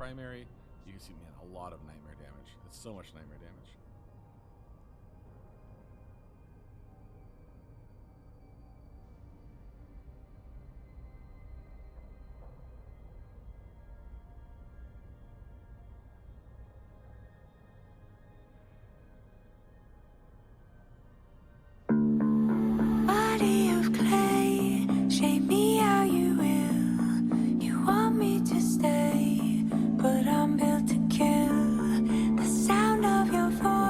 primary, you can see, man, a lot of nightmare damage. It's so much nightmare damage. Body of clay, shape me how you will. You want me to stay, but I'm built to kill. The sound of your voice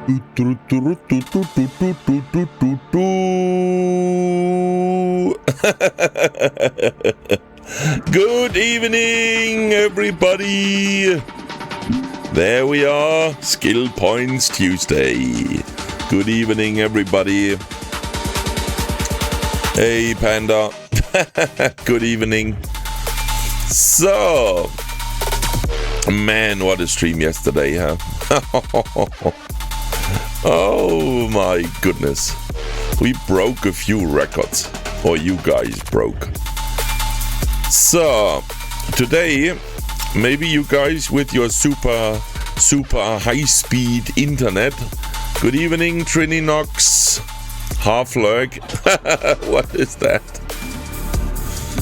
Good evening, everybody. There we are, Skill Points Tuesday. Good evening, everybody. Hey, Panda. Good evening. So, man, what a stream yesterday, huh? Oh my goodness. We broke a few records, or you guys broke. So, today, maybe you guys with your super high-speed internet. Good evening, Trininox. Half-lurk. What is that?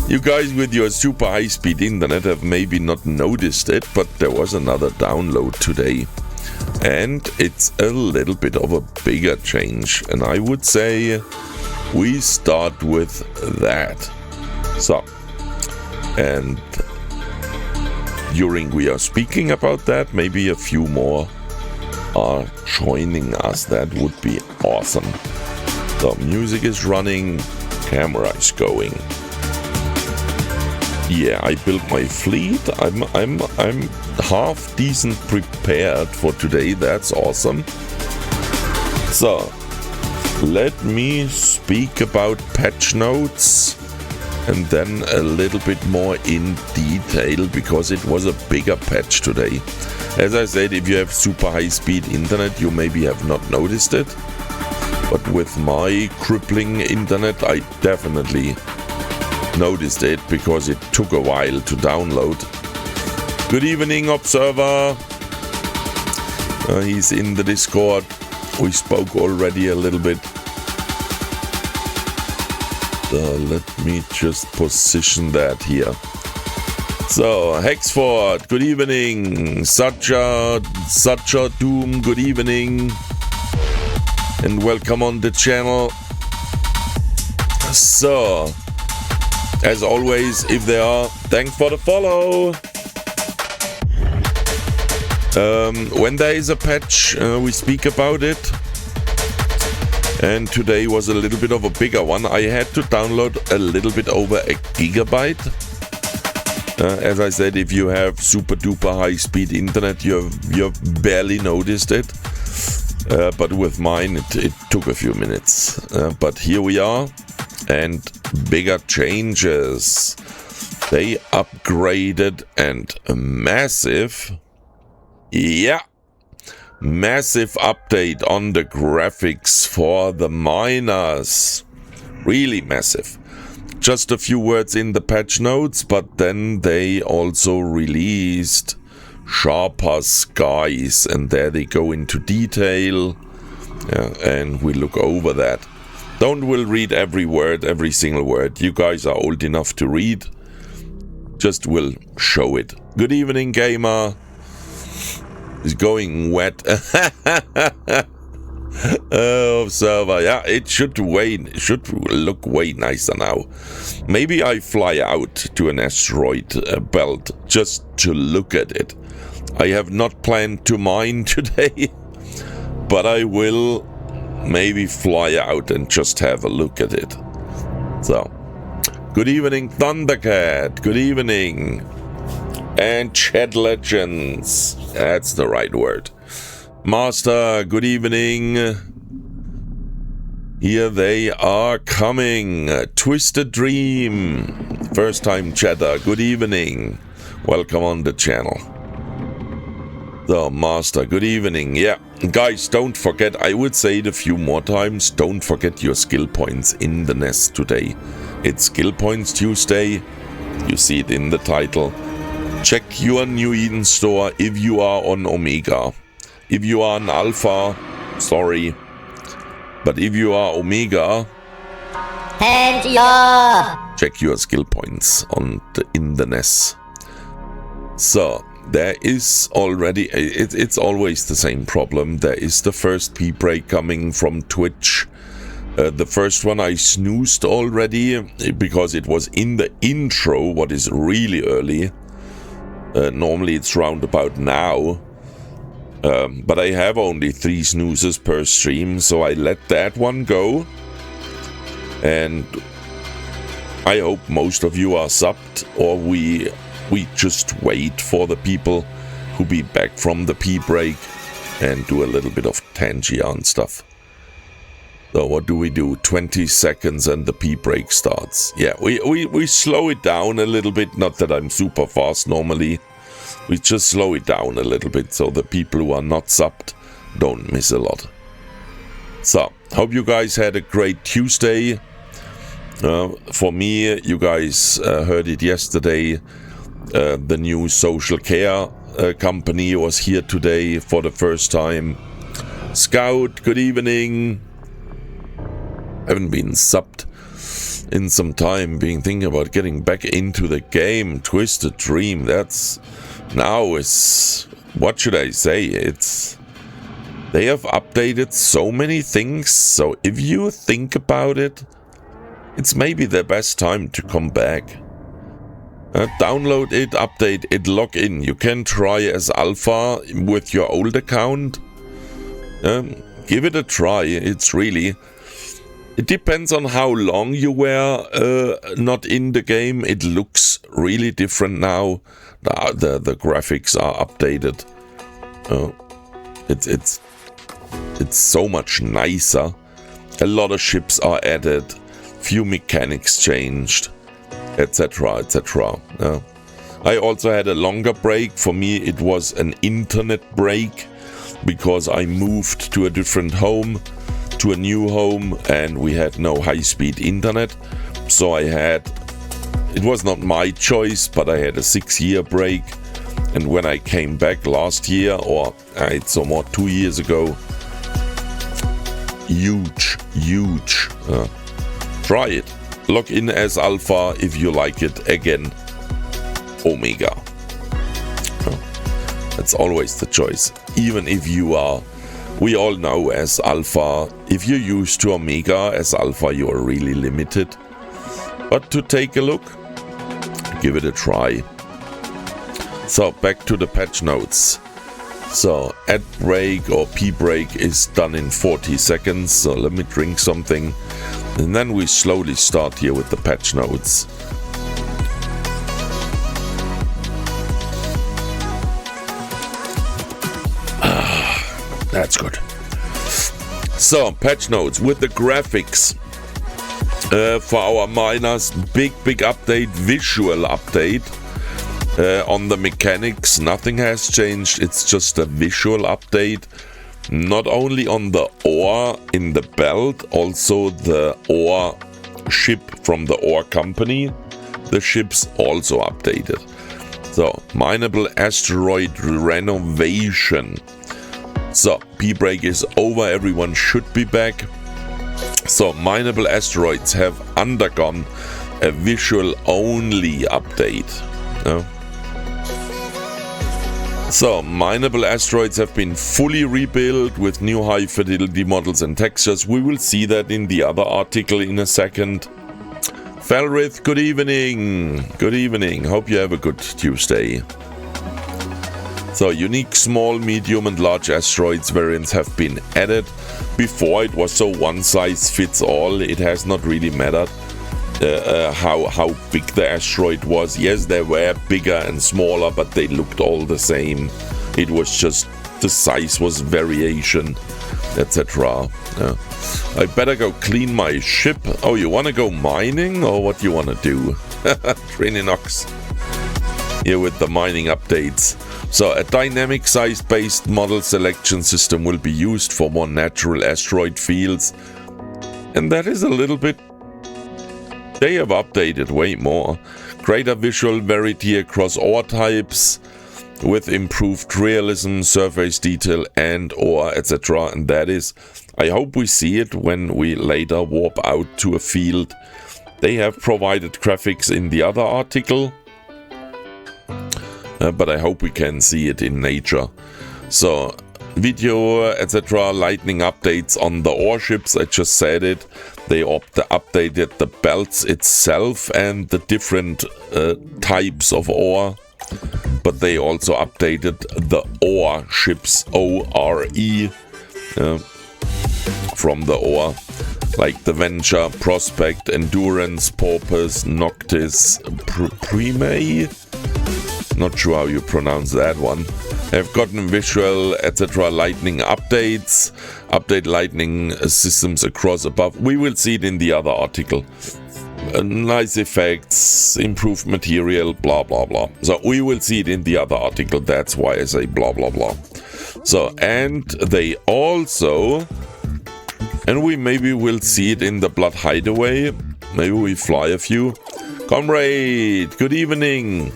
You guys with your super high-speed internet have maybe not noticed it, but there was another download today. And it's a little bit of a bigger change. And I would say we start with that. So, and during we are speaking about that, maybe a few more are joining us. That would be awesome. So music is running, camera is going. Yeah, I built my fleet. I'm half decent prepared for today. That's awesome. So let me speak about patch notes and then a little bit more in detail because it was a bigger patch today. As I said, if you have super high speed internet, you maybe have not noticed it. But with my crippling internet, I definitely noticed it because it took a while to download. Good evening, Observer. He's in the Discord. We spoke already a little bit. Let me just position that here. So, Hexford, good evening. Sacha Doom, good evening. And welcome on the channel. So, as always, if there are, thanks for the follow. When there is a patch, we speak about it. And today was a little bit of a bigger one. I had to download a little bit over a gigabyte. As I said, if you have super duper high speed internet, you've barely noticed it. But with mine, it took a few minutes. But here we are. And bigger changes. They upgraded and massive. Yeah. Massive update on the graphics for the miners. Really massive. Just a few words in the patch notes, but then they also released sharper skies, and there they go into detail, and we look over that. Will read every word, every single word. You guys are old enough to read. Just will show it. Good evening, gamer. It's going wet. Observer, yeah, it should look way nicer now. Maybe I fly out to an asteroid belt just to look at it. I have not planned to mine today, but I will maybe fly out and just have a look at it. So, good evening, Thundercat. Good evening. And Chat Legends. That's the right word. Master, good evening. Here they are coming. Twisted Dream. First time chatter. Good evening. Welcome on the channel. So, Master, good evening. Yeah, guys, don't forget, I would say it a few more times, don't forget your skill points in the nest today. It's Skill Points Tuesday. You see it in the title. Check your New Eden store if you are on Omega. If you are an Alpha, sorry. But if you are Omega, check your skill points in the NES. So, there is already, it's always the same problem. There is the first P-break coming from Twitch. The first one I snoozed already because it was in the intro, what is really early. Normally it's round about now. But I have only 3 snoozes per stream, so I let that one go. And I hope most of you are subbed, or we just wait for the people who be back from the pee break and do a little bit of Tangia and stuff. So what do? 20 seconds and the pee break starts. Yeah, we slow it down a little bit. Not that I'm super fast normally. We just slow it down a little bit so the people who are not subbed don't miss a lot. So, hope you guys had a great Tuesday. For me, you guys heard it yesterday. The new social care company was here today for the first time. Scout, good evening. Haven't been subbed in some time, thinking about getting back into the game. Twisted Dream, that's now is, what should I say, they have updated so many things, so if you think about it, it's maybe the best time to come back. Download it, update it, log in. You can try as alpha with your old account. Give it a try. It depends on how long you were not in the game. It looks really different now. The graphics are updated. It's so much nicer. A lot of ships are added. Few mechanics changed, etc., etc. I also had a longer break. For me, it was an internet break because I moved to a different home, to a new home, and we had no high-speed internet. So it was not my choice, but I had a 6-year break. And when I came back last year, or it's more 2 years ago, huge. Try it. Log in as alpha if you like it. Again, omega. That's always the choice. Even if you are, we all know as alpha, if you're used to omega, as alpha you are really limited. But to take a look, give it a try. So back to the patch notes. So ad break or pee break is done in 40 seconds. So let me drink something. And then we slowly start here with the patch notes. That's good. So, patch notes with the graphics. For our miners, big update, visual update. On the mechanics, nothing has changed. It's just a visual update. Not only on the ore in the belt, also the ore ship from the ore company. The ship's also updated. So, mineable asteroid renovation. So, P-break is over, everyone should be back. So, mineable asteroids have undergone a visual only update. So, mineable asteroids have been fully rebuilt with new high fidelity models and textures. We will see that in the other article in a second. Felrith, good evening. Good evening. Hope you have a good Tuesday. So, unique small, medium and large asteroids variants have been added. Before it was so one size fits all. It has not really mattered how big the asteroid was. Yes, they were bigger and smaller, but they looked all the same. It was just the size was variation, etc. I better go clean my ship. Oh, you want to go mining or what you want to do? Trininox here with the mining updates. So a dynamic size-based model selection system will be used for more natural asteroid fields. And that is a little bit... They have updated way more. Greater visual variety across ore types with improved realism, surface detail and ore, etc. And that is... I hope we see it when we later warp out to a field. They have provided graphics in the other article. But I hope we can see it in nature. So, video, etc. Lightning updates on the ore ships. I just said it. They updated the belts itself and the different types of ore. but they also updated the ore ships, O-R-E, from the ore, like the Venture, Prospect, Endurance, Porpoise, Noctis, Prime. Not sure how you pronounce that one. Have gotten visual, etc. lightning updates. Update lightning systems across above. We will see it in the other article. Nice effects, improved material, blah blah blah. So we will see it in the other article. That's why I say blah blah blah. So, and they also, and we maybe will see it in the Blood Hideaway. Maybe we fly a few. Comrade, good evening.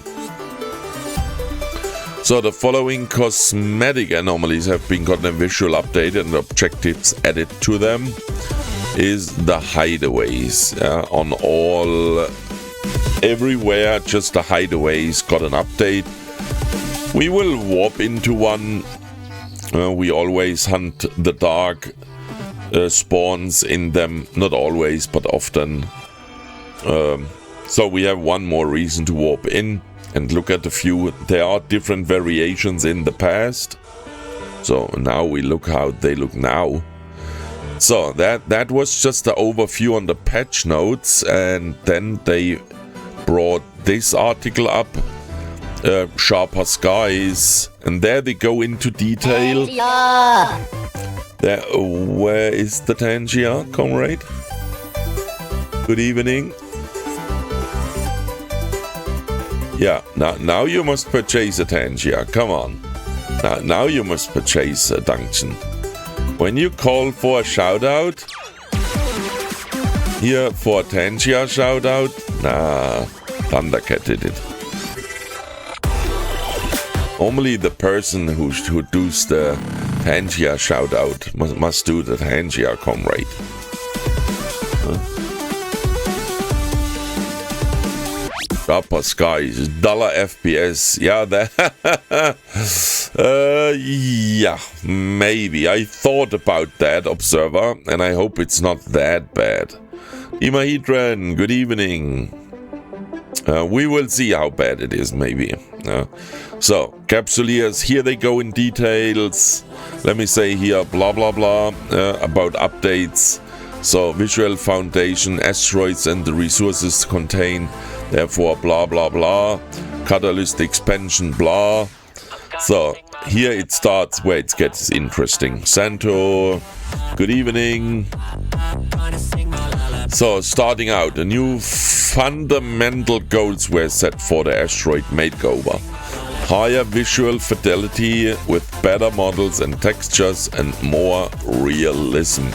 So the following cosmetic anomalies have been gotten a visual update and objectives added to them. Is the hideaways on all, everywhere, just the hideaways got an update. We will warp into one. We always hunt the dark spawns in them, not always but often. So we have one more reason to warp in and look at a few. There are different variations in the past, so now we look how they look now. So that was just the overview on the patch notes, and then they brought this article up, Sharper Skies, and there they go into detail. There, where is the Tangia, comrade? Good evening. Yeah, now you must purchase a Tangia. Come on. Now you must purchase a Dungeon. When you call for a shoutout, here for a Tangia shoutout, nah, Thundercat did it. Normally the person who does the Tangia shoutout must do the Tangia, comrade. Sharper Skies, dollar FPS, yeah, yeah, maybe. I thought about that, Observer, and I hope it's not that bad. Imahedran, good evening. We will see how bad it is, maybe. So, Capsuleers, here they go in details. Let me say here, blah blah blah, about updates. So, Visual Foundation, asteroids and the resources contain, therefore blah blah blah, Catalyst expansion, blah. So, here it starts where it gets interesting. Santo, good evening. So, starting out, the new fundamental goals were set for the asteroid makeover. Higher visual fidelity with better models and textures and more realism.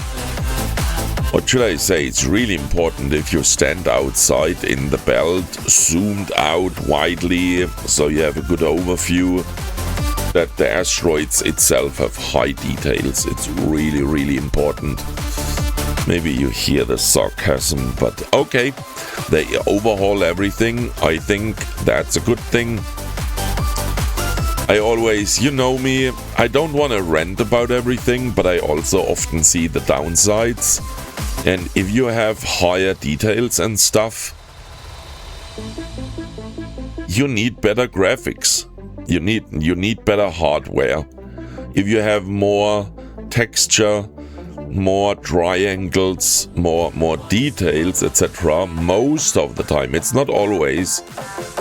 What should I say? It's really important if you stand outside in the belt, zoomed out widely, so you have a good overview, that the asteroids itself have high details. It's really, really important. Maybe you hear the sarcasm, but okay. They overhaul everything. I think that's a good thing. I always, you know me, I don't want to rant about everything, but I also often see the downsides. And if you have higher details and stuff, you need better graphics. You need better hardware. If you have more texture, more triangles, more details, etc., most of the time, it's not always,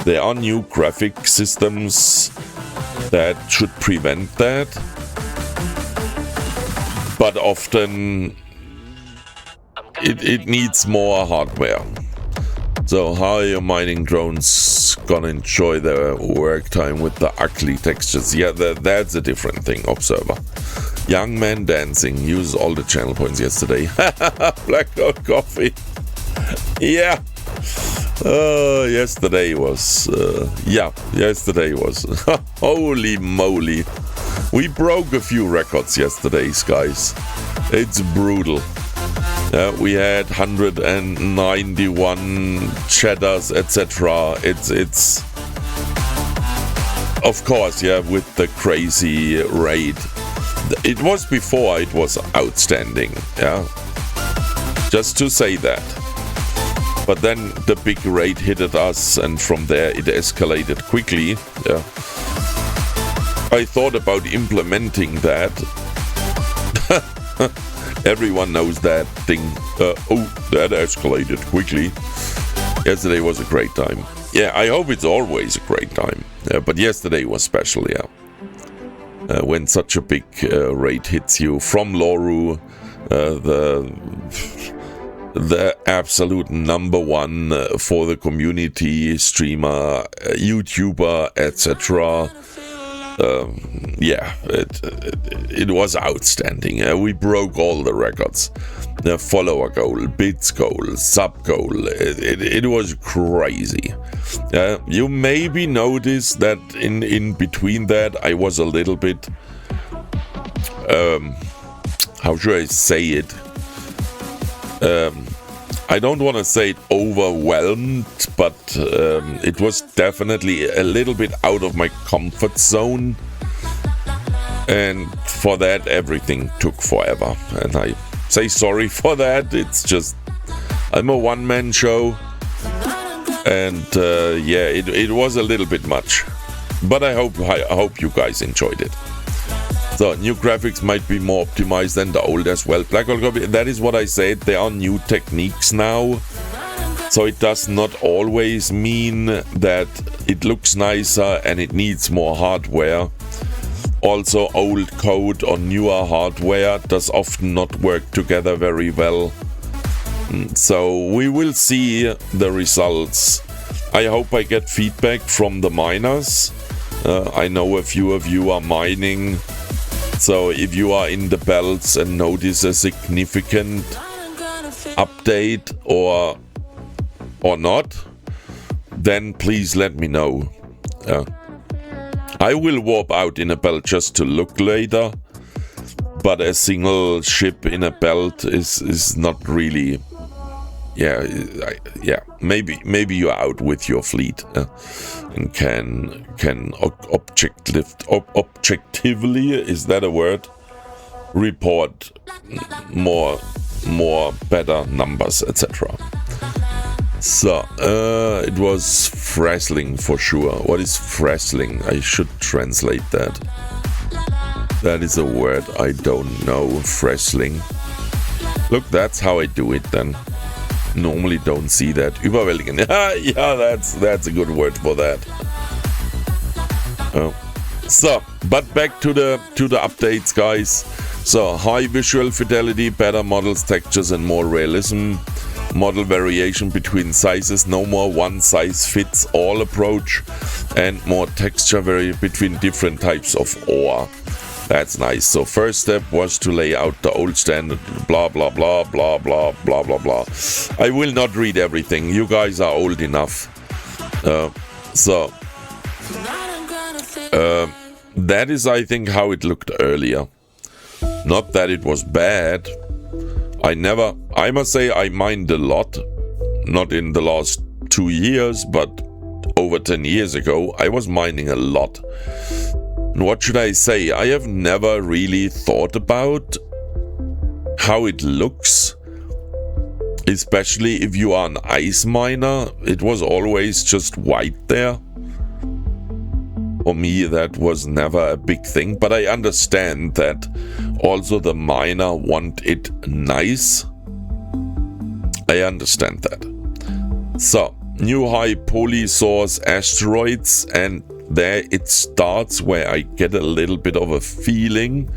there are new graphic systems that should prevent that. But often it needs more hardware. So how are your mining drones gonna enjoy their work time with the ugly textures? Yeah, that's a different thing, Observer. Young man dancing, use all the channel points yesterday. Blackout coffee. Yeah. Yesterday was, yesterday was, holy moly. We broke a few records yesterday, guys. It's brutal. We had 191 cheddars, etc. It's of course, yeah, with the crazy raid. It was before, it was outstanding, yeah. Just to say that. But then the big raid hit at us, and from there it escalated quickly, yeah. I thought about implementing that. Everyone knows that thing. Oh, that escalated quickly. Yesterday was a great time. Yeah, I hope it's always a great time. But yesterday was special, yeah. When such a big raid hits you from Loru, the absolute number one for the community, streamer, YouTuber, etc. Yeah, it was outstanding. We broke all the records. The follower goal, bits goal, sub goal. It was crazy. You maybe noticed that in between that I was a little bit, how should I say it? I don't want to say it overwhelmed, but it was definitely a little bit out of my comfort zone. And for that, everything took forever. And I say sorry for that. It's just, I'm a one-man show. And yeah, it was a little bit much. But I hope you guys enjoyed it. So, new graphics might be more optimized than the old as well. Black Hole Copy, that is what I said. There are new techniques now. So it does not always mean that it looks nicer and it needs more hardware. Also, old code on newer hardware does often not work together very well. So we will see the results. I hope I get feedback from the miners. I know a few of you are mining. So if you are in the belts and notice a significant update or not, then please let me know. I will warp out in a belt just to look later, but a single ship in a belt is not really. Yeah, maybe you're out with your fleet and can objectively, is that a word? Report more better numbers, etc. So it was frazzling for sure. What is frazzling? I should translate that. That is a word I don't know. Frazzling. Look, that's how I do it then. Normally don't see that. Überwältigend. Yeah, that's a good word for that. So, but back to the updates, guys. So, high visual fidelity, better models, textures, and more realism. Model variation between sizes, no more one size fits all approach, and more texture variation between different types of ore. That's nice. So first step was to lay out the old standard, blah, blah, blah, blah, blah, blah, blah, blah. I will not read everything. You guys are old enough. That is, I think, how it looked earlier. Not that it was bad. I must say I mined a lot. Not in the last 2 years, but over 10 years ago, I was mining a lot. What should I say? I have never really thought about how it looks, especially if you are an ice miner. It was always just white there. For me, that was never a big thing, but I understand that also the miner want it nice. I understand that. So, new high poly source asteroids, and there it starts where I get a little bit of a feeling,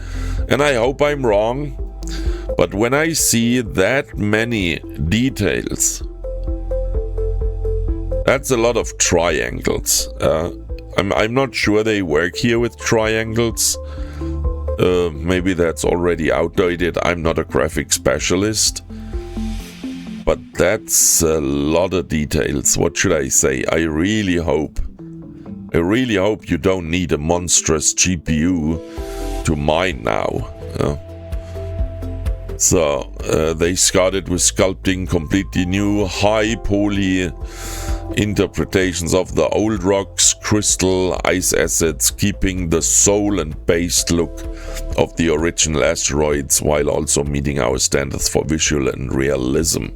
and I hope I'm wrong, but when I see that many details, that's a lot of triangles. I'm not sure they work here with triangles. Maybe that's already outdated. I'm not a graphic specialist, but that's a lot of details. What should I say? I really hope you don't need a monstrous GPU to mine now. So they started with sculpting completely new high poly interpretations of the old rocks, crystal, ice assets, keeping the soul and based look of the original asteroids while also meeting our standards for visual and realism.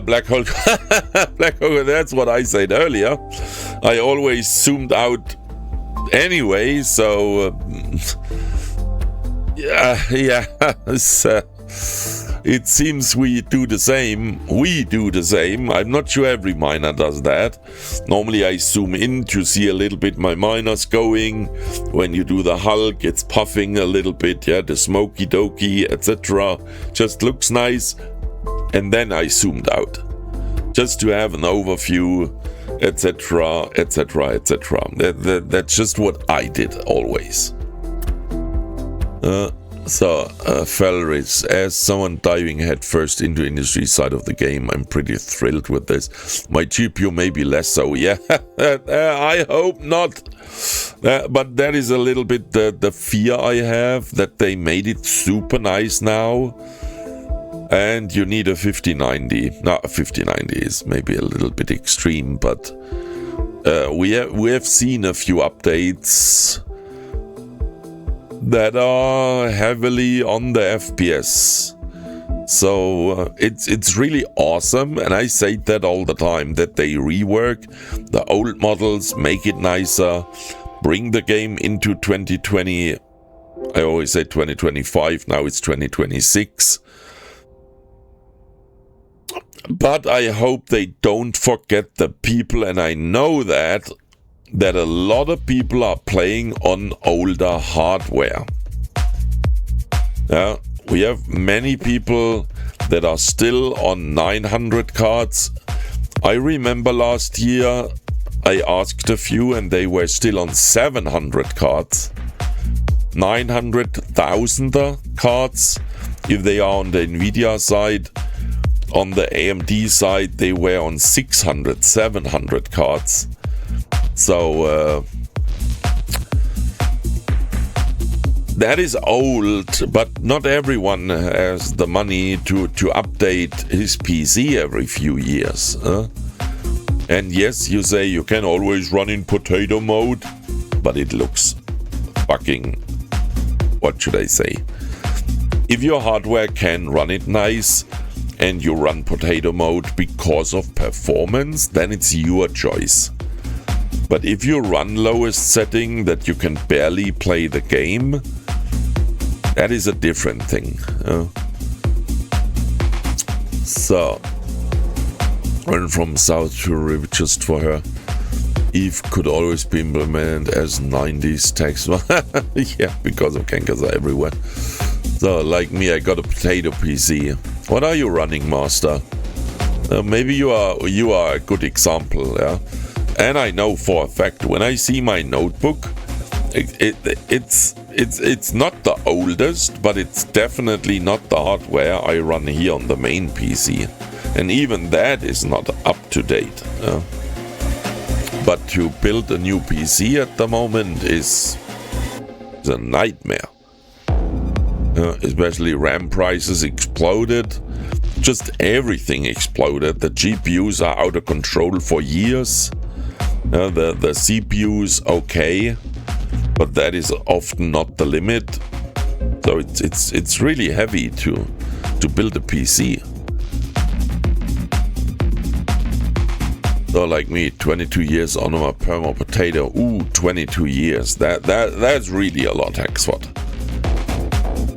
Black hole, that's what I said earlier. I always zoomed out anyway, so yeah, it seems we do the same. I'm not sure every miner does that. Normally I zoom in to see a little bit my miners going. When you do the Hulk, it's puffing a little bit, yeah, the smoky dokey, etc. Just looks nice. And then I zoomed out, just to have an overview, etc., etc., etc. That's just what I did always. Felris, as someone diving headfirst into industry side of the game, I'm pretty thrilled with this. My GPU may be less so, yeah. I hope not. But that is a little bit the fear I have, that they made it super nice now. And you need a 5090. No, 5090 is maybe a little bit extreme, but we have seen a few updates that are heavily on the FPS. So it's really awesome, and I say that all the time, that they rework the old models, make it nicer, bring the game into 2020. I always say 2025, now it's 2026. But I hope they don't forget the people, and I know that a lot of people are playing on older hardware. Yeah, we have many people that are still on 900 cards. I remember last year I asked a few and they were still on 700 cards. 900,000 cards if they are on the Nvidia side. On the AMD side, they were on 600, 700 cards. So that is old, but not everyone has the money to update his PC every few years. And yes, you say you can always run in potato mode, but it looks fucking, what should I say? If your hardware can run it nice, and you run potato mode because of performance, then it's your choice. But if you run lowest setting that you can barely play the game, that is a different thing. So, run from south to river just for her. EVE could always be implemented as 90s text. Yeah, because of Kankasa everywhere. So, like me, I got a potato PC. What are you running, Master? Maybe you are a good example, yeah. And I know for a fact when I see my notebook, it's not the oldest, but it's definitely not the hardware I run here on the main PC, and even that is not up to date. But to build a new PC at the moment is a nightmare. Especially RAM prices exploded. Just everything exploded. The GPUs are out of control for years. The CPUs okay, but that is often not the limit. So it's really heavy to build a PC. So like me, 22 years on a perma potato. Ooh, 22 years. That's really a lot, Hexford.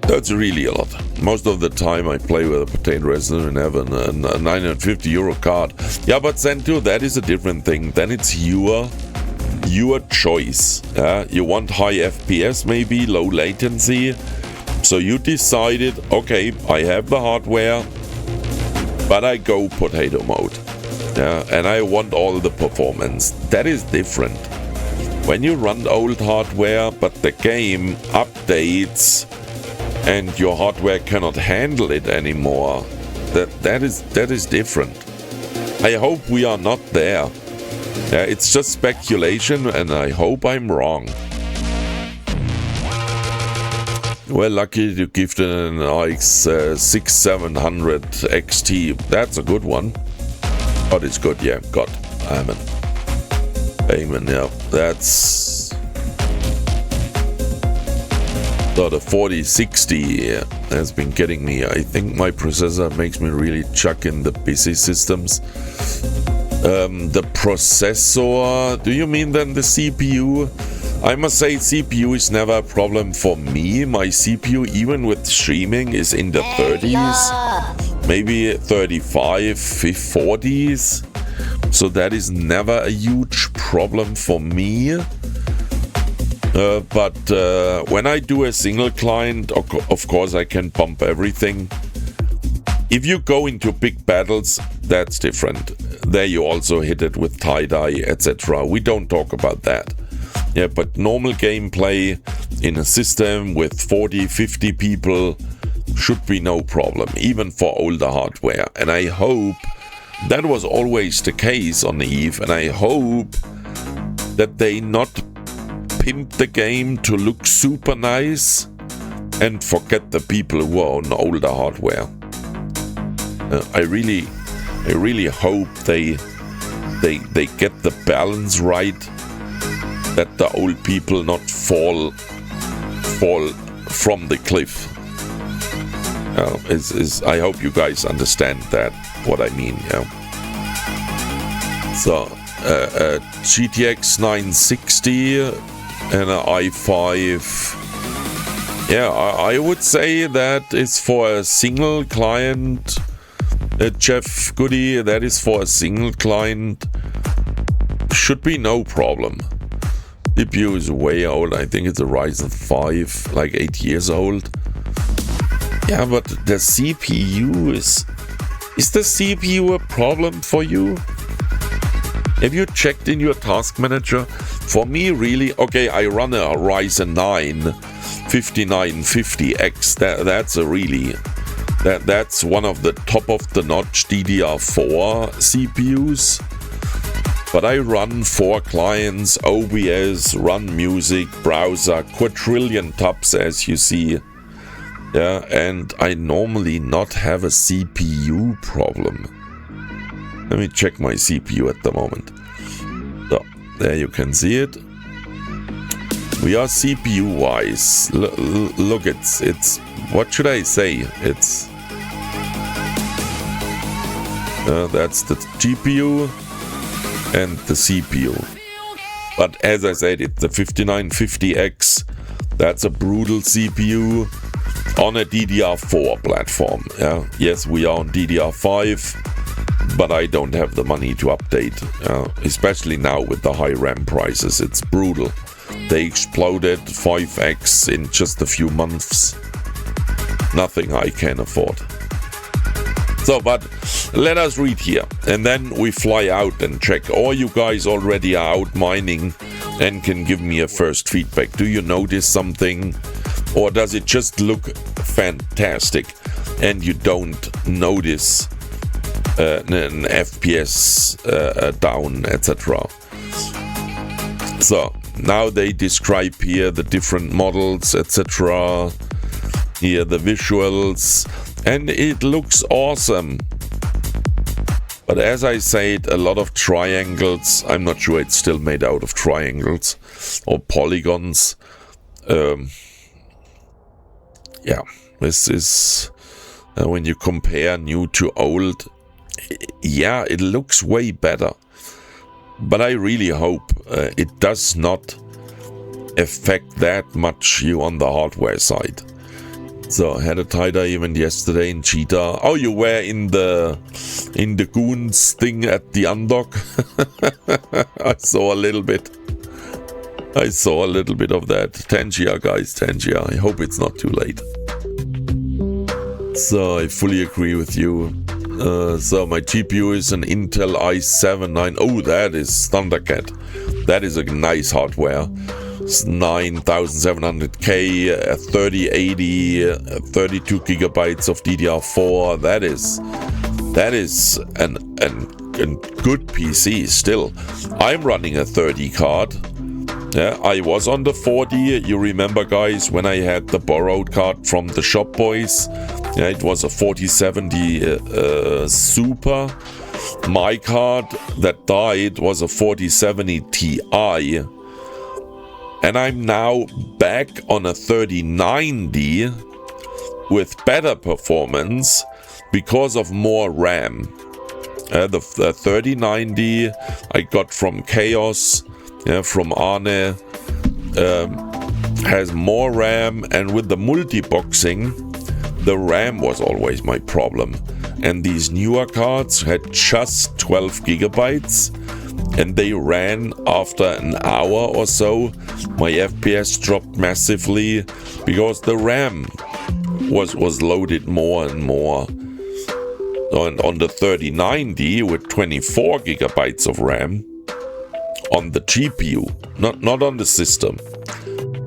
That's really a lot. Most of the time I play with a potato resident and have a 950 euro card. Yeah, but then too, that is a different thing. Then it's your choice. You want high FPS, maybe low latency. So you decided, okay, I have the hardware, but I go potato mode. Yeah, and I want all the performance. That is different. When you run old hardware, but the game updates and your hardware cannot handle it anymore, that is different. I hope we are not there. Yeah, it's just speculation, and I hope I'm wrong. Well, lucky you gifted an RX 6700 XT. That's a good one. God, it's good, yeah. God, amen. Amen, yeah. That's... So the 4060 has been getting me. I think my processor makes me really chuck in the busy systems. The processor, do you mean then the CPU? I must say CPU is never a problem for me. My CPU, even with streaming, is in the 30s, maybe 35, 40s. So that is never a huge problem for me. But when I do a single client, of course I can bump everything. If you go into big battles, that's different. There you also hit it with tie-dye, etc. We don't talk about that. Yeah, but normal gameplay in a system with 40, 50 people should be no problem, even for older hardware. And I hope that was always the case on the EVE, and I hope that they not pimp the game to look super nice and forget the people who are on older hardware. I really hope they get the balance right, that the old people not fall from the cliff. I hope you guys understand that, what I mean. Yeah. So GTX 960 and an i5. Yeah, I would say that is for a single client. Jeff Goody, that is for a single client. Should be no problem. CPU is way old. I think it's a Ryzen 5, like 8 years old. Yeah, but the CPU is the CPU a problem for you? Have you checked in your task manager? For me, really, okay, I run a Ryzen 9 5950X. That's one of the top of the notch DDR4 CPUs. But I run 4 clients, OBS, run music, browser, quadrillion tabs as you see. Yeah, and I normally not have a CPU problem. Let me check my CPU at the moment. So, there you can see it. We are CPU wise. Look, it's what should I say? It's that's the GPU and the CPU. But as I said, it's the 5950X. That's a brutal CPU on a DDR4 platform. Yeah, yes, we are on DDR5, but I don't have the money to update. Especially now with the high RAM prices, it's brutal. They exploded 5x in just a few months. Nothing I can afford. So, but let us read here, and then we fly out and check. Or you guys already are out mining and can give me a first feedback. Do you notice something? Or does it just look fantastic and you don't notice an FPS down, etc.? So, now they describe here the different models, etc. Here the visuals, and it looks awesome. But as I said, a lot of triangles. I'm not sure it's still made out of triangles or polygons. Yeah, this is when you compare new to old. Yeah, it looks way better. But I really hope it does not affect that much you on the hardware side. So I had a tie-dye event yesterday in Cheetah. Oh, you were in the goons thing at the undock? I saw a little bit of that. Tangia, guys, Tangia. I hope it's not too late. So I fully agree with you. So my GPU is an Intel i7-9. Oh, that is Thundercat. That is a nice hardware. It's 9700K, 3080, 32 gigabytes of DDR4. That is an good PC still. I'm running a 30 card. Yeah, I was on the 40. You remember, guys, when I had the borrowed card from the shop boys? Yeah, it was a 4070 Super. My card that died was a 4070 Ti. And I'm now back on a 3090 with better performance because of more RAM. The 3090 I got from Chaos, from Arne. has more RAM, and with the multi-boxing, the RAM was always my problem. And these newer cards had just 12 gigabytes, and they ran after an hour or so. My FPS dropped massively because the RAM was loaded more and more. And on the 3090 with 24 gigabytes of RAM on the GPU, not on the system,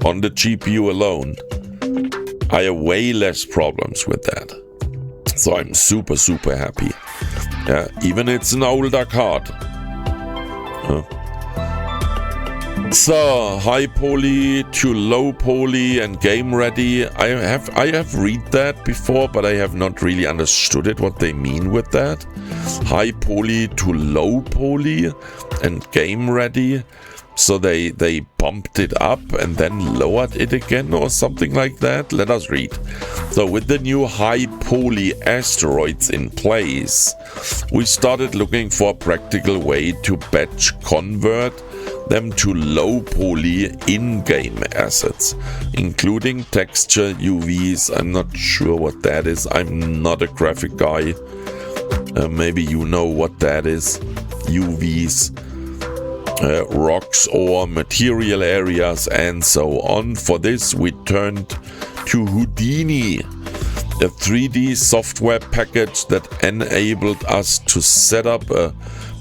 on the GPU alone, I have way less problems with that. So I'm super, super happy. Yeah, even it's an older card. So high poly to low poly and game ready. I have read that before, but I have not really understood it, what they mean with that. High poly to low poly and game ready. So they bumped it up and then lowered it again or something like that. Let us read. So with the new high poly asteroids in place, we started looking for a practical way to batch convert them to low poly in-game assets, including texture, UVs. I'm not sure what that is. I'm not a graphic guy. Maybe you know what that is. UVs. Rocks or material areas and so on. For this we turned to Houdini, a 3D software package that enabled us to set up a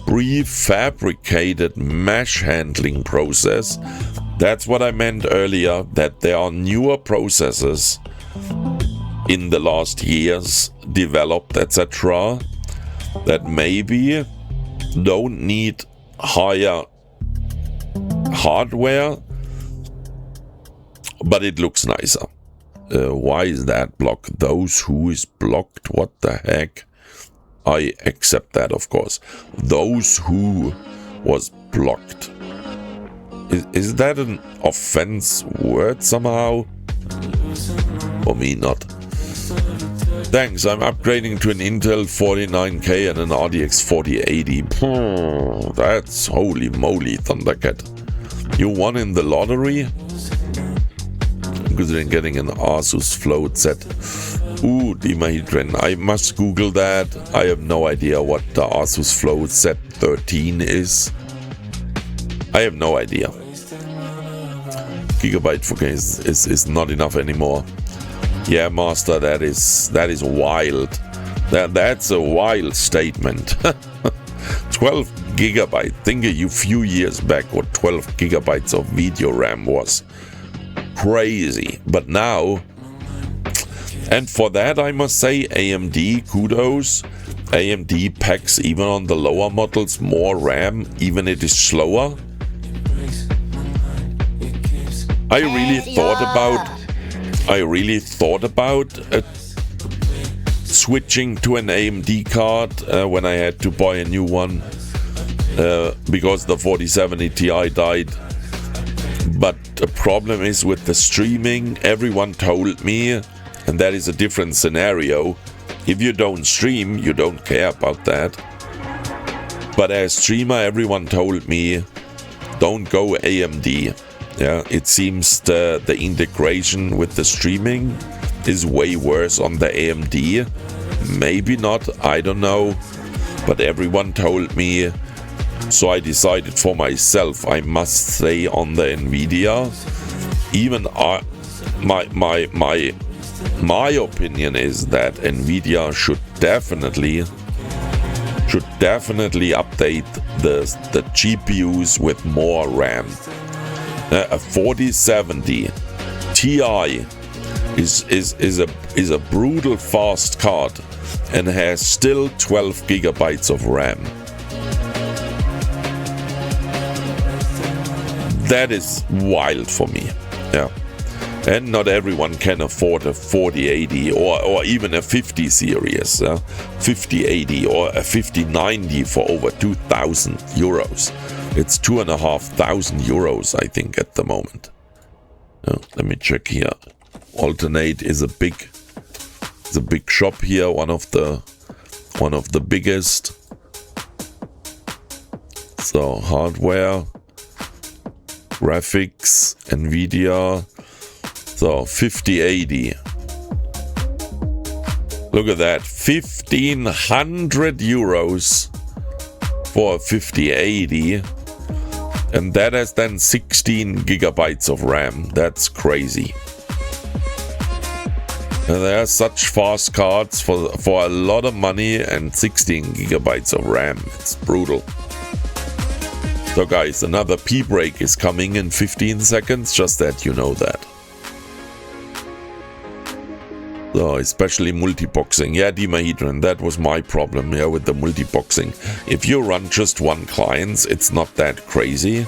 prefabricated mesh handling process. That's what I meant earlier, that there are newer processes in the last years developed, etc., that maybe don't need higher hardware, but it looks nicer. Why is that blocked? Those who is blocked? What the heck? I accept that, of course. Those who was blocked. Is that an offense word somehow? For me, not. Thanks, I'm upgrading to an Intel 49K and an RTX 4080. That's holy moly, Thundercat. You won in the lottery? Considering getting an Asus float set. Ooh, Dimahedron. I must Google that. I have no idea what the Asus float set 13 is. I have no idea. Gigabyte 4K is not enough anymore. Yeah, Master, that is wild. That's a wild statement. 12 gigabyte. Think a few years back what 12 gigabytes of video RAM was. Crazy. But now, and for that I must say AMD, kudos. AMD packs even on the lower models more RAM, even it is slower. I really thought about switching to an AMD card when I had to buy a new one because the 4070 Ti died. But the problem is with the streaming, everyone told me, and that is a different scenario. If you don't stream, you don't care about that. But as streamer, everyone told me, don't go AMD. Yeah, it seems the integration with the streaming is way worse on the AMD. Maybe not, I don't know. But everyone told me. So I decided for myself I must stay on the Nvidia. Even my opinion is that Nvidia should definitely update the GPUs with more RAM. A 4070 Ti is a brutal fast card and has still 12 gigabytes of RAM. That is wild for me. Yeah. And not everyone can afford a 4080 or even a 50 series, 5080 or a 5090 for over 2,000 euros. It's 2,500 euros, I think, at the moment. Let me check here. Alternate is a big shop here, one of the biggest. So hardware. graphics, NVIDIA. So 5080. Look at that, 1,500 euros for a 5080. And that has then 16 gigabytes of RAM. That's crazy. And there are such fast cards for a lot of money and 16 gigabytes of RAM. It's brutal. So guys, another P break is coming in 15 seconds, just that you know that. So especially multiboxing. Yeah, Demahedron, that was my problem here with the multiboxing. If you run just one client, it's not that crazy.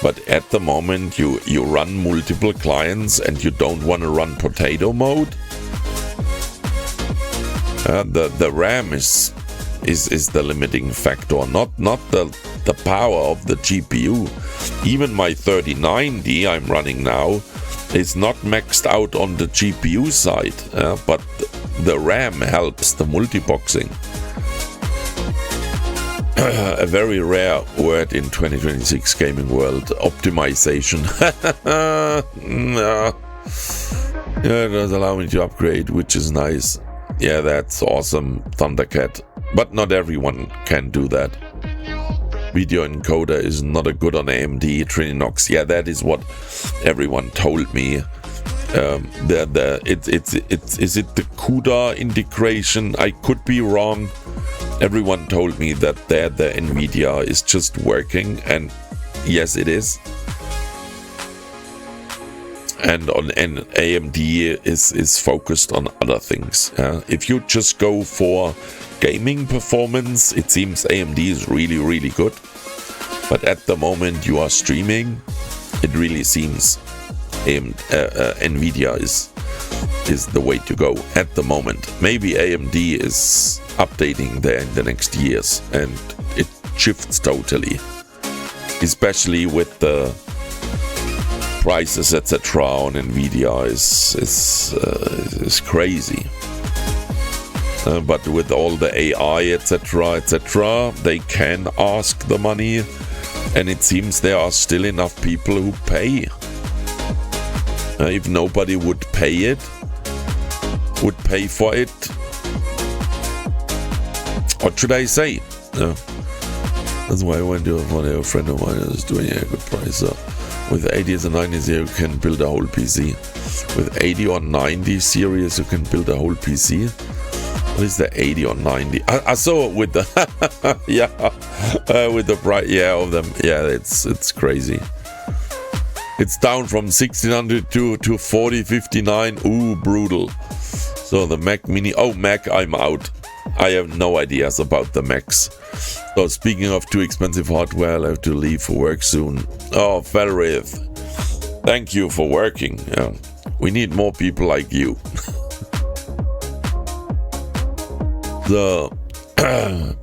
But at the moment you run multiple clients and you don't want to run potato mode. The RAM is the limiting factor, not the power of the GPU. Even my 3090 I'm running now is not maxed out on the GPU side, but the RAM helps the multiboxing. A very rare word in 2026 gaming world, optimization. Yeah, it does allow me to upgrade, which is nice. Yeah, that's awesome, Thundercat. But not everyone can do that. Video encoder is not a good on AMD Trininox. Yeah, that is what everyone told me. Is it the CUDA integration? I could be wrong. Everyone told me that the NVIDIA is just working, and yes, it is. And AMD is focused on other things. If you just go for gaming performance, it seems AMD is really, really good. But at the moment you are streaming, it really seems NVIDIA is the way to go at the moment. Maybe AMD is updating there in the next years and it shifts totally, especially with the prices etc. on NVIDIA is crazy. But with all the AI etc., they can ask the money, and it seems there are still enough people who pay. If nobody would pay for it, what should I say? That's why I went to a friend of mine is doing a good price. With 80s and 90s you can build a whole PC. With 80 or 90 series you can build a whole PC. What is the 80 or 90? I saw it with the with the bright of them. Yeah, it's crazy. It's down from 1600 to 4059. Ooh, brutal. So the Mac Mini. Oh, Mac, I'm out. I have no ideas about the Macs. So speaking of too expensive hardware, I'll have to leave for work soon. Oh, Felrith, thank you for working. We need more people like you. So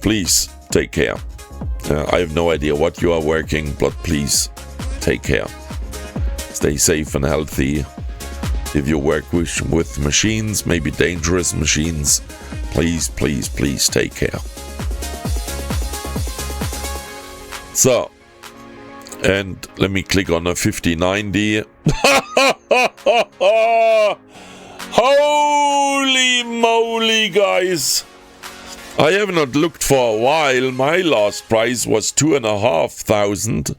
please take care. I have no idea what you are working, but please take care. Stay safe and healthy. If you work with machines, maybe dangerous machines, please take care. So, and let me click on a 5090. Holy moly, guys! I have not looked for a while. My last price was 2,500.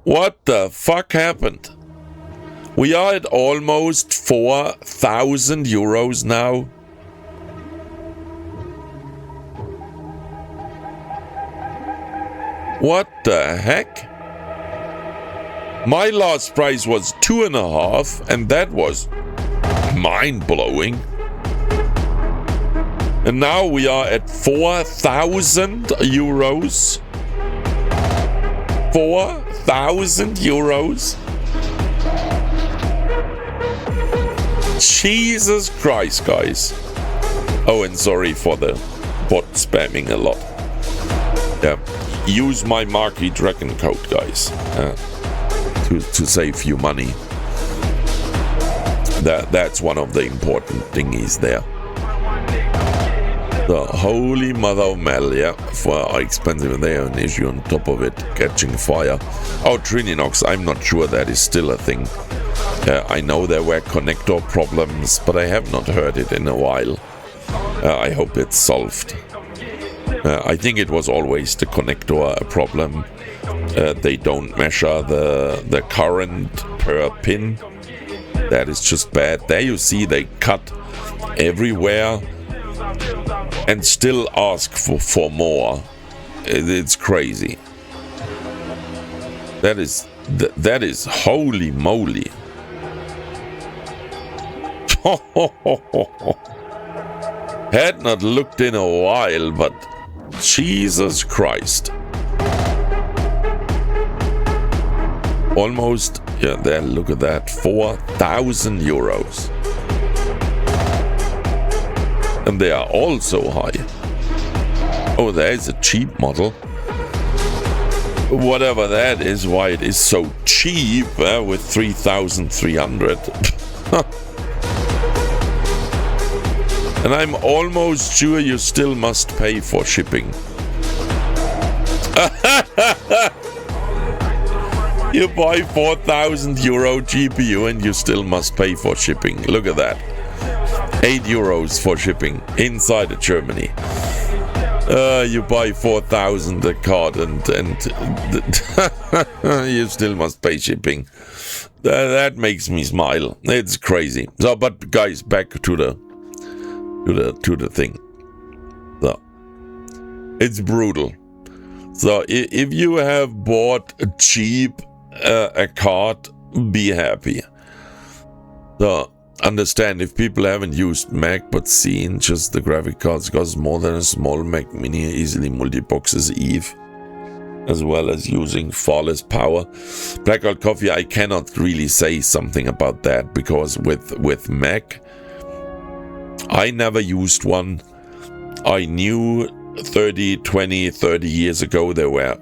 What the fuck happened? We are at almost 4,000 euros now. What the heck? My last price was 2,500 and that was mind-blowing. And now we are at 4,000 euros. 4,000 euros. Jesus Christ, guys. Oh, and sorry for the bot spamming a lot. Yeah, use my Marquee Dragon code, guys, to save you money. That's one of the important thingies there. The holy mother of metal, yeah, for expensive. They have an issue on top of it, catching fire. Oh, Trininox, I'm not sure that is still a thing. I know there were connector problems, but I have not heard it in a while. I hope it's solved. I think it was always the connector problem. They don't measure the current per pin. That is just bad. There you see they cut everywhere and still ask for more. It's crazy. That is holy moly. Had not looked in a while, but Jesus Christ. Almost, yeah, there, look at that, 4,000 euros. And they are all so high. Oh, there is a cheap model. Whatever that is, why it is so cheap with 3,300. And I'm almost sure you still must pay for shipping. You buy 4,000 euro GPU and you still must pay for shipping. Look at that. 8 euros for shipping inside of Germany. You buy 4,000 a card and you still must pay shipping. That makes me smile. It's crazy. So, but guys, back to the thing. So, it's brutal. So, if you have bought a cheap a card, be happy. So, understand if people haven't used Mac but seen just the graphic cards cost more than a small Mac Mini, easily multi-boxes EVE, as well as using far less power. Blackout Coffee, I cannot really say something about that, because with Mac, I never used one. I knew 30 years ago they were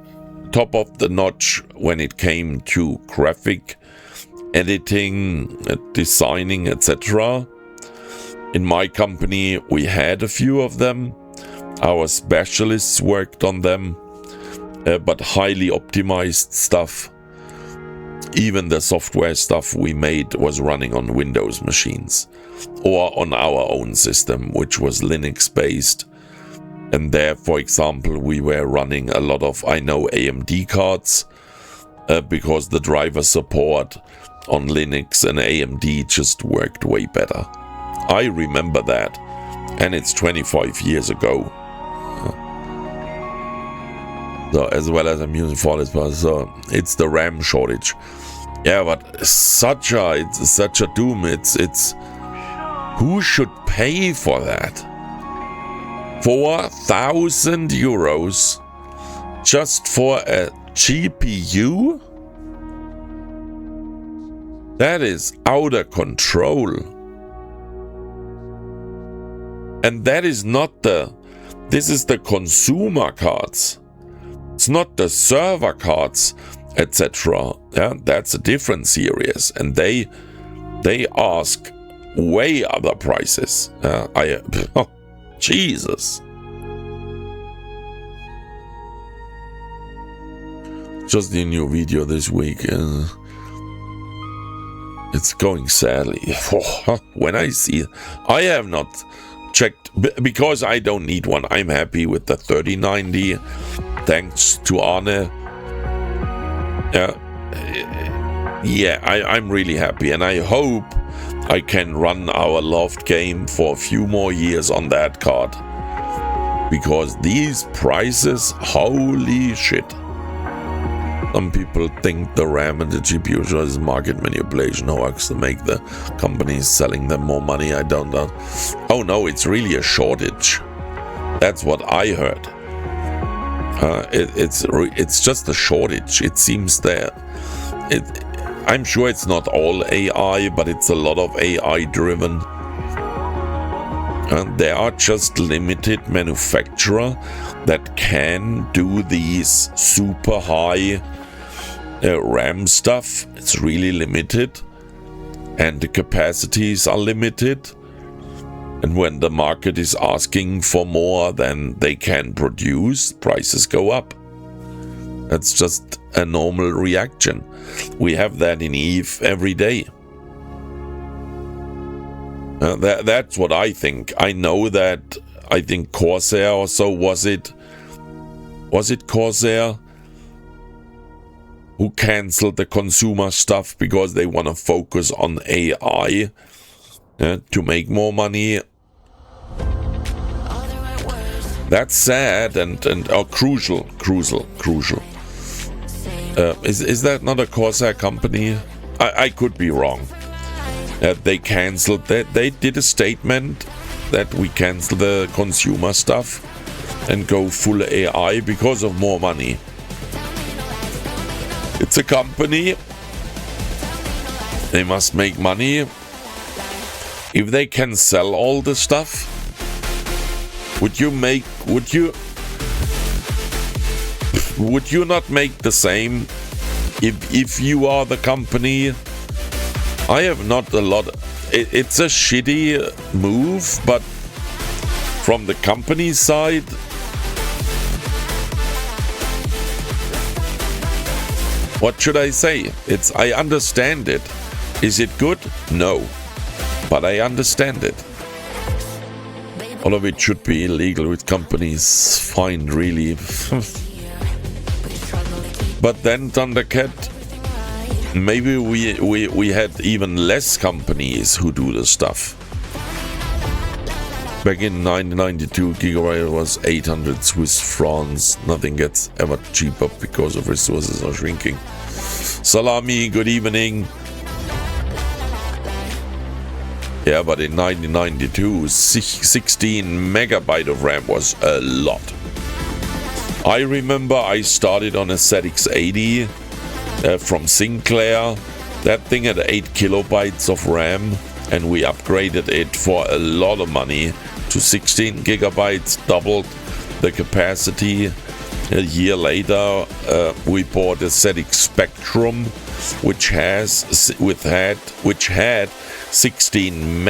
top of the notch when it came to graphic editing, designing, etc. In my company, we had a few of them. Our specialists worked on them, but highly optimized stuff. Even the software stuff we made was running on Windows machines or on our own system, which was Linux based. And there, for example, we were running a lot of, I know, AMD cards, because the driver support on Linux and AMD just worked way better. I remember that, and it's 25 years ago. So, as well as I'm using Flawless, so it's the RAM shortage. Yeah, but it's such a doom. It's who should pay for that? 4,000 euros just for a GPU? That is out of control. And that is not this is the consumer cards. It's not the server cards, etc. Yeah, that's a different series. And they ask way other prices. Oh, Jesus. Just the new video this week. It's going sadly. When I see, I have not checked because I don't need one. I'm happy with the 3090. Thanks to Arne. Yeah, I'm really happy, and I hope I can run our loved game for a few more years on that card. Because these prices, holy shit. Some people think the RAM and the GPU is market manipulation hoax to make the companies selling them more money. I don't know. Oh no, it's really a shortage. That's what I heard. It's just a shortage. It seems there. I'm sure it's not all AI, but it's a lot of AI driven. And there are just limited manufacturers that can do these super high RAM stuff. It's really limited, and the capacities are limited. And when the market is asking for more than they can produce, prices go up. That's just a normal reaction. We have that in EVE every day. That's what I think. I know that, I think Corsair or so, was it Corsair who cancelled the consumer stuff because they want to focus on AI to make more money. That's sad and crucial. Is that not a Corsair company? I could be wrong. They cancelled that. They did a statement that we cancel the consumer stuff and go full AI because of more money. It's a company. They must make money. If they can sell all the stuff, would you not make the same if you are the company? I have not a lot. It's a shitty move, but from the company side, what should I say? I understand it. Is it good? No. But I understand it. All of it should be illegal with companies fined, really. But then Thundercat, maybe we had even less companies who do the stuff. Back in 1992, gigabyte was 800 Swiss francs. Nothing gets ever cheaper because of resources are shrinking. Salami, good evening. Yeah, but in 1992, 16 megabyte of RAM was a lot. I remember I started on a ZX80 from Sinclair. That thing had 8 kilobytes of RAM, and we upgraded it for a lot of money to 16 gigabytes, doubled the capacity. A year later, we bought a ZX Spectrum, which had 16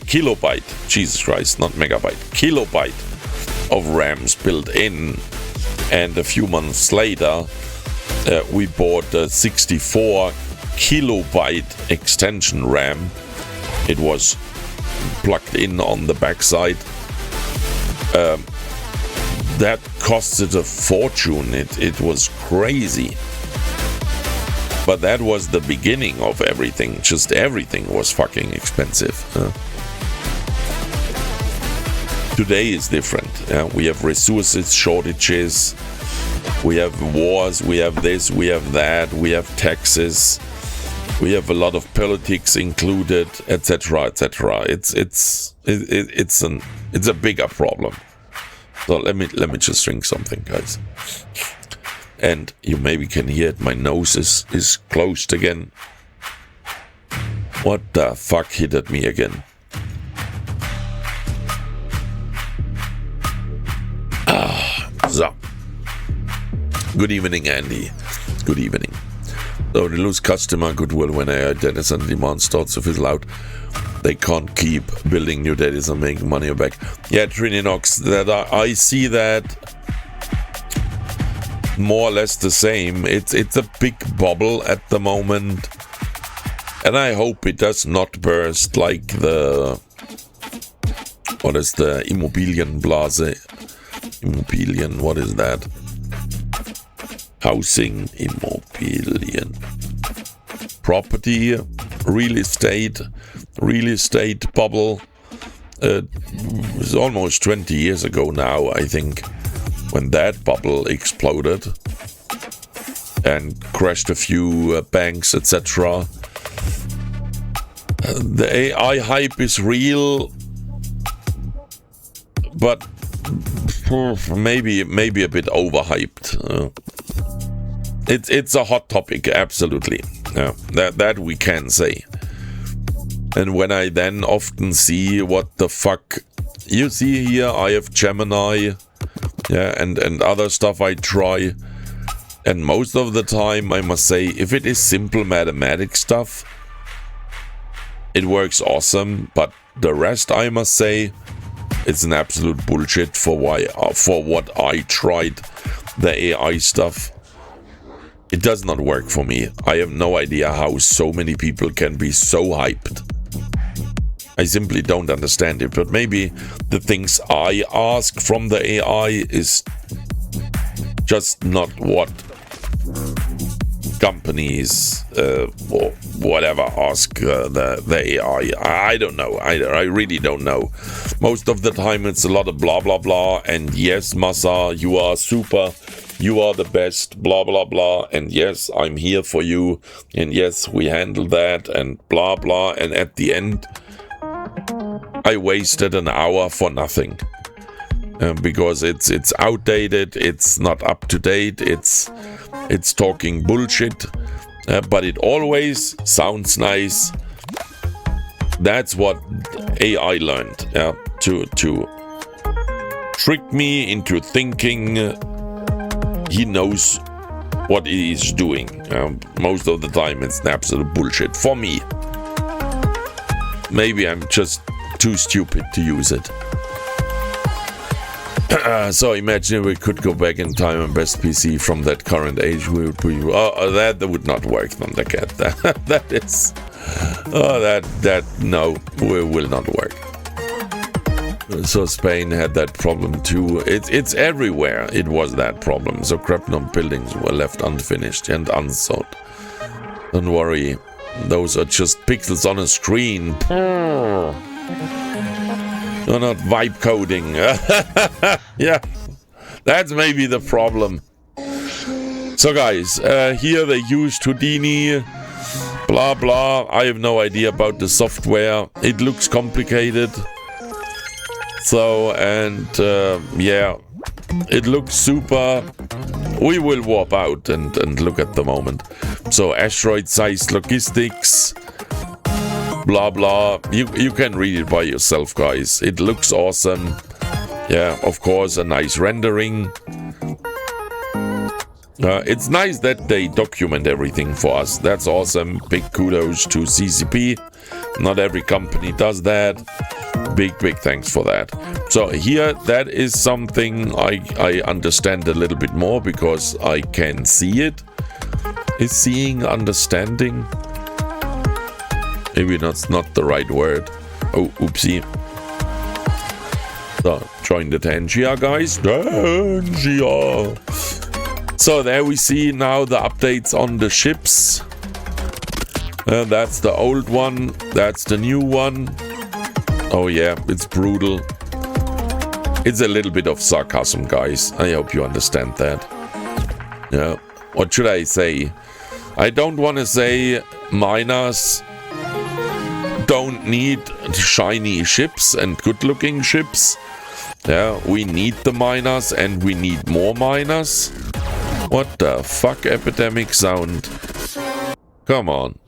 kilobyte, Jesus Christ, not megabyte, kilobyte of RAMs built in. And a few months later, we bought a 64 kilobyte extension RAM. It was plugged in on the backside. That costed a fortune. It was crazy. But that was the beginning of everything. Just everything was fucking expensive. Today is different. We have resources shortages. We have wars. We have this. We have that. We have taxes. We have a lot of politics included, etc., etc. It's a bigger problem. So let me just drink something, guys. And you maybe can hear it. My nose is closed again. What the fuck hit at me again? So. Good evening, Andy. Good evening. So they lose customer goodwill when AI data center demand starts to fizzle out. They can't keep building new data and making money back. Yeah, Trininox, that I see that more or less the same. It's a big bubble at the moment, and I hope it does not burst like the Immobilienblase. Immobilien, what is that? Housing, Immobilien, property, real estate bubble. It was almost 20 years ago now, I think, when that bubble exploded and crashed a few banks, etc. The AI hype is real, but maybe a bit overhyped. It's a hot topic, absolutely. That we can say. And when I then often see what the fuck you see here, I have Gemini, and other stuff I try, and most of the time I must say, if it is simple mathematics stuff, it works awesome, but the rest, I must say, it's an absolute bullshit for what I tried the AI stuff. It does not work for me. I have no idea how so many people can be so hyped. I simply don't understand it, but maybe the things I ask from the AI is just not what companies or whatever ask the AI. I don't know. I really don't know. Most of the time it's a lot of blah blah blah, and yes, Massa, you are super, you are the best, blah blah blah, and yes, I'm here for you, and yes, we handle that, and blah blah, and at the end I wasted an hour for nothing. Because it's outdated, it's not up to date, it's talking bullshit, but it always sounds nice. That's what AI learned, to trick me into thinking he knows what he is doing. Most of the time it's an absolute bullshit for me. Maybe I'm just too stupid to use it. So imagine we could go back in time and best PC from that current age. That would not work, Thundercat. That is, no, will not work. So Spain had that problem too. It's everywhere. It was that problem. So Crepnon buildings were left unfinished and unsought. Don't worry, those are just pixels on a screen. You're not vibe coding. Yeah, that's maybe the problem. So guys, here they used Houdini, blah blah. I have no idea about the software. It looks complicated. So, and yeah, it looks super. We will warp out and look at the moment. So asteroid-sized logistics. Blah blah. You can read it by yourself, guys. It looks awesome. Yeah, of course, a nice rendering. It's nice that they document everything for us. That's awesome. Big kudos to CCP. Not every company does that. Big thanks for that. So here, that is something I understand a little bit more because I can see it. Is seeing understanding? Maybe that's not the right word. Oh, oopsie. So, join the Tangia, guys. Tangia. So there we see now the updates on the ships. That's the old one. That's the new one. Oh yeah, it's brutal. It's a little bit of sarcasm, guys. I hope you understand that. Yeah. What should I say? I don't want to say miners don't need shiny ships and good-looking ships. Yeah, we need the miners and we need more miners. What the fuck, epidemic sound? Come on.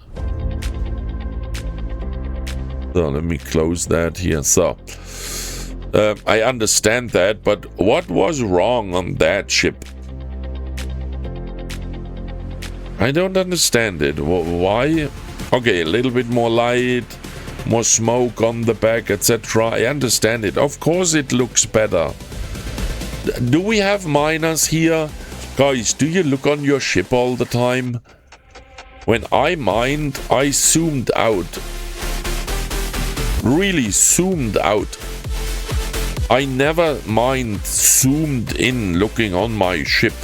So let me close that here. So I understand that, but what was wrong on that ship? I don't understand it. Why? Okay, a little bit more light, more smoke on the back, etc. I understand it. Of course it looks better. Do we have miners here? Guys, do you look on your ship all the time? When I mined, I zoomed out. Really zoomed out. I never mined zoomed in looking on my ship.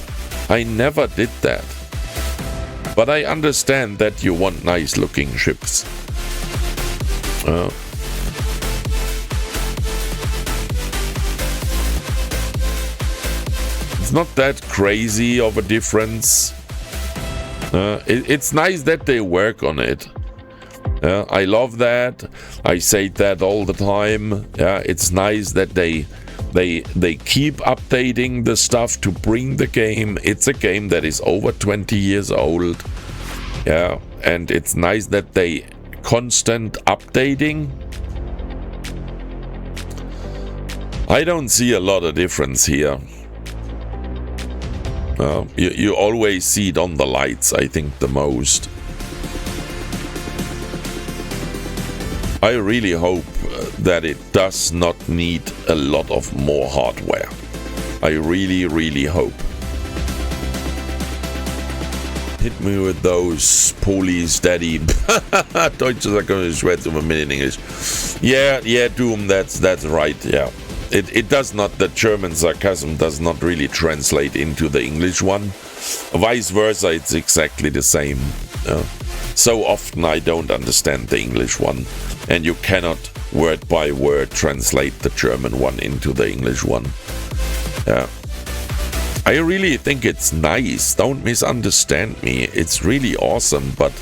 I never did that. But I understand that you want nice looking ships. It's not that crazy of a difference. It's nice that they work on it. I love that. I say that all the time. Yeah, it's nice that they keep updating the stuff to bring the game. It's a game that is over 20 years old. Yeah, and it's nice that they constant updating. I don't see a lot of difference here. You always see it on the lights, I think, the most. I really hope that it does not need a lot of more hardware. I really, really hope. Hit me with those Polish daddy. Deutsche Sache, Schweiz über in English. Yeah, Doom, that's right, yeah. It does not, the German sarcasm does not really translate into the English one. Vice versa, it's exactly the same. So often I don't understand the English one, and you cannot word by word translate the German one into the English one. I really think it's nice, don't misunderstand me, it's really awesome, but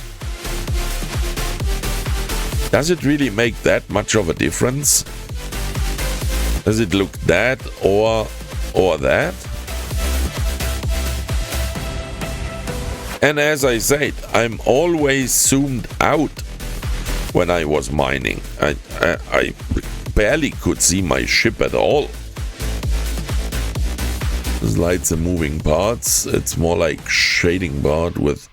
does it really make that much of a difference? Does it look that or that? And as I said, I'm always zoomed out when I was mining. I barely could see my ship at all. There's lights and moving parts. It's more like shading board with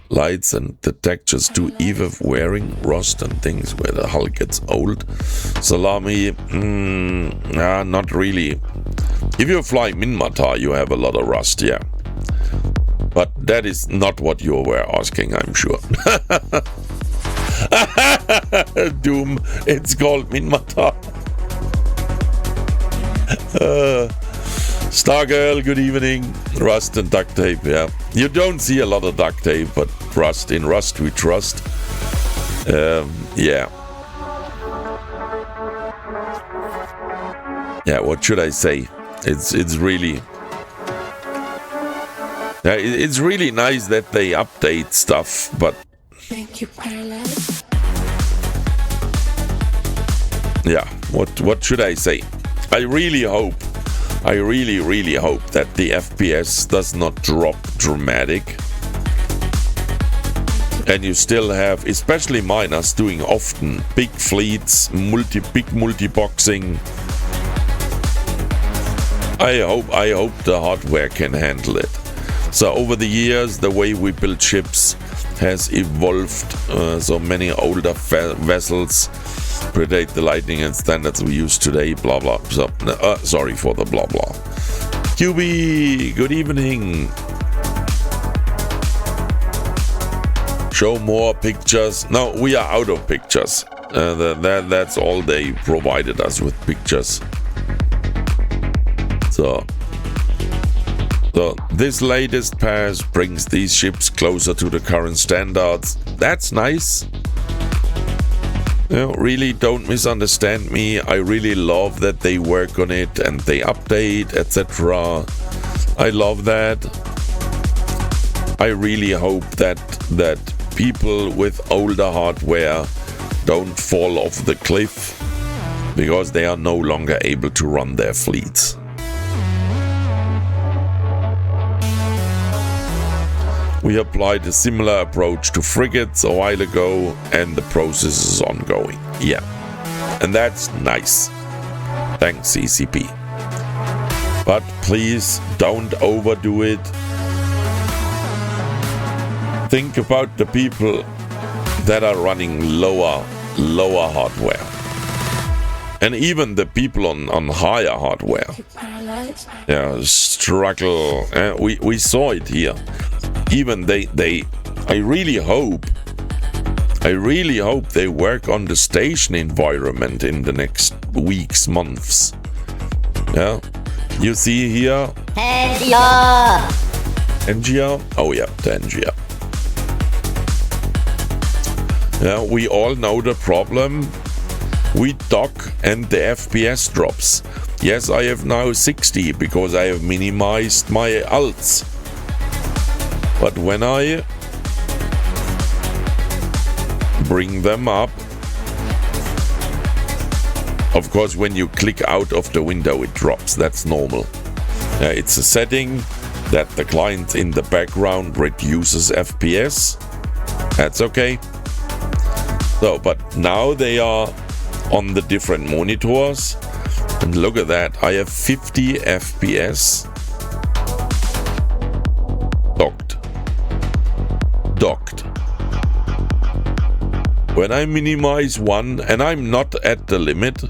lights and the textures too. EVE wearing rust and things where the hull gets old. Salami, not really. If you fly Minmatar, you have a lot of rust, yeah. But that is not what you were asking, I'm sure. Doom, it's called Minmatar. Stargirl, good evening. Rust and duct tape, yeah. You don't see a lot of duct tape, but rust. In Rust we trust. Yeah. Yeah, what should I say? It's really... Yeah, it's really nice that they update stuff, but... Thank you, Paralyze. Yeah, what should I say? I really hope that the FPS does not drop dramatic. And you still have, especially miners, doing often big fleets, big multi-boxing. I hope the hardware can handle it. So over the years, the way we build ships has evolved. So many older vessels predate the lightning and standards we use today, blah blah. So, sorry for the blah blah. QB, good evening. Show more pictures. No, we are out of pictures. That's all they provided us with, pictures. So this latest patch brings these ships closer to the current standards. That's nice. You know, really don't misunderstand me. I really love that they work on it and they update, etc. I love that. I really hope that people with older hardware don't fall off the cliff because they are no longer able to run their fleets. We applied a similar approach to frigates a while ago, and the process is ongoing. Yeah, and that's nice. Thanks, CCP. But please don't overdo it. Think about the people that are running lower hardware. And even the people on higher hardware. Yeah, struggle. We saw it here. Even I really hope they work on the station environment in the next weeks, months. Yeah, you see here. Engia. Oh yeah, the Engia. Yeah, we all know the problem. We dock and the FPS drops. Yes, I have now 60 because I have minimized my alts. But when I bring them up, of course, when you click out of the window, it drops. That's normal. It's a setting that the client in the background reduces FPS. That's okay. So, but now they are on the different monitors. And look at that. I have 50 FPS. Docked. when I minimize one, and I'm not at the limit,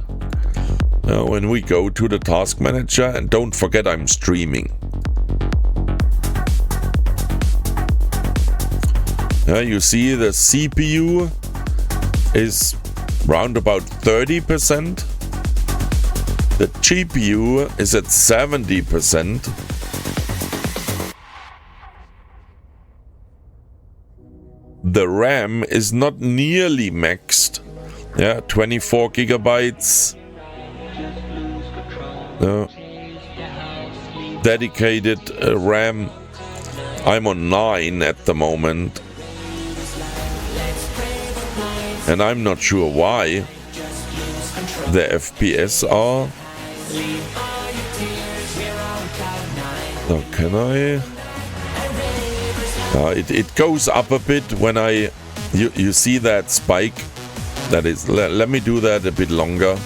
when we go to the task manager, and don't forget I'm streaming. You see the CPU is round about 30%. The GPU is at 70%. The RAM is not nearly maxed. 24 gigabytes. Dedicated RAM. I'm on 9 at the moment. And I'm not sure why the FPS are. Now can I? It goes up a bit when you see that spike. That is, let me do that a bit longer.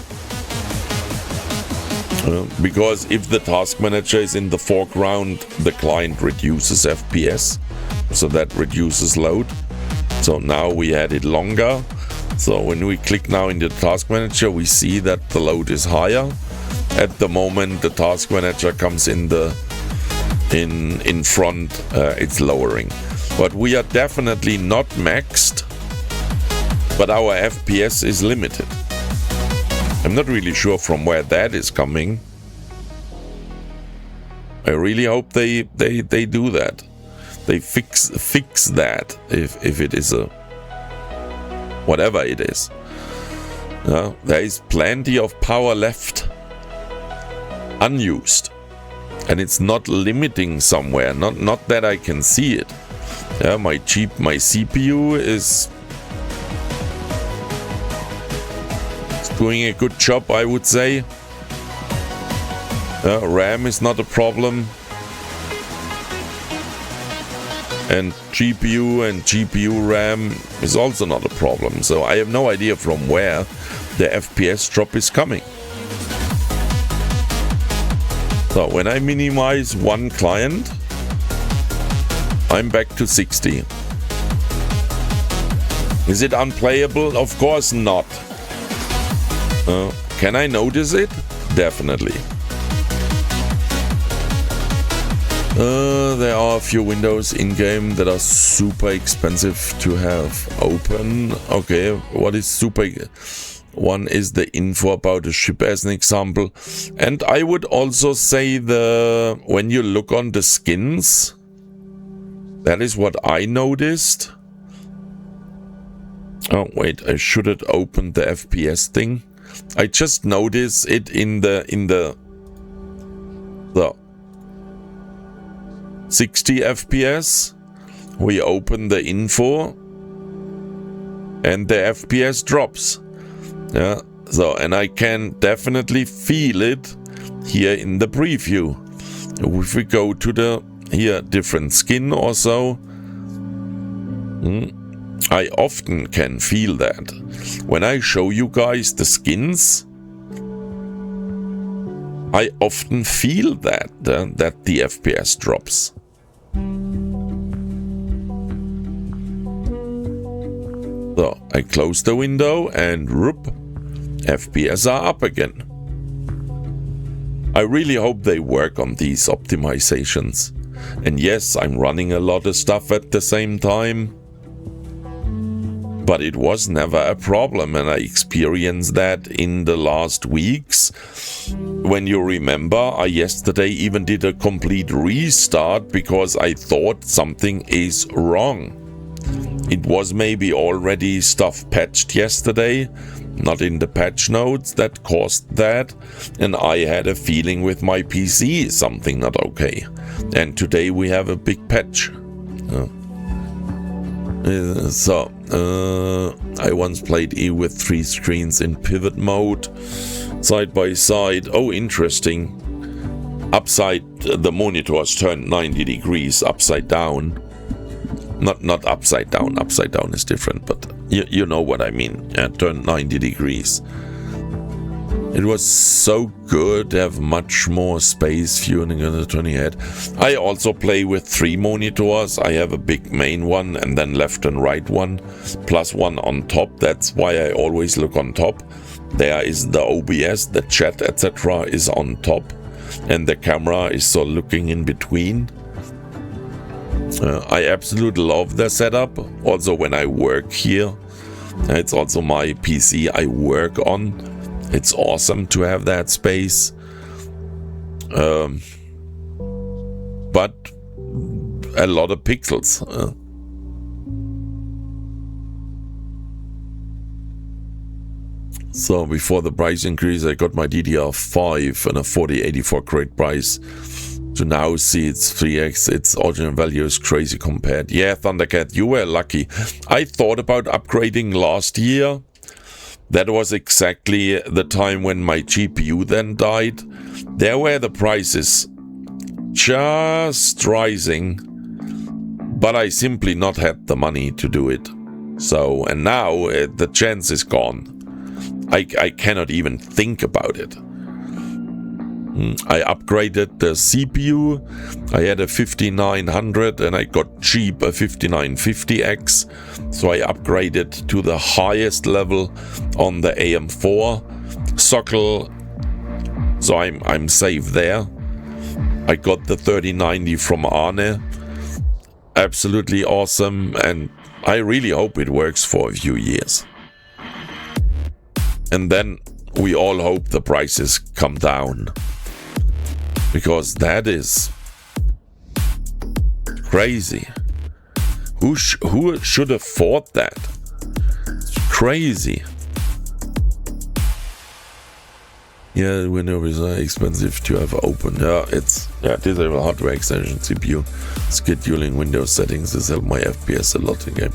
Because if the task manager is in the foreground, the client reduces FPS. So that reduces load. So now we had it longer. So when we click now in the task manager, we see that the load is higher. At the moment the task manager comes in front, it's lowering. But we are definitely not maxed, but our FPS is limited. I'm not really sure from where that is coming. I really hope they do that. They fix that if it is a whatever it is. There is plenty of power left unused, and it's not limiting somewhere. Not that I can see it. My CPU is doing a good job, I would say. RAM is not a problem. And GPU RAM is also not a problem. So I have no idea from where the FPS drop is coming. So when I minimize one client, I'm back to 60. Is it unplayable? Of course not. Can I notice it? Definitely. There are a few windows in-game that are super expensive to have open. Okay, what is super? One is the info about the ship as an example. And I would also say when you look on the skins, that is what I noticed. Oh wait, I should have opened the FPS thing. I just noticed it in the 60 FPS. We open the info and the FPS drops. So, and I can definitely feel it here in the preview. If we go to here different skin or so, I often can feel that. When I show you guys the skins, I often feel that the FPS drops. So I close the window and whoop, FPS are up again. I really hope they work on these optimizations. And yes, I'm running a lot of stuff at the same time. But it was never a problem, and I experienced that in the last weeks. When you remember, I yesterday even did a complete restart because I thought something is wrong. It was maybe already stuff patched yesterday, not in the patch notes, that caused that, and I had a feeling with my PC something not okay. And today we have a big patch. I once played EVE with 3 screens in pivot mode, side by side. Oh, interesting. The monitors turned 90 degrees upside down. Not upside down. Upside down is different, but you know what I mean. Turned 90 degrees. It was so good to have much more space viewing on the 20 head. I also play with 3 monitors. I have a big main one and then left and right one, plus one on top. That's why I always look on top. There is the OBS, the chat, etc. is on top, and the camera is so looking in between. I absolutely love the setup. Also when I work here, it's also my PC I work on. It's awesome to have that space. But a lot of pixels. So before the price increase, I got my DDR5 and a 4084 great price. To now see it's 3x, its original value is crazy compared. Yeah, Thundercat, you were lucky. I thought about upgrading last year. That was exactly the time when my GPU then died. There were the prices just rising, but I simply not had the money to do it. So, and now the chance is gone. I cannot even think about it. I upgraded the CPU. I had a 5900 and I got cheap a 5950X. So I upgraded to the highest level on the AM4 socket. So I'm safe there. I got the 3090 from Arne. Absolutely awesome, and I really hope it works for a few years. And then we all hope the prices come down, because that is crazy. Who should afford that? It's crazy. Yeah, Windows is expensive to have open. Yeah, disable hardware extension CPU. Scheduling Windows settings has helped my FPS a lot in game.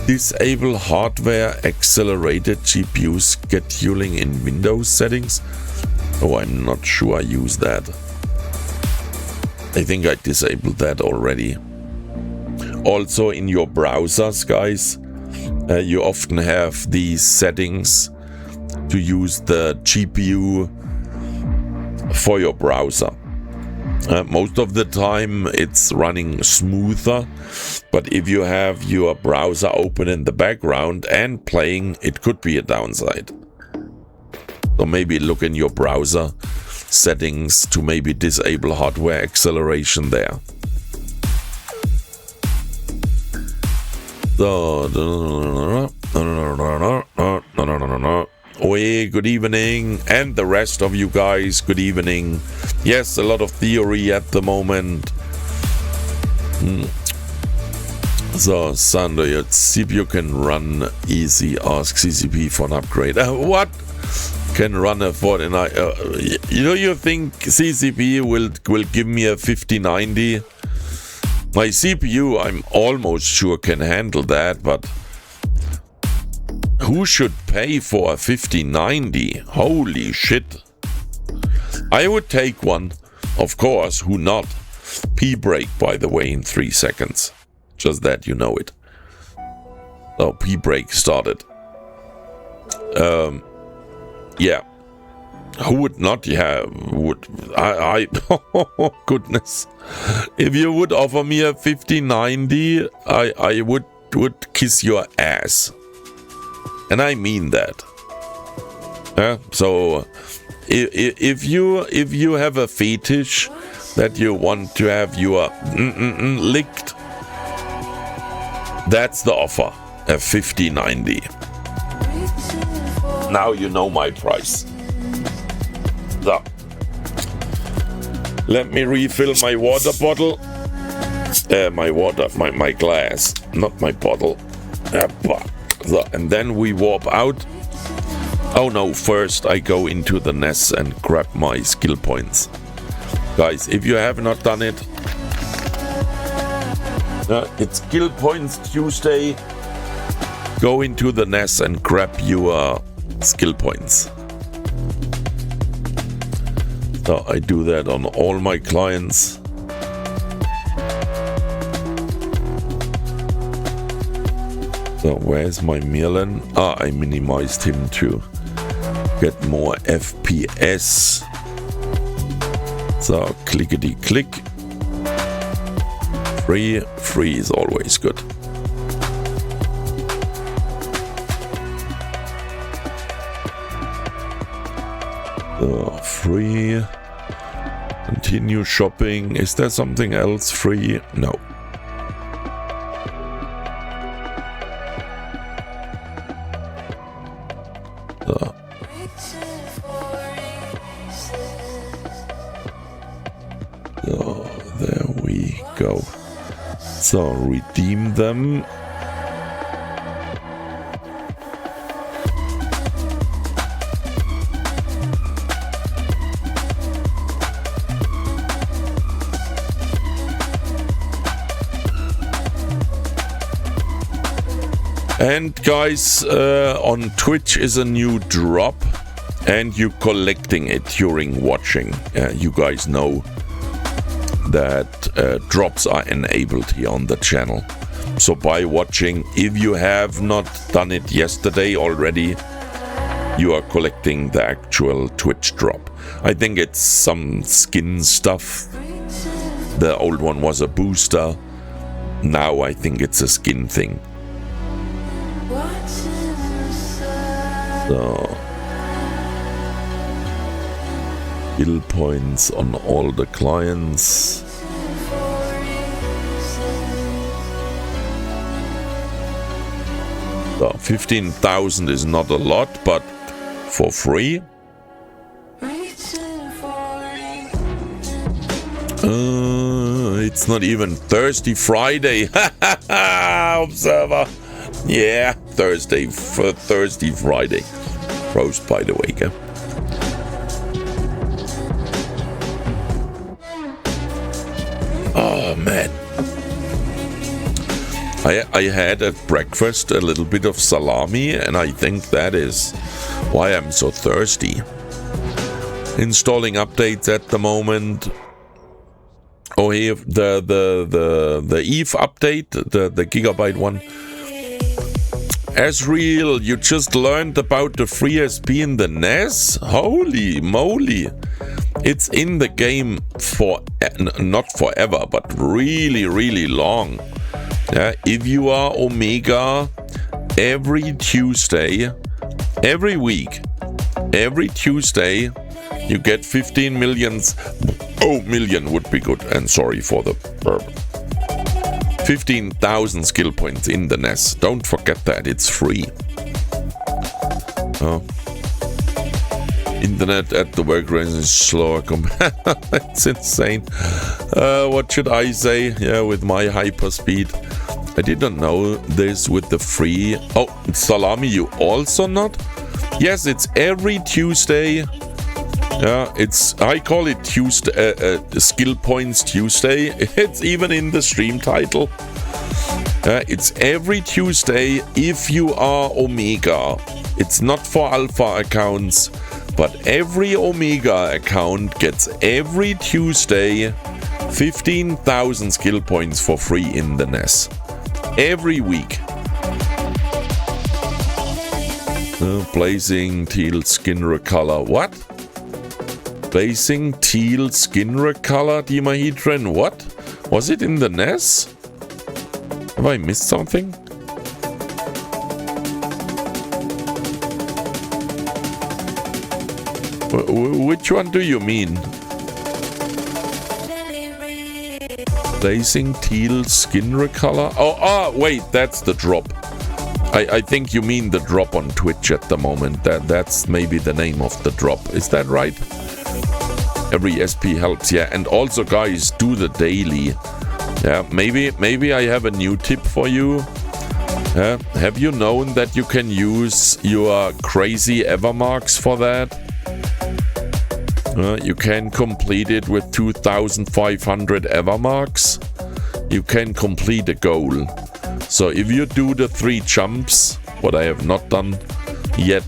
Disable hardware accelerated GPU scheduling in Windows settings. Oh, I'm not sure I use that. I think I disabled that already. Also in your browsers, guys, you often have these settings to use the GPU for your browser. Most of the time it's running smoother, but if you have your browser open in the background and playing, it could be a downside. So maybe look in your browser settings to maybe disable hardware acceleration there. Oi, good evening, and the rest of you guys, good evening. Yes, a lot of theory at the moment. So, Sander, your CPU can run easy. Ask CCP for an upgrade. What? Can run a 49? You think CCP will give me a 5090? My CPU, I'm almost sure, can handle that, but who should pay for a 5090? Holy shit. I would take one, of course, who not? P-break, by the way, in 3 seconds. Just that you know it. Oh, P-break started. Yeah. Who would not? Yeah, would I oh goodness. If you would offer me a 5090, I would kiss your ass. And I mean that. So if you have a fetish that you want to have your licked, that's the offer. A 5090. Now you know my price. So, let me refill my water bottle. My glass, not my bottle. So, and then we warp out. Oh no, first I go into the NES and grab my skill points. Guys, if you have not done it, it's Skill Points Tuesday. Go into the NES and grab your skill points. So I do that on all my clients. So where's my Merlin? I minimized him too. get more FPS. So clickety click. Free is always good. Free. Continue shopping. Is there something else free? No. So there we go. So redeem them. And guys, on Twitch is a new drop, and you collecting it during watching. You guys know that drops are enabled here on the channel. So by watching, if you have not done it yesterday already, you are collecting the actual Twitch drop. I think it's some skin stuff. The old one was a booster. Now I think it's a skin thing. So, skill points on all the clients. So 15,000 is not a lot, but for free. It's not even Thursday, Friday. Observer. Yeah, Thursday, Friday. Roast, by the way, okay? Oh, man. I had at breakfast a little bit of salami, and I think that is why I'm so thirsty. Installing updates at the moment. Oh, here, the EVE update, the gigabyte one. Asriel, you just learned about the FreeSP in the NES? Holy moly! It's in the game for not forever, but really, really long. If you are Omega, every Tuesday, every week, every Tuesday, you get 15 millions. Oh, million would be good. And sorry for the burp. 15,000 skill points in the NES. Don't forget that, it's free. Oh. Internet at the workplace is slower. It's insane. What should I say? Yeah, with my hyperspeed. I didn't know this with the free. Oh, salami, you also not? Yes, it's every Tuesday. Yeah, I call it Tuesday, Skill Points Tuesday. It's even in the stream title. It's every Tuesday if you are Omega. It's not for Alpha accounts, but every Omega account gets every Tuesday 15,000 skill points for free in the NES. Every week. Blazing teal skin recolor. What? Blazing teal skin recolor Demahedron. What? Was it in the NES? Have I missed something? Which one do you mean? Blazing teal skin recolor? Oh, wait, that's the drop. I think you mean the drop on Twitch at the moment. That's maybe the name of the drop. Is that right? Every SP helps, yeah. And also, guys, do the daily. Yeah, maybe I have a new tip for you. Have you known that you can use your crazy Evermarks for that? You can complete it with 2,500 Evermarks. You can complete a goal. So if you do the 3 jumps, what I have not done yet,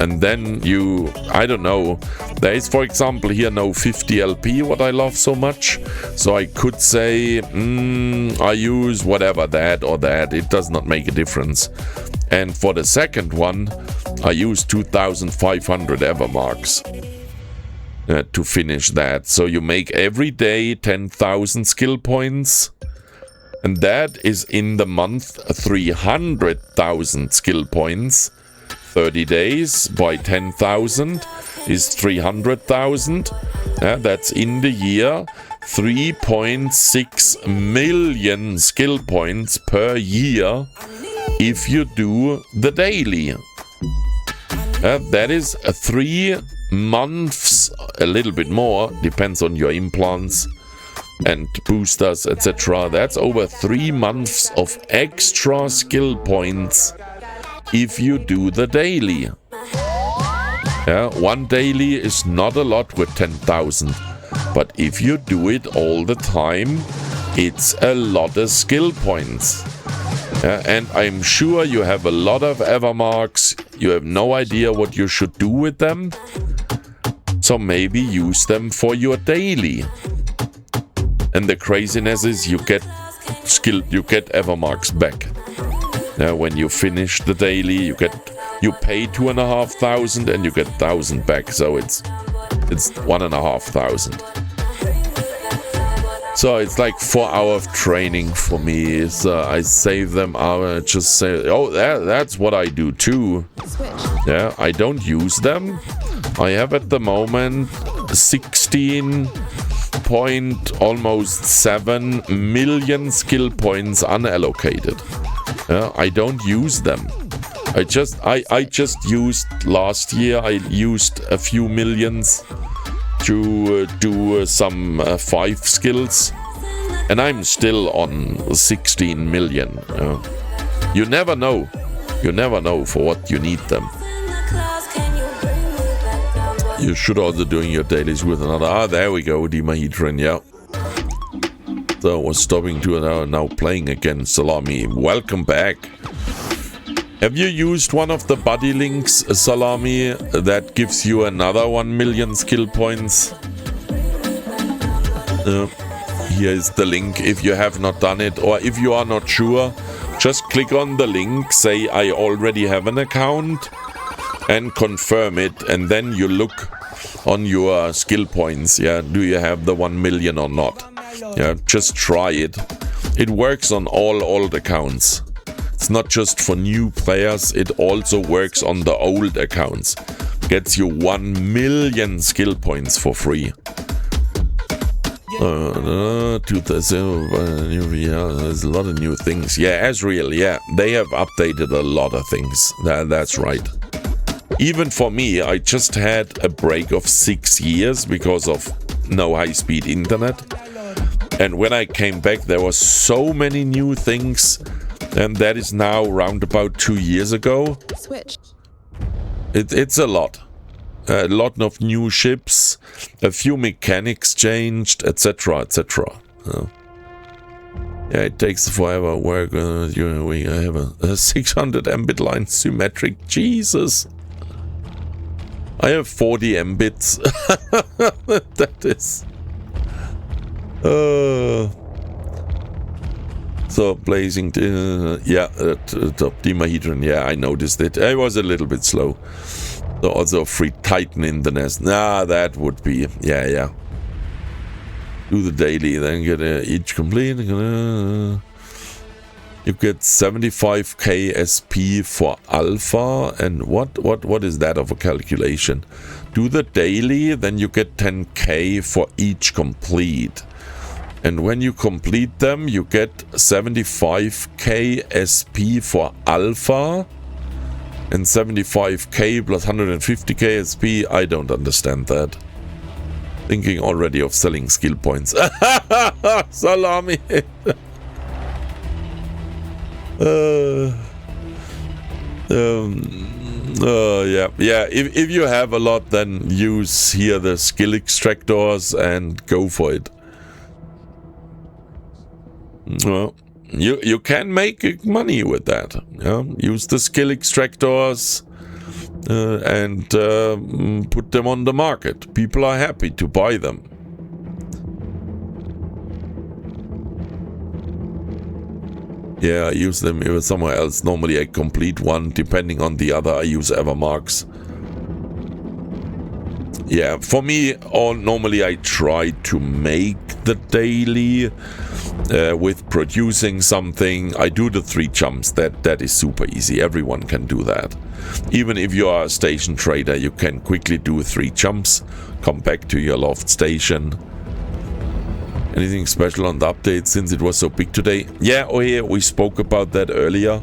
and then you, I don't know, there is, for example, here no 50 LP, what I love so much. So I could say, I use whatever, that or that. It does not make a difference. And for the second one, I used 2,500 ever marks to finish that. So you make every day 10,000 skill points. And that is in the month 300,000 skill points. 30 days by 10,000 is 300,000. That's in the year 3.6 million skill points per year if you do the daily. That is 3 months, a little bit more, depends on your implants and boosters, etc. That's over 3 months of extra skill points if you do the daily. One daily is not a lot with 10,000, but if you do it all the time, it's a lot of skill points. And I'm sure you have a lot of ever marks. You have no idea what you should do with them. So maybe use them for your daily. And the craziness is you get ever marks back. When you finish the daily, you pay 2,500 and you get 1,000 back. So it's 1,500. So it's like 4 hours of training for me. So I save them out and just say, oh, that's what I do too. Yeah, I don't use them. I have at the moment 16.almost 7 million skill points unallocated. I don't use them. I just used last year. I used a few millions to do some 5 skills, and I'm still on 16 million. You never know. You never know for what you need them. You should also doing your dailies with another. There we go, Demahedron, yeah. So I was stopping to now playing again. Salami, welcome back. Have you used one of the body links, Salami, that gives you another 1 million skill points? Here is the link if you have not done it, or if you are not sure, just click on the link, say I already have an account, and confirm it, and then you look on your skill points. Yeah, do you have the 1 million or not? Yeah, just try it. It works on all old accounts. It's not just for new players, it also works on the old accounts. Gets you 1 million skill points for free. There's a lot of new things. Yeah, Azrael, yeah, they have updated a lot of things. That's right. Even for me, I just had a break of 6 years because of no high-speed internet. And when I came back, there were so many new things. And that is now round about 2 years ago. Switch. It's a lot. A lot of new ships, a few mechanics changed, etc., etc. Yeah, it takes forever work. We have a 600 Mbit line symmetric. Jesus. I have 40 Mbits. That is... So blazing, top Demahedron, yeah, I noticed it. I was a little bit slow. So also free Titan in the nest. Nah, that would be, yeah. Do the daily, then get each complete. You get 75k SP for alpha, and what is that of a calculation? Do the daily, then you get 10k for each complete. And when you complete them, you get 75k SP for alpha and 75k plus 150k SP. I don't understand that. Thinking already of selling skill points. Salami. Yeah. If you have a lot, then use here the skill extractors and go for it. Well, you can make money with that. Yeah? Use the skill extractors and put them on the market. People are happy to buy them. Yeah, I use them even somewhere else. Normally I complete one. Depending on the other, I use Evermarks. Yeah, for me, normally I try to make the daily with producing something. I do the 3 jumps. That is super easy. Everyone can do that. Even if you are a station trader, you can quickly do 3 jumps, come back to your loft station. Anything special on the update since it was so big today? Yeah, oh yeah, we spoke about that earlier.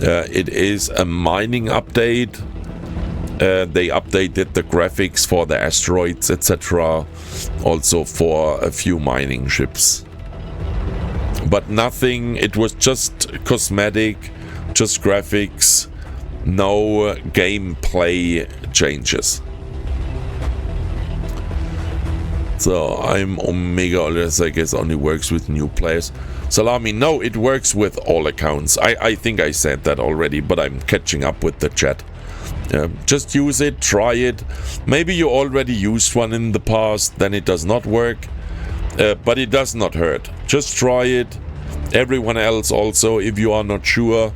It is a mining update. They updated the graphics for the asteroids, etc. Also for a few mining ships. But nothing, it was just cosmetic, just graphics, no gameplay changes. So I'm Omega, I guess only works with new players. Salami, no, it works with all accounts. I think I said that already, but I'm catching up with the chat. Just use it, try it. Maybe you already used one in the past, then it does not work. But it does not hurt. Just try it. Everyone else also, if you are not sure,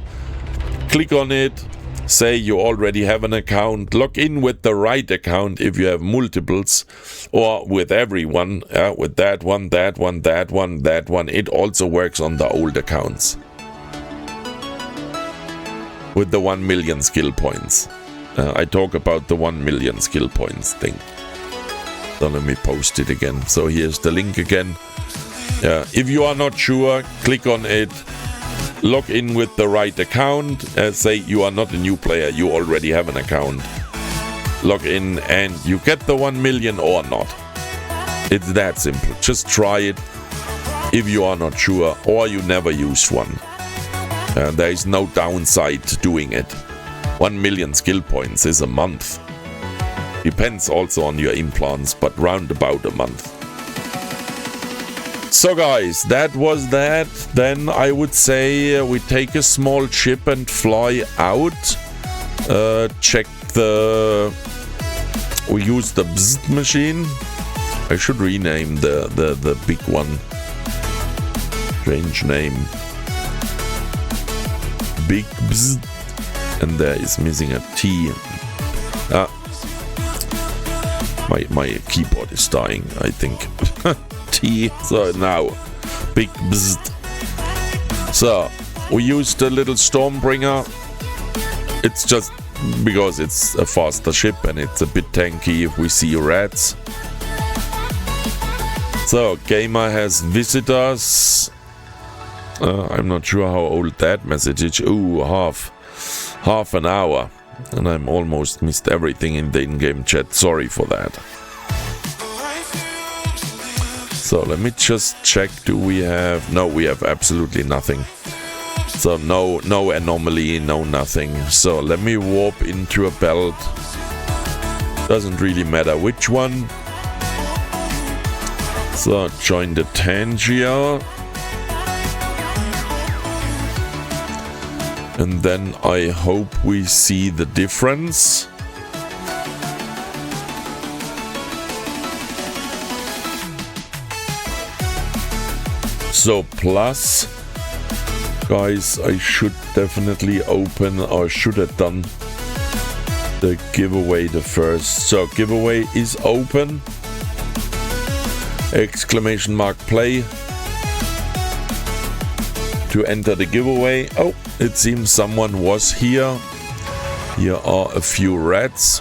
click on it. Say you already have an account. Log in with the right account if you have multiples. Or with everyone. With that one, that one, that one, that one. It also works on the old accounts. With the 1 million skill points. I talk about the 1 million skill points thing. So let me post it again. So here's the link again. If you are not sure, click on it. Log in with the right account. Say you are not a new player, you already have an account. Log in and you get the 1 million or not. It's that simple. Just try it if you are not sure or you never used one. There is no downside to doing it. 1 million skill points is a month. Depends also on your implants, but round about a month. So guys, that was that. Then I would say we take a small ship and fly out. Check the... We use the bzzzt machine. I should rename the big one. Strange name. Big bzzzt. And there is missing a T. My keyboard is dying, I think. T. So now, big bzzzt. So we used the little Stormbringer. It's just because it's a faster ship and it's a bit tanky if we see rats. So Gamer has visited us. I'm not sure how old that message is. Ooh, half an hour. And I'm almost missed everything in the in-game chat. Sorry for that. So let me just check. Do we have... No, we have absolutely nothing. So no anomaly, no nothing. So let me warp into a belt. Doesn't really matter which one. So join the Tangier. And then I hope we see the difference. So plus, guys, I should definitely open, or should have done the giveaway the first. So giveaway is open. Exclamation mark play. To enter the giveaway. Oh, it seems someone was here. Here are a few rats.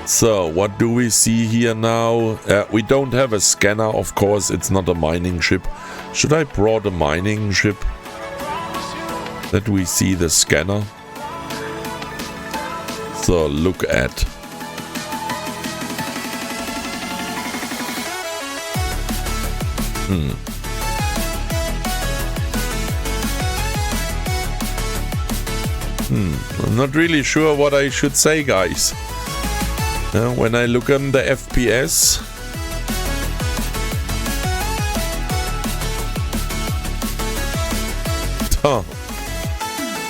So what do we see here now? We don't have a scanner, of course. It's not a mining ship. Should I brought a mining ship? That we see the scanner. So look at. I'm not really sure what I should say, guys. When I look on the FPS,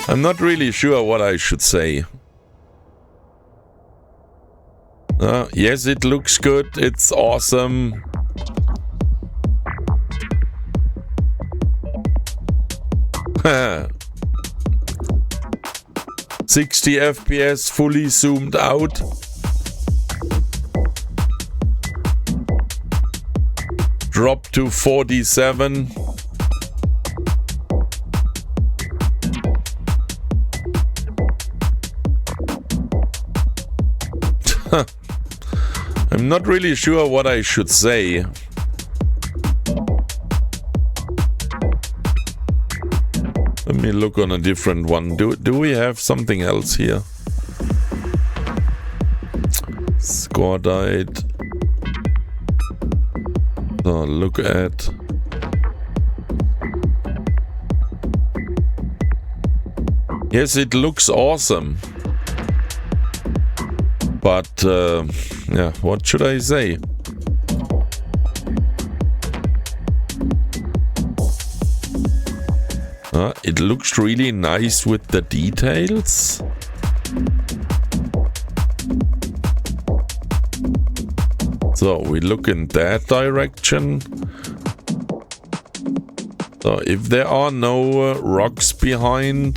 I'm not really sure what I should say. Yes, it looks good. It's awesome. 60 FPS fully zoomed out. Drop to 47. I'm not really sure what I should say. Let me look on a different one. Do we have something else here? Score died. So look at. Yes, it looks awesome. But yeah, what should I say? It looks really nice with the details. So we look in that direction. So if there are no rocks behind,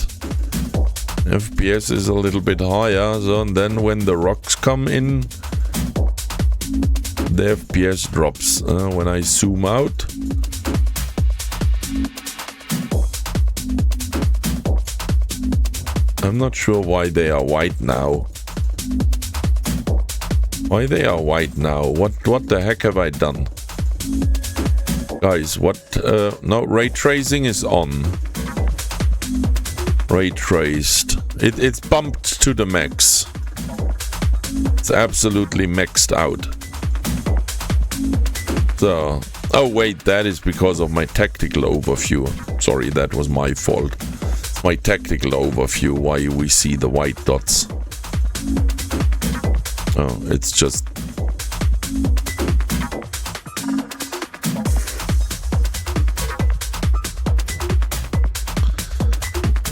FPS is a little bit higher. So then when the rocks come in, the FPS drops. When I zoom out, I'm not sure why they are white now. Why they are white now? What the heck have I done? Guys, what? No, ray tracing is on. Ray traced. It's bumped to the max. It's absolutely maxed out. So, oh wait, that is because of my tactical overview. Sorry, that was my fault. It's my tactical overview why we see the white dots. Oh, it's just...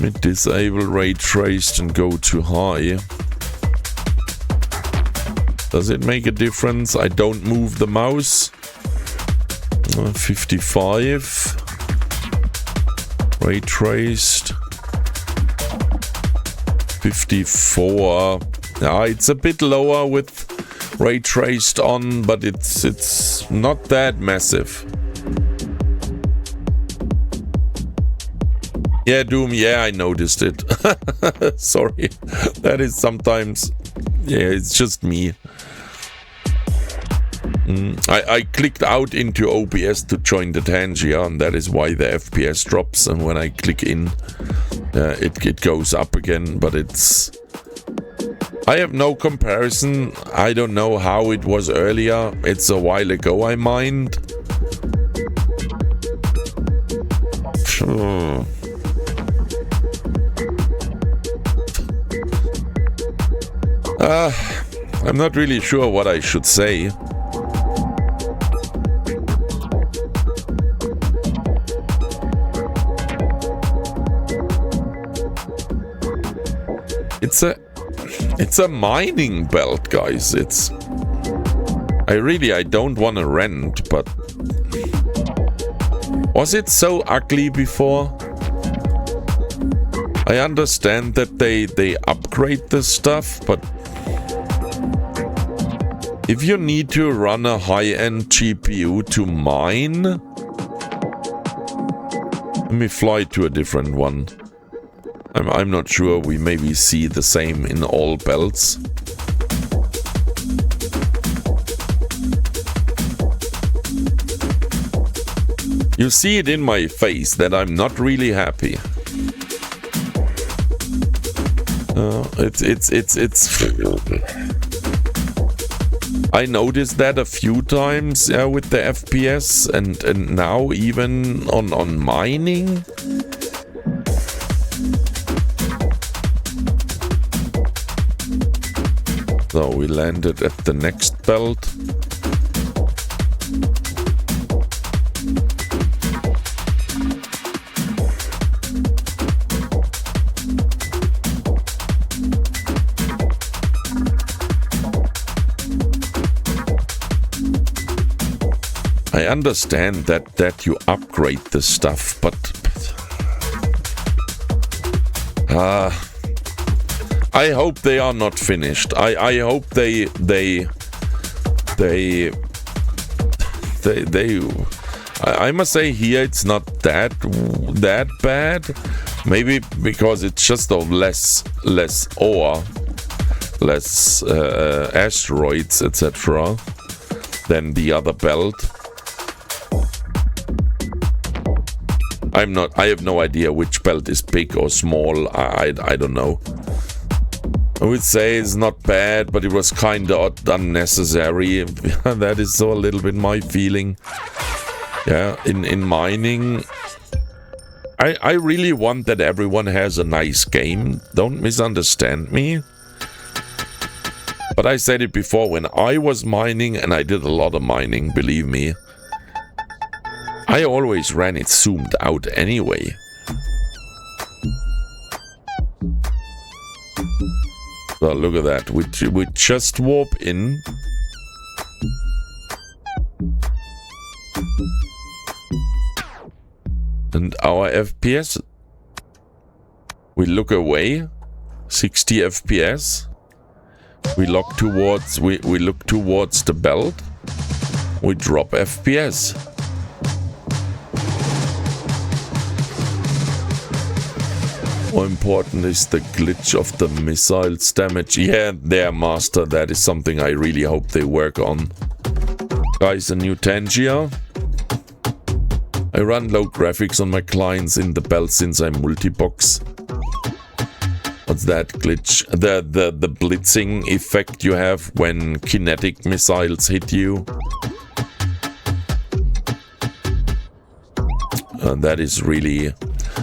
Let me disable ray traced and go to high. Does it make a difference? I don't move the mouse. 55. Ray traced. 54. Yeah, it's a bit lower with ray traced on, but it's not that massive. Yeah, Doom, yeah, I noticed it. Sorry. That is sometimes... Yeah, it's just me. I clicked out into OBS to join the Tangia, and that is why the FPS drops, and when I click in, it goes up again, but it's... I have no comparison. I don't know how it was earlier. It's a while ago I mined. I'm not really sure what I should say. It's a mining belt, guys. I don't want to rent, but was it so ugly before? I understand that they upgrade the stuff, but if you need to run a high-end GPU to mine, let me fly to a different one. I'm not sure we maybe see the same in all belts. You see it in my face that I'm not really happy. It's I noticed that a few times with the FPS and now even on mining. So we landed at the next belt. I understand that you upgrade the stuff, but I hope they are not finished. I hope they I must say here it's not that bad. Maybe because it's just of less ore, less asteroids, etc. than the other belt. I have no idea which belt is big or small. I don't know. I would say it's not bad, but it was kind of unnecessary. That is so a little bit my feeling. Yeah, in mining, I really want that everyone has a nice game. Don't misunderstand me. But I said it before, when I was mining, and I did a lot of mining, believe me, I always ran it zoomed out anyway. So look at that. We just warp in. And our FPS. We look away. 60 FPS. We look towards the belt. We drop FPS. More important is the glitch of the missiles damage. Yeah, there, Master. That is something I really hope they work on. Guys, a new Tangia. I run low graphics on my clients in the belt since I'm multi-box. What's that glitch? The blitzing effect you have when kinetic missiles hit you. That is really...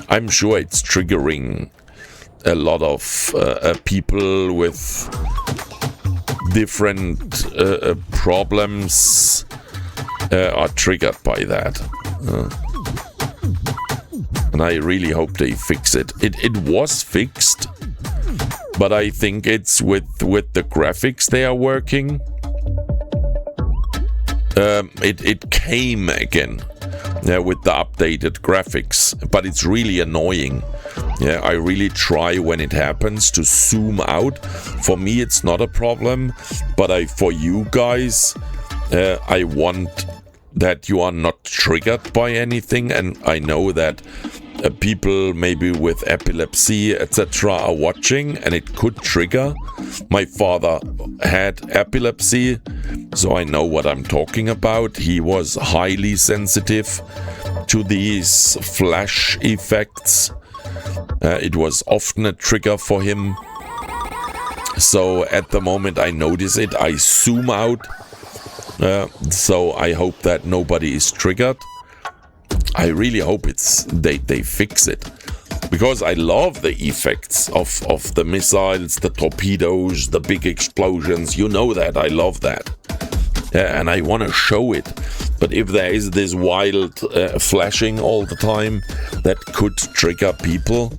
I'm sure it's triggering a lot of people with different problems are triggered by that. And I really hope they fix it. It was fixed, but I think it's with the graphics they are working. It came again. Yeah, with the updated graphics, but it's really annoying. Yeah, I really try when it happens to zoom out. For me, it's not a problem, but for you guys, I want that you are not triggered by anything, and I know that people maybe with epilepsy, etc., are watching, and it could trigger. My father had epilepsy, so I know what I'm talking about. He was highly sensitive to these flash effects. It was often a trigger for him. So at the moment I notice it, I zoom out. So I hope that nobody is triggered. I really hope they fix it. Because I love the effects of the missiles, the torpedoes, the big explosions. You know that, I love that. And I want to show it. But if there is this wild flashing all the time that could trigger people,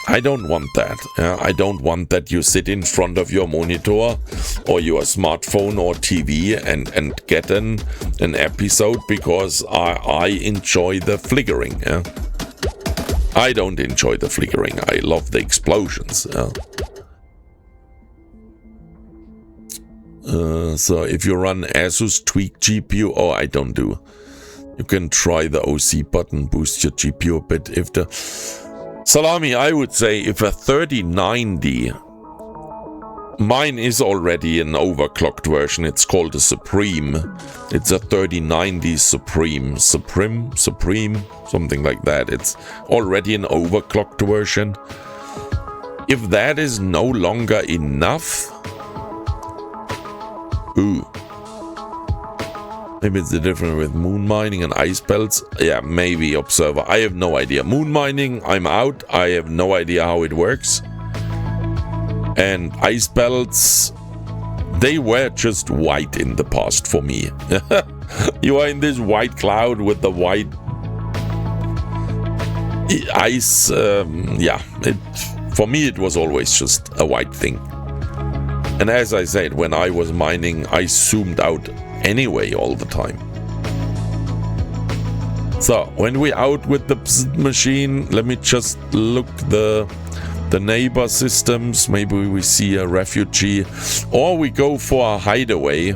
I don't want that. I don't want that you sit in front of your monitor or your smartphone or TV and get an episode because I enjoy the flickering. I don't enjoy the flickering. I love the explosions. So if you run Asus tweak GPU, I don't do. You can try the OC button, boost your GPU a bit. If the Salami, I would say if a 3090, mine is already an overclocked version. It's called a Supreme. It's a 3090 Supreme, something like that. It's already an overclocked version. If that is no longer enough, maybe it's the difference with moon mining and ice belts. Yeah, maybe Observer. I have no idea. Moon mining, I'm out. I have no idea how it works. And ice belts, they were just white in the past for me. You are in this white cloud with the white ice. For me, it was always just a white thing. And as I said, when I was mining, I zoomed out anyway all the time. So when we out with the machine, let me just look the neighbor systems. Maybe we see a refugee, or we go for a hideaway.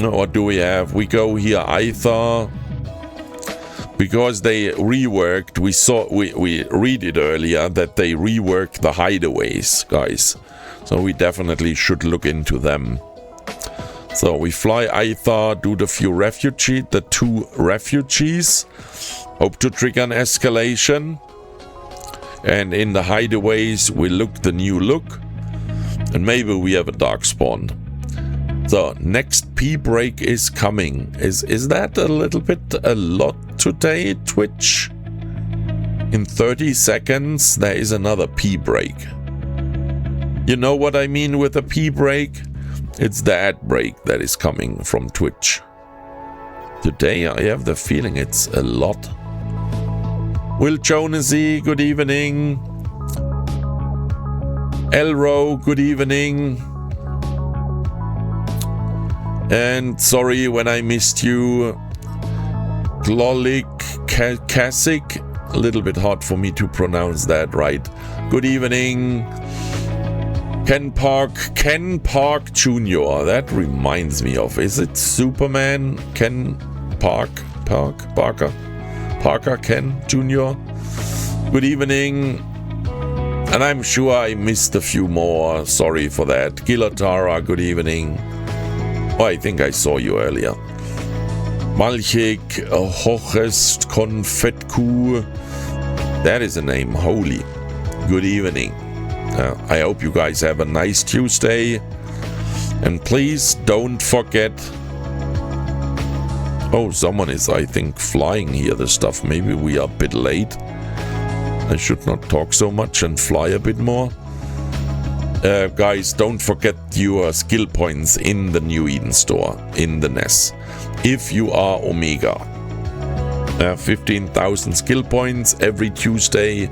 Or do we have? We go here either because they reworked. We read it earlier that they rework the hideaways, guys. So we definitely should look into them. So we fly either, do the two refugees. Hope to trigger an escalation. And in the hideaways, we look the new look. And maybe we have a dark spawn. So next P break is coming. Is that a little bit a lot today, Twitch? In 30 seconds, there is another P break. You know what I mean with a P break? It's the ad break that is coming from Twitch. Today I have the feeling it's a lot. Will Jonasy, good evening. Elro, good evening. And sorry when I missed you. Glolik Kasik, a little bit hard for me to pronounce that right. Good evening. Ken Park Jr. That reminds me of, is it Superman? Ken Parker Ken Jr. Good evening. And I'm sure I missed a few more. Sorry for that. Gilatara, good evening. Oh, I think I saw you earlier. Malchik Hochest Konfetku. That is a name. Holy. Good evening. I hope you guys have a nice Tuesday. And please don't forget. Oh, someone is, I think, flying here, the stuff. Maybe we are a bit late. I should not talk so much and fly a bit more. Guys, don't forget your skill points in the New Eden store, in the NES. If you are Omega. 15,000 skill points every Tuesday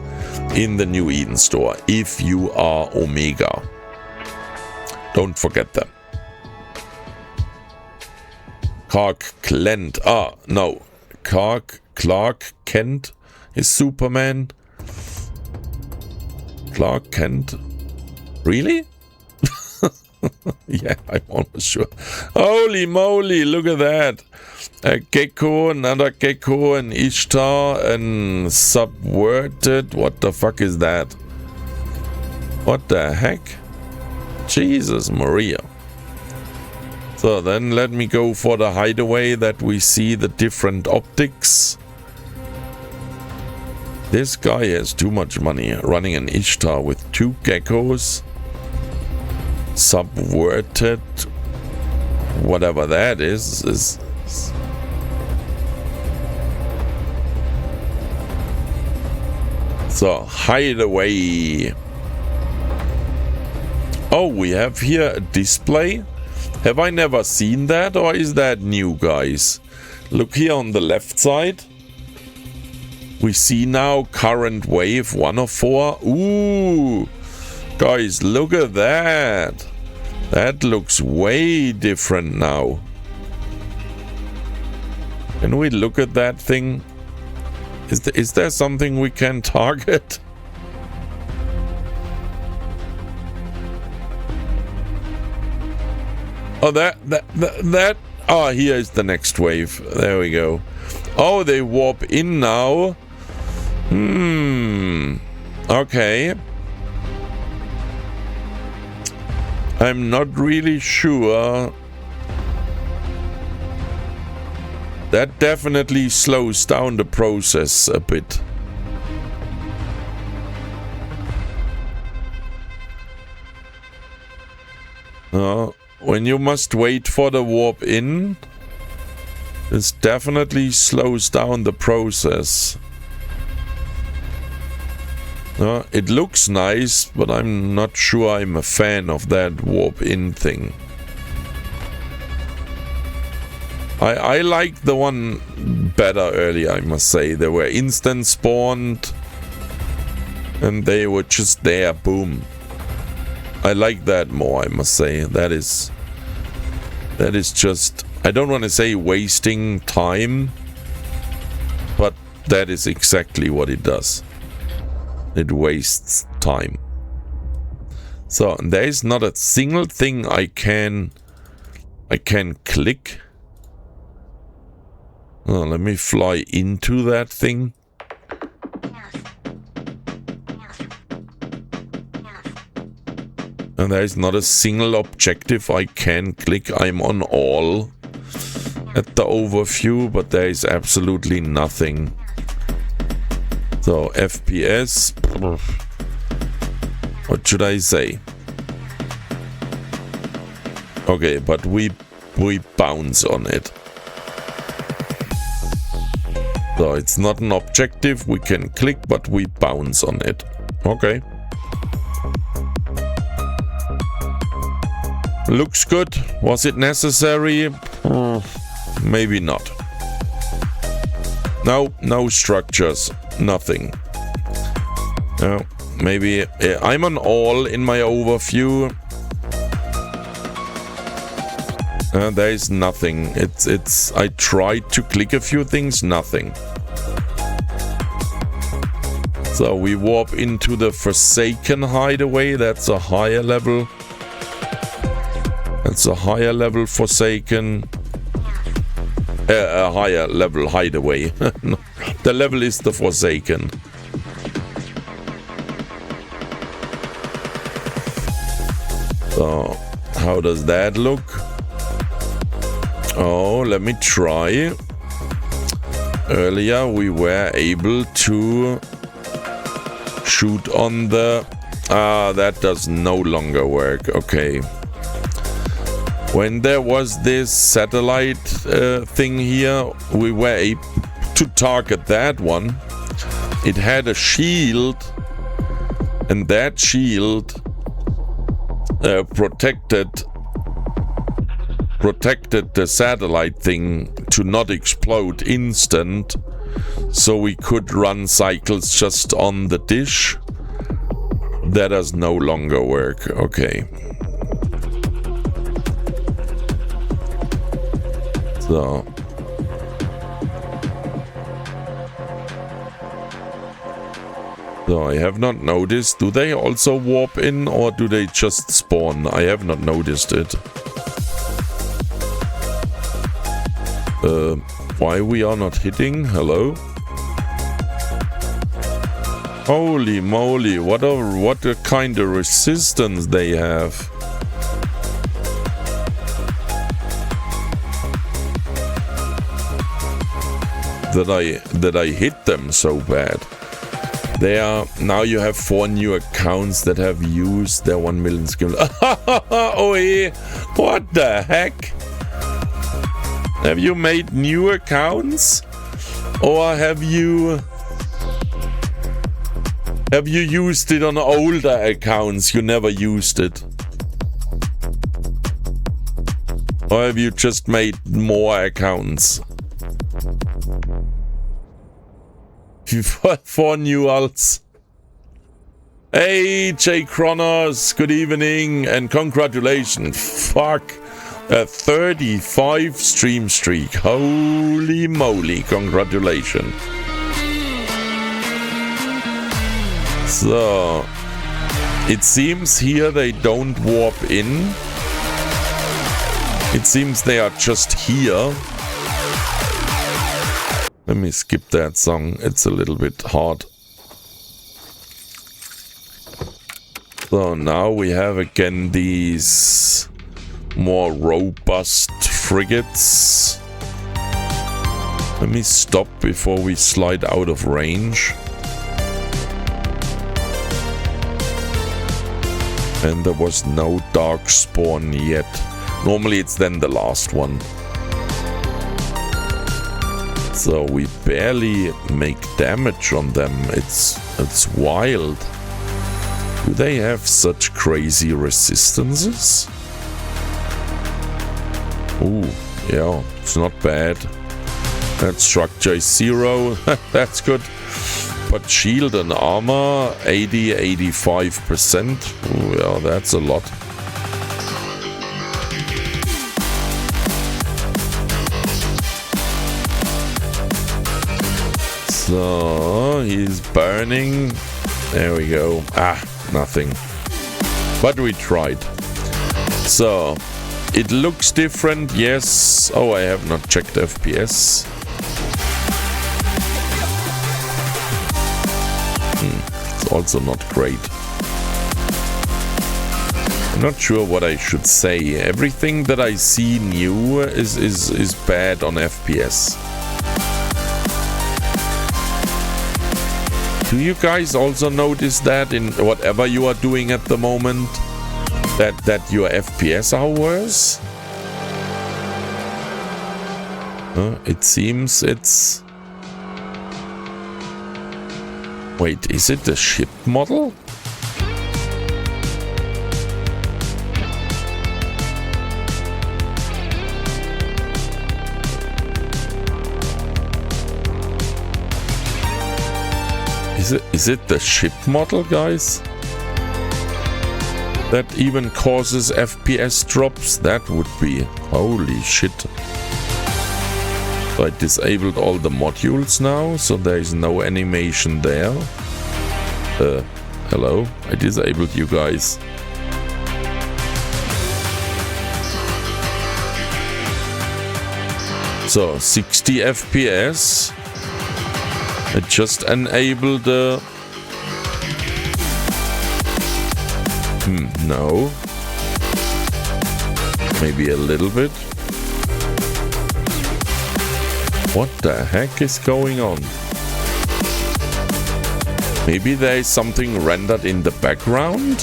in the New Eden store. If you are Omega. Don't forget them. Clark Kent. No. Clark Kent is Superman. Clark Kent. Really? Yeah, I'm almost sure. Holy moly, look at that. A gecko, another gecko, an Ishtar, and subverted. What the fuck is that? What the heck? Jesus Maria. So then let me go for the hideaway that we see the different optics. This guy has too much money running an Ishtar with 2 geckos. Subverted. Whatever that is. So, hideaway. Oh, we have here a display. Have I never seen that, or is that new, guys? Look here on the left side. We see now current wave 1 of 4. Ooh, guys, look at that. That looks way different now. Can we look at that thing? Is there something we can target? Oh, that. Oh, here is the next wave. There we go. Oh, they warp in now. Okay. I'm not really sure. That definitely slows down the process a bit. When you must wait for the warp in, this definitely slows down the process. It looks nice, but I'm not sure I'm a fan of that warp in thing. I liked the one better earlier, I must say. They were instant spawned and they were just there, boom. I like that more, I must say. That is just, I don't want to say wasting time, that is exactly what it does. It wastes time. So there is not a single thing I can click. Oh, let me fly into that thing. And there is not a single objective I can click. I'm on all at the overview, but there is absolutely nothing. So FPS, what should I say? Okay, but we bounce on it. So it's not an objective we can click, but we bounce on it. Okay. Looks good. Was it necessary? Maybe not. No structures. Nothing. Maybe I'm on all in my overview. There is nothing. It's. I tried to click a few things. Nothing. So we warp into the Forsaken hideaway. That's a higher level. That's a higher level Forsaken. A higher level hideaway. The level is the Forsaken. So, how does that look? Oh, let me try. Earlier we were able to shoot on the... that does no longer work. Okay. When there was this satellite thing here, we were able to target that one. It had a shield, and that shield protected the satellite thing to not explode instant, so we could run cycles just on the dish. That does no longer work. Okay. So I have not noticed. Do they also warp in, or do they just spawn? I have not noticed it. Why we are not hitting? Hello? Holy moly, what a kind of resistance they have. That I hit them so bad. Now you have 4 new accounts that have used their 1 million skills. Oh, yeah. What the heck? Have you made new accounts? Or have you used it on older accounts? You never used it. Or have you just made more accounts? 4 new alts. Hey, Jay Kronos, good evening and congratulations. Fuck, a 35 stream streak. Holy moly, congratulations. So, it seems here they don't warp in. It seems they are just here. Let me skip that song, it's a little bit hard. So now we have again these more robust frigates. Let me stop before we slide out of range. And there was no dark spawn yet. Normally it's then the last one. So we barely make damage on them. It's wild. Do they have such crazy resistances? Ooh, yeah, it's not bad. That structure is 0. That's good. But shield and armor 85%. Ooh, yeah, that's a lot. So he's burning. There we go. Ah, nothing. But we tried. So it looks different, yes. Oh, I have not checked FPS. It's also not great. I'm not sure what I should say. Everything that I see new is bad on FPS. Do you guys also notice that in whatever you are doing at the moment, that your FPS are worse? It seems it's... Wait, is it the ship model? Is it the ship model, guys? That even causes FPS drops? That would be... Holy shit. So I disabled all the modules now, so there is no animation there. Hello? I disabled you guys. So, 60 FPS. I just enabled the... no. Maybe a little bit. What the heck is going on? Maybe there is something rendered in the background?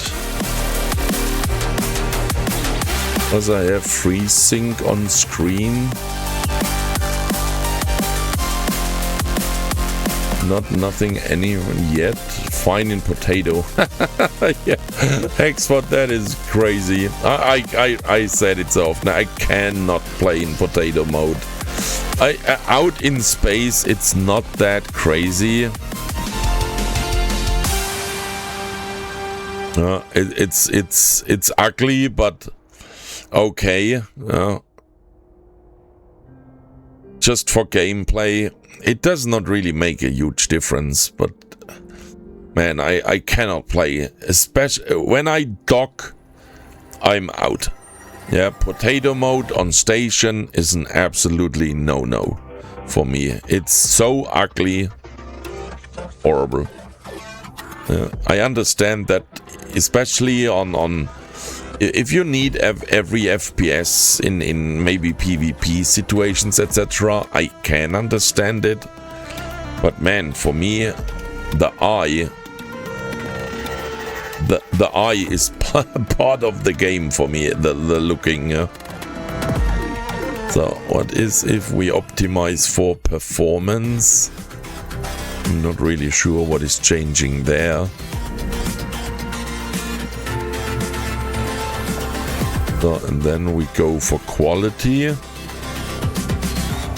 Because I have FreeSync on screen. Nothing anyone yet. Fine in potato. Yeah. Hexbot, that is crazy. I said it so often. I cannot play in potato mode. Out in space, it's not that crazy. It's ugly, but okay. Just for gameplay, it does not really make a huge difference. But man, I cannot play. Especially when I dock, I'm out. Yeah, potato mode on station is an absolutely no-no for me. It's so ugly. Horrible. I understand that, especially on if you need every FPS in maybe PvP situations, etc. I can understand it. But man, for me, the eye... The eye is part of the game for me, the looking. So what is if we optimize for performance? I'm not really sure what is changing there. So, and then we go for quality.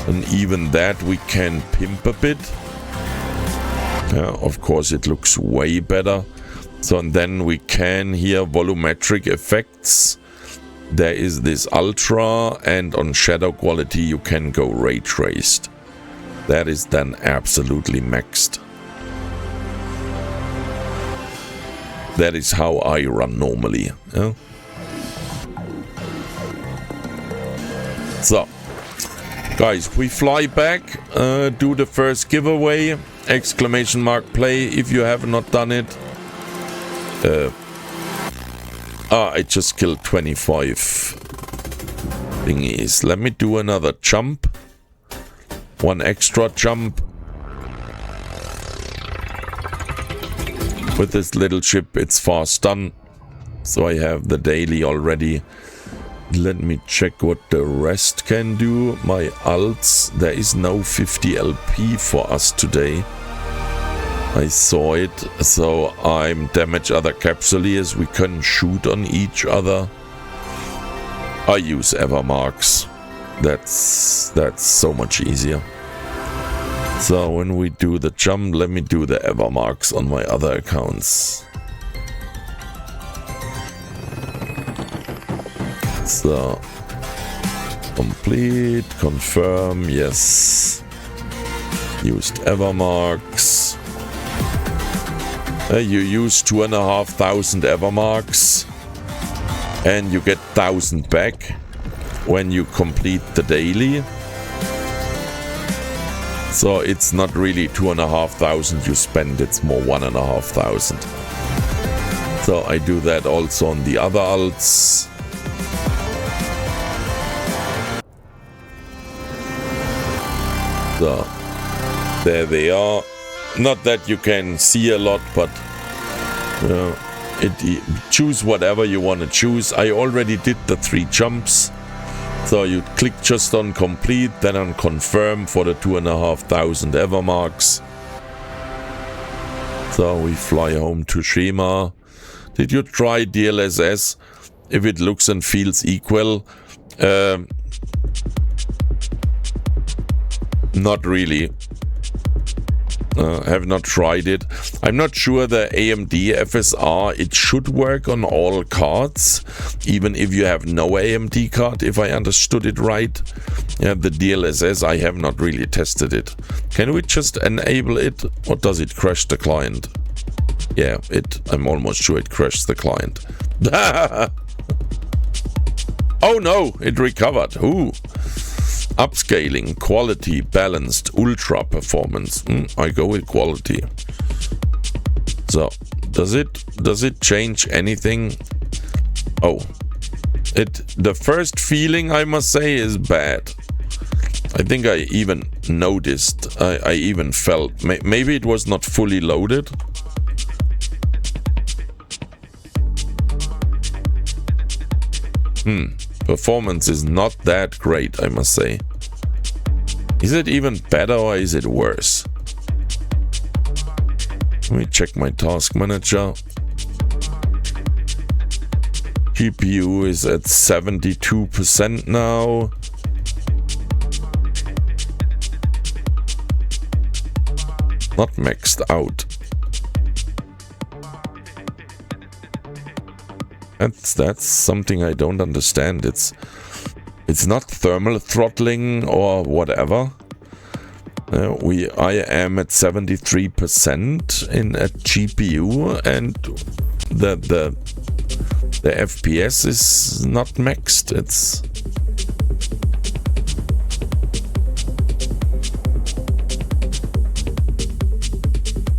And even that we can pimp a bit. Yeah, of course it looks way better. So and then we can here volumetric effects. There is this ultra, and on shadow quality you can go ray traced. That is then absolutely maxed. That is how I run normally. Yeah? So, guys, we fly back, do the first giveaway, ! Play if you have not done it. I just killed 25 thingies. Let me do another jump. One extra jump. With this little ship, it's fast done. So I have the daily already. Let me check what the rest can do. My alts, there is no 50 LP for us today. I saw it, so I'm damage other capsuleers. We can shoot on each other. I use ever marks. That's so much easier. So when we do the jump, let me do the ever marks on my other accounts. So complete, confirm, yes. Used Evermarks. You use 2,500 Evermarks and you get 1,000 back when you complete the daily. So it's not really 2,500 you spend, it's more 1,500. So I do that also on the other alts. So there they are. Not that you can see a lot, but choose whatever you want to choose. I already did the 3 jumps. So you click just on complete, then on confirm for the 2,500 Evermarks. So we fly home to Shima. Did you try DLSS? If it looks and feels equal? Not really. Have not tried it. I'm not sure the AMD FSR, it should work on all cards, even if you have no AMD card, if I understood it right. Yeah, the DLSS, I have not really tested it. Can we just enable it, or does it crash the client? Yeah, I'm almost sure it crashed the client. Oh no, it recovered. Ooh. Upscaling, quality, balanced, ultra performance. I go with quality. So, does it change anything? Oh, the first feeling, I must say, is bad. I think I even noticed, I even felt, maybe it was not fully loaded. Performance is not that great, I must say. Is it even better or is it worse? Let me check my task manager. GPU is at 72% now. Not maxed out. That's something I don't understand. It's not thermal throttling or whatever. I am at 73% in a GPU, and the FPS is not maxed.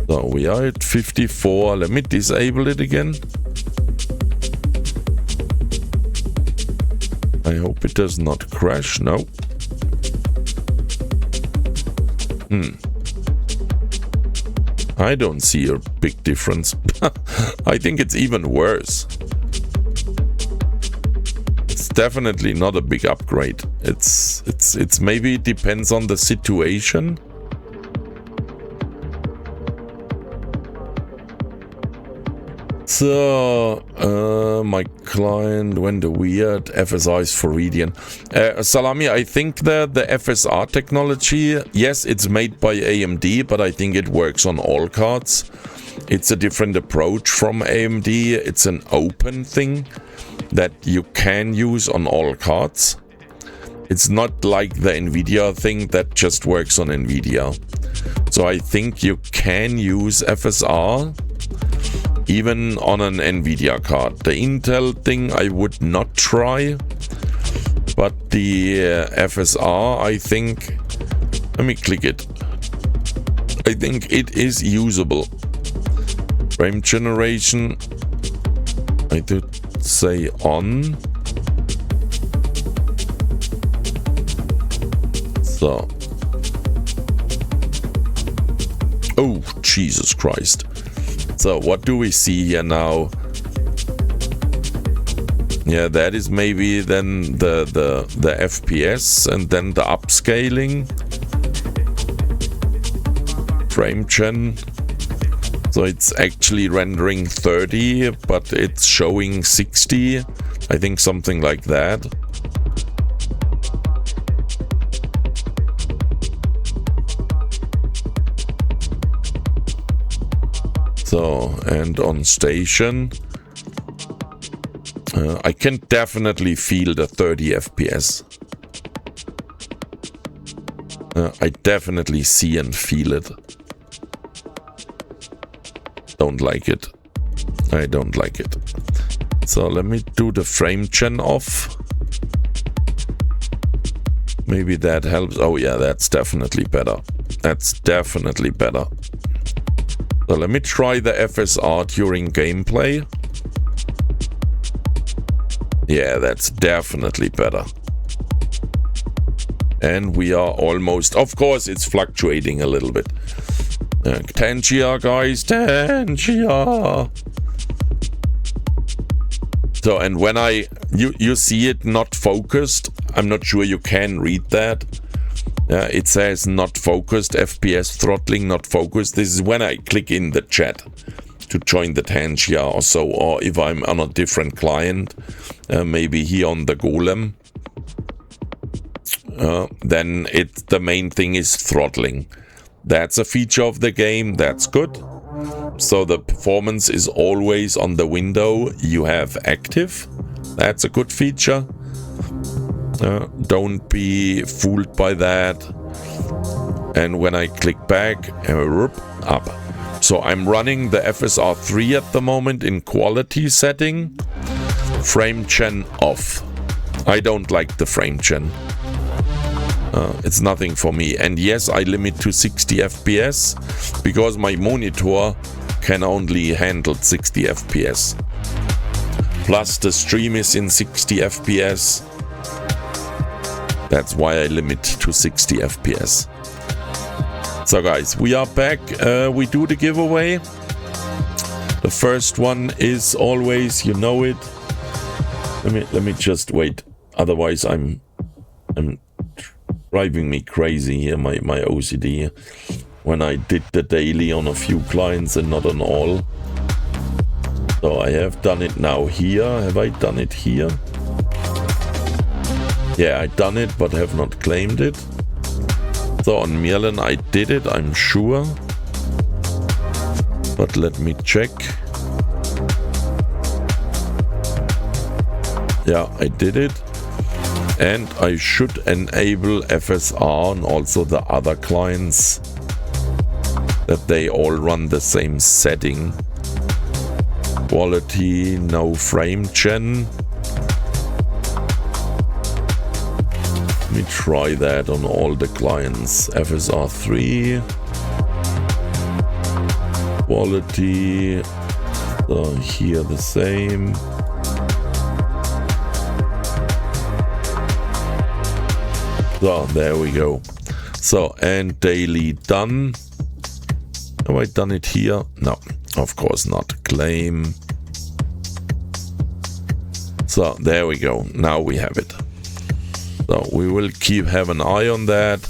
So we are at 54. Let me disable it again. I hope it does not crash. No. I don't see a big difference. I think it's even worse. It's definitely not a big upgrade. It's maybe it depends on the situation. So, my client went weird. FSR is for Radeon. Salami, I think that the FSR technology, yes, it's made by AMD, but I think it works on all cards. It's a different approach from AMD. It's an open thing that you can use on all cards. It's not like the NVIDIA thing that just works on NVIDIA. So I think you can use FSR even on an NVIDIA card. The Intel thing I would not try, but the FSR, I think, let me click it. I think it is usable. Frame generation, I did say on. So, oh Jesus Christ. So what do we see here now? Yeah, that is maybe then the FPS and then the upscaling. Frame gen. So it's actually rendering 30, but it's showing 60. I think something like that. So, and on station, I can definitely feel the 30 FPS. I definitely see and feel it. Don't like it. I don't like it. So let me do the frame gen off. Maybe that helps. Oh yeah, that's definitely better. That's definitely better. So let me try the FSR during gameplay. Yeah, that's definitely better. And we are almost... Of course, it's fluctuating a little bit. Tangia, guys. Tangia. So, and when you see it not focused, I'm not sure you can read that. It says not focused, FPS throttling, not focused. This is when I click in the chat to join the Tangia or so, or if I'm on a different client, maybe here on the Golem, then the main thing is throttling. That's a feature of the game, that's good. So the performance is always on the window you have active. That's a good feature. Don't be fooled by that. And when I click back, up. So I'm running the FSR 3 at the moment in quality setting. Frame gen off. I don't like the frame gen. It's nothing for me. And yes, I limit to 60 FPS because my monitor can only handle 60 FPS. Plus the stream is in 60 FPS. That's why I limit to 60 FPS. So guys, we are back. We do the giveaway. The first one is always, you know it. Let me just wait. Otherwise, I'm driving me crazy here. My OCD. When I did the daily on a few clients and not on all. So I have done it now here. Have I done it here? Yeah, I done it, but have not claimed it. So on Mirlen I did it, I'm sure. But let me check. Yeah, I did it. And I should enable FSR on also the other clients, that they all run the same setting. Quality, no frame gen. Let me try that on all the clients. FSR 3. Quality. So here the same. So there we go. So, and daily done. Have I done it here? No, of course not. Claim. So there we go. Now we have it. So we will have an eye on that.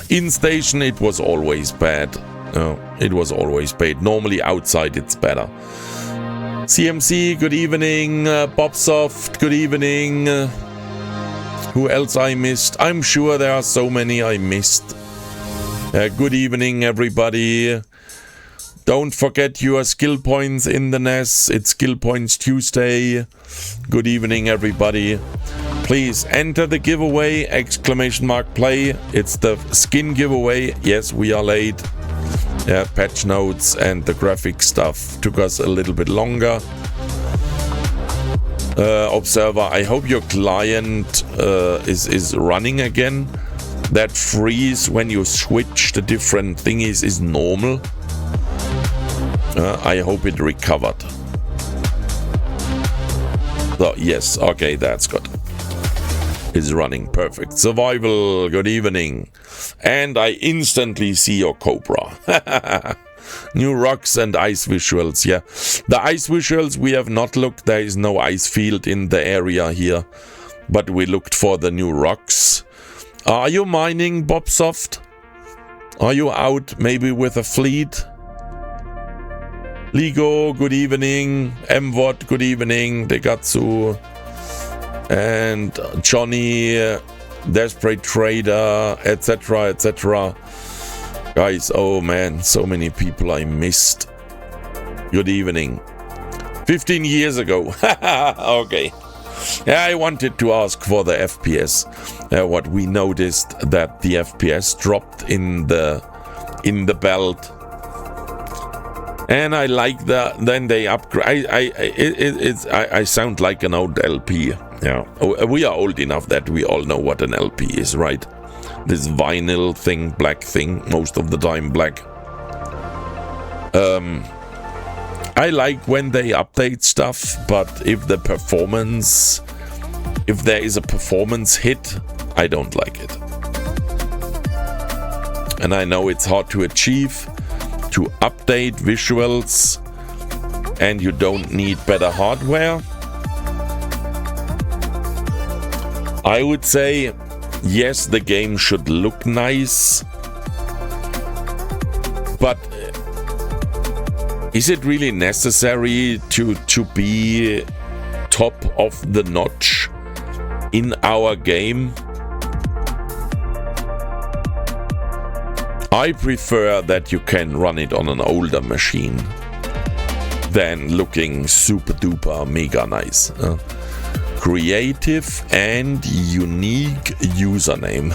In station it was always bad. It was always bad. Normally outside it's better. CMC, good evening. Bobsoft, good evening. Who else I missed? I'm sure there are so many I missed. Good evening, everybody. Don't forget your skill points in the NES. It's Skill Points Tuesday. Good evening, everybody. Please enter the giveaway, ! Play. It's the skin giveaway. Yes, we are late. Yeah, patch notes and the graphic stuff took us a little bit longer. Observer, I hope your client is running again. That freeze when you switch the different thingies is normal. I hope it recovered. So, yes, okay, that's good. It's running perfect. Survival, good evening. And I instantly see your Cobra. New rocks and ice visuals, yeah. The ice visuals we have not looked. There is no ice field in the area here. But we looked for the new rocks. Are you mining, Bobsoft? Are you out maybe with a fleet? Ligo, good evening. MWOT, good evening. Degatsu. And Johnny, Desperate Trader, etc., etc. Guys, oh man, so many people I missed. Good evening. 15 years ago. Okay. Yeah, I wanted to ask for the FPS. What we noticed that the FPS dropped in the belt, and I like that. Then they upgrade. I sound like an old LP. Yeah, we are old enough that we all know what an LP is, right? This vinyl thing, black thing, most of the time black. I like when they update stuff, but if there is a performance hit, I don't like it. And I know it's hard to achieve, to update visuals, and you don't need better hardware. I would say, yes, the game should look nice, but is it really necessary to be top of the notch in our game? I prefer that you can run it on an older machine than looking super duper mega nice. Creative and unique username.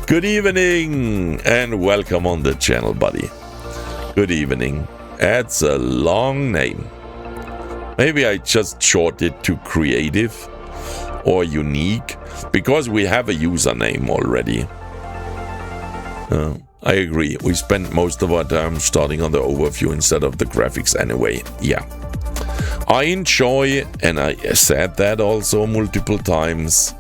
Good evening and welcome on the channel, buddy. Good evening. That's a long name. Maybe I just short it to creative or unique because we have a username already. I agree. We spent most of our time starting on the overview instead of the graphics anyway. Yeah. I enjoy, and I said that also multiple times,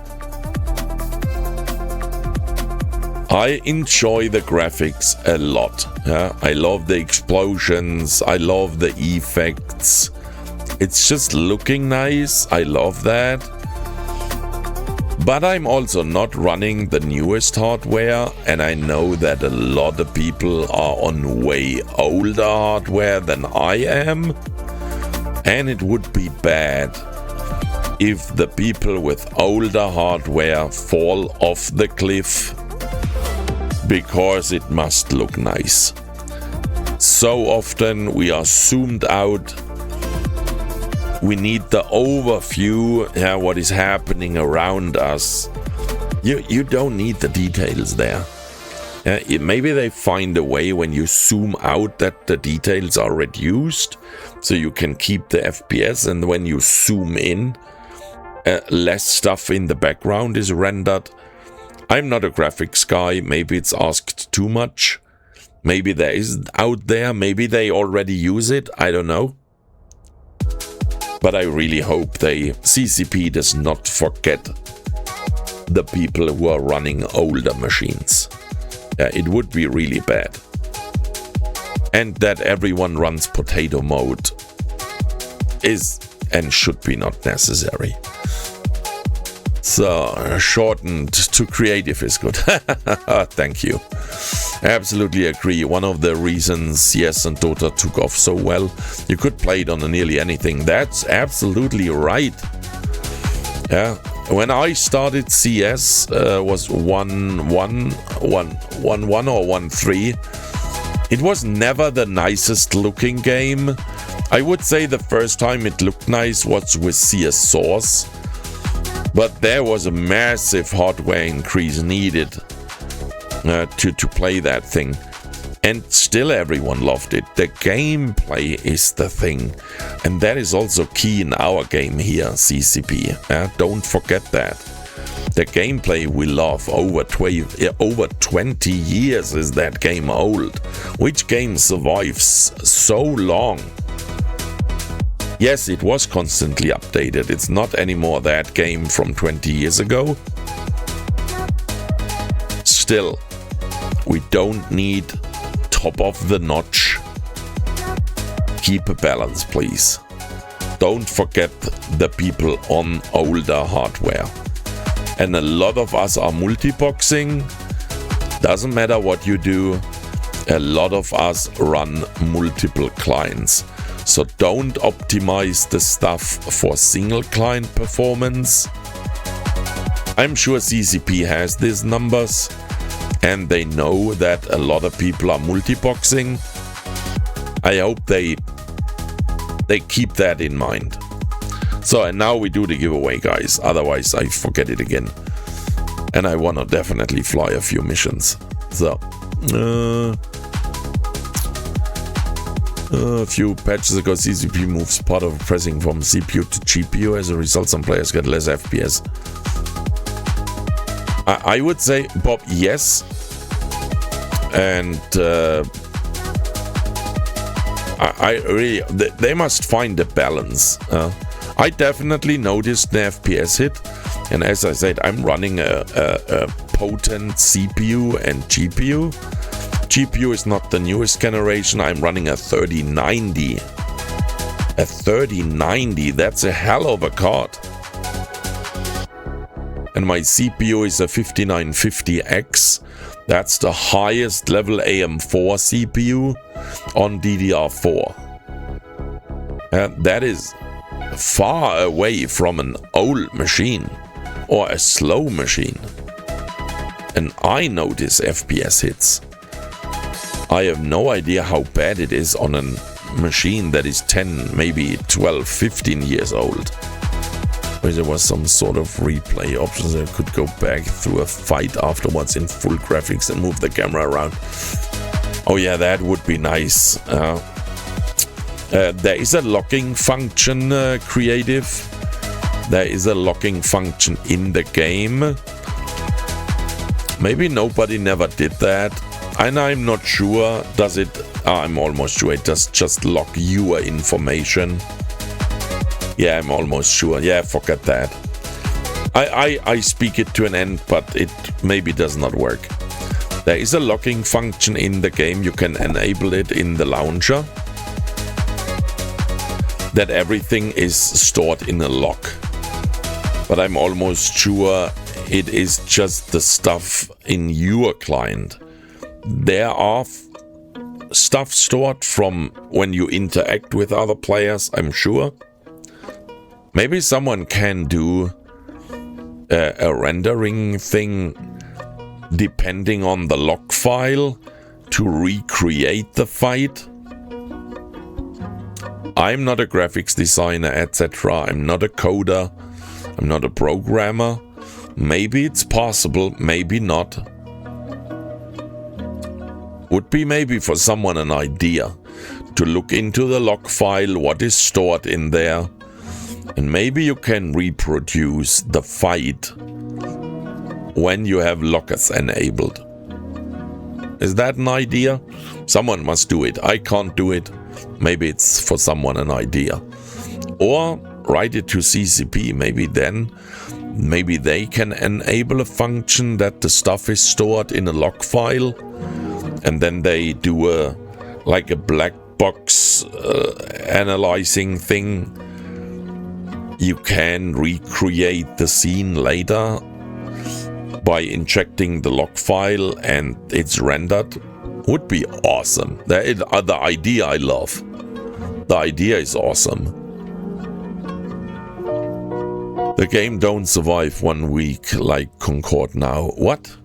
I enjoy the graphics a lot. I love the explosions. I love the effects. It's just looking nice. I love that. But I'm also not running the newest hardware, and I know that a lot of people are on way older hardware than I am. And it would be bad if the people with older hardware fall off the cliff because it must look nice. So often we are zoomed out. We need the overview, what is happening around us. You don't need the details there. Maybe they find a way when you zoom out that the details are reduced, so you can keep the FPS, and when you zoom in, less stuff in the background is rendered. I'm not a graphics guy. Maybe it's asked too much. Maybe there is out there. Maybe they already use it. I don't know. But I really hope CCP does not forget the people who are running older machines. It would be really bad. And that everyone runs potato mode is and should be not necessary. So, shortened to creative is good. Thank you. Absolutely agree. One of the reasons Yes and Dota took off so well, you could play it on nearly anything. That's absolutely right. Yeah. When I started CS, was 1.1, 1.1 or 1.3. It was never the nicest looking game. I would say the first time it looked nice was with CS Source. But there was a massive hardware increase needed to play that thing. And still everyone loved it. The gameplay is the thing. And that is also key in our game here, CCP. Don't forget that. The gameplay we love. Over 20 years is that game old. Which game survives so long? Yes, it was constantly updated. It's not anymore that game from 20 years ago. Still, we don't need top of the notch. Keep a balance, please. Don't forget the people on older hardware. And a lot of us are multiboxing. Doesn't matter what you do. A lot of us run multiple clients. So don't optimize the stuff for single client performance. I'm sure CCP has these numbers and they know that a lot of people are multiboxing. I hope they they keep that in mind. So, and now we do the giveaway, guys. Otherwise, I forget it again. And I want to definitely fly a few missions. So, a few patches ago, CCP moves part of pressing from CPU to GPU. As a result, some players get less FPS. I would say, Bob, yes. And I really, they must find a balance. I definitely noticed the FPS hit. And as I said, I'm running a potent CPU and GPU. GPU is not the newest generation. I'm running a 3090. A 3090, that's a hell of a card. And my CPU is a 5950X. That's the highest level AM4 CPU on DDR4. And that is far away from an old machine or a slow machine. And I notice FPS hits. I have no idea how bad it is on a machine that is 10, maybe 12, 15 years old. Where there was some sort of replay options that could go back through a fight afterwards in full graphics and move the camera around. Oh yeah, that would be nice. There is a locking function, creative. There is a locking function in the game. Maybe nobody never did that. And I'm not sure, does it? I'm almost sure it does just lock your information. Yeah, I'm almost sure. Yeah, forget that. I speak it to an end, but it maybe does not work. There is a locking function in the game. You can enable it in the launcher. That everything is stored in a lock. But I'm almost sure it is just the stuff in your client. There are stuff stored from when you interact with other players, I'm sure. Maybe someone can do a rendering thing depending on the log file to recreate the fight. I'm not a graphics designer, etc. I'm not a coder. I'm not a programmer. Maybe it's possible, maybe not. Would be maybe for someone an idea to look into the log file, what is stored in there, and maybe you can reproduce the fight when you have lockers enabled. Is that an idea? Someone must do it. I can't do it. Maybe it's for someone an idea. Or write it to CCP. Maybe they can enable a function that the stuff is stored in a log file. And then they do a black box analyzing thing. You can recreate the scene later by injecting the log file and it's rendered. Would be awesome. The idea I love. The idea is awesome. The game don't survive 1 week like Concord now. What?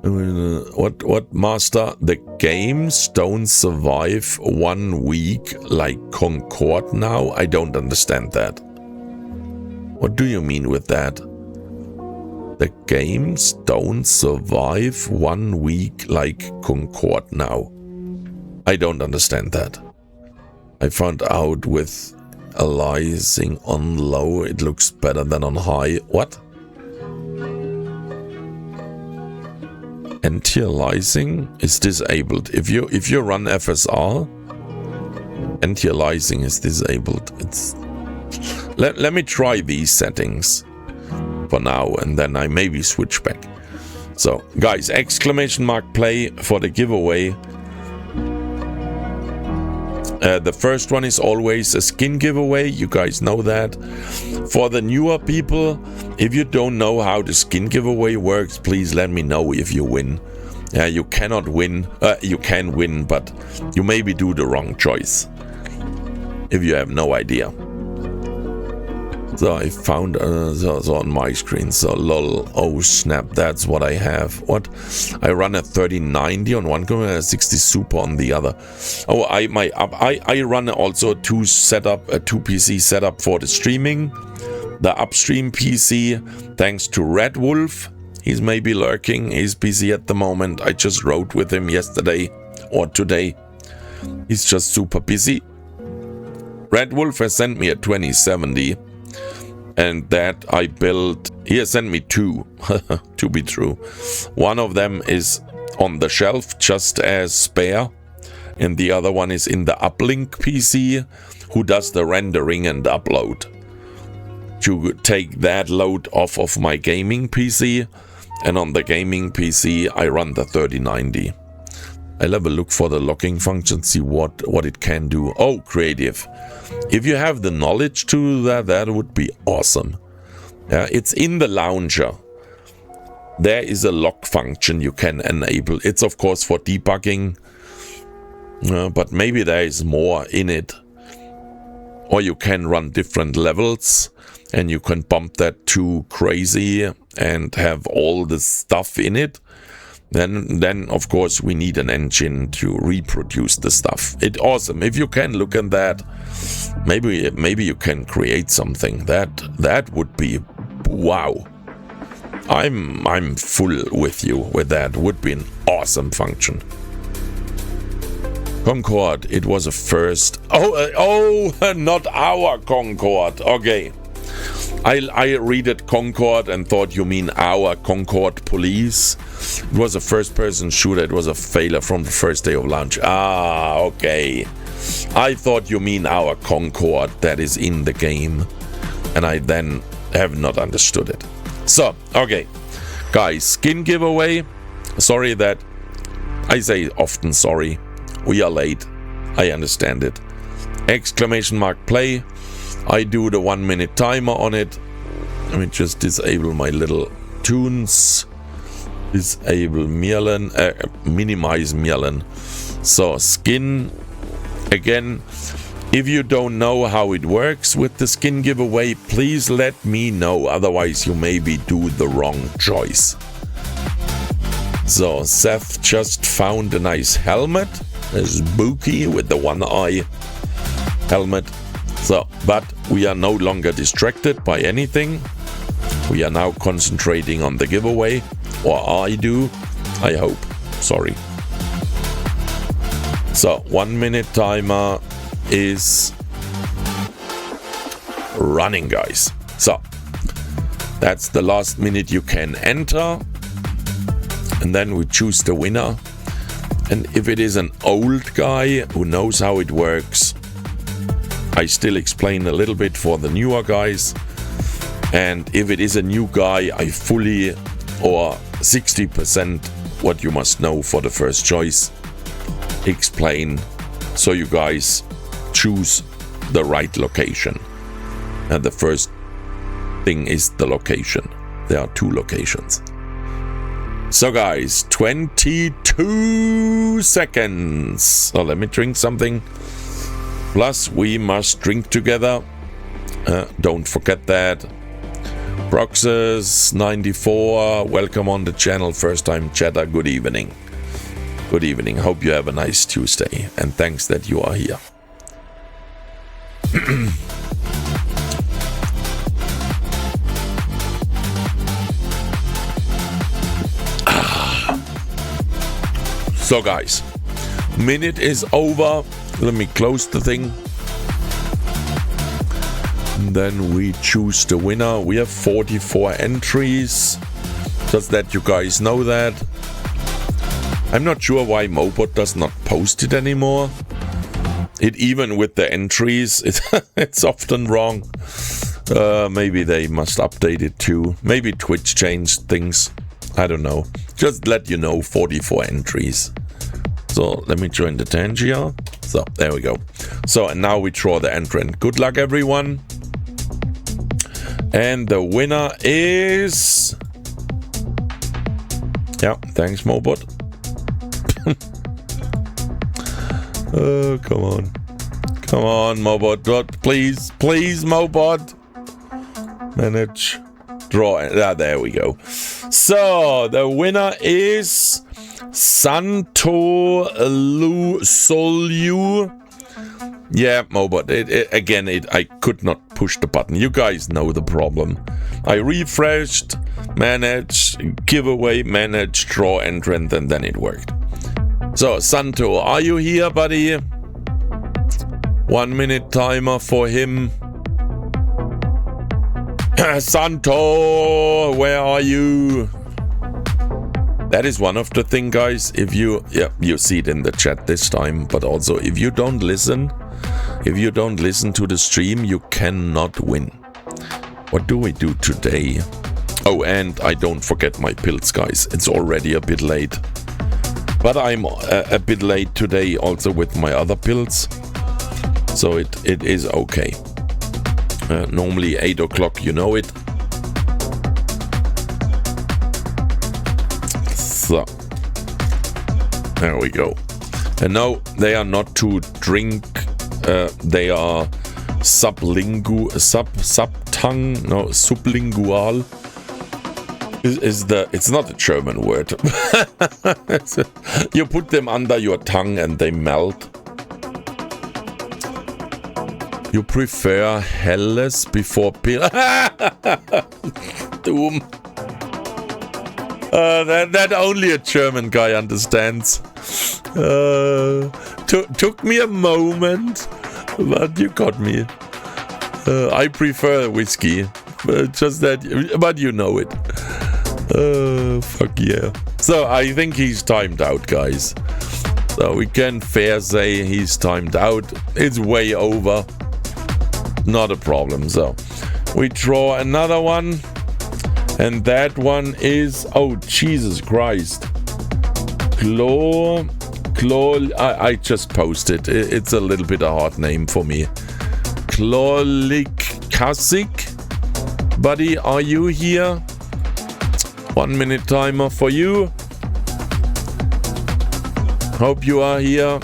What, Master? The games don't survive 1 week like Concord now? I don't understand that. What do you mean with that? The games don't survive 1 week like Concord now. I don't understand that. I found out with aliasing on low, it looks better than on high. What? Anti-aliasing is disabled. If you run FSR, anti-aliasing is disabled. Let me try these settings for now, and then I maybe switch back. So, guys, !play for the giveaway. The first one is always a skin giveaway. You guys know that. For the newer people, if you don't know how the skin giveaway works, please let me know if you win. You cannot win. You can win, but you maybe do the wrong choice if you have no idea. So I found so on my screen. So lol, oh snap, that's what I have. What? I run a 3090 on one computer, 60 Super on the other. Oh, I run also a two PC setup for the streaming. The upstream PC, thanks to Red Wolf. He's maybe lurking. He's busy at the moment. I just wrote with him yesterday or today. He's just super busy. Red Wolf has sent me a 2070. And that I built. He has sent me two, to be true. One of them is on the shelf, just as spare. And the other one is in the uplink PC, who does the rendering and upload. To take that load off of my gaming PC. And on the gaming PC, I run the 3090. I'll have a look for the locking function, see what it can do. Oh, creative. If you have the knowledge to that would be awesome. Yeah, it's in the launcher. There is a lock function you can enable. It's of course for debugging, but maybe there is more in it. Or you can run different levels and you can bump that too crazy and have all the stuff in it. Then of course we need an engine to reproduce the stuff. It's awesome. If you can look at that, maybe you can create something. That would be wow. I'm full with you with that. Would be an awesome function. Concorde, it was a first. Oh, not our Concorde. Okay. I read it Concorde and thought you mean our Concorde Police. It was a first-person shooter. It was a failure from the first day of launch. Ah, okay. I thought you mean our Concorde that is in the game. And I then have not understood it. So, okay. Guys, skin giveaway. Sorry that... I say often sorry. We are late. I understand it. Exclamation mark play. I do the 1 minute timer on it. Let me just disable my little tunes. Disable Mirlen. Minimize Mirlen. So skin. Again, if you don't know how it works with the skin giveaway, please let me know. Otherwise you maybe do the wrong choice. So Seth just found a nice helmet. A spooky with the one eye helmet. So, but we are no longer distracted by anything. We are now concentrating on the giveaway. Or I do. I hope. Sorry. So, 1 minute timer is running, guys. So, that's the last minute you can enter. And then we choose the winner. And if it is an old guy who knows how it works, I still explain a little bit for the newer guys. And if it is a new guy, I fully or 60% what you must know for the first choice explain, so you guys choose the right location. And the first thing is the location. There are two locations. So guys, 22 seconds. So let me drink something. Plus, we must drink together. Don't forget that. Proxus94, welcome on the channel. First time chatter, good evening. Good evening. Hope you have a nice Tuesday. And thanks that you are here. So guys, minute is over. Let me close the thing. And then we choose the winner. We have 44 entries. Just that you guys know that. I'm not sure why Mobot does not post it anymore. It even with the entries, it's often wrong. Maybe they must update it too. Maybe Twitch changed things. I don't know. Just let you know, 44 entries. So let me join the Tangia. So there we go. So and now we draw the entrant. Good luck everyone. And the winner is... Yeah, thanks Mobot. Oh, come on. Come on, Mobot. Please, please, Mobot. Manage. Draw. There we go. So, the winner is Santo Lu Solu. Yeah, Mobot. Again, I could not push the button. You guys know the problem. I refreshed, manage, giveaway, manage, draw entrant, and then it worked. So, Santo, are you here, buddy? 1 minute timer for him. Santo, where are you? That is one of the things, guys. If you, you see it in the chat this time, but also if you don't listen to the stream, you cannot win. What do we do today? Oh, and I don't forget my pills, guys. It's already a bit late. But I'm a bit late today also with my other pills. So it is okay. Normally 8 o'clock, you know it. So, there we go. And no, they are not to drink. They are sublingual. It's not a German word. You put them under your tongue and they melt. You prefer Helles before pill? Doom. That only a German guy understands. Took me a moment, but you got me. I prefer whiskey, just that. But you know it. Fuck yeah. So I think he's timed out, guys. So we can fair say he's timed out. It's way over. Not a problem. So we draw another one. And that one is, oh Jesus Christ, I just posted. It's a little bit a hard name for me. Klolik Kasik, buddy, are you here? 1 minute timer for you. Hope you are here.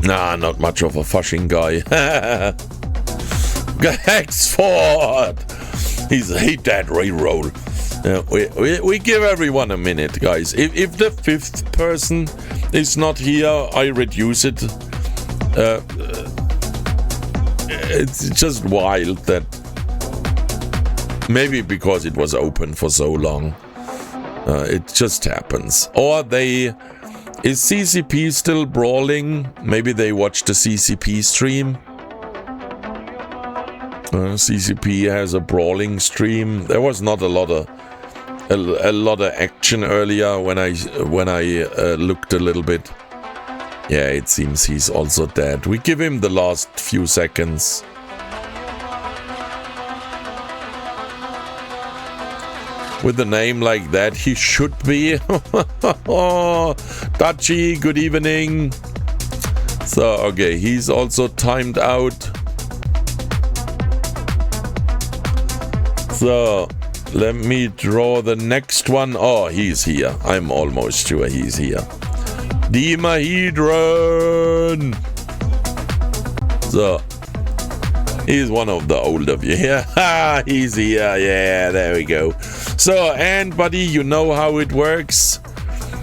Nah, not much of a fushing guy. Hexford. He's hate that reroll. We give everyone a minute, guys. If the fifth person is not here, I reduce it. It's just wild that maybe because it was open for so long, it just happens. Or is CCP still brawling? Maybe they watched the CCP stream. CCP has a brawling stream. There was not a lot of action earlier when I looked a little bit. Yeah, it seems he's also dead. We give him the last few seconds. With a name like that, he should be. Dachi, good evening. So, okay, he's also timed out. So, let me draw the next one. Oh, he's here. I'm almost sure he's here. Demahedron! So, he's one of the older of you. Yeah, he's here. Yeah, there we go. So, and buddy, you know how it works.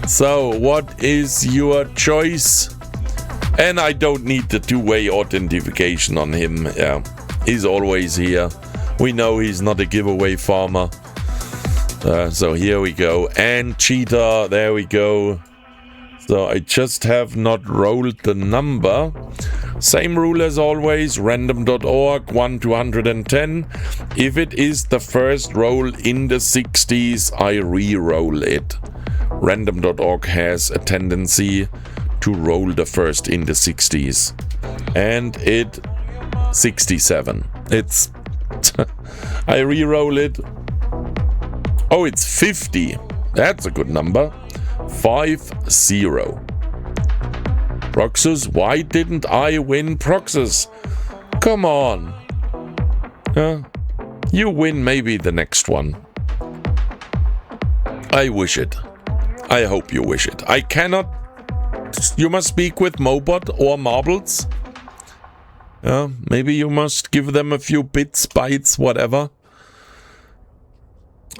So, what is your choice? And I don't need the two-way authentication on him. Yeah, he's always here. We know he's not a giveaway farmer. So here we go. And cheetah, there we go. So I just have not rolled the number. Same rule as always, random.org, 1 to 110. If it is the first roll in the 60s, I re-roll it. Random.org has a tendency to roll the first in the 60s. And 67. It's... I re-roll it. Oh, it's 50. That's a good number. 50. Proxus, why didn't I win Proxus? Come on. You win maybe the next one. I wish it. I hope you wish it. I cannot... You must speak with Mobot or Marbles. Maybe you must give them a few bits, bytes, whatever.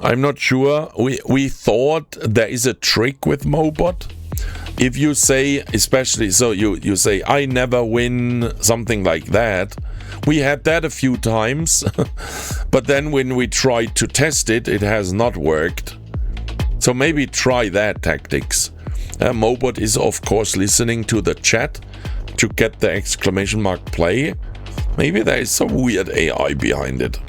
I'm not sure. We thought there is a trick with Mobot. If you say, especially, so you say, I never win, something like that. We had that a few times, but then when we tried to test it, it has not worked. So maybe try that tactics. Mobot is of course listening to the chat to get the exclamation mark play. Maybe there is some weird AI behind it.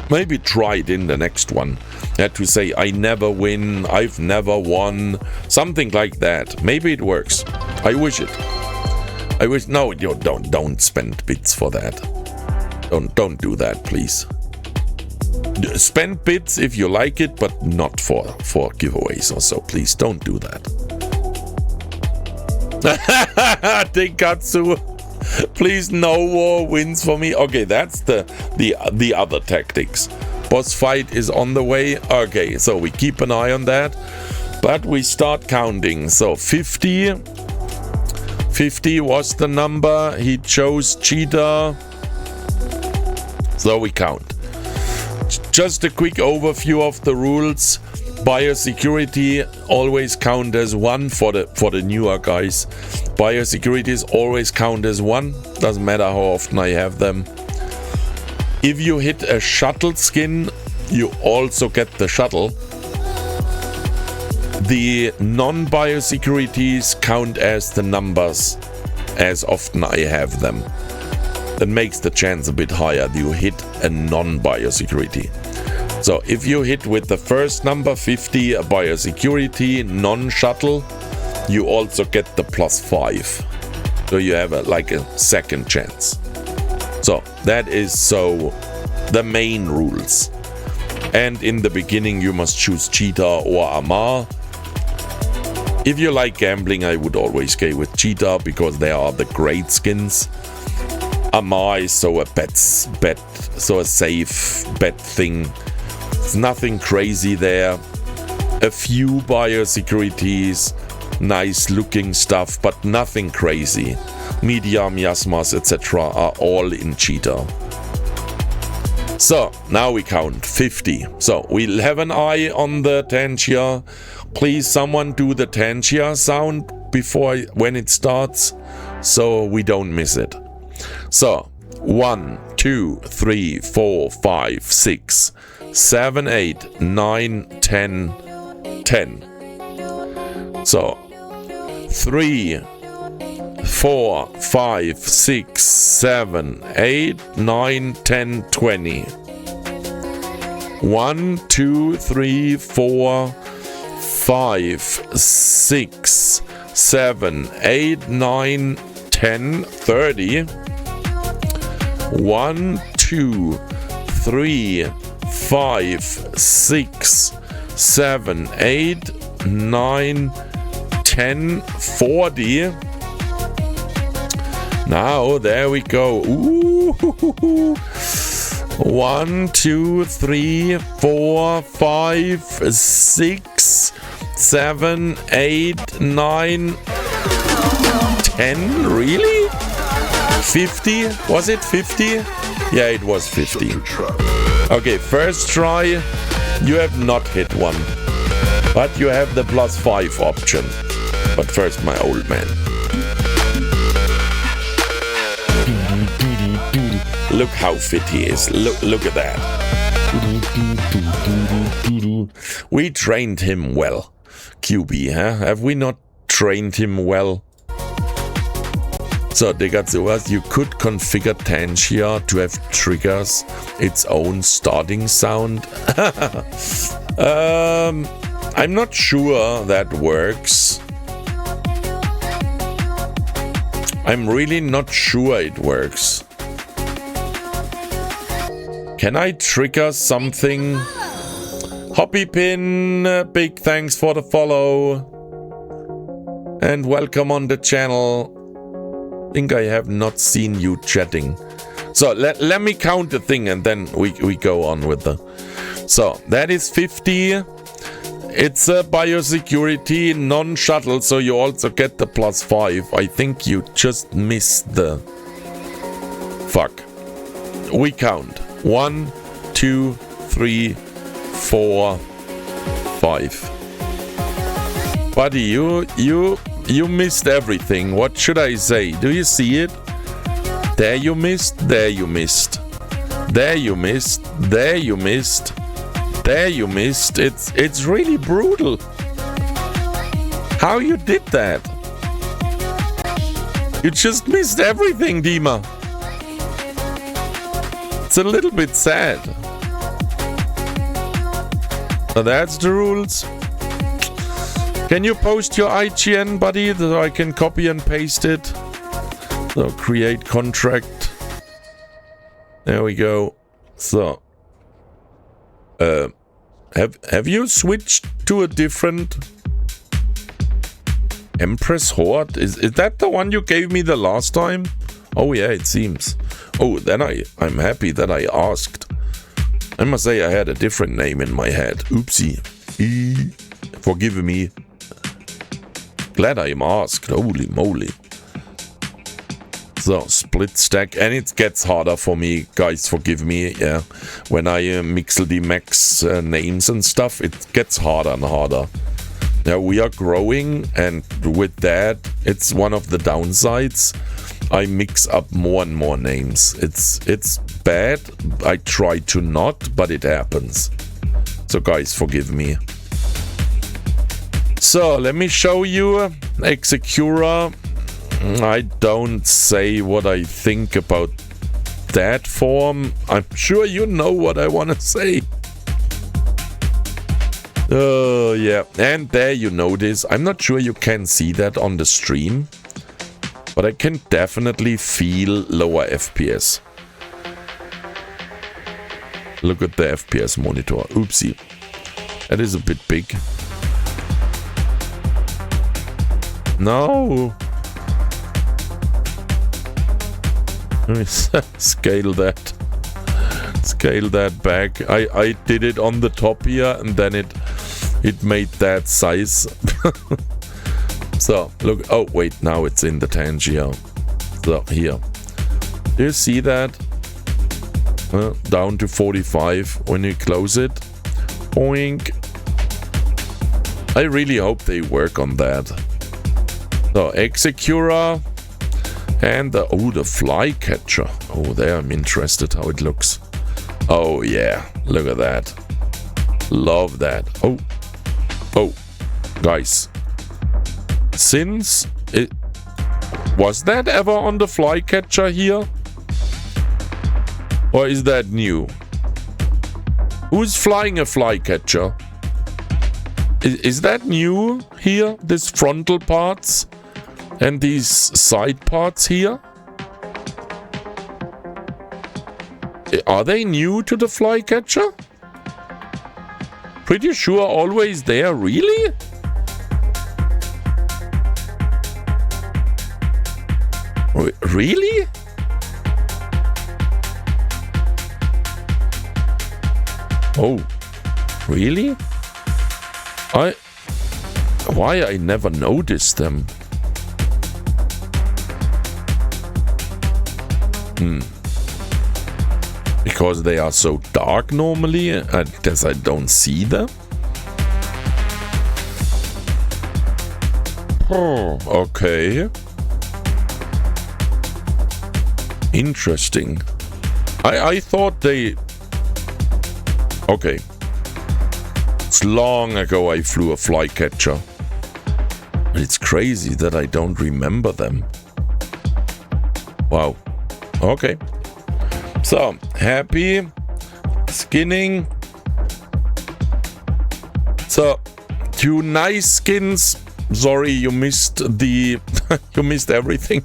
Maybe try it in the next one. To say, I never win, I've never won, something like that. Maybe it works. I wish it. I wish. No, you don't spend bits for that. Don't do that, please. Spend bits if you like it, but not for giveaways or so. Please don't do that. Tenkatsu, please no war wins for me. Okay, that's the other tactics. Boss fight is on the way. Okay, so we keep an eye on that, but we start counting. So 50 was the number. He chose cheetah, so we count. Just a quick overview of the rules. Biosecurity always count as 1 for the newer guys. Biosecurities always count as 1. Doesn't matter how often I have them. If you hit a shuttle skin, you also get the shuttle. The non-biosecurities count as the numbers as often I have them. That makes the chance a bit higher that you hit a non-biosecurity. So if you hit with the first number 50 a biosecurity non-shuttle, you also get the +5. So you have like a second chance. So that is the main rules. And in the beginning you must choose cheetah or Amar. If you like gambling, I would always go with cheetah because they are the great skins. Amar is so a safe bet thing. It's nothing crazy there. A few biosecurities, nice looking stuff, but nothing crazy. Media, miasmas, etc. are all in cheetah. So now we count 50. So we'll have an eye on the Tangia. Please someone do the Tangia sound when it starts, so we don't miss it. So 1, 2, 3, 4, 5, 6, 7, 8, 9, 10, 10. So 3, 4, 5, 6, 7, 8, 9, 10, 20. 1, 2, 3, 4, 5, 6, 7, 8, 9, 10, 30. 1, 2, 3, 5, 6, 7, 8, 9, 10, 40. Now, there we go. Ooh. 1, 2, 3, 4, 5, 6, 7, 8, 9, 10. Really? 50? Was it 50? Yeah, it was 50. Okay, first try. You have not hit one, but you have the +5 option. But first, my old man. Look how fit he is. Look at that. We trained him well. QB, huh? Have we not trained him well? So, Degatsuas, you could configure Tangia to have triggers its own starting sound. I'm not sure that works. I'm really not sure it works. Can I trigger something? Hoppypin, big thanks for the follow. And welcome on the channel. I think I have not seen you chatting. So let me count the thing and then we go on with the... So that is 50. It's a biosecurity non-shuttle, so you also get the +5. I think you just missed the... Fuck. We count. 1, 2, 3, 4, 5. Buddy, you missed everything. What should I say? Do you see it? There you missed. There you missed. There you missed. There you missed. There you missed. It's really brutal. How you did that? You just missed everything, Dima. It's a little bit sad. So that's the rules. Can you post your IGN, buddy, so I can copy and paste it? So create contract. There we go. So have you switched to a different Empress Horde? Is that the one you gave me the last time? Oh yeah, it seems. Oh, then I'm happy that I asked. I must say I had a different name in my head. Oopsie. Forgive me. Glad I am asked. Holy moly. So, split stack. And it gets harder for me. Guys, forgive me. Yeah. When I mix the max names and stuff, it gets harder and harder. Now, we are growing. And with that, it's one of the downsides. I mix up more and more names. It's bad. I try to not, but it happens. So, guys, forgive me. So, let me show you Execura. I don't say what I think about that form. I'm sure you know what I want to say. Oh, yeah. And there you notice. I'm not sure you can see that on the stream. But I can definitely feel lower FPS. Look at the FPS monitor. Oopsie. That is a bit big. No. Let me scale that. Scale that back. I did it on the top here and then it made that size. So, look. Oh, wait. Now it's in the Tangier. So, here. Do you see that? Down to 45 when you close it. Boink. I really hope they work on that. So, Execura. And the flycatcher. Oh, there I'm interested how it looks. Oh, yeah. Look at that. Love that. Oh. Oh. Guys. Since it... Was that ever on the flycatcher here? Or is that new? Who's flying a flycatcher? Is that new here? This frontal parts? And these side parts here? Are they new to the flycatcher? Pretty sure always there, really? Really? Oh, really? Why I never noticed them? Because they are so dark normally, I guess I don't see them. Oh, okay. Interesting. I thought they... Okay. It's long ago I flew a flycatcher. It's crazy that I don't remember them. Wow. Okay. So, happy. Skinning. So, 2 nice skins. Sorry, you missed the... you missed everything.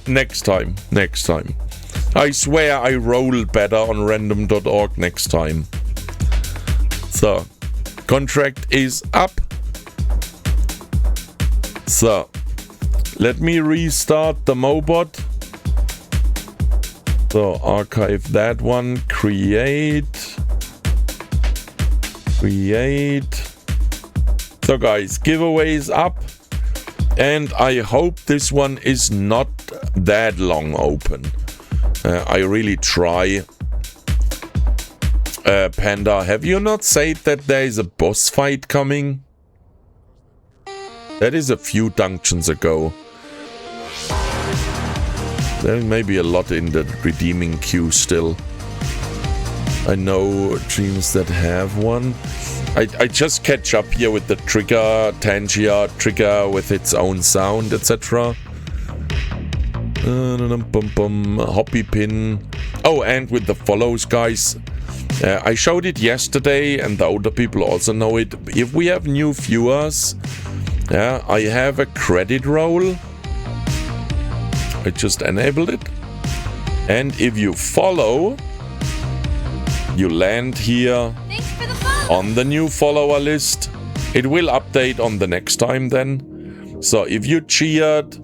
Next time. Next time. I swear I roll better on random.org next time. So, contract is up. So, let me restart the Mobot. So, archive that one. Create. So, guys, giveaways up. And I hope this one is not that long open. I really try. Panda, have you not said that there is a boss fight coming? That is a few dungeons ago. There may be a lot in the redeeming queue still. I know dreams that have one. I just catch up here with the trigger, Tangia trigger with its own sound, etc. Hoppy pin. Oh, and with the follows, guys. I showed it yesterday, and the older people also know it. If we have new viewers, yeah, I have a credit roll. I just enabled it. And if you follow, you land here on the new follower list. It will update on the next time then. So if you cheered,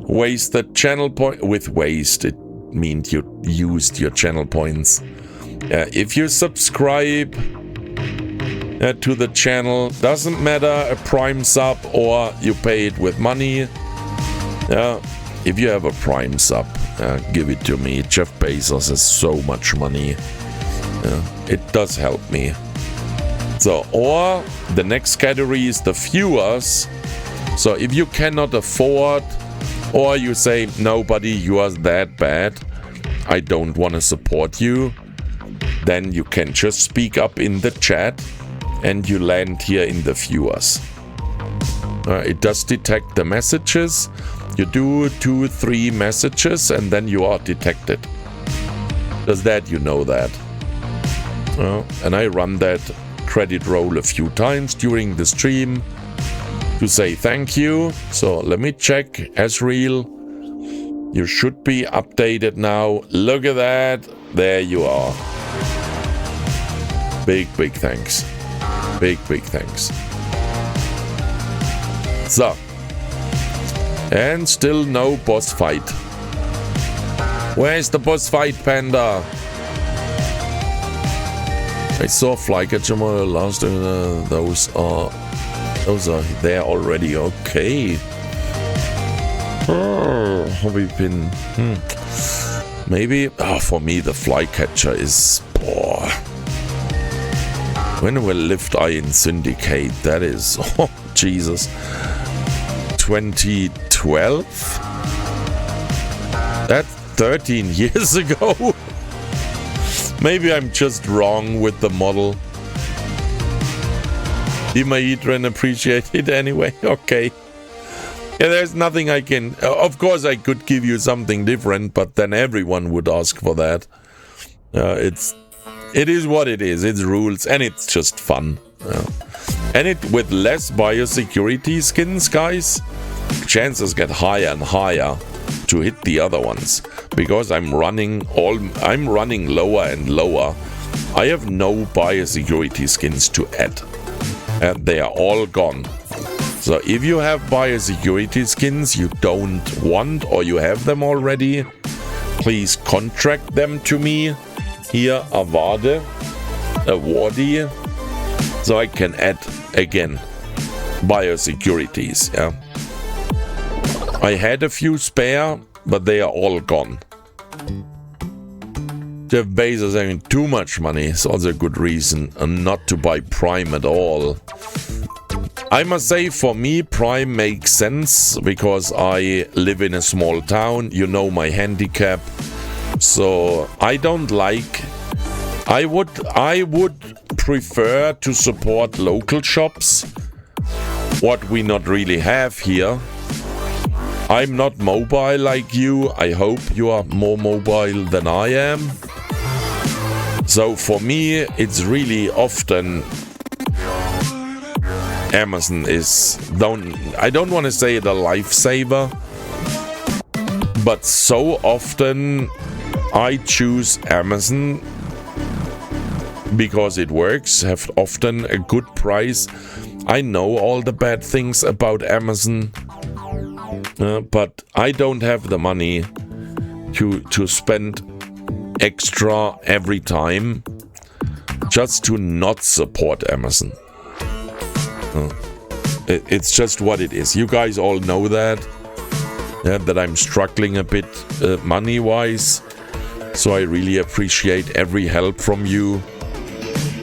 wasted channel point, with waste, it means you used your channel points. If you subscribe to the channel, doesn't matter, a Prime sub or you pay it with money. If you have a Prime sub, give it to me. Jeff Bezos has so much money. It does help me. So, or the next category is the viewers. So if you cannot afford, or you say, nobody, you are that bad, I don't want to support you, then you can just speak up in the chat and you land here in the viewers. It does detect the messages. You do 2-3 messages and then you are detected. Does that, you know that? And I run that credit roll a few times during the stream to say thank you. So let me check. Ezreal, you should be updated now. Look at that. There you are. Big thanks. Big thanks. So. And still no boss fight. Where's the boss fight, Panda? I saw Flycatcher last. Those are there already. Okay. Hobby pin. Maybe. For me, the Flycatcher is. When will Lift Eye in Syndicate? That is. Oh, Jesus. 2012? That's 13 years ago. Maybe I'm just wrong with the model. Dimaedron appreciate it anyway. Okay. Yeah, there's nothing I can... Of course I could give you something different, but then everyone would ask for that. It is what it is. It's rules and it's just fun. And it with less biosecurity skins, guys, chances get higher and higher to hit the other ones, because I'm running lower and lower. I have no biosecurity skins to add, and they are all gone. So if you have biosecurity skins you don't want, or you have them already, please contract them to me here, Awardi, so I can add again biosecurities. Yeah, I had a few spare, but they are all gone. Jeff Bezos having too much money is also a good reason not to buy Prime at all. I must say, for me, Prime makes sense because I live in a small town. You know my handicap, so I don't like. I would prefer to support local shops, what we not really have here. I'm not mobile like you. I hope you are more mobile than I am. So for me, it's really often Amazon is, I don't want to say it a lifesaver, but so often I choose Amazon because it works, have often a good price. I know all the bad things about Amazon, but I don't have the money to spend extra every time just to not support Amazon. It's just what it is. You guys all know that. That I'm struggling a bit money-wise. So I really appreciate every help from you.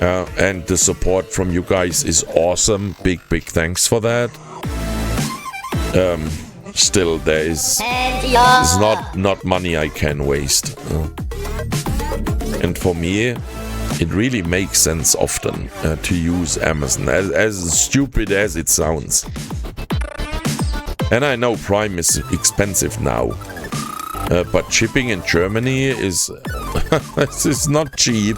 And the support from you guys is awesome. Big thanks for that. Still, there is not money I can waste. And for me, it really makes sense often to use Amazon, as stupid as it sounds. And I know Prime is expensive now, but shipping in Germany is not cheap.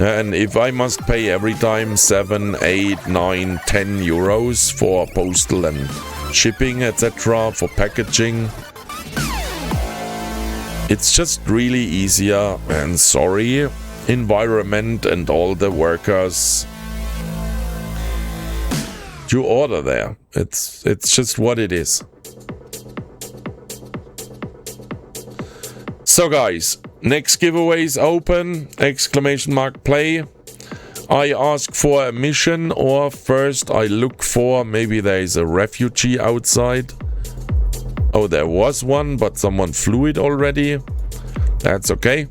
And if I must pay every time 7, 8, 9, 10 euros for postal and shipping, etc., for packaging, it's just really easier. And sorry, environment and all the workers, you order there. It's just what it is. So guys, next giveaway is open, ! Play. I ask for a mission, or first I look for, maybe there is a refugee outside. Oh, there was one, but someone flew it already. That's okay.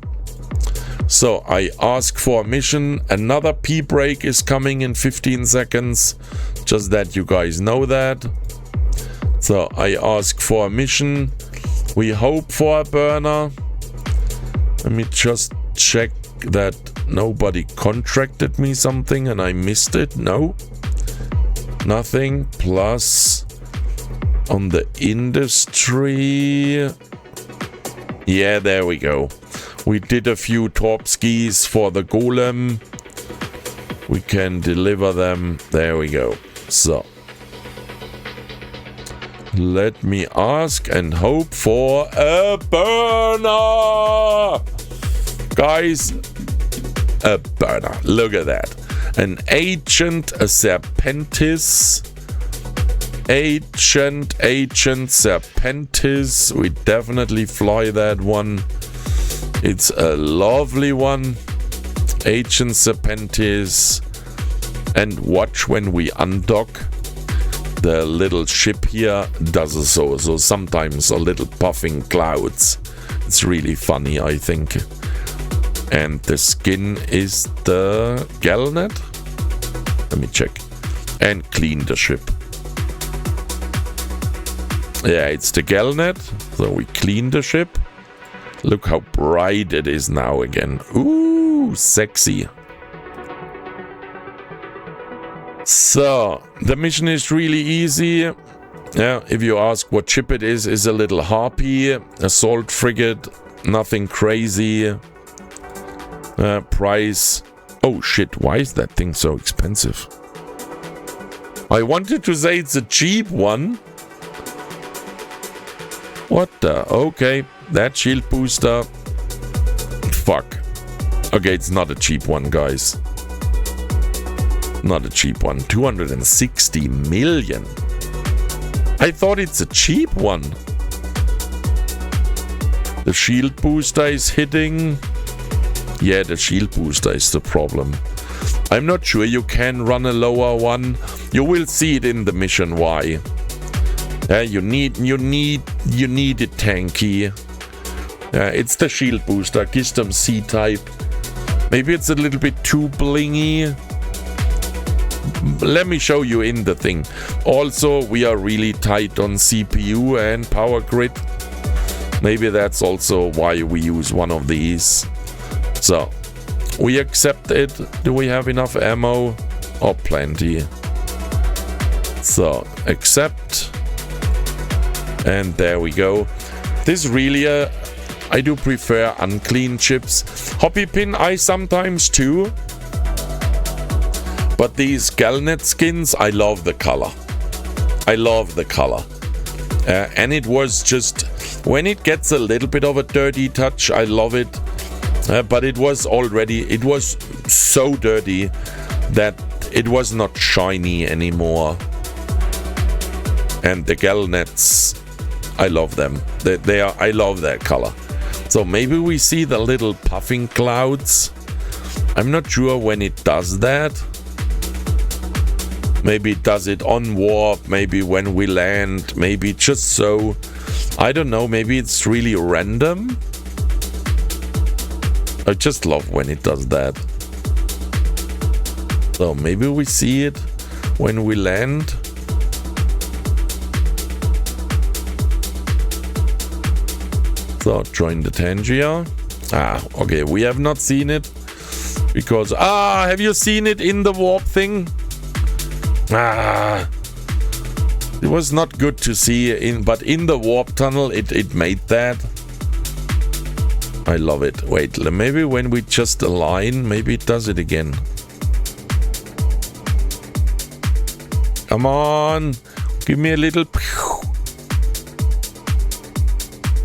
So I ask for a mission. Another P break is coming in 15 seconds. Just that you guys know that. So I ask for a mission. We hope for a burner. Let me just check that nobody contracted me something and I missed it. No. Nothing. Plus on the industry. Yeah, there we go. We did a few top skis for the golem. We can deliver them. There we go. So let me ask and hope for a burner. Guys, a burner. Look at that. An Agent Serpentis. Agent Serpentis. We definitely fly that one. It's a lovely one. Agent Serpentis. And watch when we undock. The little ship here does so sometimes a little puffing clouds. It's really funny, I think. And the skin is the Galnet. Let me check. And clean the ship. Yeah, it's the Galnet. So we clean the ship. Look how bright it is now again. Ooh, sexy. So, the mission is really easy. Yeah, if you ask what ship it is a little Harpy, assault frigate, nothing crazy. Price. Oh shit, why is that thing so expensive? I wanted to say it's a cheap one. What the? Okay, that shield booster. Fuck. Okay, it's not a cheap one, guys. Not a cheap one. 260 million. I thought it's a cheap one. The shield booster is hitting. Yeah, the shield booster is the problem. I'm not sure you can run a lower one. You will see it in the mission why. You need it tanky. It's the shield booster, Gistom C type. Maybe it's a little bit too blingy. Let me show you in the thing. Also, we are really tight on CPU and power grid. Maybe that's also why we use one of these. So, we accept it. Do we have enough ammo? Oh, plenty. So, accept. And there we go. This really, I do prefer unclean chips. Hobby pin I sometimes too. But these Galnet skins, I love the color. I love the color. And it was just, when it gets a little bit of a dirty touch, I love it. But it was so dirty that it was not shiny anymore. And the Galnets, I love them. I love their color. So maybe we see the little puffing clouds. I'm not sure when it does that. Maybe it does it on warp, maybe when we land, maybe just so. I don't know, maybe it's really random. I just love when it does that. So maybe we see it when we land. So join the Tangier. Okay, we have not seen it. Because, have you seen it in the warp thing? It was not good to see, but in the warp tunnel, it made that. I love it. Wait, maybe when we just align, maybe it does it again. Come on, give me a little.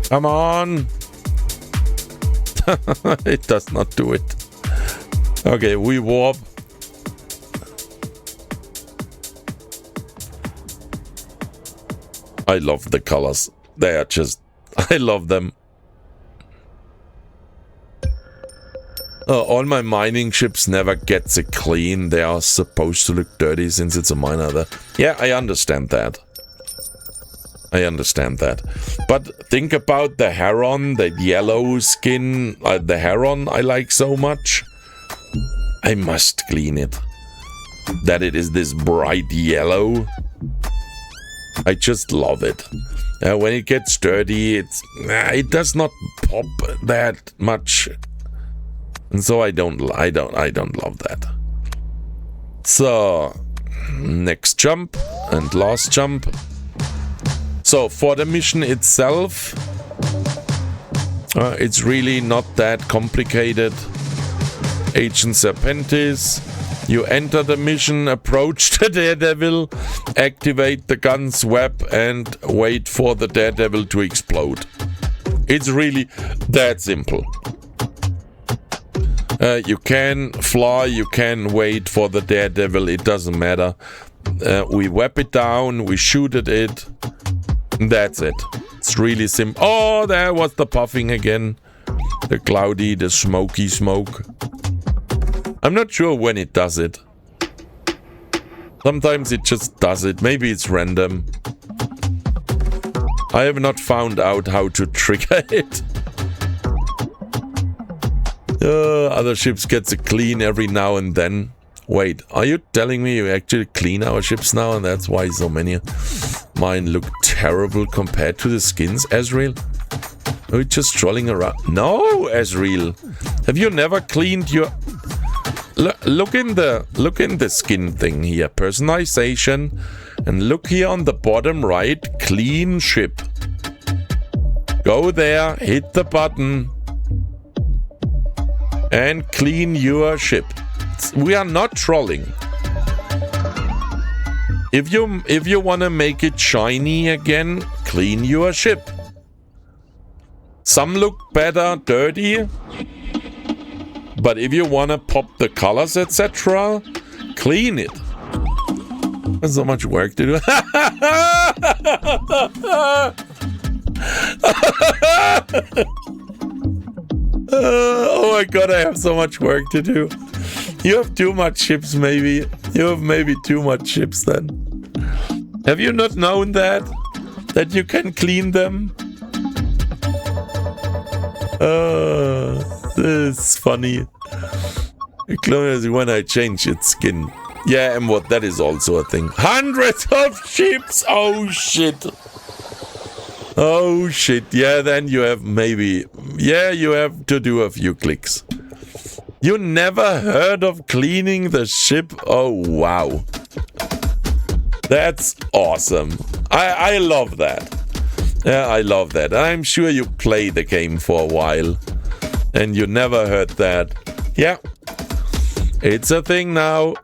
Come on. It does not do it. Okay, we warp. I love the colors. They are just, I love them. All my mining ships never gets it clean. They are supposed to look dirty since it's a miner. Yeah, I understand that. I understand that. But think about the Heron, the yellow skin. The Heron I like so much. I must clean it. That it is this bright yellow. I just love it. When it gets dirty, it does not pop that much, and so I don't love that. So next jump and last jump. So for the mission itself, it's really not that complicated. Agent Serpentis. You enter the mission, approach the Daredevil, activate the gun's web, and wait for the Daredevil to explode. It's really that simple. You can fly, you can wait for the Daredevil, it doesn't matter. We web it down, we shoot at it. That's it. It's really simple. Oh, there was the puffing again. The cloudy, the smoky smoke. I'm not sure when it does it. Sometimes it just does it. Maybe it's random. I have not found out how to trigger it. Other ships gets a clean every now and then. Wait, are you telling me you actually clean our ships now and that's why so many of mine look terrible compared to the skins, Ezreal? Are we just strolling around? No, Ezreal. Have you never cleaned your... Look in the skin thing here, personalization, and look here on the bottom right, clean ship. Go there, hit the button, and clean your ship. We are not trolling. If you wanna make it shiny again, clean your ship. Some look better dirty. But if you want to pop the colors, etc., clean it. There's so much work to do. Oh my god, I have so much work to do. You have too much ships, maybe. You have maybe too much ships then. Have you not known that? That you can clean them? This is funny. When I change its skin. Yeah, and what that is also a thing. Hundreds of ships! Oh shit. Oh shit. Yeah, then you have maybe... Yeah, you have to do a few clicks. You never heard of cleaning the ship? Oh wow. That's awesome. I love that. Yeah, I love that. I'm sure you play the game for a while. And you never heard that. Yeah. It's a thing now.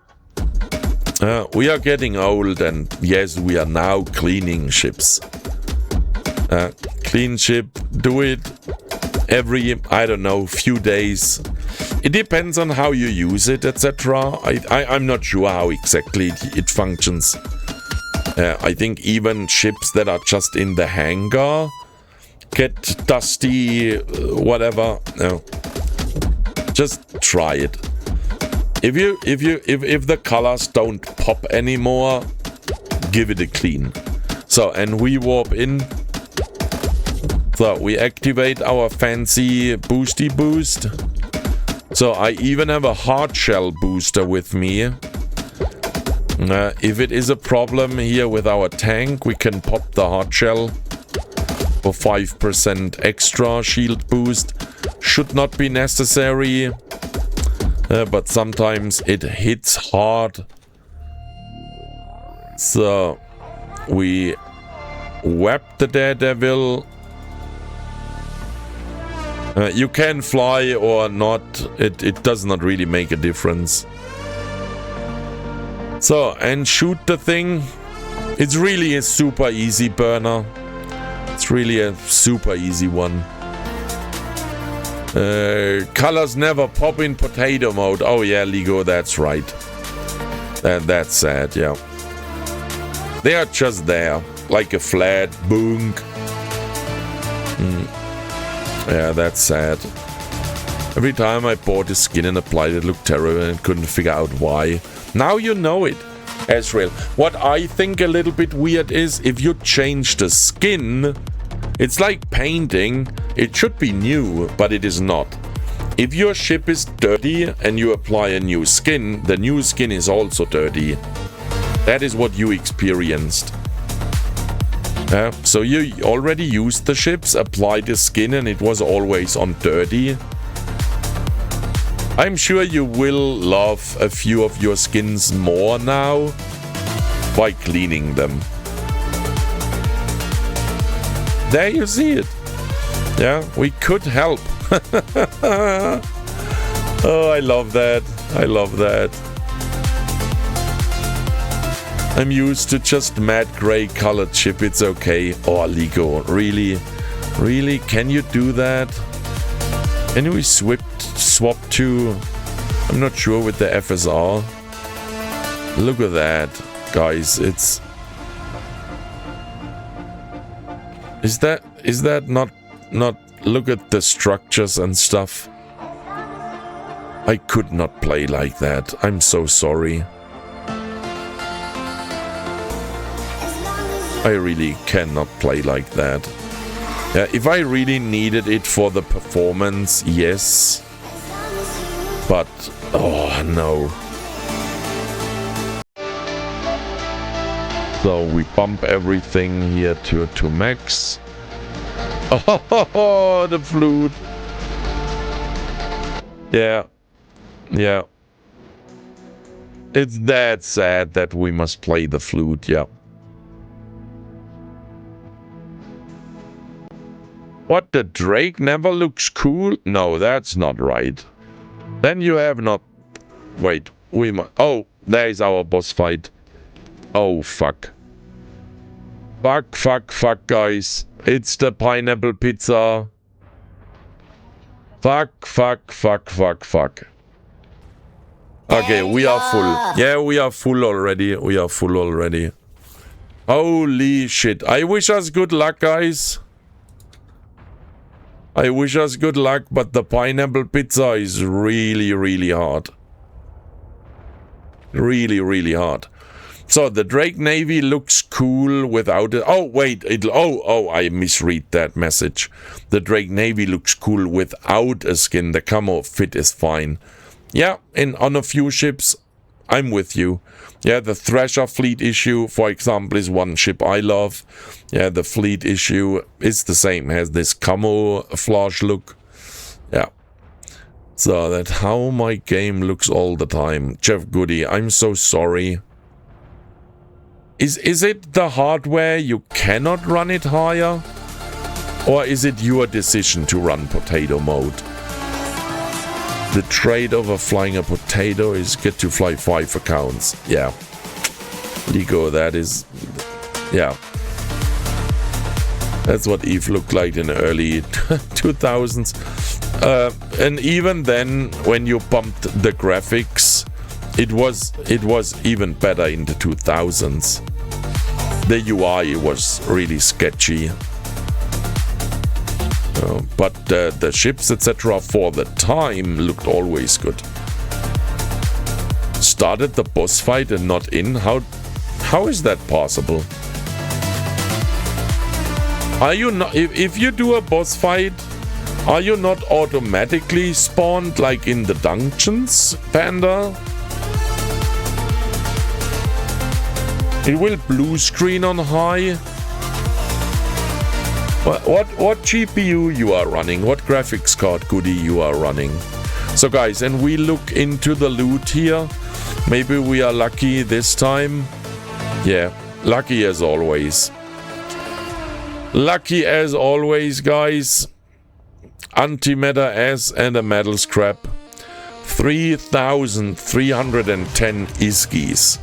We are getting old and yes, we are now cleaning ships. Clean ship, do it every, I don't know, few days. It depends on how you use it, etc. I'm not sure how exactly it functions. I think even ships that are just in the hangar get dusty, whatever. No. Just try it. If the colors don't pop anymore, give it a clean. So, and we warp in. So we activate our fancy boosty boost. So I even have a hard shell booster with me. If it is a problem here with our tank, we can pop the hard shell for 5% extra shield boost. Should not be necessary, but sometimes it hits hard. So we whap the Daredevil. You can fly or not, it does not really make a difference. So, and shoot the thing. It's really a super easy burner. It's really a super easy one. Colors never pop in potato mode. Oh yeah, Ligo, that's right. That's sad, yeah. They are just there, like a flat boonk. Yeah, that's sad. Every time I bought a skin and applied it, looked terrible and couldn't figure out why. Now you know it, Ezreal. What I think a little bit weird is if you change the skin, it's like painting. It should be new, but it is not. If your ship is dirty and you apply a new skin, the new skin is also dirty. That is what you experienced. So you already used the ships, applied the skin, and it was always on dirty. I'm sure you will love a few of your skins more now by cleaning them. There you see it. Yeah, we could help. Oh, I love that. I love that. I'm used to just matte gray colored ship, it's okay. Oh, Ligo, really? Really? Can you do that? Can we swap to... I'm not sure with the FSR. Look at that, guys, it's... Is that not... Look at the structures and stuff. I could not play like that. I'm so sorry. I really cannot play like that. Yeah, if I really needed it for the performance, yes. But, oh no. So we bump everything here to max. Oh, the flute. Yeah. Yeah. It's that sad that we must play the flute, yeah. What, the Drake never looks cool? No, that's not right. Then you have not... Wait, we must... Oh, there is our boss fight. Oh, fuck. Fuck, guys. It's the pineapple pizza. Fuck. Okay, we are full. Yeah, we are full already. Holy shit. I wish us good luck, guys. I wish us good luck, but the pineapple pizza is really hard. Really hard. So the Drake Navy looks cool without it. Oh, wait. I misread that message. The Drake Navy looks cool without a skin. The camo fit is fine. Yeah, on a few ships, I'm with you. Yeah, the Thrasher fleet issue, for example, is one ship I love. Yeah, the fleet issue is the same. Has this camouflage look. Yeah. So that's how my game looks all the time. Jeff Goody, I'm so sorry. Is it the hardware you cannot run it higher? Or is it your decision to run potato mode? The trade of flying a potato is get to fly 5 accounts. Yeah. Ligo, that is... Yeah. That's what EVE looked like in the early 2000s. And even then, when you bumped the graphics, it was even better in the 2000s. The UI was really sketchy. But the ships, etc., for the time looked always good. started the boss fight and not in? How is that possible? Are you not, if you do a boss fight, are you not automatically spawned like in the dungeons, Panda? It will blue screen on high. What GPU you are running? What graphics card goodie you are running? So guys, and we look into the loot here. Maybe we are lucky this time. Yeah, lucky as always. Lucky as always, guys. Antimatter S and a metal scrap. 3,310 iskis.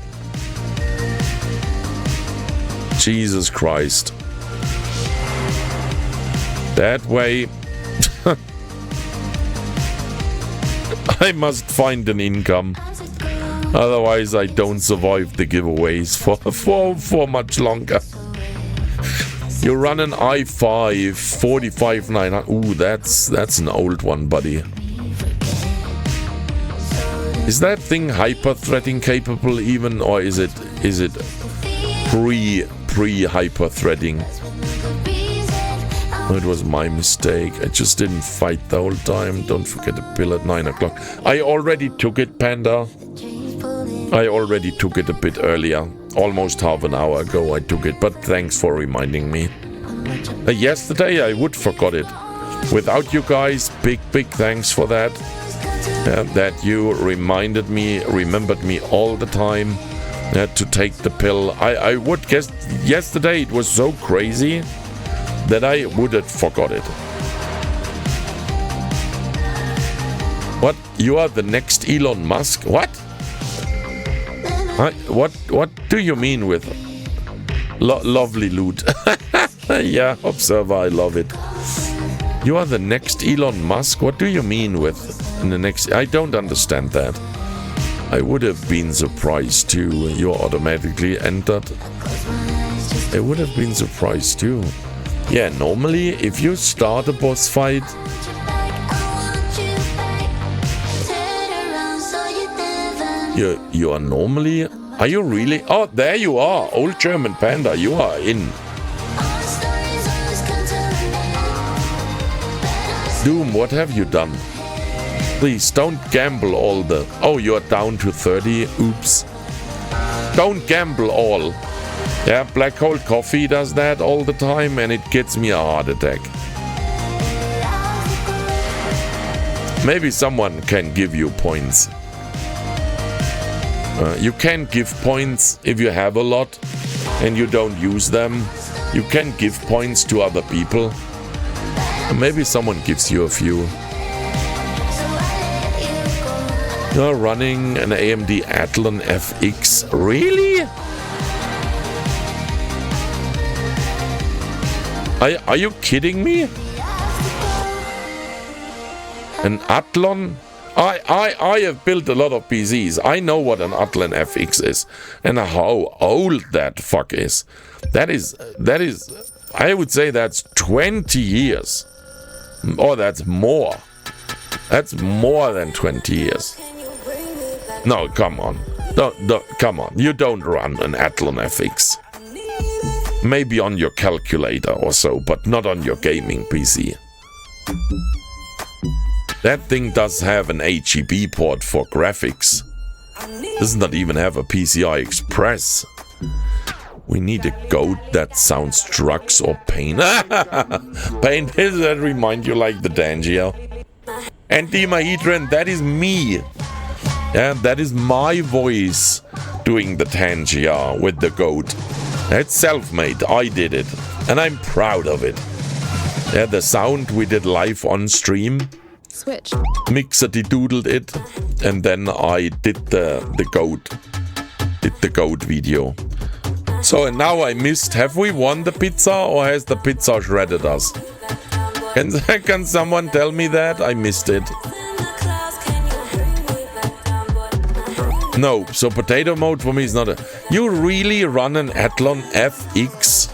Jesus Christ. That way. I must find an income. Otherwise I don't survive the giveaways for much longer. You run an i5 45900. Ooh, that's an old one, buddy. Is that thing hyper-threading capable even, or is it pre-hyper-threading? Oh, it was my mistake. I just didn't fight the whole time. Don't forget the pill at 9 o'clock. I already took it, Panda. I already took it a bit earlier. Almost half an hour ago I took it, but thanks for reminding me. Yesterday I would forgot it. Without you guys, big thanks for that. That you remembered me all the time to take the pill. I would guess yesterday it was so crazy that I would have forgot it. What? You are the next Elon Musk? What? What do you mean with lovely loot? Yeah, Observer, I love it. You are the next Elon Musk? What do you mean with the next? I don't understand that. I would have been surprised too. You're automatically entered. I would have been surprised too. Yeah, normally if you start a boss fight, you are normally... Are you really? Oh, there you are. Old German Panda, you are in. Doom, what have you done? Please, don't gamble all the... Oh, you're down to 30. Oops. Don't gamble all. Yeah, Black Hole Coffee does that all the time and it gets me a heart attack. Maybe someone can give you points. You can give points if you have a lot and you don't use them. You can give points to other people. Maybe someone gives you a few. You're running an AMD Athlon FX. Really? Are you kidding me? An Athlon? I have built a lot of PCs. I know what an Athlon FX is and how old that fuck is. That is, I would say that's 20 years. Or that's more. That's more than 20 years. No, come on. Come on. You don't run an Athlon FX. Maybe on your calculator or so, but not on your gaming PC. That thing does have an HEB port for graphics. Does not even have a PCI Express. We need a goat that sounds drugs or pain. Pain, does that remind you like the Dangio? Anti-Mahedran, that is me. Yeah, that is my voice doing the Tangia with the goat. It's self-made, I did it. And I'm proud of it. Yeah, the sound we did live on stream. Switch. Mixer-de-doodled it. And then I did the goat. Did the goat video. So, and now I missed. Have we won the pizza or has the pizza shredded us? Can someone tell me that? I missed it. No, so potato mode for me is not a... You really run an Athlon FX?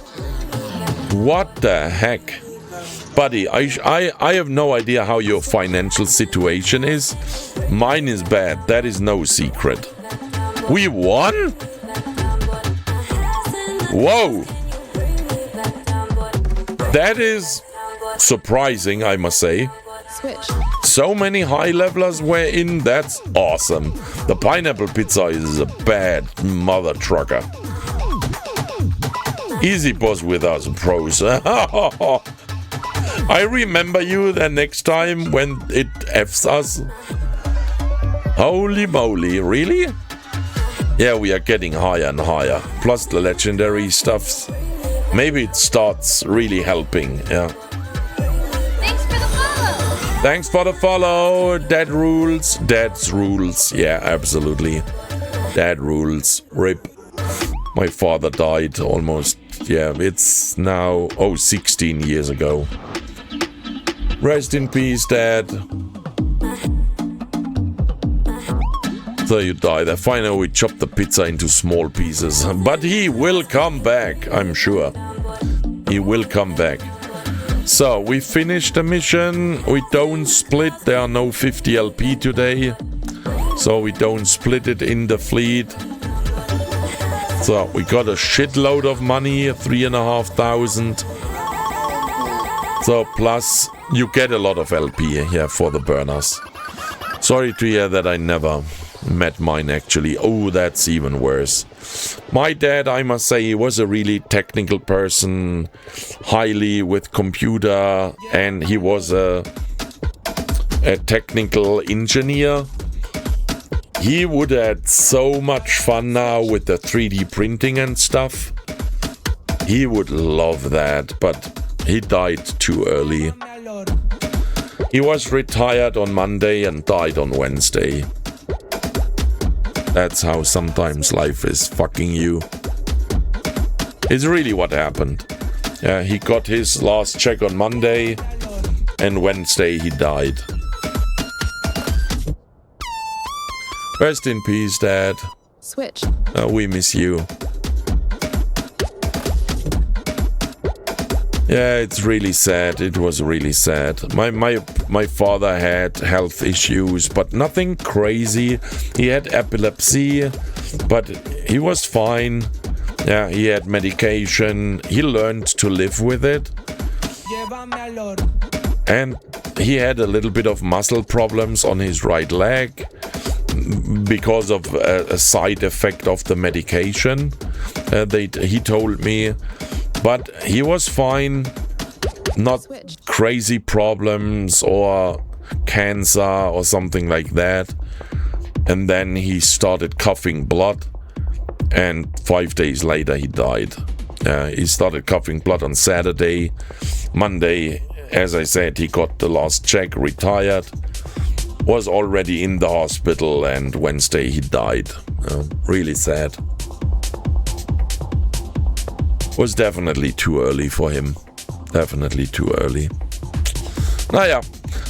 What the heck? Buddy, I have no idea how your financial situation is. Mine is bad, that is no secret. We won? Whoa. That is surprising, I must say. Switch. So many high levelers were in, that's awesome. The pineapple pizza is a bad mother trucker. Easy boss with us pros. I remember you the next time when it F's us. Holy moly, really? Yeah, we are getting higher and higher. Plus the legendary stuffs. Maybe it starts really helping, yeah. Thanks for the follow. Thanks for the follow. Dad rules. Dad's rules. Yeah, absolutely. Dad rules. RIP. My father died almost, yeah, it's now, 16 years ago. Rest in peace, Dad. So you died. Finally, we chopped the pizza into small pieces. But he will come back, I'm sure. He will come back. So, we finished the mission. We don't split. There are no 50 LP today. So, we don't split it in the fleet. So, we got a shitload of money, 3,500. So, plus, you get a lot of LP here for the burners. Sorry to hear that I never met mine, actually. Oh, that's even worse. My dad, I must say, he was a really technical person, highly with computer, and he was a technical engineer. He would have had so much fun now with the 3D printing and stuff. He would love that, but he died too early. He was retired on Monday and died on Wednesday. That's how sometimes life is fucking you. It's really what happened. Yeah, he got his last check on Monday, and Wednesday he died. Rest in peace, Dad. Switch. We miss you. Yeah, it's really sad. It was really sad. My father had health issues, but nothing crazy. He had epilepsy, but he was fine. Yeah, he had medication. He learned to live with it. And he had a little bit of muscle problems on his right leg because of a side effect of the medication. He told me. But he was fine, not crazy problems or cancer or something like that. And then he started coughing blood, and 5 days later he died. He started coughing blood on Saturday. Monday, as I said, he got the last check, retired, was already in the hospital, and Wednesday he died. Really sad. Was definitely too early for him. Definitely too early. Naja,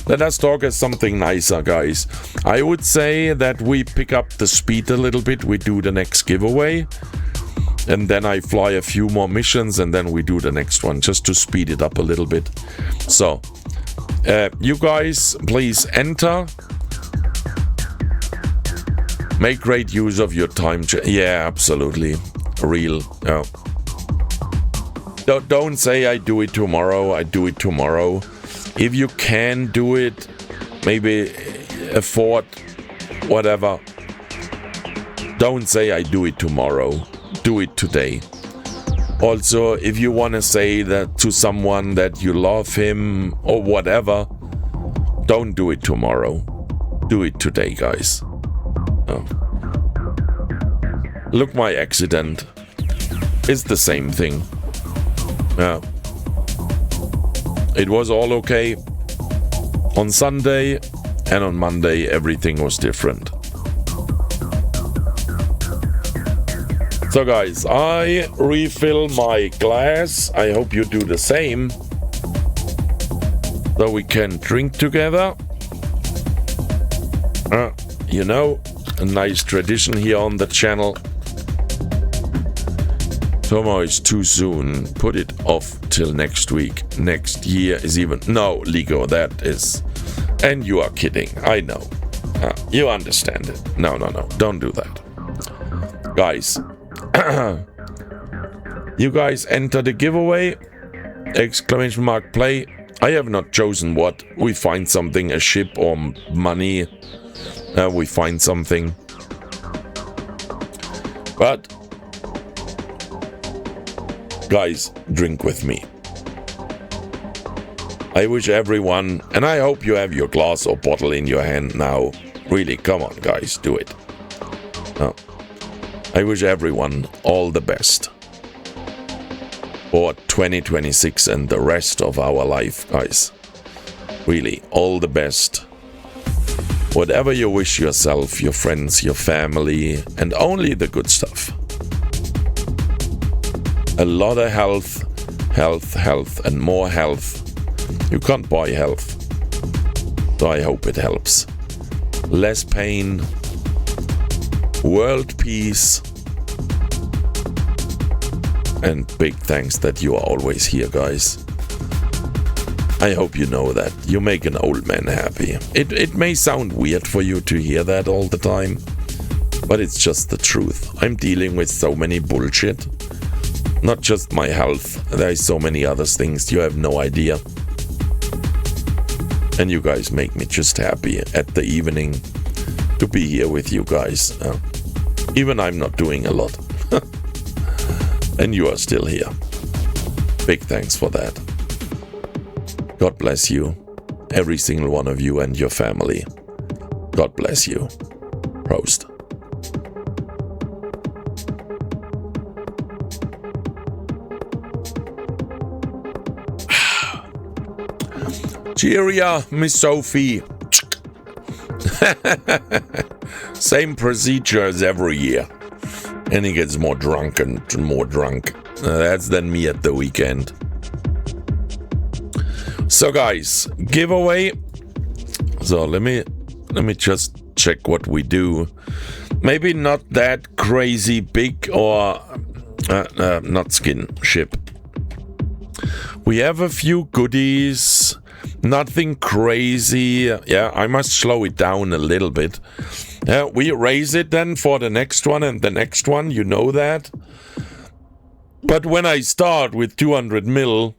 let us talk as something nicer, guys. I would say that we pick up the speed a little bit. We do the next giveaway. And then I fly a few more missions, and then we do the next one, just to speed it up a little bit. So, you guys, please enter. Make great use of your time. Yeah, absolutely. Real. Yeah. Don't say I do it tomorrow. I do it tomorrow. If you can do it, maybe afford whatever. Don't say I do it tomorrow. Do it today. Also, if you want to say that to someone that you love him or whatever, don't do it tomorrow. Do it today, guys. Oh. Look, my accident. It's the same thing. Yeah. It was all okay on Sunday, and on Monday everything was different. So guys, I refill my glass. I hope you do the same, so we can drink together. You know, a nice tradition here on the channel. Tomorrow is too soon. Put it off till next week. Next year is even... No, Ligo, that is... And you are kidding. I know. You understand it. No. Don't do that. Guys, you guys enter the giveaway. Exclamation mark play. I have not chosen what. We find something, a ship or money. We find something. But, guys, drink with me. I wish everyone, and I hope you have your glass or bottle in your hand now. Really, come on, guys, do it. I wish everyone all the best for 2026 and the rest of our life, guys. Really, all the best. Whatever you wish yourself, your friends, your family, and only the good stuff. A lot of health, health, health, and more health. You can't buy health, so I hope it helps. Less pain, world peace, and big thanks that you are always here, guys. I hope you know that. You make an old man happy. It may sound weird for you to hear that all the time, but it's just the truth. I'm dealing with so many bullshit. Not just my health. There's so many other things you have no idea. And you guys make me just happy at the evening to be here with you guys. Even I'm not doing a lot. And you are still here. Big thanks for that. God bless you, every single one of you and your family. God bless you. Prost. Cheeria, Miss Sophie. Same procedure as every year. And he gets more drunk and more drunk. That's than me at the weekend. So guys, giveaway. So let me just check what we do. Maybe not that crazy big or not skin ship. We have a few goodies. Nothing crazy. Yeah, I must slow it down a little bit. We raise it then for the next one and the next one, you know that. But when I start with 200 mil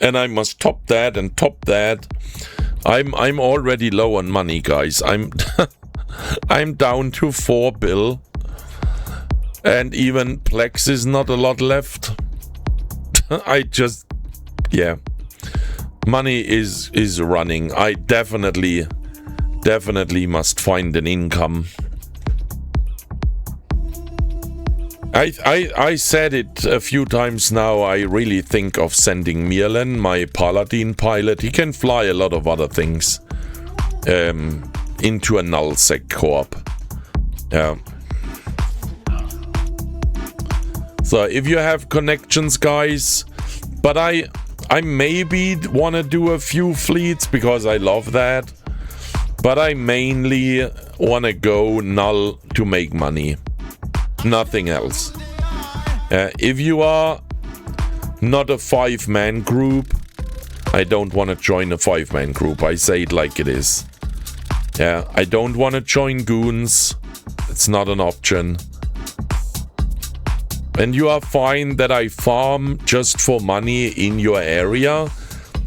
and I must top that and top that, I'm already low on money, guys. I'm I'm down to 4 bill, and even Plex is not a lot left. Yeah. Money is running. I definitely must find an income. I said it a few times now. I really think of sending Mirlen, my Paladin pilot. He can fly a lot of other things. Into a nullsec corp. Yeah. So if you have connections, guys, but I maybe want to do a few fleets because I love that. But I mainly want to go null to make money. Nothing else. If you are not a 5-man group, I don't want to join a 5-man group. I say it like it is. Yeah, I don't want to join goons. It's not an option. And you are fine that I farm just for money in your area.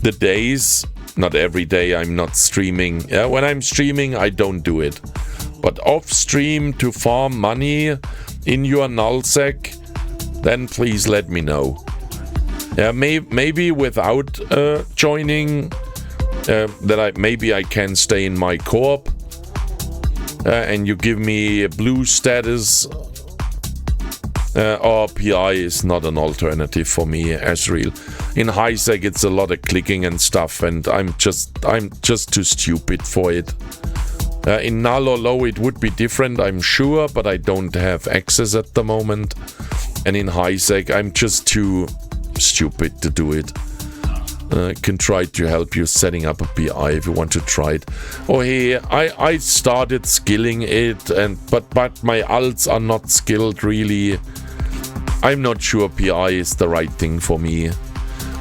The days, not every day, I'm not streaming. Yeah, when I'm streaming, I don't do it. But off stream to farm money in your nullsec, then please let me know. Yeah, maybe without joining, maybe I can stay in my corp, and you give me a blue status. Or PI is not an alternative for me, Asriel. In highsec it's a lot of clicking and stuff, and I'm just too stupid for it. In null or low it would be different, I'm sure, but I don't have access at the moment. And in highsec I'm just too stupid to do it. I can try to help you setting up a PI if you want to try it. Oh hey, I started skilling it, but my alts are not skilled really. I'm not sure PI is the right thing for me.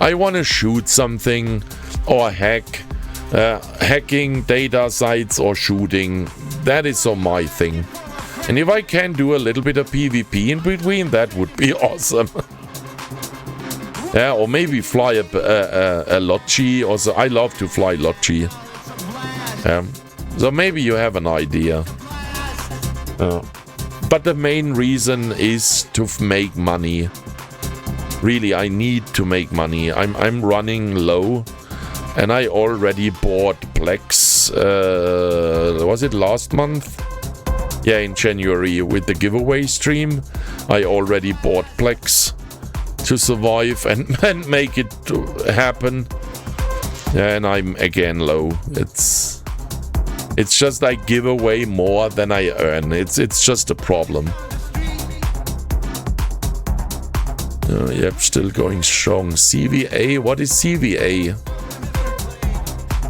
I want to shoot something or hack. Hacking data sites or shooting, that is on my thing. And if I can do a little bit of PvP in between, that would be awesome. Yeah, or maybe fly a Logi. Also, I love to fly Logi. So maybe you have an idea. But the main reason is to make money. Really, I need to make money. I'm running low, and I already bought Plex. Was it last month? Yeah, in January with the giveaway stream, I already bought Plex to survive and make it happen. And I'm again low. It's just I give away more than I earn. It's just a problem. Yep, still going strong. CVA, what is CVA?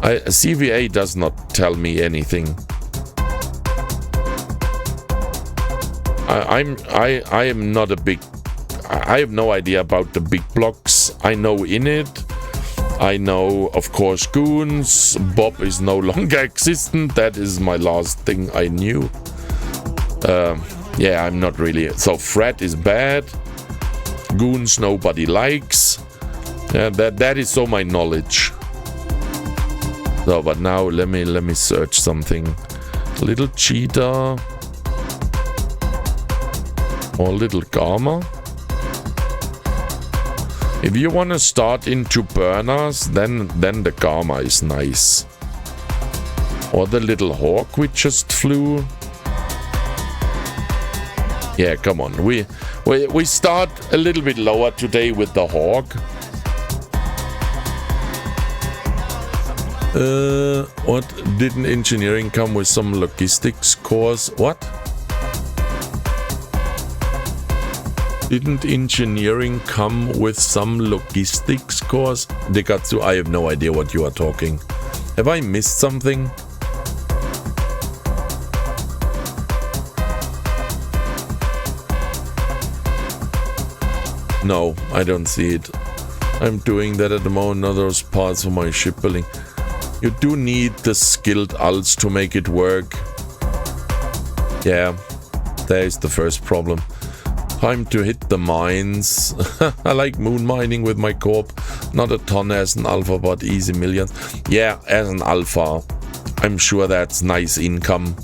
CVA does not tell me anything. I am not a big. I have no idea about the big blocks. I know Init. I know, of course, Goons. Bob is no longer existent. That is my last thing I knew. Yeah, I'm not really. So Fred is bad. Goons nobody likes. Yeah, that is so my knowledge. So, but now let me search something. Little cheetah or little gamma. If you want to start into burners, then the gamma is nice. Or the little hawk which just flew. Yeah, come on. We start a little bit lower today with the hawk. What? Didn't engineering come with some logistics course? What? Didn't engineering come with some logistics course? Dekatsu, I have no idea what you are talking. Have I missed something? No, I don't see it. I'm doing that at the moment, not those parts for my ship building. You do need the skilled alts to make it work. Yeah, there is the first problem. Time to hit the mines. I like moon mining with my corp. Not a ton as an alpha, but easy millions. Yeah, as an alpha, I'm sure that's nice income.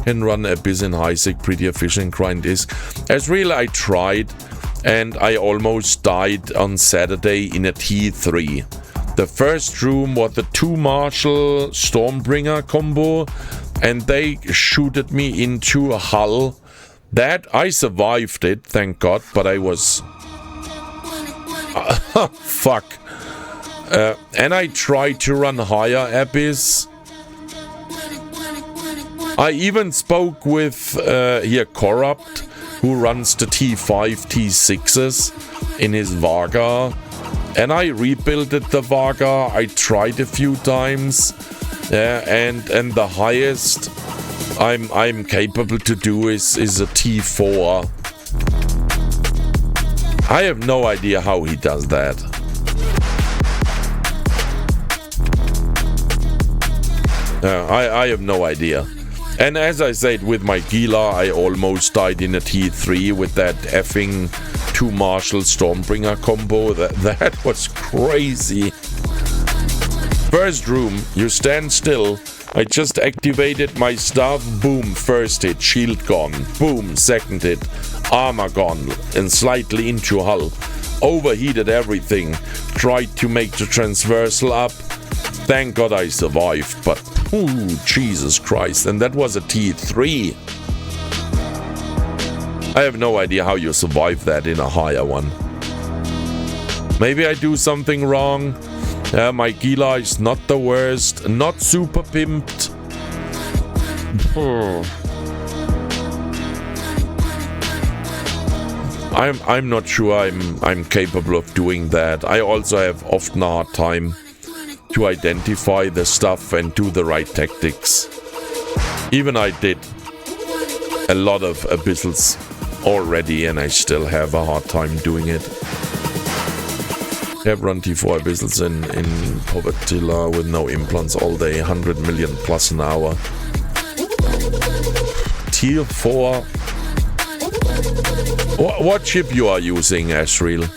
Can run Abyss in Highsec, pretty efficient grind disk. As real, I tried, and I almost died on Saturday in a T3. The first room was the 2 Marshall Stormbringer combo, and they shooted me into a hull. That I survived it, thank God, but I was fuck. And I tried to run higher Abyss. I even spoke with here Corrupt, who runs the T5, T6s in his Vaga, and I rebuilt the Vaga. I tried a few times, and the highest I'm capable to do is a T4. I have no idea how he does that. I have no idea. And as I said, with my Gila, I almost died in a T3 with that effing 2 Marshall Stormbringer combo. That was crazy. First room, you stand still. I just activated my stuff, boom, first hit, shield gone, boom, second hit, armor gone, and slightly into hull. Overheated everything, tried to make the transversal up. Thank God I survived, but ooh, Jesus Christ, and that was a T3. I have no idea how you survive that in a higher one. Maybe I do something wrong. My Gila is not the worst, not super pimped. I'm not sure I'm capable of doing that. I also have often a hard time to identify the stuff and do the right tactics. Even I did a lot of abyssals already, and I still have a hard time doing it. I have run T4 abyssals in Povertilla with no implants all day, 100 million plus an hour. tier 4. What ship you are using, Asriel?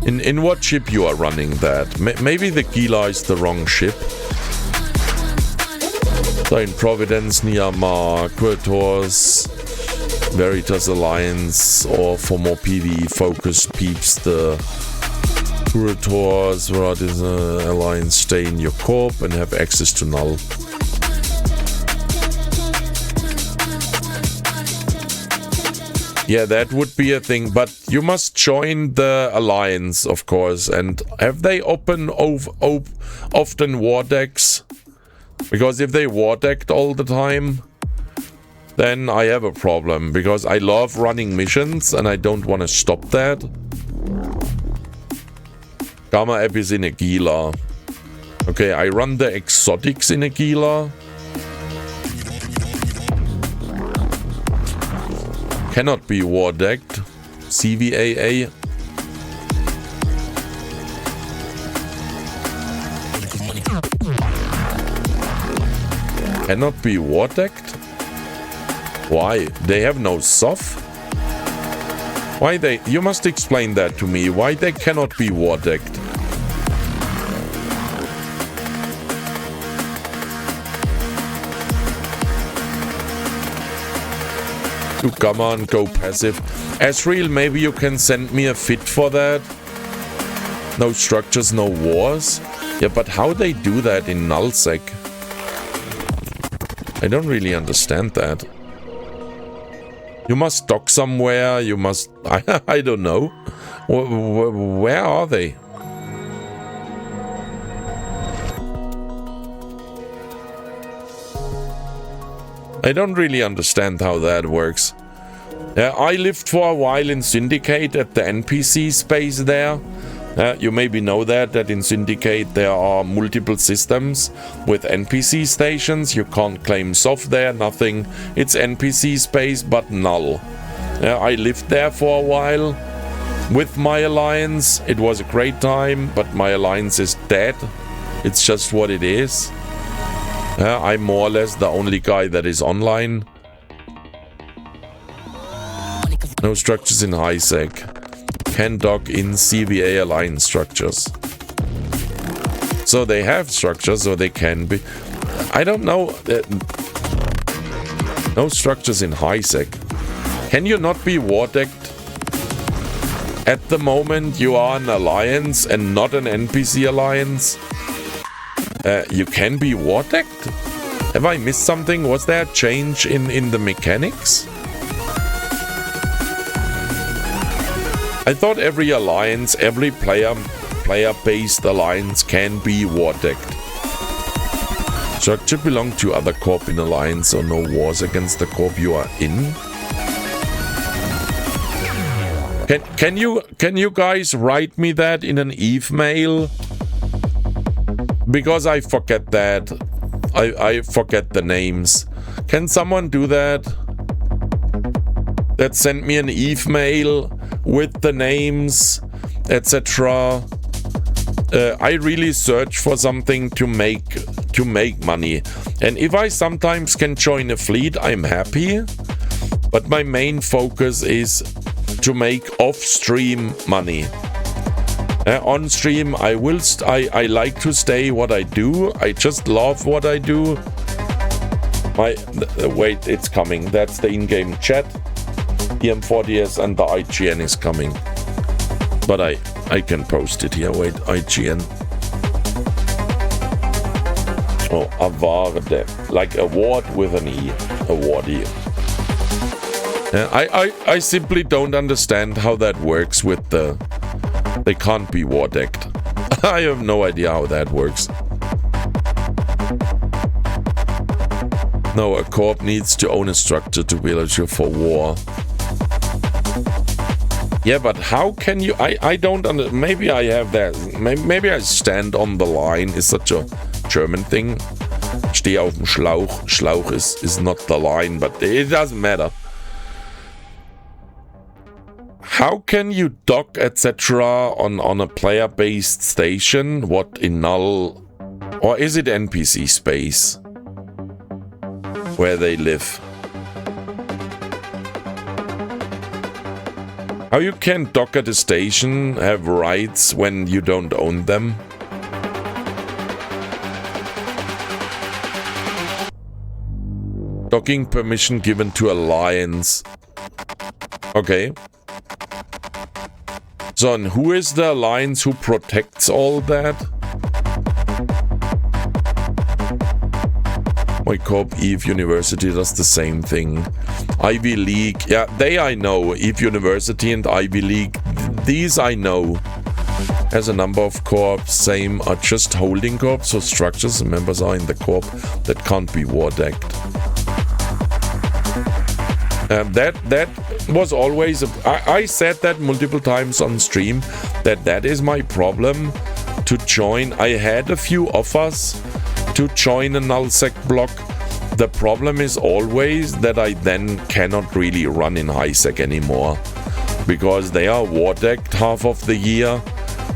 In what ship you are running that? Maybe the Gila is the wrong ship. So in Providence, Niamar, Quertors, Veritas Alliance, or for more PvE focused peeps, the Curators, Veritas Alliance, stay in your corp and have access to null. Yeah, that would be a thing, but you must join the alliance, of course. And have they often war decks? Because if they war decked all the time, then I have a problem. Because I love running missions and I don't want to stop that. Gamma App is in Agila. Okay, I run the exotics in Agila. Cannot be war decked. CVAA. Cannot be war decked? Why? They have no SOF? Why they? You must explain that to me. Why they cannot be war decked? To come on, go passive. Asriel, maybe you can send me a fit for that. No structures, no wars. Yeah, but how they do that in nullsec? I don't really understand that. You must dock somewhere. You must. I don't know. Where are they? I don't really understand how that works. I lived for a while in Syndicate at the NPC space there. You maybe know that in Syndicate there are multiple systems with NPC stations. You can't claim soft there, nothing. It's NPC space but null. I lived there for a while with my alliance. It was a great time, but my alliance is dead. It's just what it is. I'm more or less the only guy that is online. No structures in HiSec. Can dock in CVA Alliance structures. So they have structures, or they can be. I don't know. No structures in HiSec. Can you not be war decked? At the moment you are an alliance and not an NPC alliance. You can be war decked? Have I missed something? Was there a change in the mechanics? I thought every alliance, every player-based alliance can be war decked. Structure belong to other corp in alliance, so no wars against the corp you are in. Can you guys write me that in an EVE mail? Because I forget that. I forget the names. Can someone do that? That sent me an EVE mail with the names, etc. I really search for something to make money. And if I sometimes can join a fleet, I'm happy. But my main focus is to make off-stream money. On stream, I like to stay what I do. I just love what I do. Wait, it's coming. That's the in-game chat. EM40S and the IGN is coming. But I can post it here. Wait, IGN. Oh, Awarde. Like award with an E. Awardee. I simply don't understand how that works with the... They can't be war decked. I have no idea how that works. No, a corp needs to own a structure to be eligible for war. Yeah, but how can you... I don't understand. Maybe I have that. Maybe I stand on the line is such a German thing. Stehe auf dem Schlauch. Schlauch is not the line, but it doesn't matter. How can you dock etc. on a player-based station? What in null? Or is it NPC space? Where they live? How you can dock at a station, have rights when you don't own them? Docking permission given to Alliance. Okay. So, and who is the Alliance who protects all that? My corp, EVE University does the same thing. Ivy League, yeah, they I know. EVE University and Ivy League, these I know. Has a number of corps, same, are just holding corps, so structures and members are in the corp that can't be war decked. That was always, I said that multiple times on stream, that is my problem to join. I had a few offers to join a nullsec block. The problem is always that I then cannot really run in highsec anymore, because they are war decked half of the year,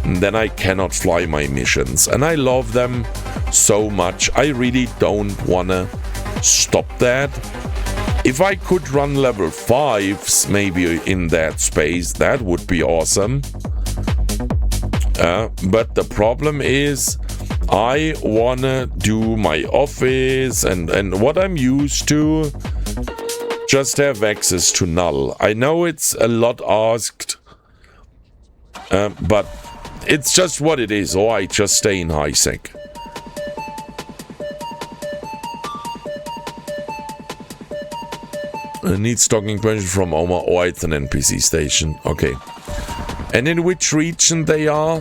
and then I cannot fly my missions. And I love them so much, I really don't wanna stop that. If I could run level 5s maybe in that space, that would be awesome. But the problem is, I wanna do my office and what I'm used to, just have access to null. I know it's a lot asked, but it's just what it is, or I just stay in highsec. Needs docking permission from Oma, or it's an NPC station. Okay. And in which region they are?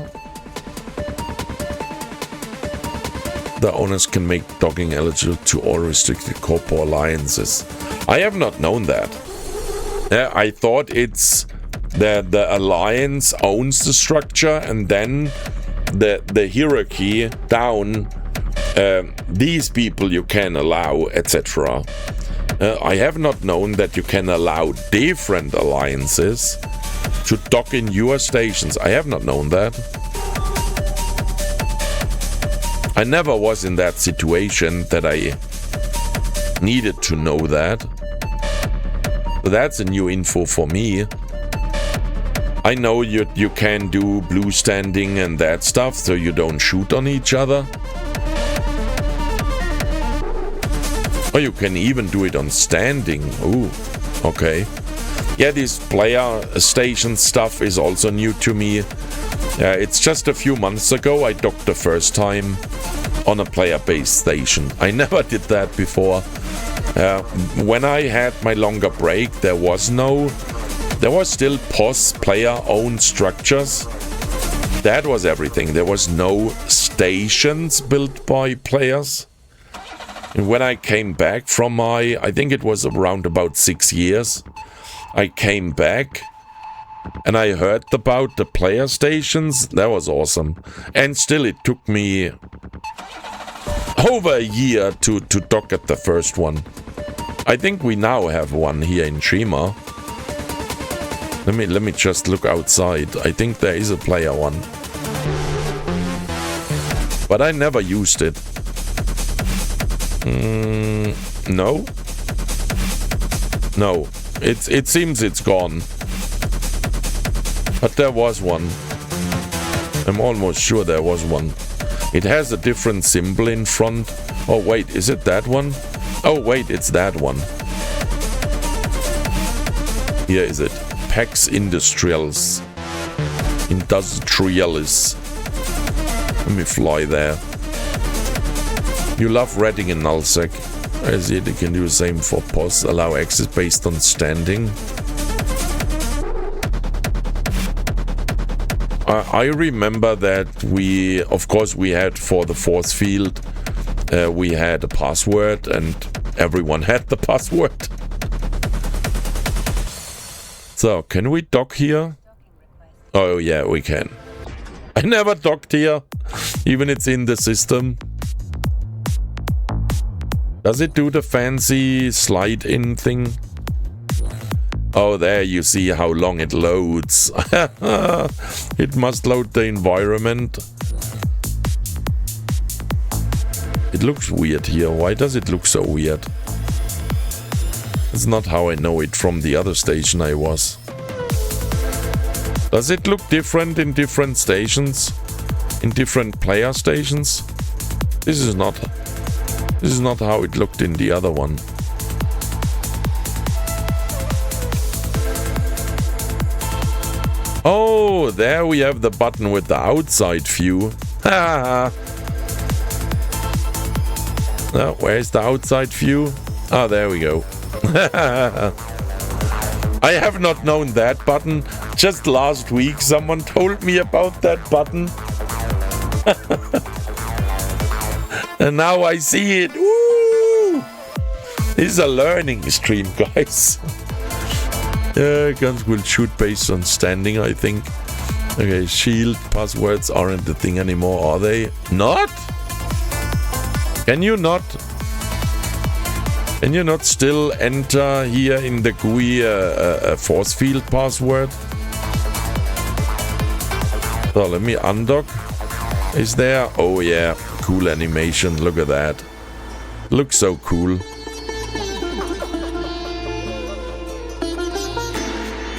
The owners can make docking eligible to all restricted corp or alliances. I have not known that. I thought it's the alliance owns the structure, and then the hierarchy down, these people you can allow, etc. I have not known that you can allow different alliances to dock in your stations. I have not known that. I never was in that situation that I needed to know that. That's a new info for me. I know you can do blue standing and that stuff, so you don't shoot on each other. Or you can even do it on standing. Ooh, okay. Yeah, this player station stuff is also new to me. It's just a few months ago I docked the first time on a player-based station. I never did that before. When I had my longer break, there was still POS player-owned structures. That was everything. There was no stations built by players. And when I came back from I think it was around about 6 years, I came back and I heard about the player stations. That was awesome. And still it took me over a year to dock at the first one. I think we now have one here in Shima. Let me just look outside. I think there is a player one. But I never used it. No. No. It seems it's gone. But there was one. I'm almost sure there was one. It has a different symbol in front. Oh wait, is it that one? Oh wait, it's that one. Here is it. Pax Industrialis. Industrialis. Let me fly there. You love raiding in nullsec. I see they can do the same for POS. Allow access based on standing. I remember that of course we had for the force field, we had a password and everyone had the password. So, can we dock here? Oh yeah, we can. I never docked here, even it's in the system. Does it do the fancy slide in thing? Oh, there you see how long it loads. It must load the environment. It looks weird here. Why does it look so weird? It's not how I know it from the other station I was. Does it look different in different stations? In different player stations? This is not how it looked in the other one. Oh, there we have the button with the outside view. Now, where's the outside view? Ah, there we go. I have not known that button. Just last week someone told me about that button. And now I see it. Woo! This is a learning stream, guys. Guns will shoot based on standing, I think. Okay, shield passwords aren't the thing anymore, are they? Not? Can you not still enter here in the GUI a force field password? So let me undock. Is there? Oh yeah, cool animation. Look at that. Looks so cool.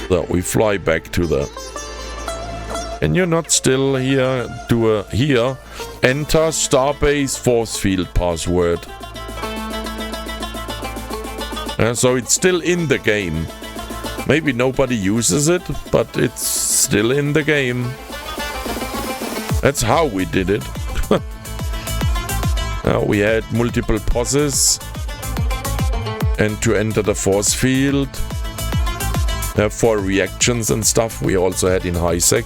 So we fly back to the... Can you not still here do a... Here, enter Starbase force field password. So it's still in the game. Maybe nobody uses it, but it's still in the game. That's how we did it. We had multiple pauses. And to enter the force field, for reactions and stuff, we also had in HiSec.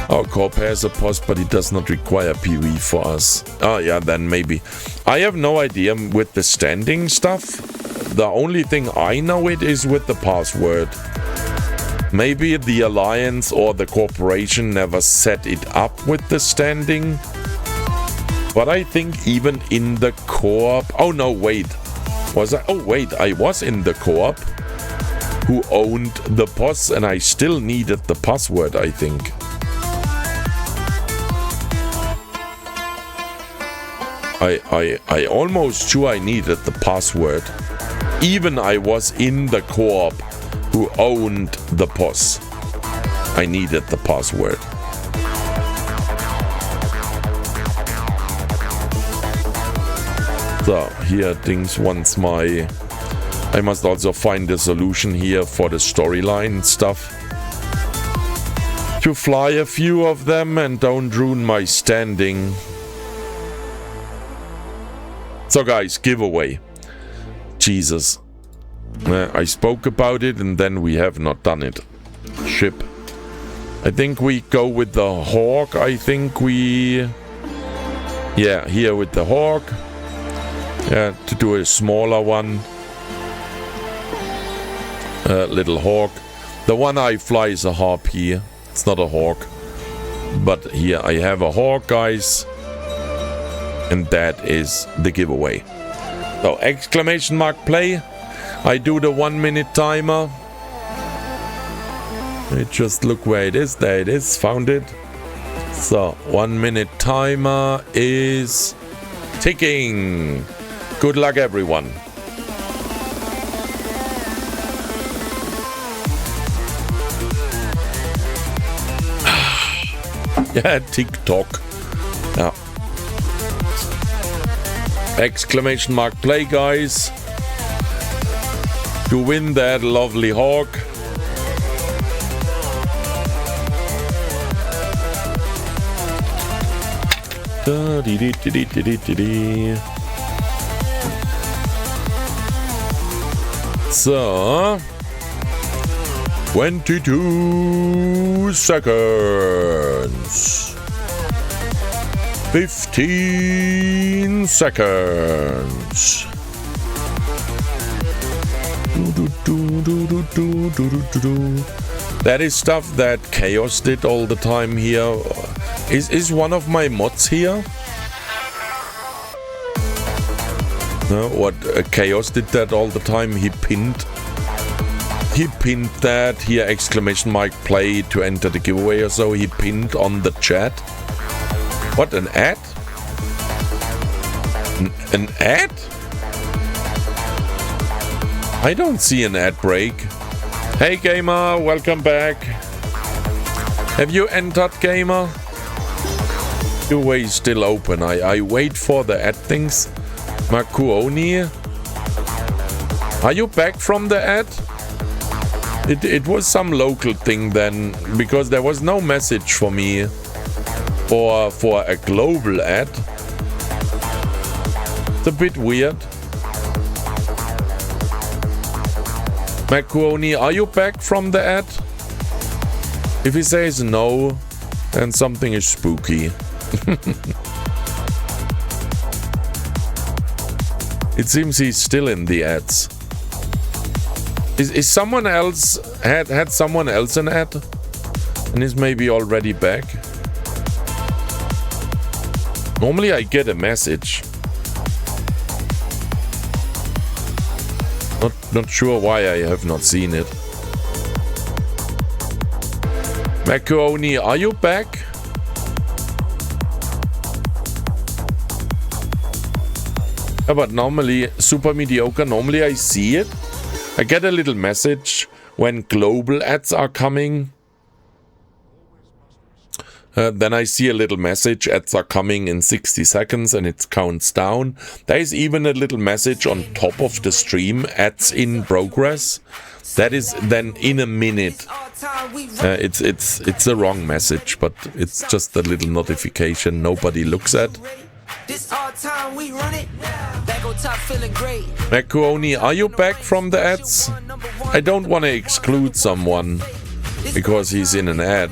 Our corp has a post, but it does not require PV for us. Oh yeah, then maybe. I have no idea with the standing stuff. The only thing I know it is with the password. Maybe the alliance or the corporation never set it up with the standing. But I think even in the co-op... Oh no, wait. Was I? Oh wait, I was in the co-op who owned the POS and I still needed the password, I think. I almost sure I needed the password. Even I was in the co-op who owned the POS. I needed the password. So here things once my... I must also find a solution here for the storyline stuff. To fly a few of them and don't ruin my standing. So guys, giveaway. Jesus. I spoke about it and then we have not done it. Ship. I think we go with the Hawk. I think we... Yeah, here with the Hawk. Yeah, to do a smaller one. Little Hawk. The one I fly is a Harpy. It's not a Hawk. But here I have a Hawk, guys. And that is the giveaway. So, exclamation mark play. I do the 1 minute timer. Just look where it is. There it is. Found it. So, 1 minute timer is ticking. Good luck, everyone. Yeah, TikTok. Yeah. Exclamation mark play, guys. To win that lovely Hawk. So, 22 seconds. 15 seconds. That is stuff that Chaos did all the time here. Is one of my mods here? No, what Chaos did that all the time. He pinned that here, exclamation mark play to enter the giveaway or so. He pinned on the chat. What, an ad? An ad? I don't see an ad break. Hey gamer, welcome back. Have you entered, gamer? Giveaway is still open. I wait for the ad things. Makuoni, are you back from the ad? It was some local thing then, because there was no message for me for a global ad. It's a bit weird. Macaroni, are you back from the ad? If he says no, then something is spooky. It seems he's still in the ads. Is someone else had someone else an ad and is maybe already back? Normally I get a message. Not sure why I have not seen it. Macaroni, are you back? Yeah, but normally, super mediocre, normally I see it. I get a little message when global ads are coming. Then I see a little message, ads are coming in 60 seconds and it counts down. There is even a little message on top of the stream, ads in progress. That is then in a minute. It's a wrong message, but it's just a little notification nobody looks at. Macaroni, are you back from the ads? I don't want to exclude someone because he's in an ad.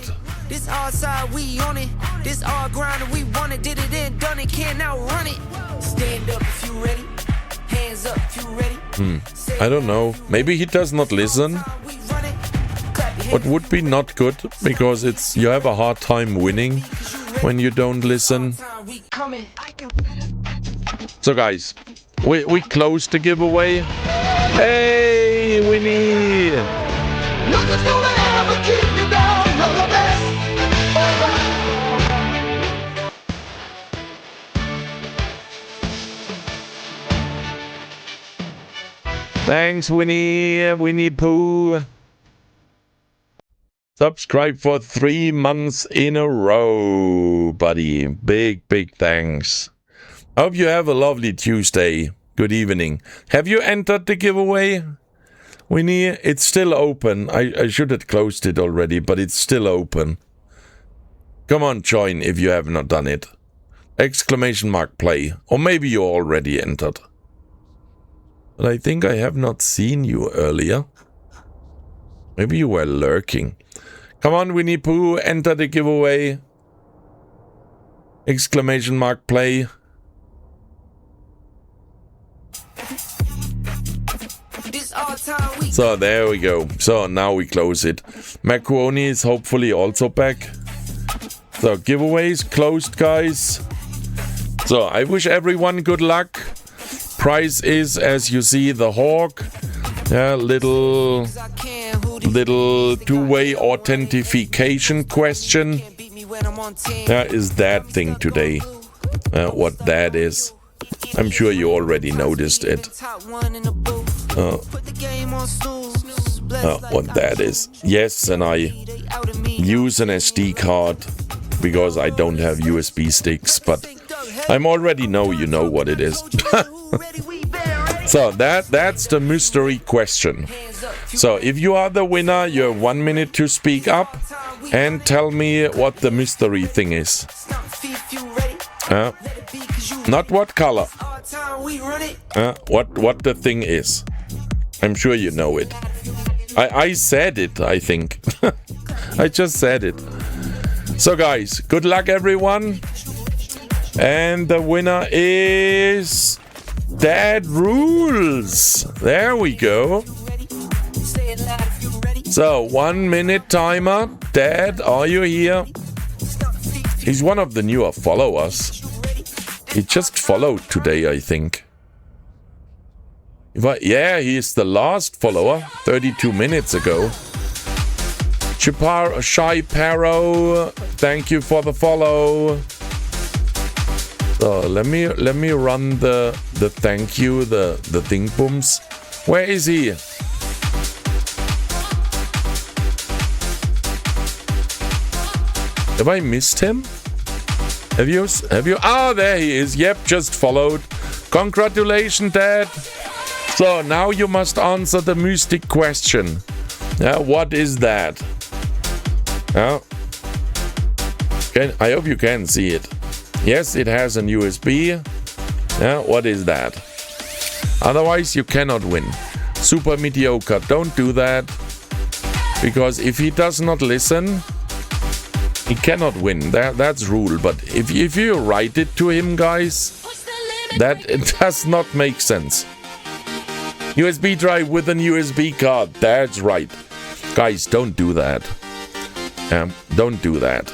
This our side, we on it. This our grind, we want it. Did it and done it, can't outrun it. Stand up if you ready. Hands up if you ready. I don't know. Maybe he does not listen. What would be not good, because it's you have a hard time winning when you don't listen. So guys, we closed the giveaway. Hey, Winnie! Nothing's gonna ever keep you down. You're the best. Thanks, Winnie Pooh. Subscribe for 3 months in a row, buddy. Big thanks. I hope you have a lovely Tuesday. Good evening. Have you entered the giveaway? Winnie, it's still open. I should have closed it already, but it's still open. Come on, join if you have not done it. Exclamation mark play. Or maybe you already entered. But I think I have not seen you earlier. Maybe you were lurking. Come on, Winnie Pooh, enter the giveaway. Exclamation mark play. So there we go. So now we close it. Macaroni is hopefully also back. So giveaways closed, guys. So I wish everyone good luck. Prize is, as you see, the hawk. Yeah, little two-way authentication question. There is that thing today. What that is. I'm sure you already noticed it. What that is. Yes, and I use an SD card because I don't have USB sticks, but I'm already know you know what it is. So that's the mystery question. So if you are the winner, you have 1 minute to speak up and tell me what the mystery thing is. Not what color. What the thing is. I'm sure you know it. I said it, I think. I just said it. So guys, good luck everyone. And the winner is Dad Rules. There we go. So 1 minute timer. Dad, are you here? He's one of the newer followers. He just followed today, I think. Yeah, he's the last follower, 32 minutes ago. Shy Paro, thank you for the follow. So let me run the thank you, the thing booms Where is he? Have I missed him? Have you? Ah, there he is. Yep, just followed. Congratulations, Dad. So now you must answer the mystic question. What is that? I hope you can see it. Yes, it has an USB. What is that? Otherwise, you cannot win. Super mediocre. Don't do that. Because if he does not listen, he cannot win. That's rule. But if you write it to him, guys, that it does not make sense. USB drive with an USB card. That's right. Guys, don't do that. Don't do that.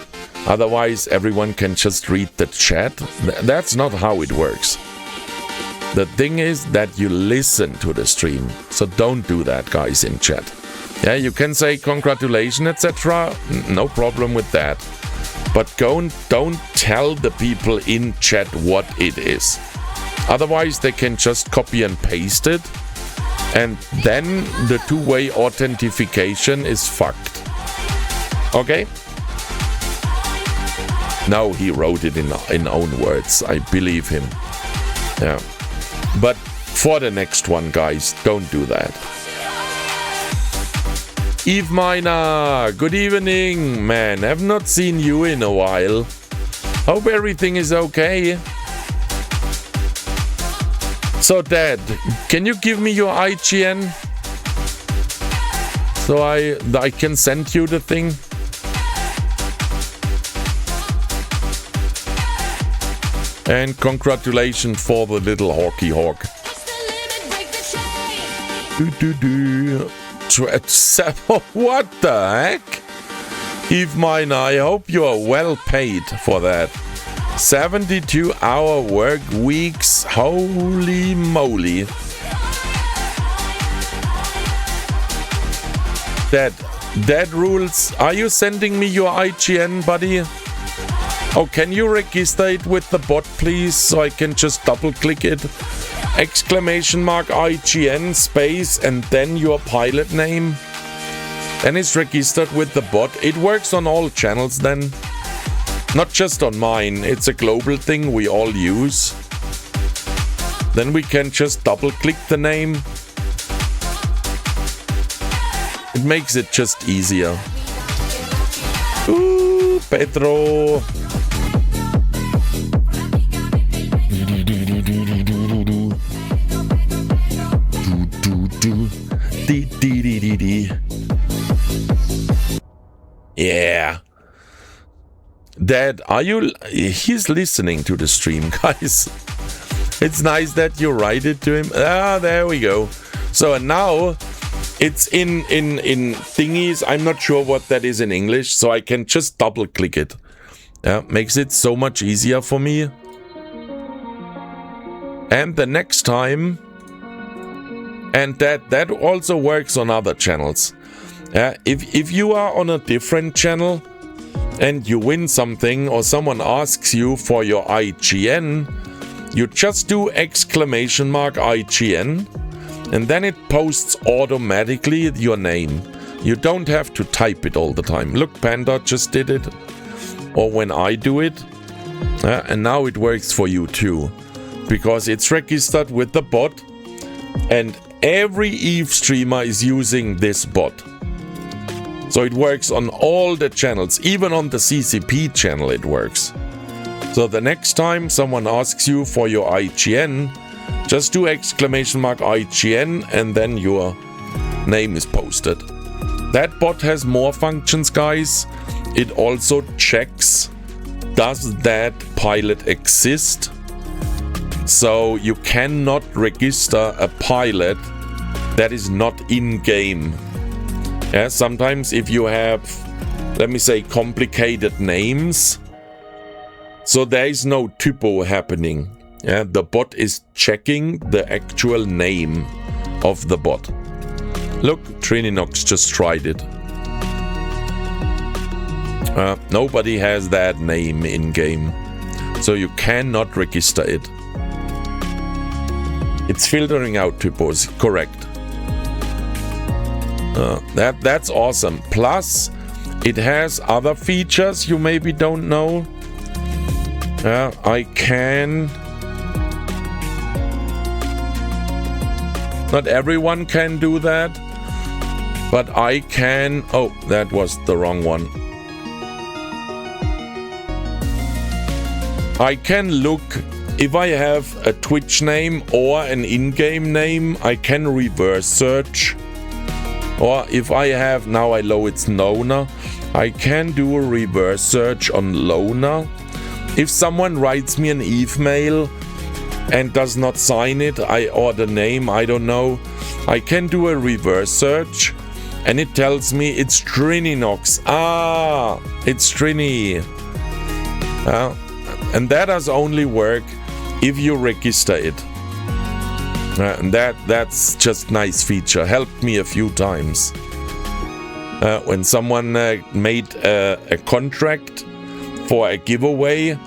Otherwise, everyone can just read the chat. That's not how it works. The thing is that you listen to the stream. So don't do that, guys, in chat. Yeah, you can say congratulations, etc. No problem with that. But don't tell the people in chat what it is. Otherwise, they can just copy and paste it. And then the two-way authentication is fucked. Okay? Now he wrote it in own words. I believe him. Yeah. But for the next one, guys, don't do that. Eve Miner, good evening, man. Have not seen you in a while. Hope everything is okay. So, Dad, can you give me your IGN? So I can send you the thing? And congratulations for the little Hawky Hawk. What the heck? Eve Miner, I hope you are well paid for that. 72-hour work weeks. Holy moly. Dad rules. Are you sending me your IGN, buddy? Oh, can you register it with the bot, please, so I can just double-click it? Exclamation mark IGN space and then your pilot name. Then it's registered with the bot. It works on all channels then. Not just on mine. It's a global thing we all use. Then we can just double-click the name. It makes it just easier. Ooh, Pedro. Yeah. Dad, are you... He's listening to the stream, guys. It's nice that you write it to him. Ah, there we go. So now it's in thingies. I'm not sure what that is in English, so I can just double click it. Yeah, makes it so much easier for me. And the next time... And that also works on other channels. If you are on a different channel and you win something or someone asks you for your IGN, you just do exclamation mark IGN and then it posts automatically your name. You don't have to type it all the time. Look, Panda just did it. Or when I do it. And now it works for you too. Because it's registered with the bot. And every EVE streamer is using this bot. So it works on all the channels. Even on the CCP channel it works. So the next time someone asks you for your IGN, just do exclamation mark IGN and then your name is posted. That bot has more functions, guys. It also checks, does that pilot exist? So you cannot register a pilot that is not in-game. Yeah, sometimes if you have, let me say, complicated names, so there is no typo happening. Yeah, the bot is checking the actual name of the bot. Look, Trininox just tried it. Nobody has that name in-game, so you cannot register it. It's filtering out typos, correct. That's awesome. Plus, it has other features you maybe don't know. I can... Not everyone can do that, but I can... Oh, that was the wrong one. I can look... If I have a Twitch name or an in-game name, I can reverse search. Or if I have... Now I know it's Nona. I can do a reverse search on Lona. If someone writes me an EVE mail and does not sign it, or the name, I don't know, I can do a reverse search and it tells me it's Trininox. Ah, it's Trini. And that does only work if you register it. And that's just nice feature. Helped me a few times. When someone made a contract for a giveaway,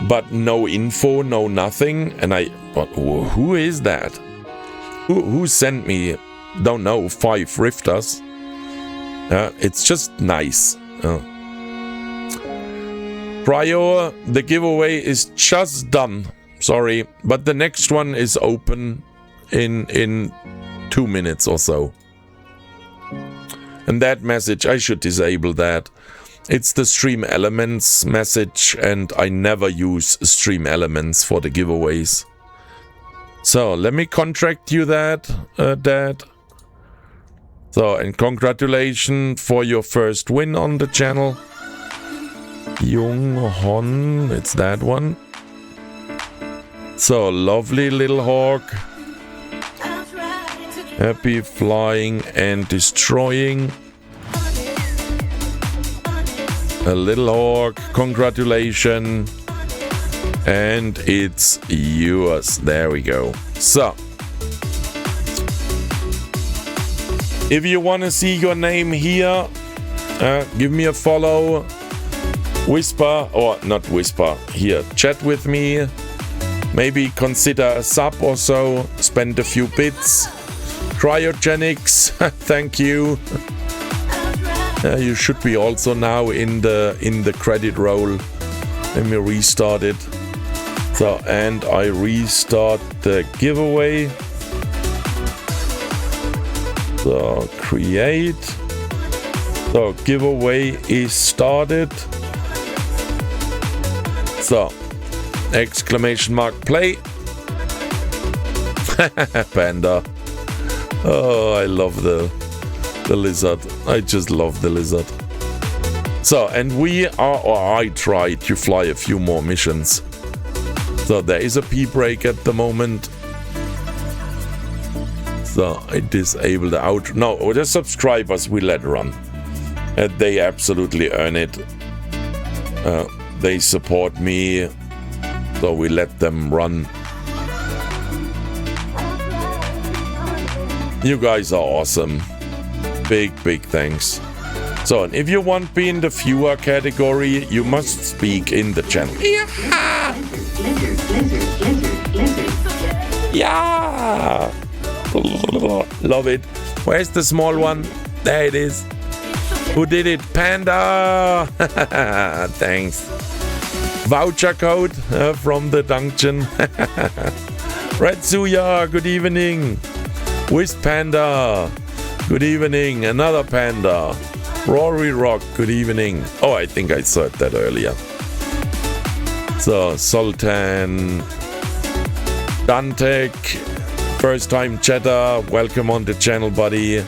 but no info, no nothing, and I thought, who is that? Who sent me, don't know, 5 rifters? It's just nice. Prior, the giveaway is just done. Sorry, but the next one is open in 2 minutes or so. And that message, I should disable that. It's the Stream Elements message, and I never use Stream Elements for the giveaways. So, let me contract you that, Dad. So, and congratulations for your first win on the channel. Jung Hon, it's that one. So, lovely little hawk. Happy flying and destroying. A little hawk, congratulations. And it's yours. There we go. So, if you want to see your name here, give me a follow. Whisper, or not whisper, here, chat with me. Maybe consider a sub or so. Spend a few bits. Cryogenics, thank you. You should be also now in the credit roll. Let me restart it. So, and I restart the giveaway. So, create. So, giveaway is started. So, exclamation mark play. Panda. Oh, I love the lizard. I just love the lizard. So, and we are, or I tried to fly a few more missions. So there is a pee break at the moment. So I disable the out. No, the subscribers we let run. They absolutely earn it. They support me. So we let them run. You guys are awesome. Big thanks. So, and if you want to be in the viewer category, you must speak in the channel. Yeah! Yeah! Love it. Where's the small one? There it is. Who did it? Panda! Thanks. Voucher code from the dungeon. Retsuya, good evening. With Panda, good evening. Another Panda. Rory Rock, good evening. Oh, I think I said that earlier. So, Sultan, Dantec, first time chatter, welcome on the channel, buddy.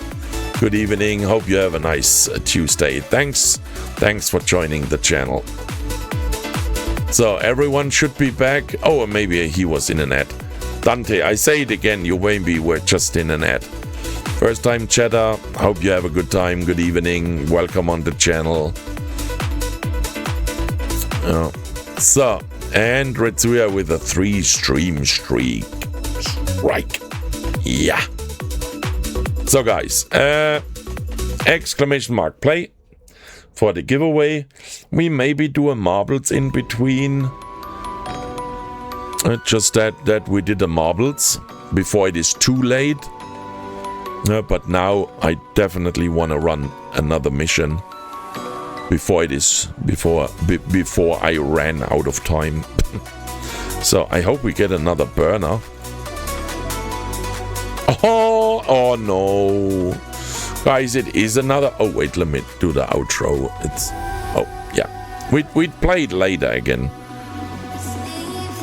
Good evening, hope you have a nice Tuesday. Thanks for joining the channel. So, everyone should be back. Oh, maybe he was in an ad. Dante, I say it again, you maybe were just in an ad. First time chatter, hope you have a good time, good evening, welcome on the channel. So, and Retsuya with a 3 stream streak. Right. Yeah. So guys, exclamation mark play for the giveaway. We maybe do a marbles in between. Just that we did the marbles before it is too late. But now I definitely want to run another mission before I ran out of time. So I hope we get another burner. Oh no, guys, it is another. Oh wait, let me do the outro. We'd play it later again.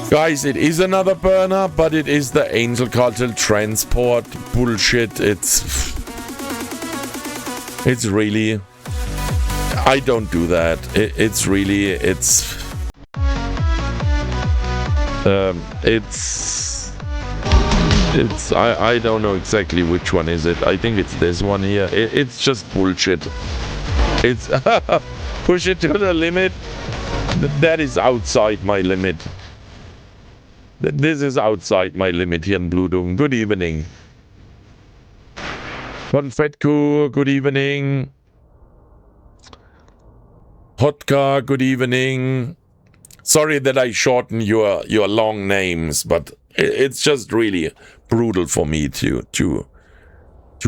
Guys, it is another burner, but it is the Angel Cartel transport bullshit. It's really, I don't do that. I don't know exactly which one is it. I think it's this one here. It's just bullshit. It's push it to the limit. That is outside my limit. This is outside my limit here in Blue Dome. Good evening. Confetku, good evening. Hotka, good evening. Sorry that I shorten your long names, but it's just really brutal for me to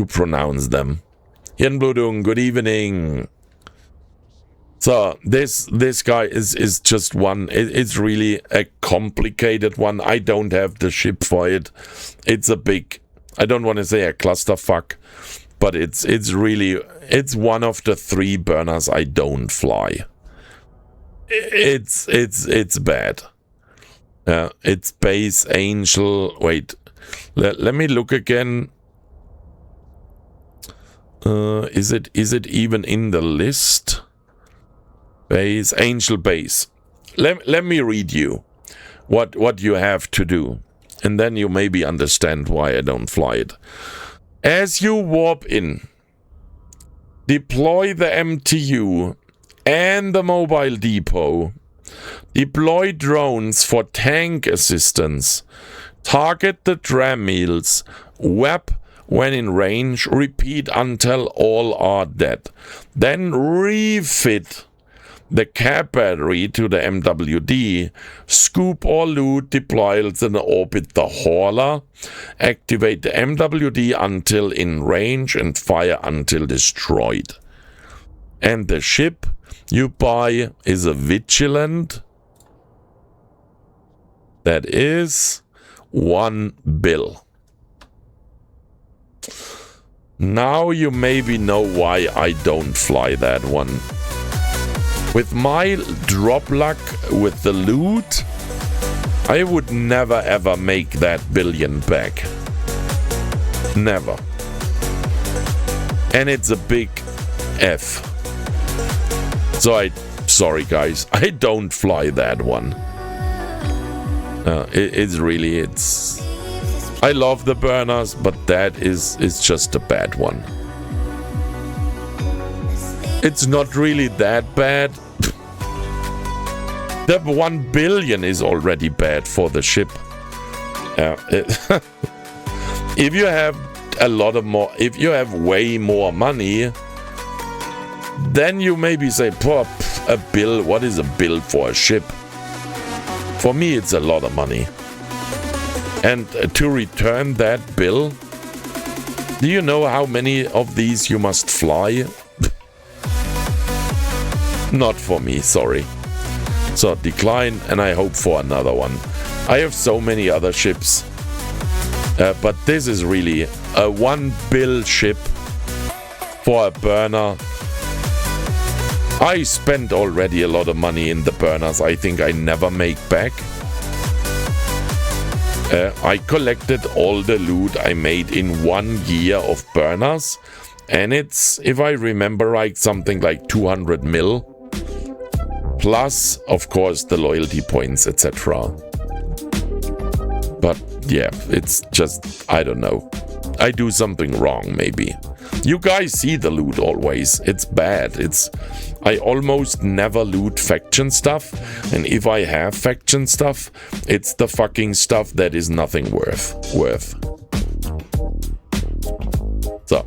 pronounce them. Yen Bludung, good evening. So this guy is just one. It's really a complicated one. I don't have the ship for it. It's a big, I don't want to say a clusterfuck, but it's one of the 3 burners I don't fly. It's bad. It's base Angel. Wait, let me look again. Is it even in the list? Base Angel base. Let me read you what you have to do, and then you maybe understand why I don't fly it. As you warp in, deploy the MTU and the mobile depot. Deploy drones for tank assistance. Target the tram meals. Web when in range. Repeat until all are dead. Then refit the cab battery to the MWD. Scoop or loot deploys and orbit the hauler. Activate the MWD until in range and fire until destroyed. And the ship you buy is a Vigilant. That is 1 bill. Now you maybe know why I don't fly that one. With my drop luck with the loot, I would never ever make that billion back. Never. And it's a big F. So sorry guys, I don't fly that one. It's I love the burners, but that is just a bad one. It's not really that bad. The 1 billion is already bad for the ship. If you have if you have way more money, then you maybe say, a bill, what is a bill for a ship? For me, it's a lot of money. And to return that bill, do you know how many of these you must fly? Not for me, sorry. So decline, and I hope for another one. I have so many other ships. But this is really a 1 bill ship for a burner. I spent already a lot of money in the burners. I think I never make back. I collected all the loot I made in 1 year of burners. And it's, if I remember right, something like 200 mil. Plus, of course, the loyalty points, etc. But yeah, it's just, I don't know. I do something wrong, maybe. You guys see the loot always. It's bad. I almost never loot faction stuff. And if I have faction stuff, it's the fucking stuff that is nothing worth. So,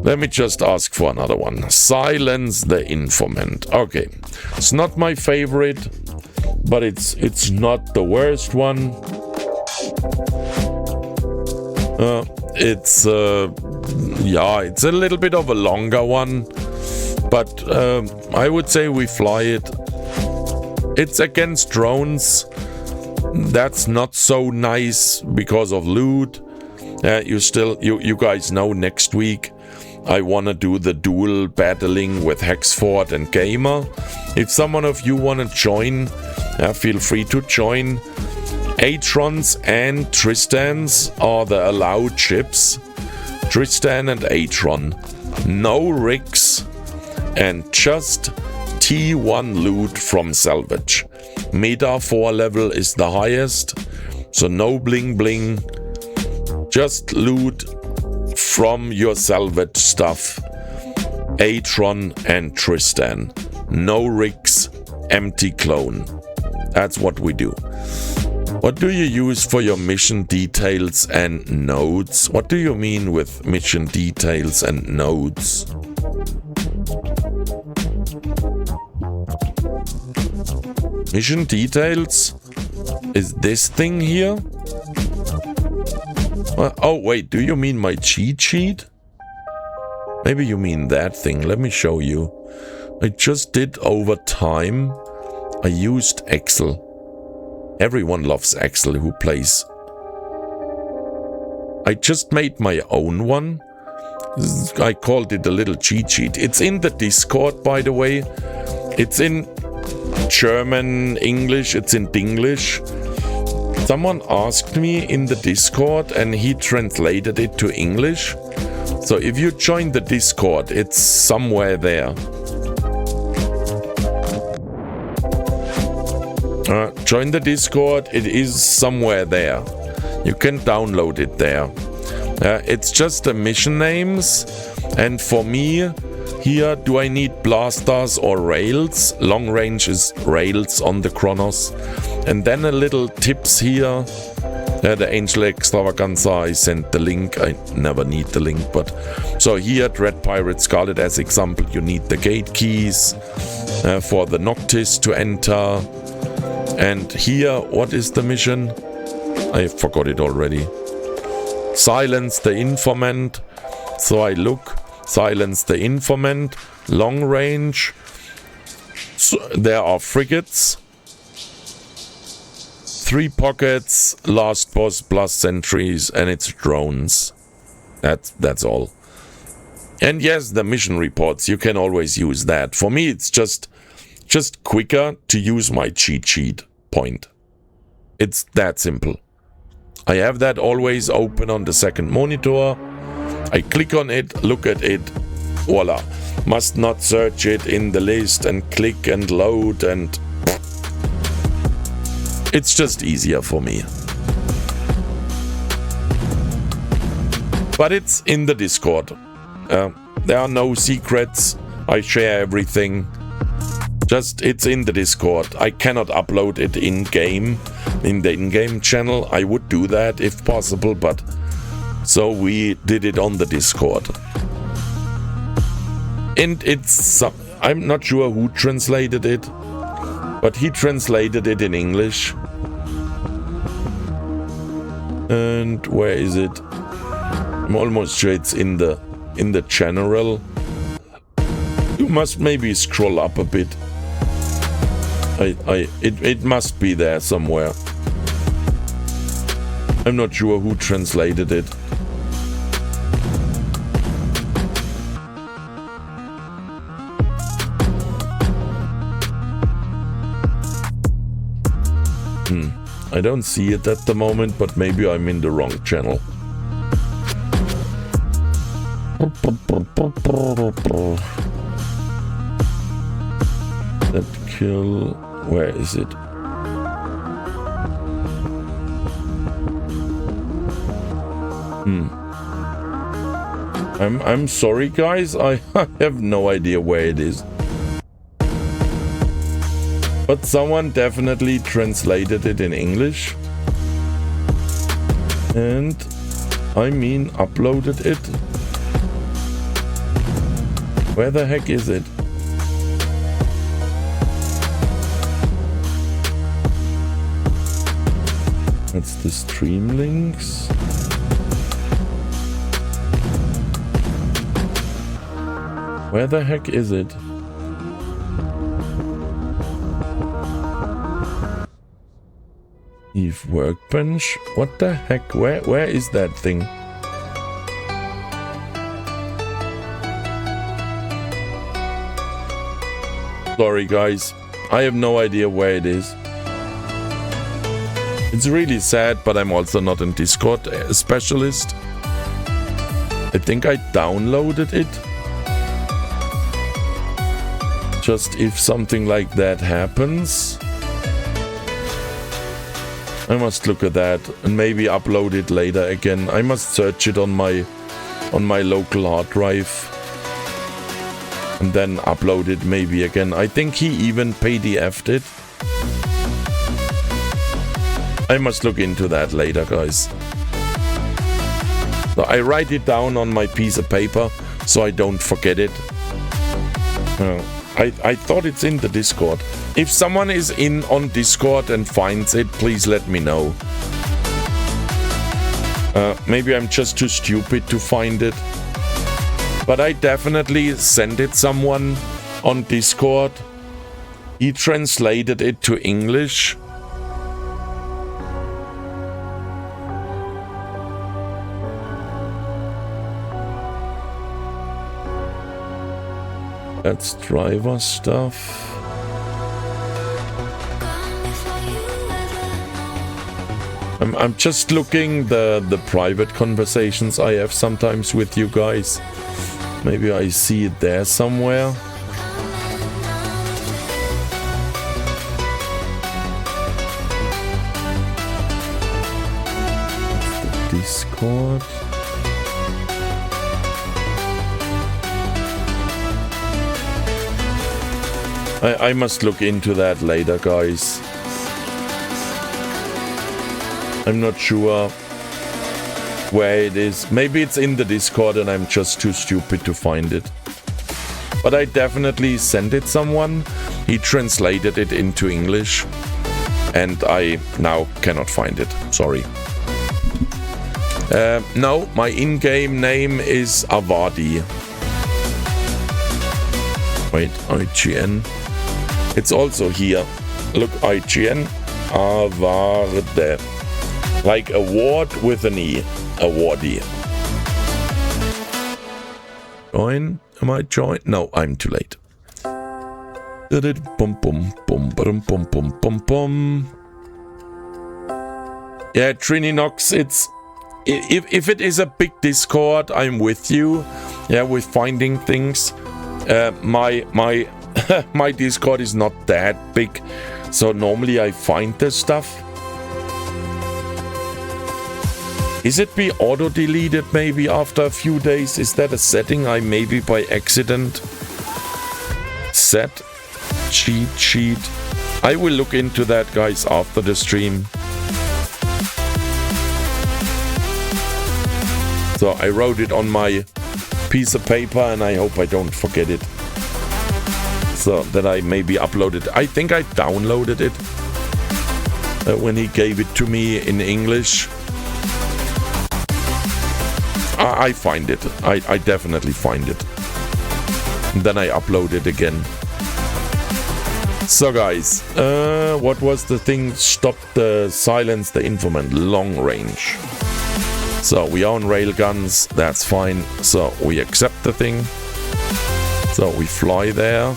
let me just ask for another one. Silence the Informant. Okay, it's not my favorite, but it's not the worst one. it's yeah, it's a little bit of a longer one, but I would say we fly it. It's against drones. That's not so nice because of loot. You guys know next week I wanna do the dual battling with Hexford and Gamer. If someone of you wanna join, feel free to join. Atrons and Tristans are the allowed ships. Tristan and Atron. No rigs and just T1 loot from salvage. Meta 4 level is the highest, so no bling bling. Just loot from your salvage stuff. Atron and Tristan. No rigs, empty clone. That's what we do. What do you use for your mission details and nodes? What do you mean with mission details and nodes? Mission details is this thing here? Oh wait, do you mean my cheat sheet? Maybe you mean that thing. Let me show you. I just did over time. I used Excel. Everyone loves Excel who plays. I just made my own one. I called it a little cheat sheet. It's in the Discord, by the way. It's in German, English, it's in Dinglish. Someone asked me in the Discord and he translated it to English. So if you join the Discord, it's somewhere there. Join the Discord, it is somewhere there. You can download it there. It's just the mission names, and for me, here, do I need blasters or rails? Long range is rails on the Kronos. And then a little tips here. The Angel Extravaganza, I sent the link. I never need the link, but... So here, Dread Pirate Scarlet as example, you need the gate keys for the Noctis to enter. And here, what is the mission? I forgot it already. Silence the informant. So I look, silence the informant, long range. So there are frigates. 3 pockets, last boss plus sentries, and it's drones. That's all. And yes, the mission reports, you can always use that. For me, it's just quicker to use my cheat sheet point. It's that simple. I have that always open on the second monitor. I click on it, look at it, voila. Must not search it in the list and click and load, and it's just easier for me. But it's in the Discord. There are no secrets. I share everything. Just, it's in the Discord. I cannot upload it in-game, in the in-game channel. I would do that if possible, but... So we did it on the Discord. And it's... I'm not sure who translated it, but he translated it in English. And where is it? I'm almost sure it's in the general. You must maybe scroll up a bit. It must be there somewhere. I'm not sure who translated it. I don't see it at the moment, but maybe I'm in the wrong channel. That kill... Where is it? I'm sorry, guys. I have no idea where it is. But someone definitely translated it in English. And I mean uploaded it. Where the heck is it? That's the stream links. Where the heck is it? EVE Workbench? What the heck? Where is that thing? Sorry guys, I have no idea where it is. It's really sad, but I'm also not a Discord specialist. I think I downloaded it. Just if something like that happens. I must look at that and maybe upload it later again. I must search it on my local hard drive. And then upload it maybe again. I think he even PDF'd it. I must look into that later, guys. So I write it down on my piece of paper so I don't forget it. I thought it's in the Discord. If someone is in on Discord and finds it, please let me know. Maybe I'm just too stupid to find it. But I definitely sent it someone on Discord. He translated it to English. That's driver stuff. I'm just looking the private conversations I have sometimes with you guys. Maybe I see it there somewhere. The Discord. I must look into that later, guys. I'm not sure where it is. Maybe it's in the Discord and I'm just too stupid to find it. But I definitely sent it someone. He translated it into English. And I now cannot find it. Sorry. No, my in-game name is Avadi. Wait, IGN. It's also here. Look, IGN. Avarde. Like award with an E. Awardee. Join? Am I joined? No, I'm too late. Yeah, Trininox, it's... If it is a big Discord, I'm with you. Yeah, with finding things. My my Discord is not that big, so normally I find the stuff. Is it be auto-deleted maybe after a few days? Is that a setting I maybe by accident set? Cheat sheet. I will look into that, guys, after the stream. So I wrote it on my piece of paper and I hope I don't forget it. So that I maybe uploaded. I think I downloaded it when he gave it to me in English. I find it. I definitely find it. And then I upload it again. So guys, what was the thing? Stop the silence the informant. Long range. So we are on railguns. That's fine. So we accept the thing. So we fly there.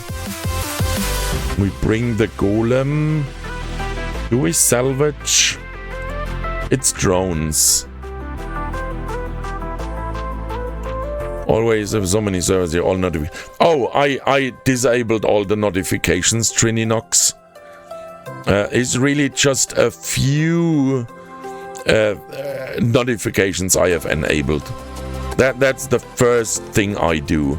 We bring the golem. Do we salvage? It's drones. Always have so many servers here, all notifications. Oh, I disabled all the notifications, Trininox. It's really just a few notifications I have enabled. That's the first thing I do.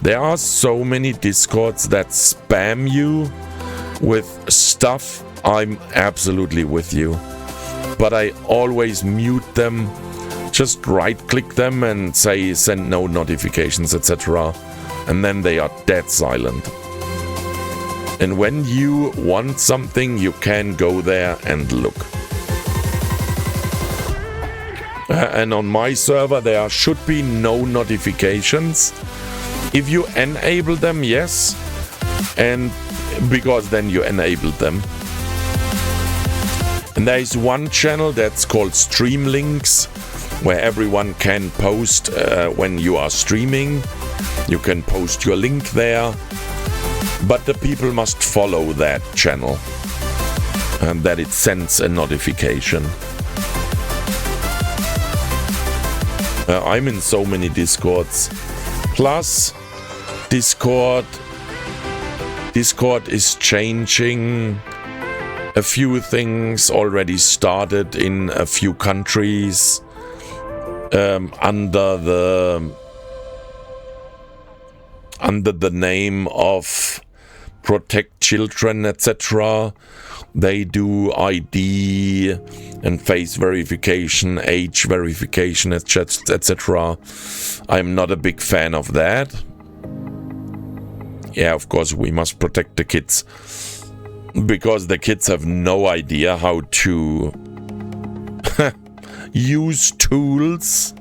There are so many Discords that spam you with stuff. I'm absolutely with you. But I always mute them. Just right-click them and say send no notifications, etc. And then they are dead silent. And when you want something, you can go there and look. And on my server, there should be no notifications. If you enable them, yes, and because then you enabled them. And there is one channel that's called Stream Links, where everyone can post when you are streaming. You can post your link there, but the people must follow that channel and that it sends a notification. I'm in so many Discords. Plus, Discord is changing. A few things already started in a few countries under the name of Protect Children, etc. They do ID and face verification, age verification, etc. I'm not a big fan of that. Yeah, of course, we must protect the kids, because the kids have no idea how to use tools.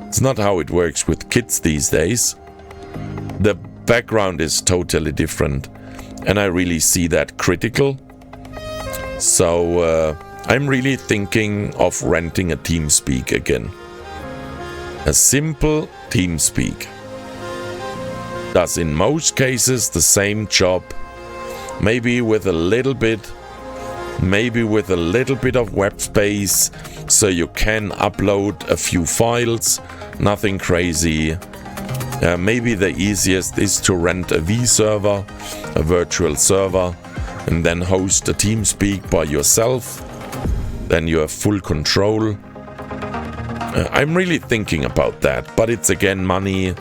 It's not how it works with kids these days. The background is totally different, and I really see that critical. So I'm really thinking of renting a TeamSpeak again. A simple TeamSpeak does in most cases the same job, maybe with a little bit of web space, so you can upload a few files, nothing crazy. Maybe the easiest is to rent a vServer, a virtual server, and then host a TeamSpeak by yourself. Then you have full control. I'm really thinking about that, but it's again money.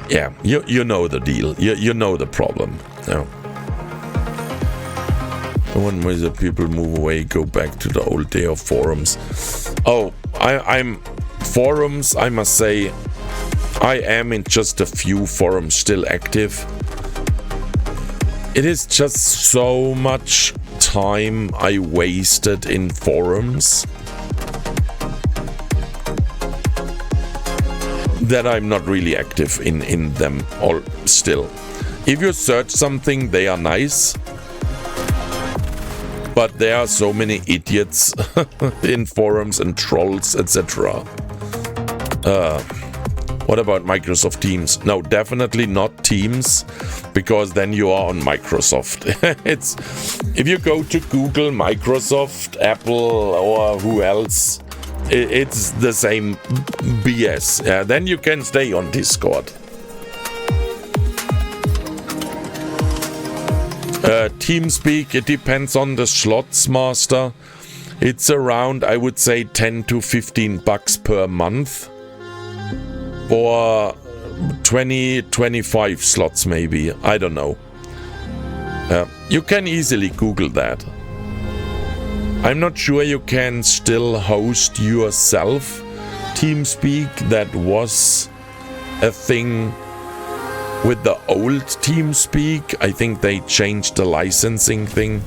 Yeah, you know the deal. You know the problem. Yeah. When the people move away, go back to the old day of forums. Oh, I'm forums. I must say, I am in just a few forums still active. It is just so much time I wasted in forums that I'm not really active in them all still. If you search something, they are nice, but there are so many idiots in forums and trolls, etc. What about Microsoft Teams? No, definitely not Teams, because then you are on Microsoft. It's if you go to Google, Microsoft, Apple, or who else, it's the same BS. Then you can stay on Discord. TeamSpeak, it depends on the slots master. It's around, I would say, $10 to $15 per month. For 25 slots maybe, I don't know. You can easily Google that. I'm not sure you can still host yourself TeamSpeak. That was a thing with the old TeamSpeak. I think they changed the licensing thing.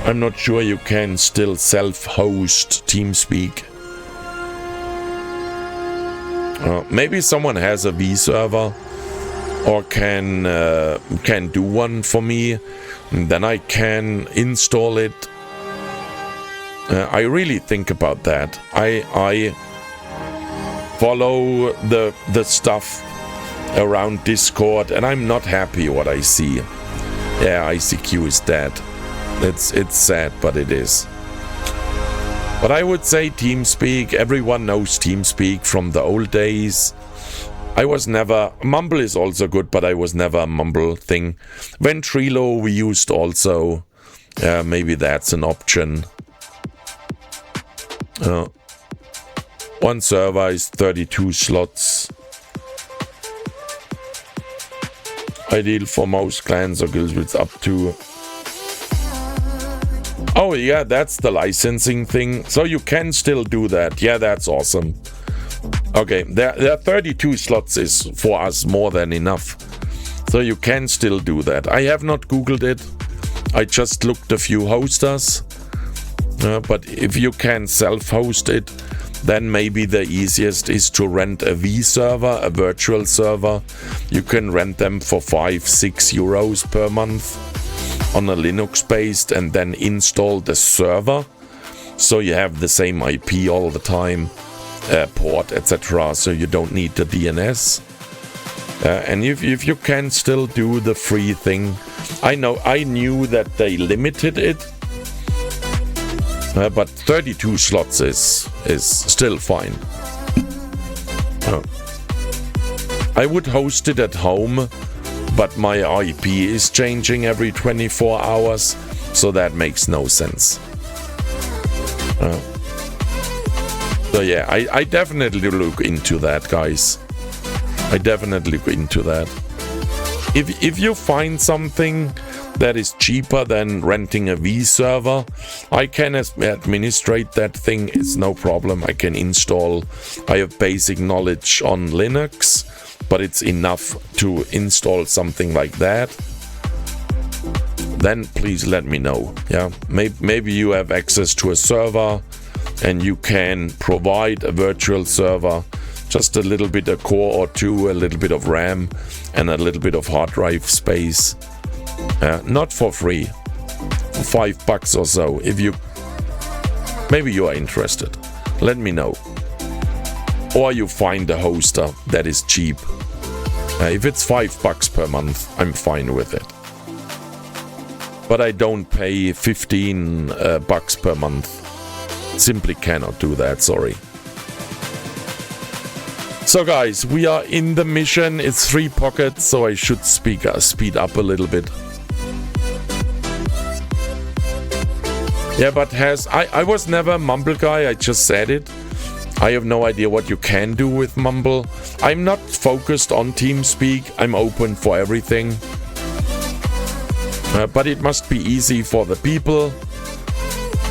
I'm not sure you can still self-host TeamSpeak. Maybe someone has a vServer or can do one for me, and then I can install it. I really think about that. I follow the stuff around Discord, and I'm not happy what I see. Yeah, ICQ is dead. It's sad, but it is. But I would say TeamSpeak, everyone knows TeamSpeak from the old days. I was never... Mumble is also good, but I was never a Mumble thing. Ventrilo we used also. Maybe that's an option. One server is 32 slots. Ideal for most clans or guilds with up to... Oh yeah, that's the licensing thing. So you can still do that. Yeah, that's awesome. Okay, there are 32 slots is for us more than enough. So you can still do that. I have not Googled it. I just looked a few hosters. But if you can self-host it, then maybe the easiest is to rent a V server, a virtual server. You can rent them for 5-6 euros per month on a Linux based, and then install the server so you have the same IP all the time, port, etc. So you don't need the DNS. And if you can still do the free thing, I knew that they limited it, but 32 slots is still fine. I would host it at home, but my IP is changing every 24 hours, so that makes no sense. So yeah, I definitely look into that, guys. I definitely look into that. If you find something that is cheaper than renting a V server, I can administrate that thing. It's no problem. I can install. I have basic knowledge on Linux, but it's enough to install something like that. Then please let me know. Yeah, maybe you have access to a server and you can provide a virtual server, just a little bit of core or two, a little bit of RAM and a little bit of hard drive space. Not for free, for $5 or so. Maybe you are interested, let me know. Or you find a hoster that is cheap. If it's $5 per month, I'm fine with it. But I don't pay $15 per month. Simply cannot do that, sorry. So guys, we are in the mission. It's 3 pockets, so I should speed up a little bit. Yeah, but I was never a Mumble guy, I just said it. I have no idea what you can do with Mumble. I'm not focused on TeamSpeak, I'm open for everything. But it must be easy for the people.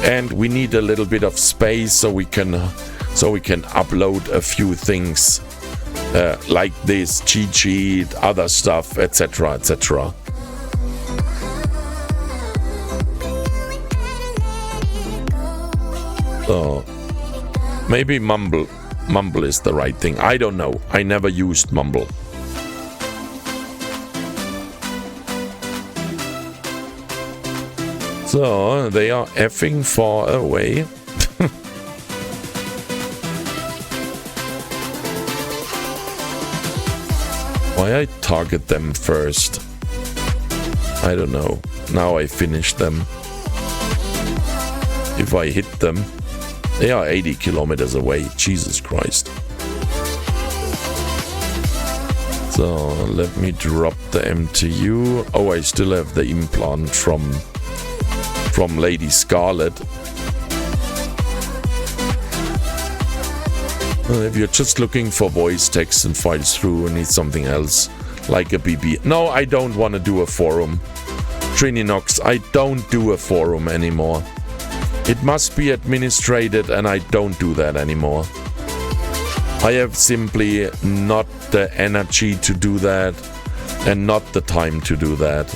And we need a little bit of space so we can upload a few things like this cheat sheet, other stuff, etc., etc. So maybe Mumble is the right thing. I don't know. I never used Mumble. So they are effing far away. Why I target them first? I don't know. Now I finish them. If I hit them, they are 80 kilometers away. Jesus Christ. So let me drop the MTU. Oh, I still have the implant from Lady Scarlet. If you're just looking for voice text and files through and need something else, like a BB. No, I don't want to do a forum. Trininox, I don't do a forum anymore. It must be administrated and I don't do that anymore. I have simply not the energy to do that and not the time to do that.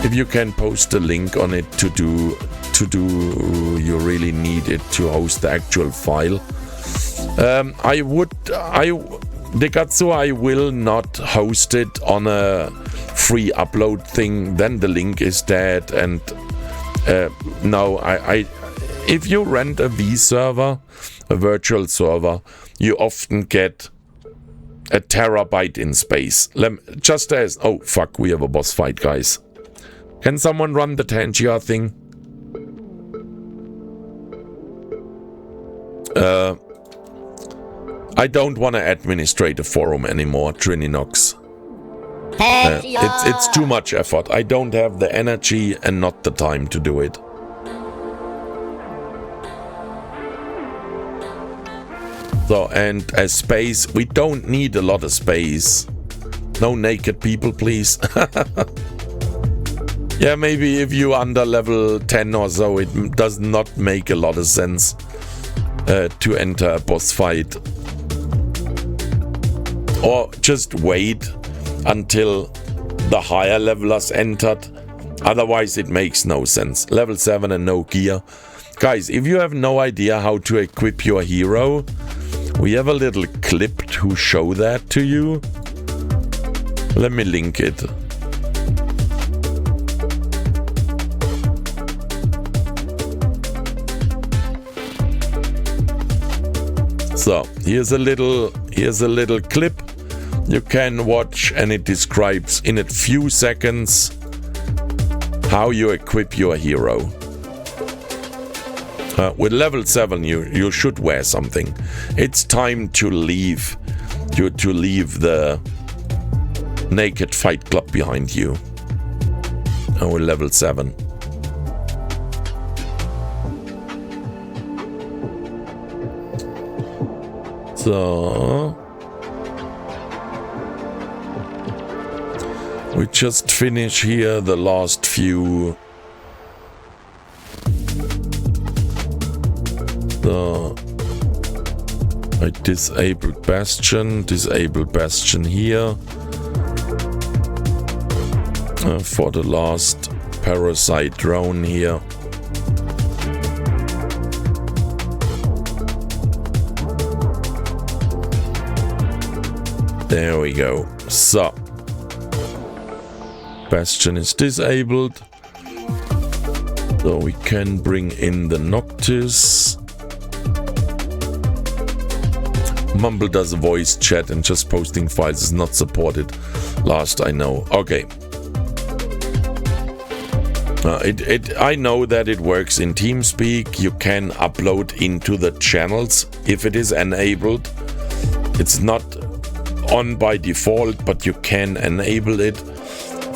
If you can post a link on it to do you really need it to host the actual file. Dekatsu, I will not host it on a free upload thing, then the link is dead. And no, if you rent a V server, a virtual server, you often get a terabyte in space. Just as, oh fuck, we have a boss fight, guys. Can someone run the Tangier thing? I don't want to administrate a forum anymore, Trininox. It's too much effort. I don't have the energy and not the time to do it. So, and as space, we don't need a lot of space. No naked people, please. Yeah, maybe if you under level 10 or so, it does not make a lot of sense to enter a boss fight. Or just wait until the higher levelers entered Otherwise, it makes no sense. Level 7 and no gear. Guys, if you have no idea how to equip your hero, we have a little clip to show that to you. Let me link it. So here's a little clip you can watch, and it describes in a few seconds how you equip your hero. With level 7, you should wear something. It's time to leave the naked fight club behind you. With level 7. So we just finish here the last few. So I disabled Bastion here for the last parasite drone here. There we go. So Bastion is disabled, so we can bring in the Noctis. Mumble does a voice chat, and just posting files is not supported, last I know. Okay. I know that it works in TeamSpeak. You can upload into the channels if it is enabled. It's not on by default, but you can enable it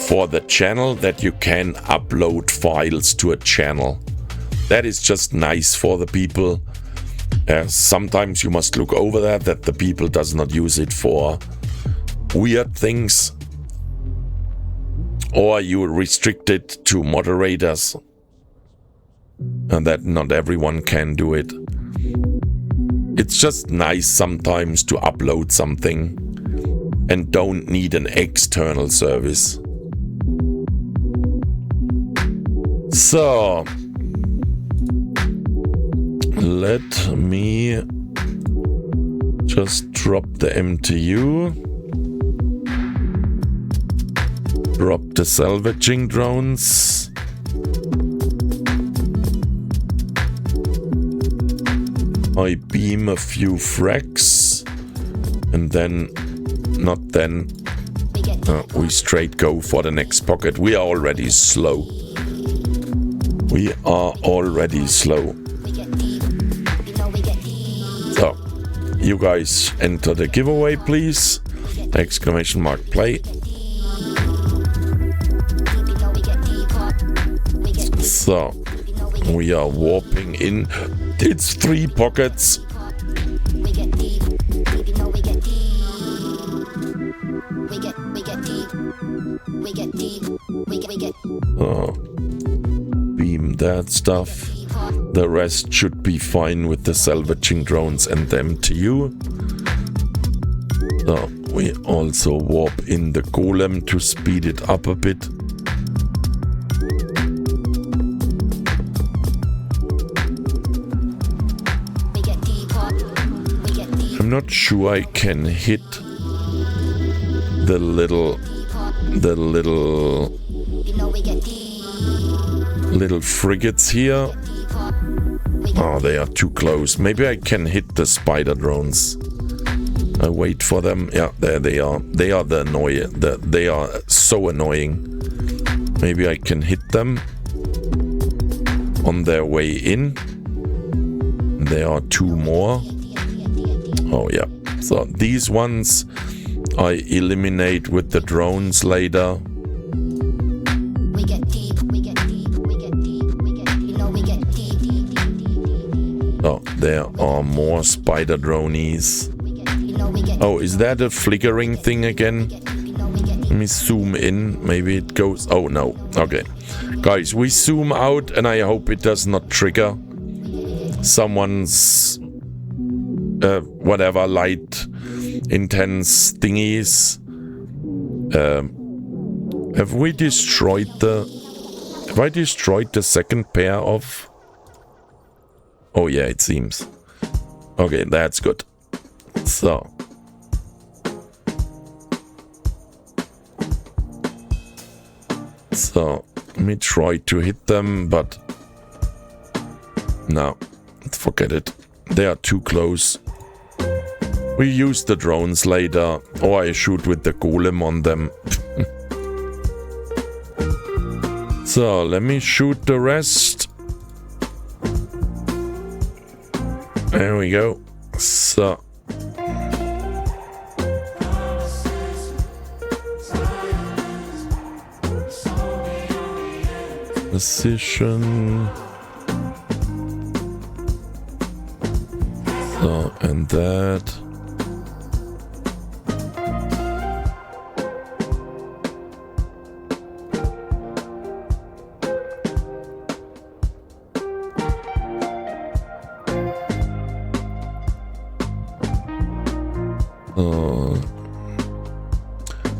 for the channel, that you can upload files to a channel. That is just nice for the people. Sometimes you must look over that the people does not use it for weird things, or you restrict it to moderators, and that not everyone can do it. It's just nice sometimes to upload something and don't need an external service. So let me just drop the MTU, drop the salvaging drones. I beam a few frags, and then, we straight go for the next pocket. We are already slow. So, you guys enter the giveaway, please. ! Play. So, we are warping in. It's 3 pockets. Beam that stuff. The rest should be fine with the salvaging drones and the MTU. So we also warp in the golem to speed it up a bit. I'm not sure I can hit the little frigates here. Oh, they are too close. Maybe I can hit the spider drones. I wait for them. Yeah, there they are. They are they are so annoying. Maybe I can hit them on their way in. There are 2 more. Oh yeah. So these ones I eliminate with the drones later. Oh, there are more spider dronies. Oh, is that a flickering thing again? Let me zoom in. Maybe it goes... Oh, no. Okay. Guys, we zoom out, and I hope it does not trigger someone's... whatever, light, intense thingies. Have we destroyed the... Have I destroyed the second pair of... Oh yeah, it seems. Okay, that's good. So. So, let me try to hit them, but... No, forget it. They are too close. We use the drones later, or I shoot with the golem on them. So, let me shoot the rest. There we go. So. Position. So, and that.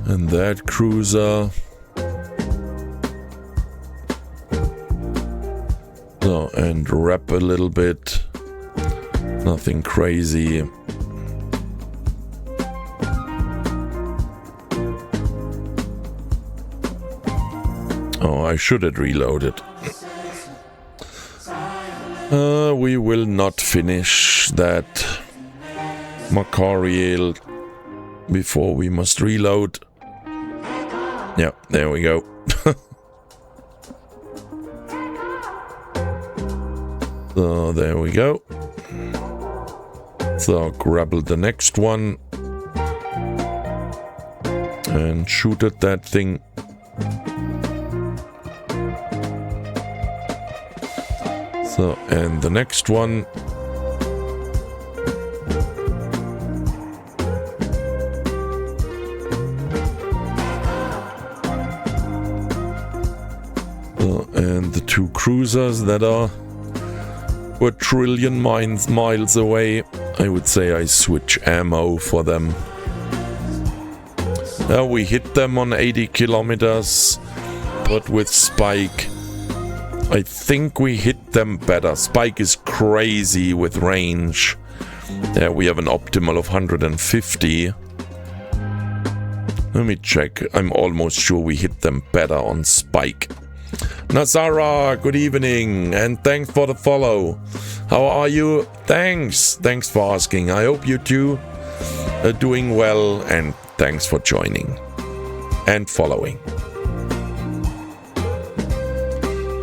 And that cruiser. So, and wrap a little bit. Nothing crazy. Oh, I should have reloaded. We will not finish that Macariel before we must reload. Yeah, there we go. So there we go. So grapple the next one and shoot at that thing. So, and the next one. So, and the two cruisers that are a trillion miles away. I would say I switch ammo for them. We hit them on 80 kilometers, but with Spike, I think we hit them better. Spike is crazy with range. We have an optimal of 150. Let me check. I'm almost sure we hit them better on Spike. Nazara, good evening, and thanks for the follow. How are you? Thanks for asking. I hope you two are doing well, and thanks for joining and following.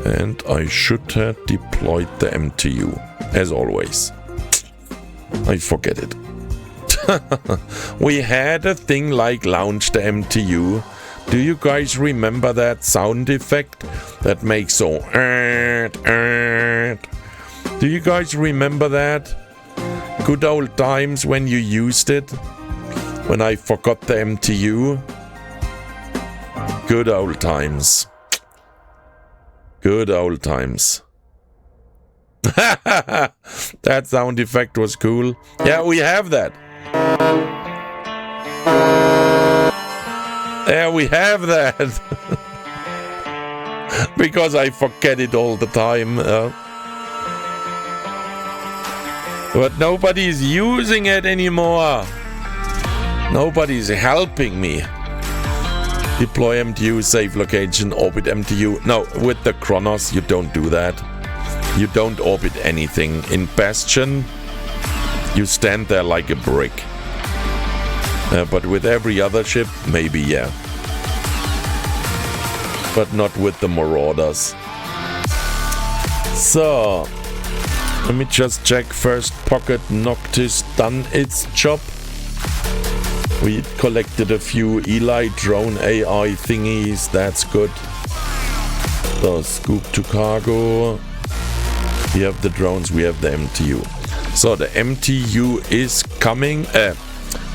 And I should have deployed the MTU, as always. I forget it. We had a thing like launch the MTU. Do you guys remember that sound effect that makes so? Do you guys remember that? Good old times when you used it? When I forgot the MTU? Good old times. Good old times. That sound effect was cool. Yeah, we have that. Yeah, we have that. Because I forget it all the time. But nobody's using it anymore. Nobody's helping me. Deploy MTU, save location, orbit MTU. No, with the Kronos, you don't do that. You don't orbit anything. In Bastion, you stand there like a brick. But with every other ship, maybe, yeah. But not with the Marauders. So, let me just check. First pocket Noctis done its job. We collected a few Eli drone AI thingies. That's good. So, scoop to cargo. We have the drones, we have the MTU. So, the MTU is coming.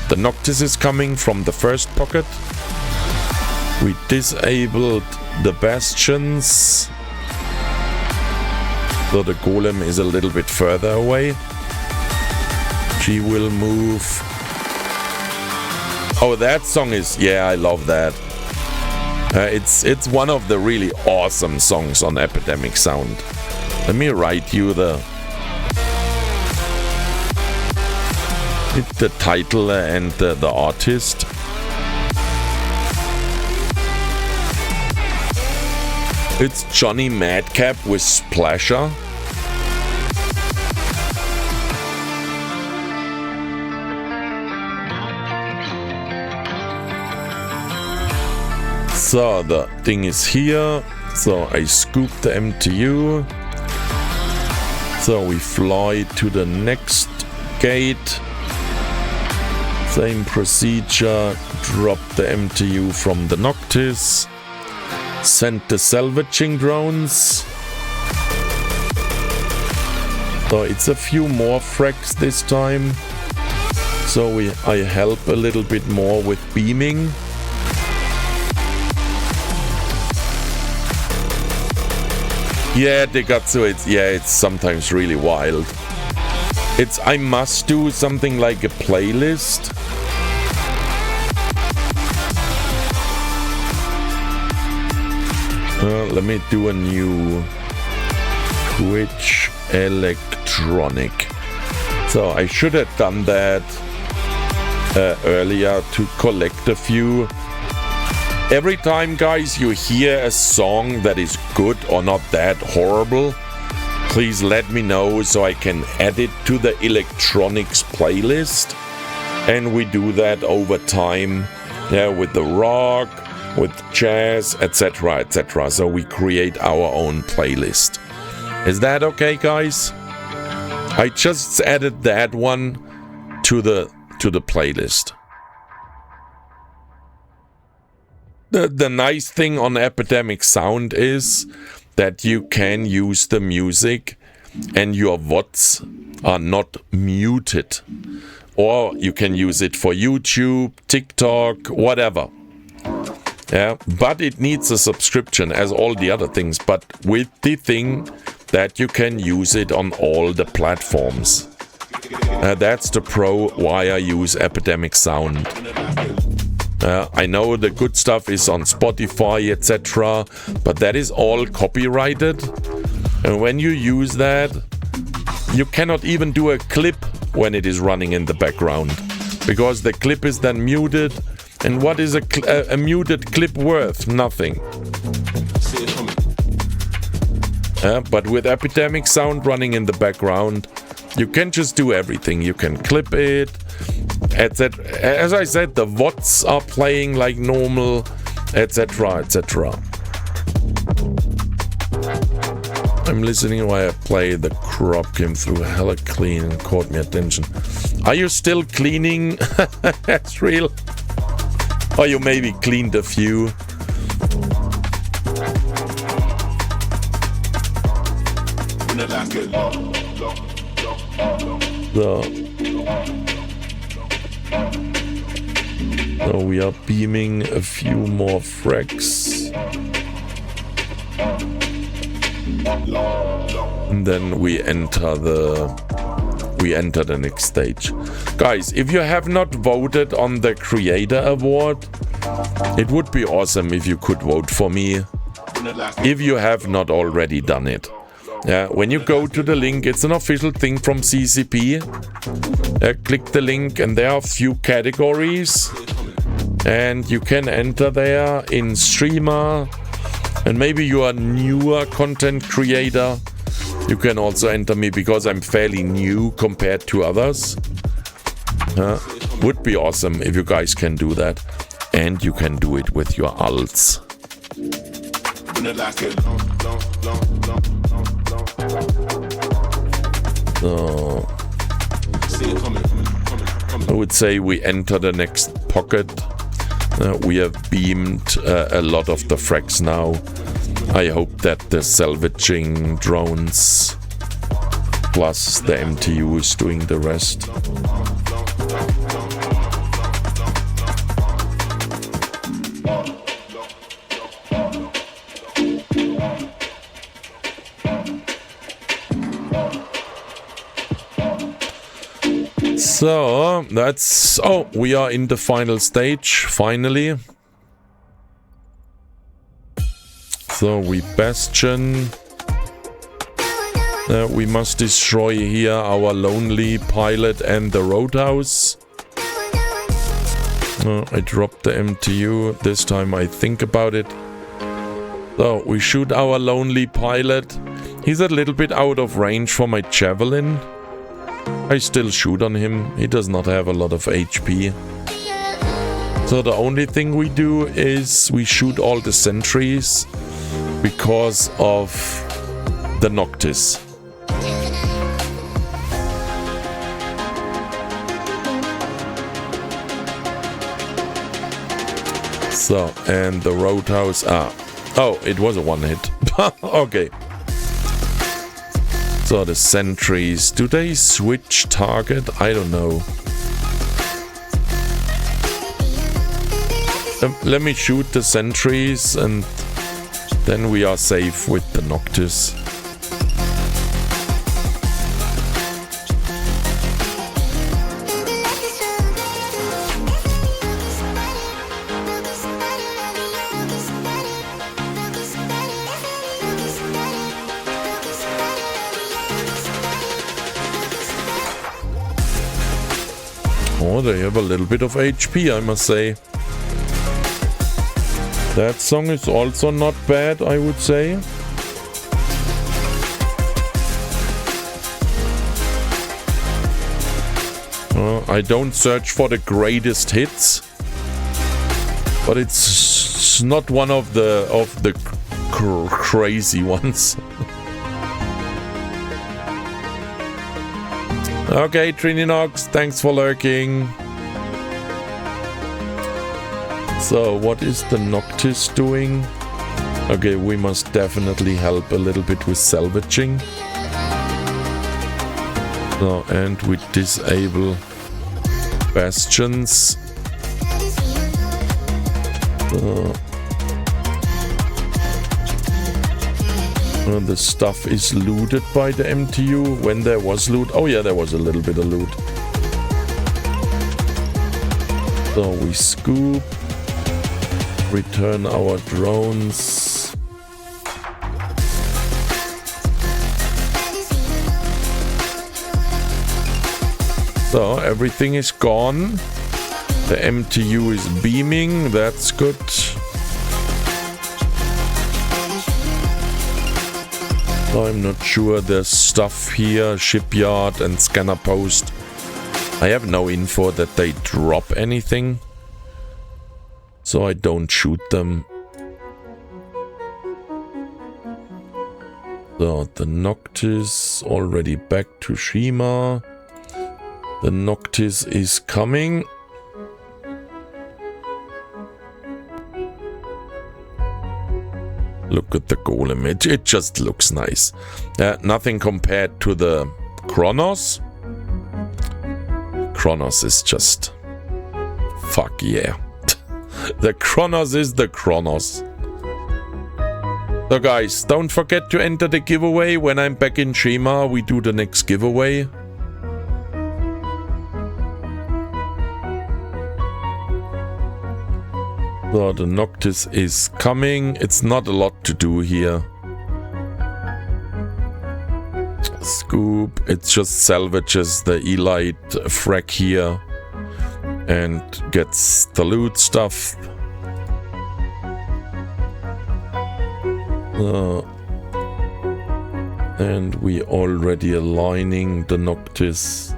The Noctis is coming from the first pocket. We disabled the bastions. So the golem is a little bit further away. She will move. Oh, that song is... Yeah, I love that. It's one of the really awesome songs on Epidemic Sound. Let me write you the title and the artist. It's Johnny Madcap with Splasher. So the thing is here. So I scoop the MTU. So we fly to the next gate. Same procedure. Drop the MTU from the Noctis. Send the salvaging drones. So it's a few more frags this time. So I help a little bit more with beaming. Yeah, Degatsu, it's sometimes really wild. I must do something like a playlist. Let me do a new Twitch electronic. So I should have done that earlier to collect a few. Every time, guys, you hear a song that is good or not that horrible, please let me know so I can add it to the electronics playlist. And we do that over time, yeah, with the rock, with jazz, etc., etc. So we create our own playlist. Is that okay, guys? I just added that one to the playlist. The nice thing on Epidemic Sound is that you can use the music and your VODs are not muted. Or you can use it for YouTube, TikTok, whatever. Yeah, but it needs a subscription as all the other things, but with the thing that you can use it on all the platforms. That's the pro why I use Epidemic Sound. I know the good stuff is on Spotify, etc., but that is all copyrighted. And when you use that, you cannot even do a clip when it is running in the background, because the clip is then muted. And what is a muted clip worth? Nothing. But with Epidemic Sound running in the background, you can just do everything. You can clip it, etc. As I said, the VODs are playing like normal, etc., etc. I'm listening while I play. The crop came through hella clean and caught my attention. Are you still cleaning? That's real. Or you maybe cleaned a few. So we are beaming a few more frags. And then we enter the next stage. Guys, if you have not voted on the Creator Award, it would be awesome if you could vote for me, if you have not already done it. When you go to the link, it's an official thing from CCP. Click the link and there are a few categories. And you can enter there in streamer. And maybe you are a newer content creator. You can also enter me because I'm fairly new compared to others. Would be awesome if you guys can do that. And you can do it with your alts. So I would say we enter the next pocket. We have beamed a lot of the frags now. I hope that the salvaging drones plus the MTU is doing the rest. So that's... Oh, we are in the final stage, finally. So we bastion. We must destroy here our lonely pilot and the roadhouse. I dropped the MTU. This time I think about it. So we shoot our lonely pilot. He's a little bit out of range for my javelin. I still shoot on him. He does not have a lot of HP. So the only thing we do is we shoot all the sentries because of the Noctis. So, and the roadhouse. Oh, it was a one hit. Okay. So the sentries, do they switch target? I don't know. Let me shoot the sentries and then we are safe with the Noctis. Oh, they have a little bit of HP, I must say. That song is also not bad, I would say. I don't search for the greatest hits, but it's not one of the crazy ones. Okay, Trininox, thanks for lurking. So, what is the Noctis doing? Okay, we must definitely help a little bit with salvaging. So, and we disable bastions. The stuff is looted by the MTU when there was loot. Oh yeah, there was a little bit of loot. So we scoop, return our drones. So everything is gone. The MTU is beaming, that's good. I'm not sure there's stuff here, shipyard and scanner post. I have no info that they drop anything, so I don't shoot them. So the Noctis already back to Shima. The Noctis is coming. Look at the golem, it just looks nice. Nothing compared to the Kronos. Kronos is just... fuck yeah. The Kronos is the Kronos. So guys, don't forget to enter the giveaway. When I'm back in Shima, we do the next giveaway. So the Noctis is coming. It's not a lot to do here. Scoop. It just salvages the Elite frac here and gets the loot stuff. And we already aligning the Noctis.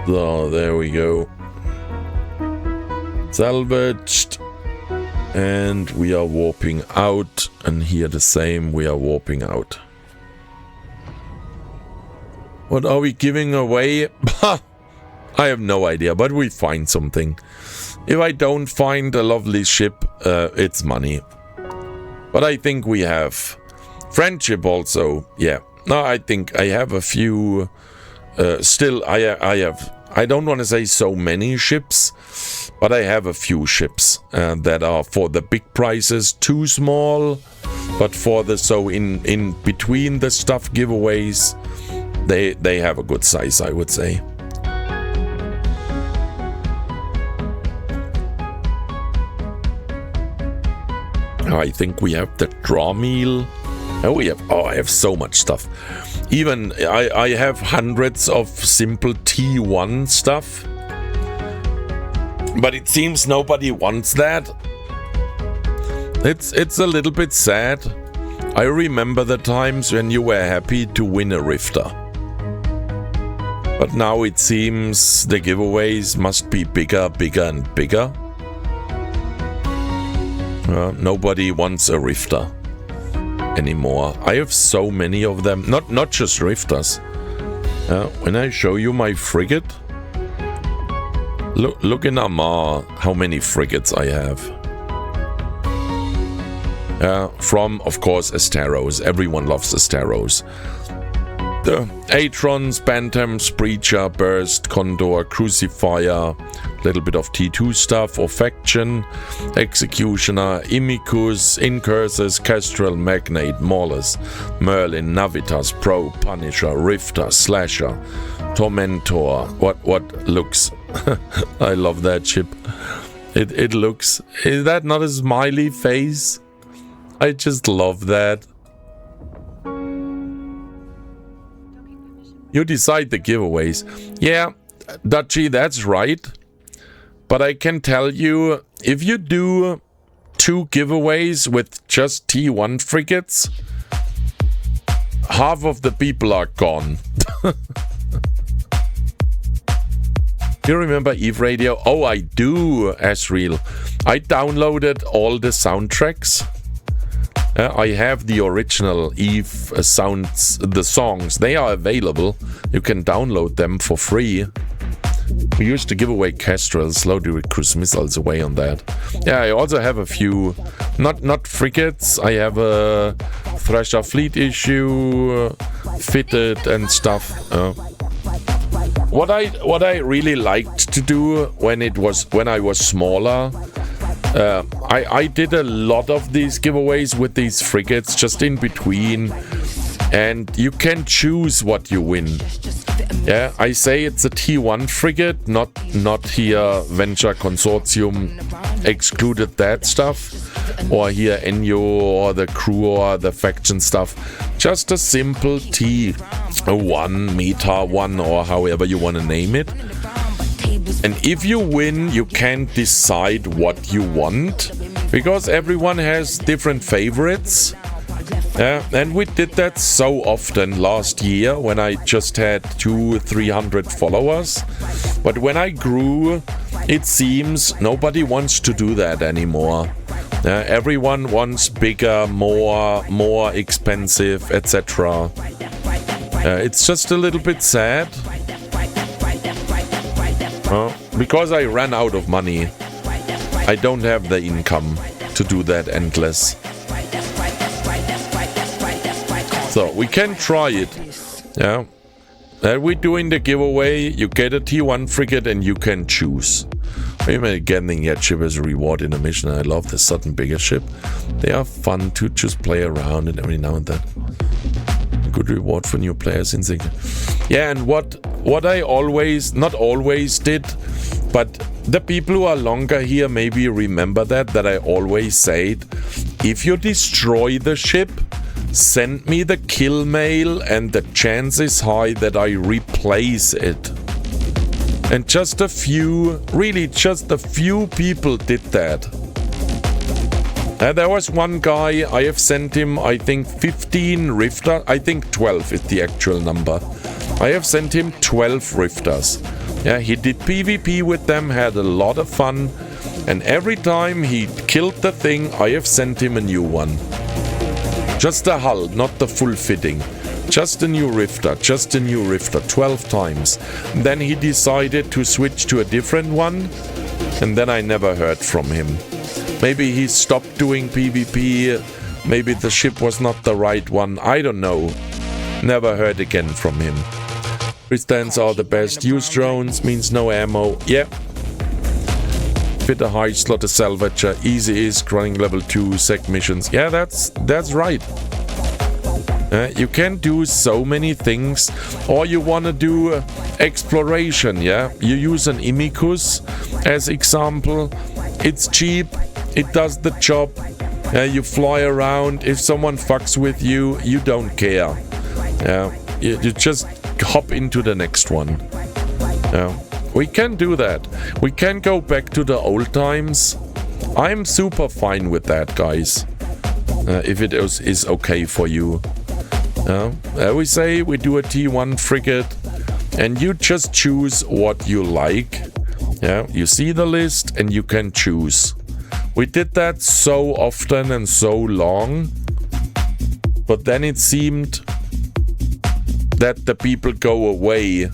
So there we go. Salvaged. And we are warping out. And here the same, we are warping out. What are we giving away? I have no idea, but we find something. If I don't find a lovely ship, it's money. But I think we have friendship also. Yeah. No, I think I have a few. Still, I don't want to say so many ships, but I have a few ships that are for the big prices too small, but for the in between the stuff giveaways, They have a good size, I would say. I think we have the draw meal. I have so much stuff. Even I have hundreds of simple T1 stuff. But it seems nobody wants that. It's a little bit sad. I remember the times when you were happy to win a Rifter. But now it seems the giveaways must be bigger, bigger and bigger. Nobody wants a Rifter anymore. I have so many of them. Not just Rifters. When I show you my frigate, look in Amar how many frigates I have. From, of course, Asteros. Everyone loves Asteros. The Atrons, Bantams, Breacher, Burst, Condor, Crucifier, little bit of T2 stuff, or Faction, Executioner, Imicus, Incursus, Kestrel, Magnate, Maulus, Merlin, Navitas, Pro, Punisher, Rifter, Slasher, Tormentor. What looks... I love that ship. It looks... Is that not a smiley face? I just love that. You decide the giveaways. Yeah, Dutchy, that's right. But I can tell you, if you do 2 giveaways with just T1 frigates, half of the people are gone. You remember EVE Radio? Oh, I do, Asriel. I downloaded all the soundtracks. I have the original EVE sounds, the songs. They are available. You can download them for free. We used to give away Kestrels, low-duty cruise missiles away on that. Yeah, I also have a few, not frigates. I have a Thresher fleet issue, fitted and stuff. What I really liked to do when I was smaller. I did a lot of these giveaways with these frigates just in between, and you can choose what you win. Yeah, I say it's a T1 frigate, not here Venture Consortium excluded that stuff, or here Enyo or the crew or the faction stuff. Just a simple T1, Meta 1 or however you want to name it. And if you win, you can't decide what you want, because everyone has different favorites. And we did that so often last year when I just had 200-300 followers. But when I grew, it seems nobody wants to do that anymore. Everyone wants bigger, more expensive, etc. It's just a little bit sad. Because I ran out of money. I don't have the income to do that endless. So we can try it. Yeah. We're doing the giveaway. You get a T1 frigate and you can choose. Maybe getting a ship as a reward in a mission. I love the sudden bigger ship. They are fun to just play around and every now and then. A good reward for new players in Zig. Yeah, and what I not always did, but the people who are longer here maybe remember that I always said, if you destroy the ship, send me the kill mail and the chance is high that I replace it. And just a few people did that. There was one guy, I have sent him, I think 15 Rifter, I think 12 is the actual number. I have sent him 12 Rifters. Yeah, he did PvP with them, had a lot of fun, and every time he killed the thing, I have sent him a new one. Just the hull, not the full fitting. Just a new Rifter, 12 times. Then he decided to switch to a different one, and then I never heard from him. Maybe he stopped doing PvP, maybe the ship was not the right one, I don't know. Never heard again from him. Stands are the best. Use drones, means no ammo. Yeah. Fit a high slot a salvager. Easy is running level 2 sec missions. Yeah, that's right. You can do so many things, or you want to do exploration, yeah? You use an Imicus as example. It's cheap, it does the job. You fly around. If someone fucks with you, you don't care. Yeah, you just hop into the next one. Yeah, we can do that. We can go back to the old times. I'm super fine with that, guys. If it is okay for you. We say we do a T1 frigate, and you just choose what you like. Yeah, you see the list and you can choose. We did that so often and so long, but then it seemed that the people go away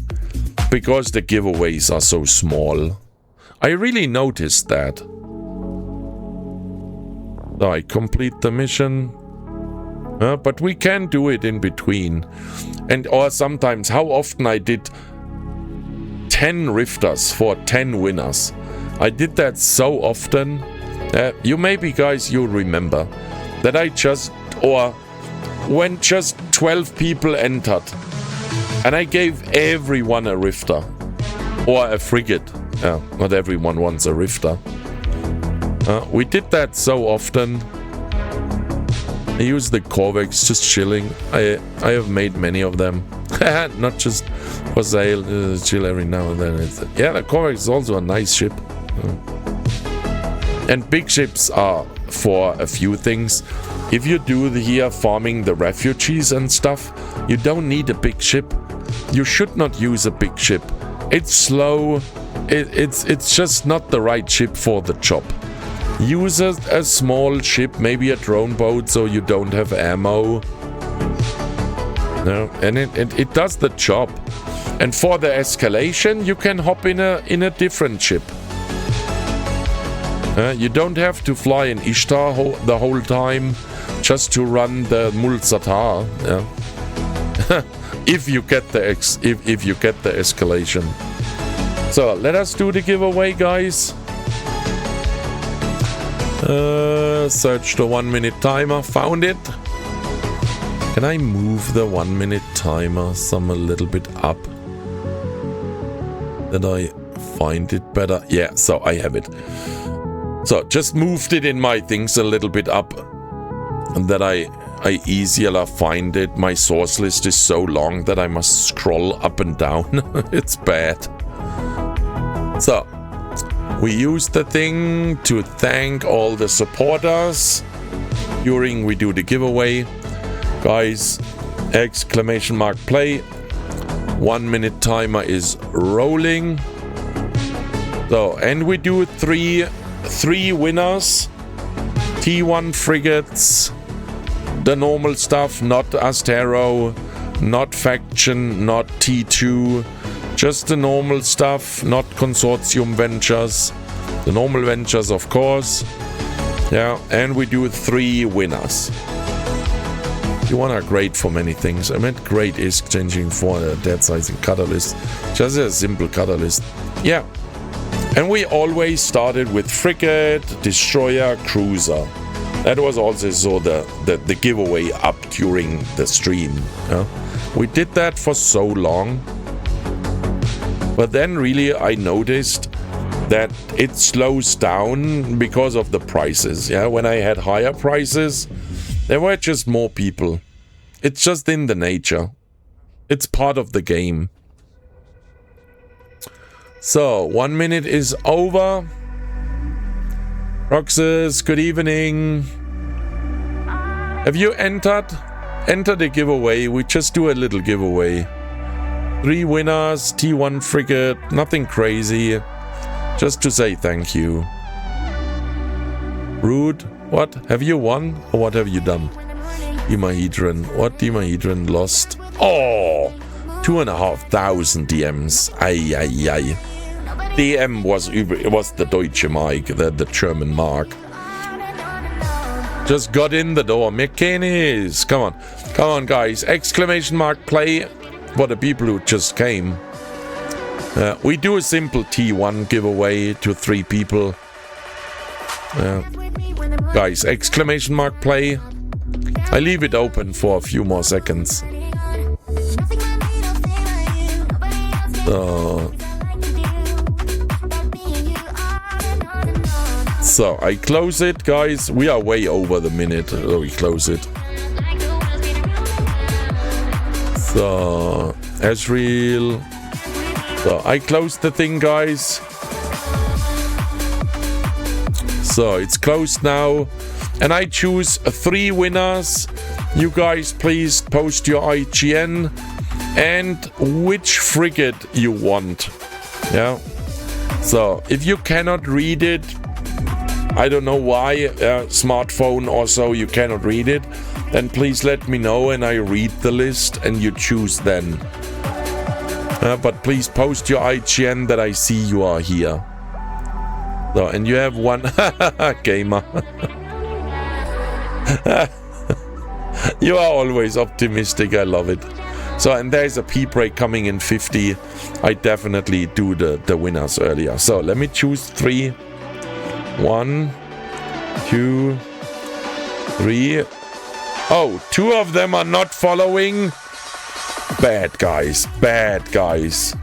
because the giveaways are so small. I really noticed that. So I complete the mission. But we can do it in between. Or sometimes, how often I did 10 rifters for 10 winners. I did that so often. You maybe, guys, you remember that when just 12 people entered and I gave everyone a rifter or a frigate. Not everyone wants a rifter. We did that so often. I use the Corvex, just chilling. I have made many of them. Not just for sale, chill every now and then. Yeah, the Corvex is also a nice ship. And big ships are for a few things. If you do here farming the refugees and stuff, you don't need a big ship. You should not use a big ship. It's slow. It's just not the right ship for the job. Use a small ship, maybe a drone boat, so you don't have ammo. No, and it does the job. And for the escalation, you can hop in a different ship. You don't have to fly in Ishtar the whole time just to run the Mulsatar. Yeah. if you get the escalation. So let us do the giveaway, guys. Search the 1 minute timer, found it. Can I move the 1 minute timer some a little bit up? Did I find it better? Yeah, so I have it. So just moved it in my things a little bit up, and that I easier find it. My source list is so long that I must scroll up and down. It's bad. So we use the thing to thank all the supporters during we do the giveaway. Guys, !play. 1 minute timer is rolling. So, and we do three winners. T1 frigates. The normal stuff, not Astero, not faction, not T2. Just the normal stuff, not consortium ventures. The normal ventures, of course. Yeah, and we do 3 winners. You wanna grade for many things. I meant grade is changing for a dead sizing catalyst. Just a simple catalyst. Yeah. And we always started with frigate, destroyer, cruiser. That was also so the giveaway up during the stream. Yeah? We did that for so long. But then really I noticed that it slows down because of the prices. Yeah, when I had higher prices, there were just more people. It's just in the nature. It's part of the game. So, 1 minute is over. Roxas, good evening. Have you entered? Enter the giveaway. We just do a little giveaway. 3 winners, T1 frigate, nothing crazy. Just to say thank you. Rude, what? Have you won? Or what have you done? Demahedron. What Demahedron lost? Oh! 2,500 DMs. Ay, ay, ay. DM was the Deutsche Mark, the German mark. Just got in the door. Mechanis. Come on. Come on, guys. !play for the people who just came. We do a simple T1 giveaway to 3 people. Guys, !play I leave it open for a few more seconds. So I close it, guys. We are way over the minute, so we close it. So Ezreal. So I closed the thing, guys. So it's closed now. And I choose 3 winners. You guys please post your IGN and which frigate you want. Yeah. So if you cannot read it, I don't know why, smartphone or so you cannot read it, then please let me know and I read the list and you choose then. But please post your IGN that I see you are here. So, and you have one gamer. You are always optimistic, I love it. So, and there's a P-break coming in 50. I definitely do the winners earlier. So let me choose 3. 1, 2, 3. Oh, 2 of them are not following. Bad guys, bad guys.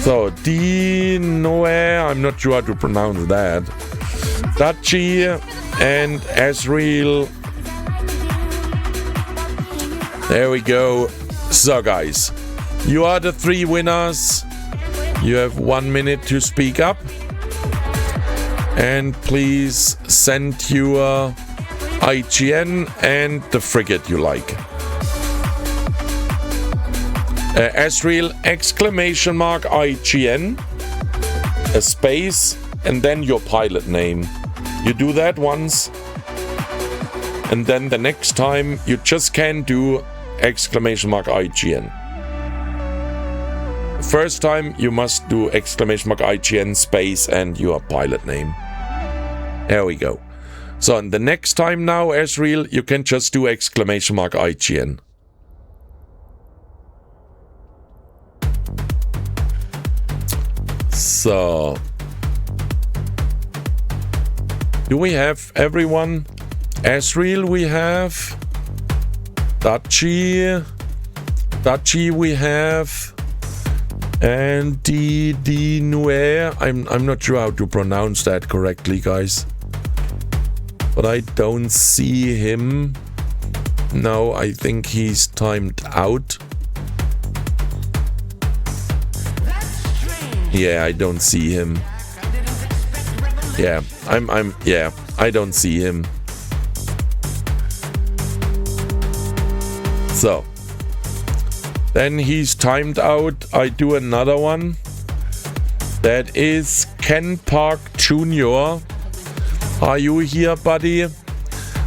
So Dinoe, I'm not sure how to pronounce that. Dachi and Ezreal. There we go. So guys, you are the 3 winners. You have 1 minute to speak up. And please send your IGN and the frigate you like. Ezreal exclamation mark IGN, a space, and then your pilot name. You do that once, and then the next time you just can do exclamation mark IGN. First time you must do exclamation mark IGN space and your pilot name. There we go. So and the next time now, Ezreal, you can just do exclamation mark IGN. So do we have everyone? Ezreal we have. Dachi we have. And Dinoe. I'm not sure how to pronounce that correctly, guys. But I don't see him. No, I think he's timed out. Yeah, I don't see him. Yeah, yeah, I don't see him. So then he's timed out. I do another one. That is Ken Park Jr. Are you here, buddy?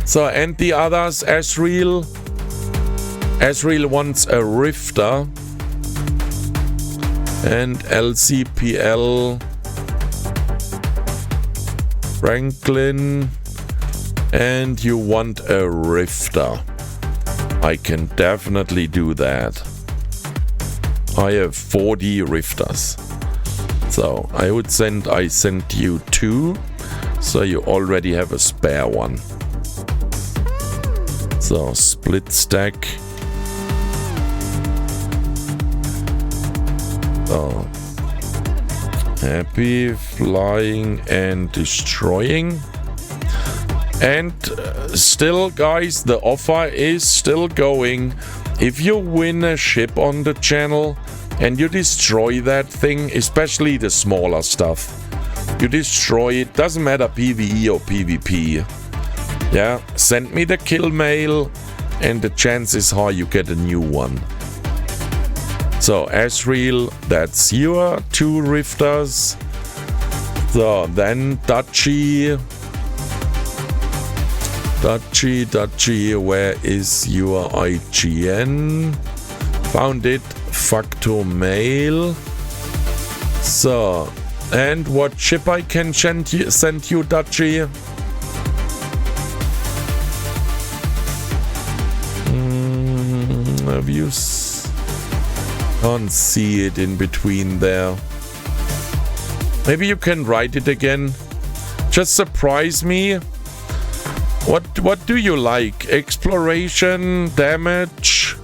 So, and the others, Ezreal. Ezreal wants a Rifter. And LCPL. Franklin. And you want a Rifter. I can definitely do that. I have 40 Rifters. So I sent you 2. So you already have a spare one. So split stack. So happy, flying and destroying. And still, guys, the offer is still going. If you win a ship on the channel and you destroy that thing, especially the smaller stuff, you destroy it, doesn't matter PvE or PvP. Yeah, send me the kill mail and the chances are you get a new one. So Ezreal, that's your 2 Rifters. So then Dachi, where is your IGN? Found it, Facto Mail. So, and what ship I can send you, Dachi? Have you can't see it in between there. Maybe you can write it again. Just surprise me. What do you like? Exploration, damage?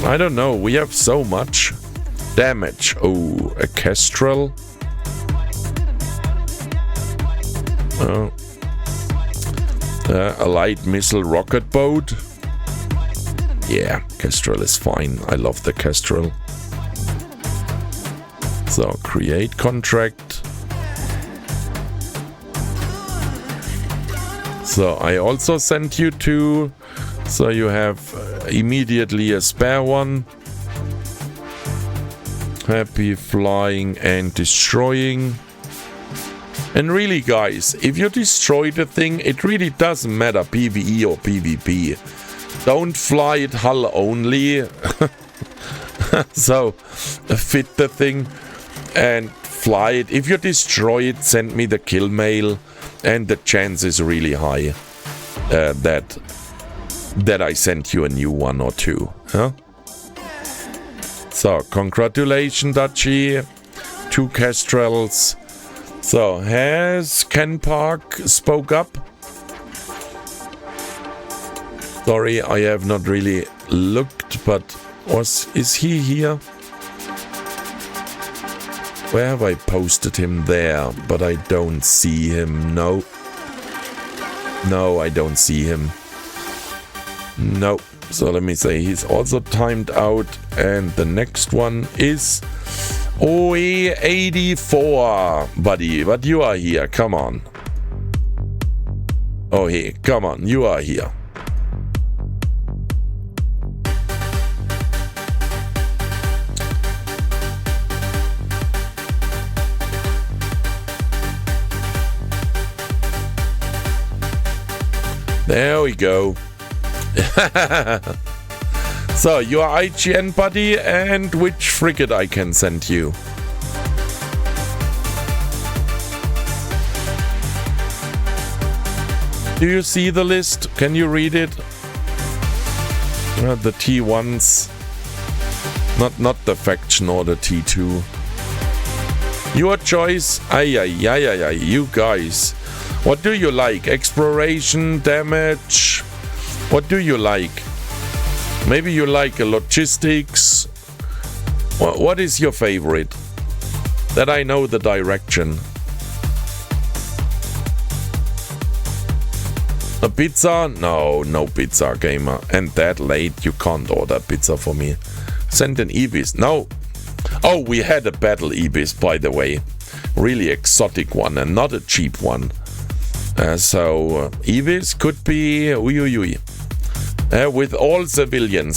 I don't know. We have so much damage. Oh, a Kestrel. Oh. A light missile rocket boat. Yeah, Kestrel is fine. I love the Kestrel. So, create contract. So, I also sent you 2. So, you have immediately a spare one. Happy flying and destroying. And really, guys, if you destroy the thing, it really doesn't matter PvE or PvP. Don't fly it hull only. So, fit the thing and fly it. If you destroy it, send me the kill mail, and the chance is really high that I sent you a new one or 2. Huh? So, congratulations, Dutchy. 2 Kestrels. So, has Ken Park spoke up? Sorry, I have not really looked, but is he here? Where have I posted him? There, but I don't see him. No. No, I don't see him. No. So let me say he's also timed out, and the next one is OE84, buddy. But you are here. Come on. Oh, hey, come on. You are here. There we go. So, your IGN buddy, and which frigate I can send you. Do you see the list? Can you read it? The T1s. Not the faction or the T2. Your choice. Ay, you guys. What do you like? Exploration, damage? What do you like? Maybe you like logistics. What is your favorite? That I know the direction. A pizza? No pizza, gamer. And that late, you can't order pizza for me. Send an EVE. No. Oh, we had a battle EVE, by the way. Really exotic one and not a cheap one. So EVE could be with all civilian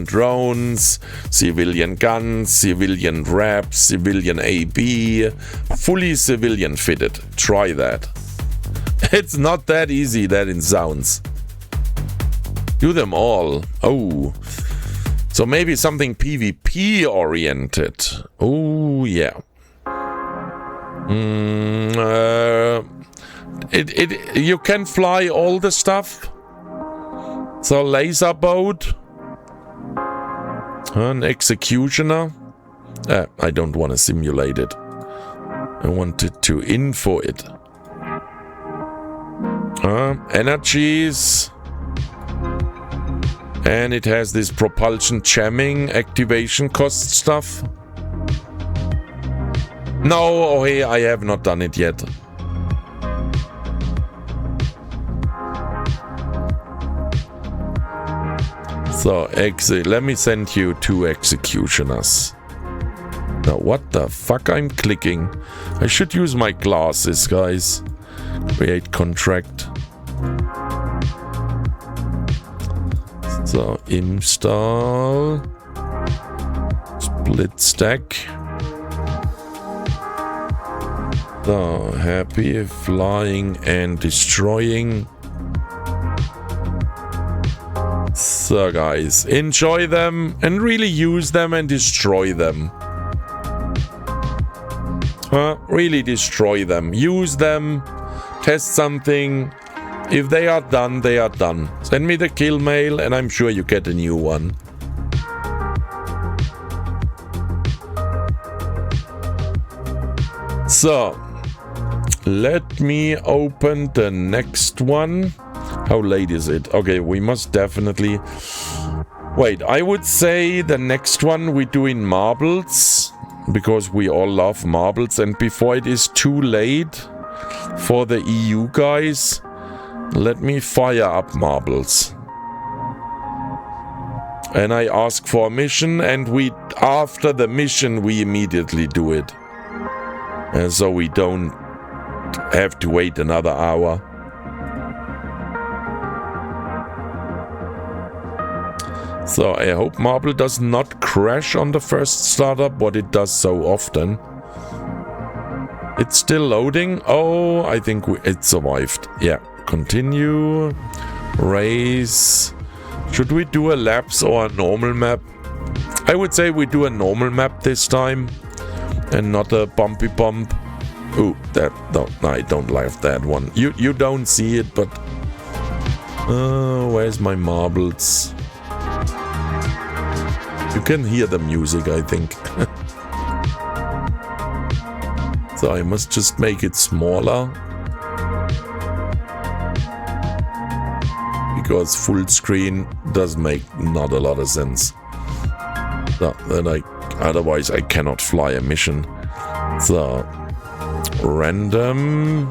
drones, civilian guns, civilian wraps, civilian AB, fully civilian fitted. Try that. It's not that easy that it sounds. Do them all. Oh, so maybe something PvP oriented. Oh yeah. You can fly all the stuff. So laser boat, an executioner. I don't want to simulate it. I wanted to info it. Energies, and it has this propulsion jamming activation cost stuff. No, oh hey, I have not done it yet. So, let me send you 2 executioners. Now, what the fuck I'm clicking? I should use my glasses, guys. Create contract. So, install. Split stack. So, happy flying and destroying. So guys, enjoy them and really use them and destroy them. Really destroy them. Use them. Test something. If they are done, they are done. Send me the kill mail and I'm sure you get a new one. So, Let me open the next one. How late is it? Okay, we must definitely... Wait, I would say the next one we do in marbles, because we all love marbles, and before it is too late for the EU guys, let me fire up marbles. And I ask for a mission, and after the mission we immediately do it. And so we don't have to wait another hour. So I hope Marble does not crash on the first startup, but it does so often. It's still loading. Oh, I think it survived. Yeah, continue. Race. Should we do a laps or a normal map? I would say we do a normal map this time and not a bumpy bump. Ooh, no, I don't like that one. You don't see it, but where's my marbles? You can hear the music, I think. So I must just make it smaller, because full screen does make not a lot of sense. No, then otherwise I cannot fly a mission. So random.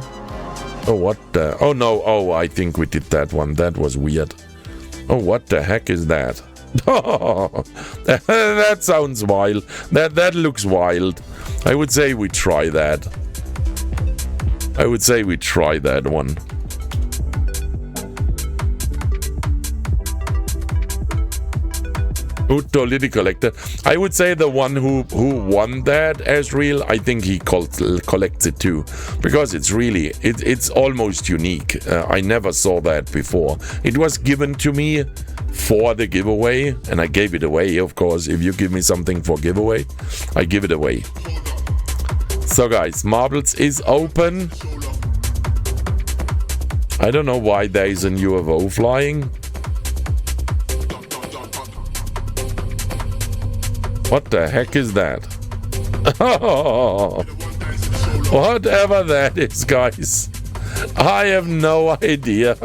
Oh, what the? Oh no! Oh, I think we did that one. That was weird. Oh, what the heck is that? Oh, that sounds wild. That looks wild. I would say we try that. I would say we try that one. Totally collector. I would say the one who won that as real, I think he collects it too, because it's really it's almost unique. I never saw that before. It was given to me for the giveaway, and I gave it away. Of course, if you give me something for giveaway, I give it away. So guys, marbles is open. I don't know why there is a UFO flying. What the heck is that? Whatever that is, guys. I have no idea.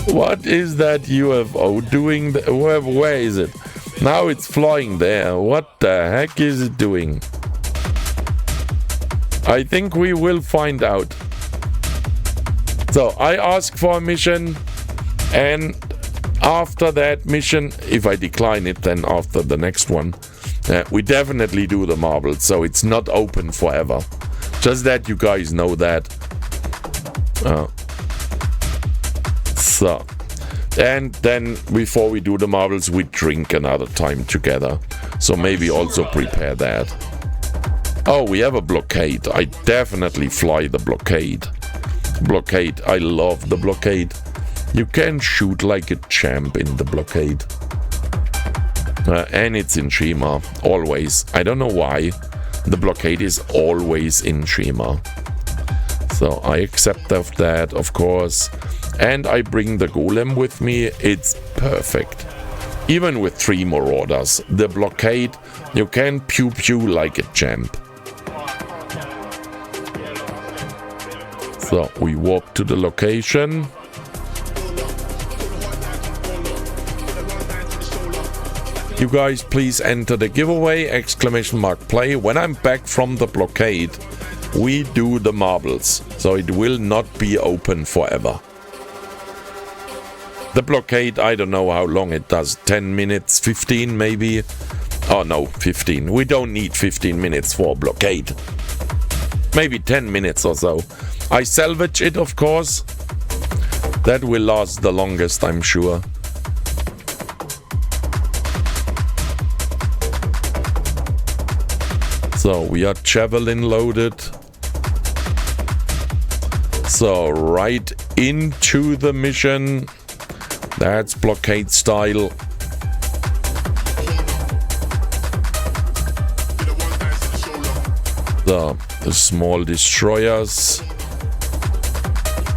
What is that UFO doing? Where is it? Now it's flying there. What the heck is it doing? I think we will find out. So I ask for a mission, and after that mission, if I decline it, then after the next one, we definitely do the marbles. So it's not open forever. Just that you guys know that. So, and then before we do the marbles, we drink another time together. So maybe also prepare that. Oh, we have a blockade. I definitely fly the blockade. Blockade. I love the blockade. You can shoot like a champ in the blockade. And it's in Shima, always. I don't know why. The blockade is always in Shima. So I accept of that, of course. And I bring the golem with me. It's perfect. Even with 3 marauders, the blockade, you can pew pew like a champ. So we walk to the location. You guys please enter the giveaway, !play. When I'm back from the blockade, we do the marbles. So it will not be open forever. The blockade, I don't know how long it does. 10 minutes, 15 maybe. Oh no, 15. We don't need 15 minutes for a blockade. Maybe 10 minutes or so. I salvage it, of course. That will last the longest, I'm sure. So we are javelin loaded. So right into the mission. That's blockade style. The small destroyers.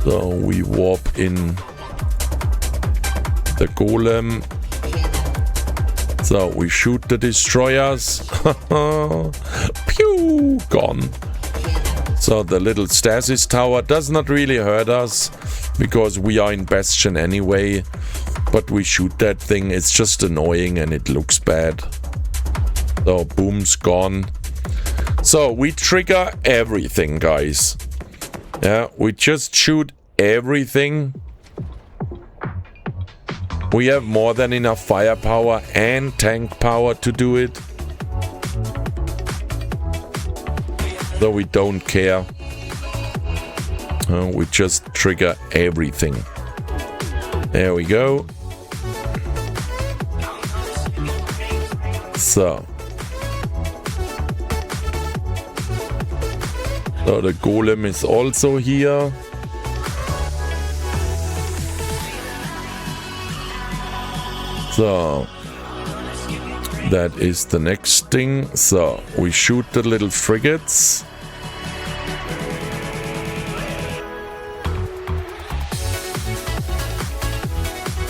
So we warp in the golem. So we shoot the destroyers. Pew! Gone. So the little stasis tower does not really hurt us, because we are in Bastion anyway. But we shoot that thing, it's just annoying and it looks bad. So boom's gone. So we trigger everything, guys. Yeah, we just shoot everything. We have more than enough firepower and tank power to do it. So we don't care. We just trigger everything. There we go. So the golem is also here. So that is the next thing. So we shoot the little frigates.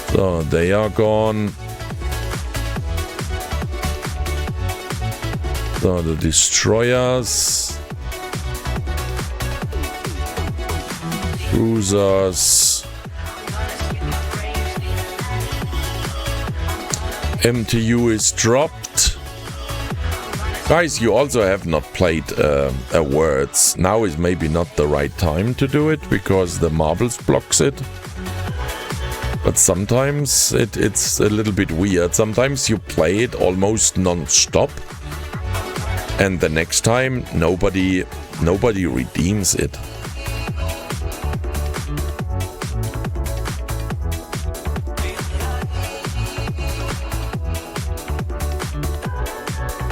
So they are gone. So the destroyers. Cruisers. MTU is dropped. Guys, you also have not played Words. Now is maybe not the right time to do it, because the marbles blocks it. But sometimes it's a little bit weird. Sometimes you play it almost non-stop, and the next time nobody redeems it.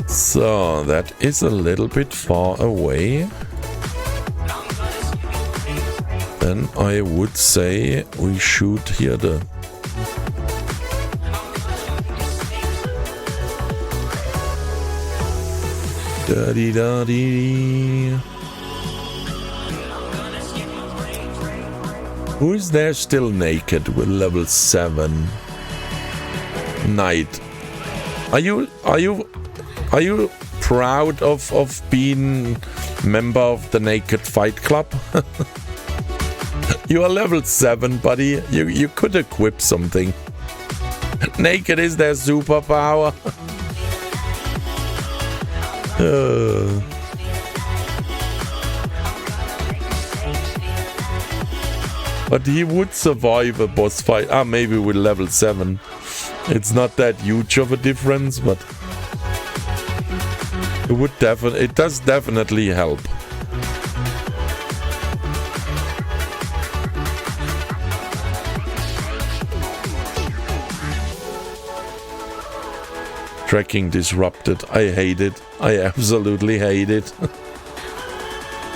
So that is a little bit far away. Then I would say we shoot here the da-dee-da-dee. Who is there still naked with level 7? Knight. Are you proud of being member of the Naked Fight Club? You are level 7, buddy. You could equip something. Naked is their superpower. But he would survive a boss fight. Maybe with level 7. It's not that huge of a difference, but it does definitely help. Tracking disrupted. I hate it. I absolutely hate it.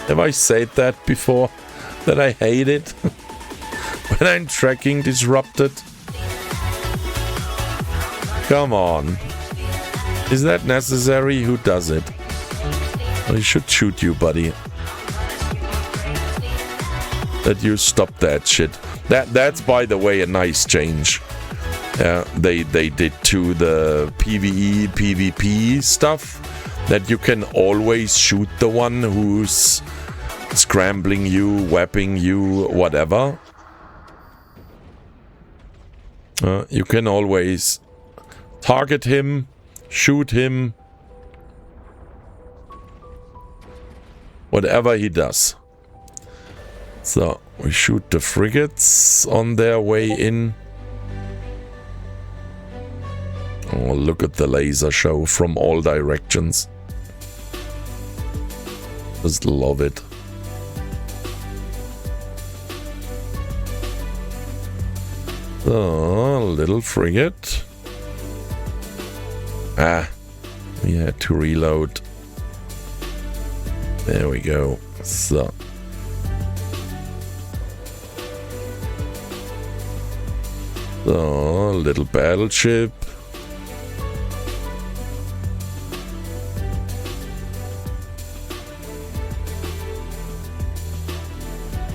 Have I said that before? That I hate it? When I'm tracking disrupted? Come on. Is that necessary? Who does it? I should shoot you, buddy. That you stop that shit. That's, by the way, a nice change. They did to the PvE, PvP stuff, that you can always shoot the one who's scrambling you, whapping you, whatever. You can always target him, shoot him, whatever he does. So we shoot the frigates on their way in. Oh, look at the laser show from all directions. Just love it. So, little frigate. We had to reload. There we go. So. So, little battleship.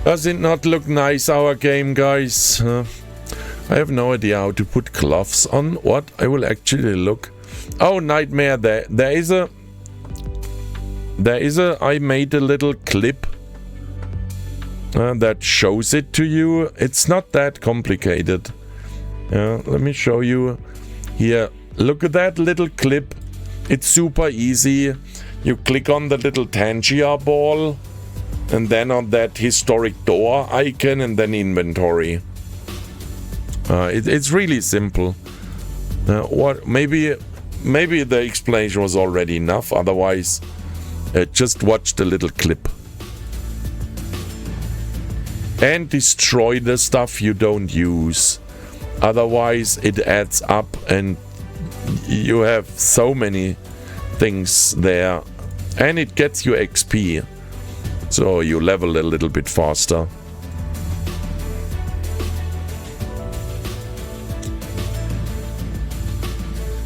Does it not look nice, our game, guys? I have no idea how to put gloves on. What? I will actually look. Oh, Nightmare, there is a I made a little clip that shows it to you. It's not that complicated. Let me show you here. Look at that little clip. It's super easy. You click on the little Tangia ball and then on that historic door icon and then inventory. It's really simple. Maybe the explanation was already enough. Otherwise, just watch the little clip. And destroy the stuff you don't use. Otherwise, it adds up and you have so many things there. And it gets you XP. So you level a little bit faster.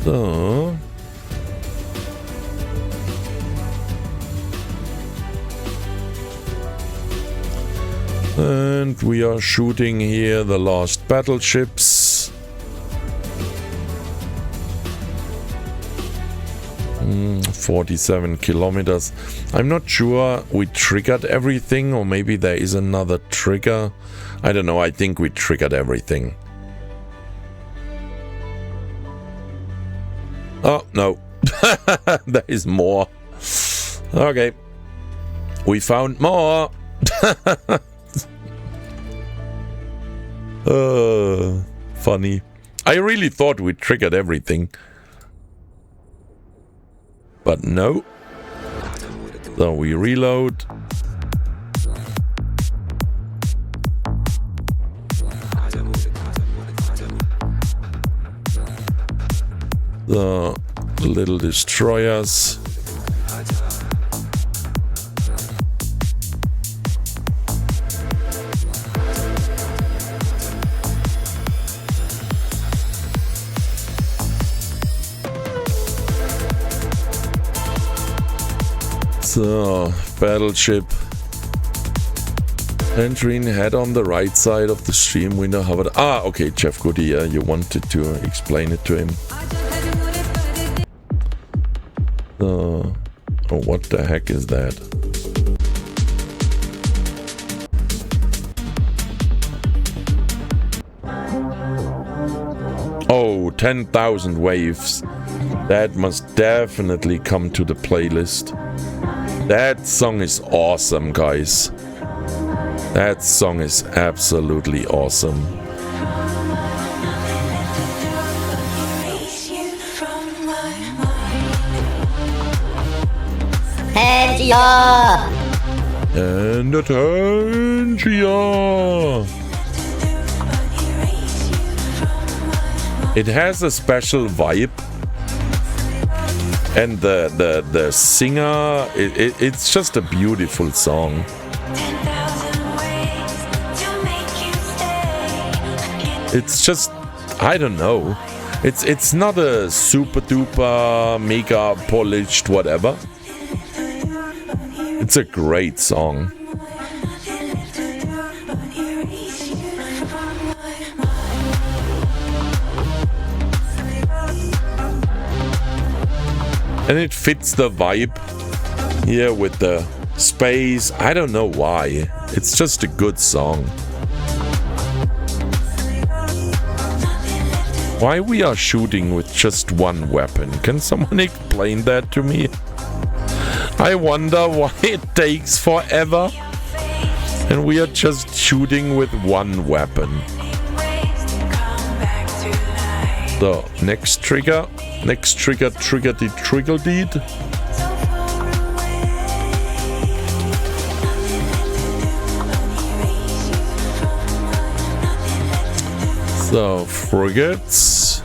So. And we are shooting here the last battleships. 47 kilometers. I'm not sure we triggered everything, or maybe there is another trigger. I don't know. I think we triggered everything. Oh, no. There is more. Okay. We found more. Funny. I really thought we triggered everything. But no. So we reload. The little destroyers. So, battleship. Entering, head on the right side of the stream window. How about... Ah, okay, Jeff Goody, you wanted to explain it to him. Oh, what the heck is that? Oh, 10,000 waves. That must definitely come to the playlist. That song is awesome, guys. That song is absolutely awesome. Tangia! And a Tangia! It has a special vibe. And the singer, it's just a beautiful song. It's just, I don't know. It's not a super duper mega polished whatever. It's a great song. And it fits the vibe here with the space. I don't know why. It's just a good song. Why we are shooting with just one weapon? Can someone explain that to me? I wonder why it takes forever. And we are just shooting with one weapon. So, next trigger. Next trigger, trigger the trigger deed. So, frigates.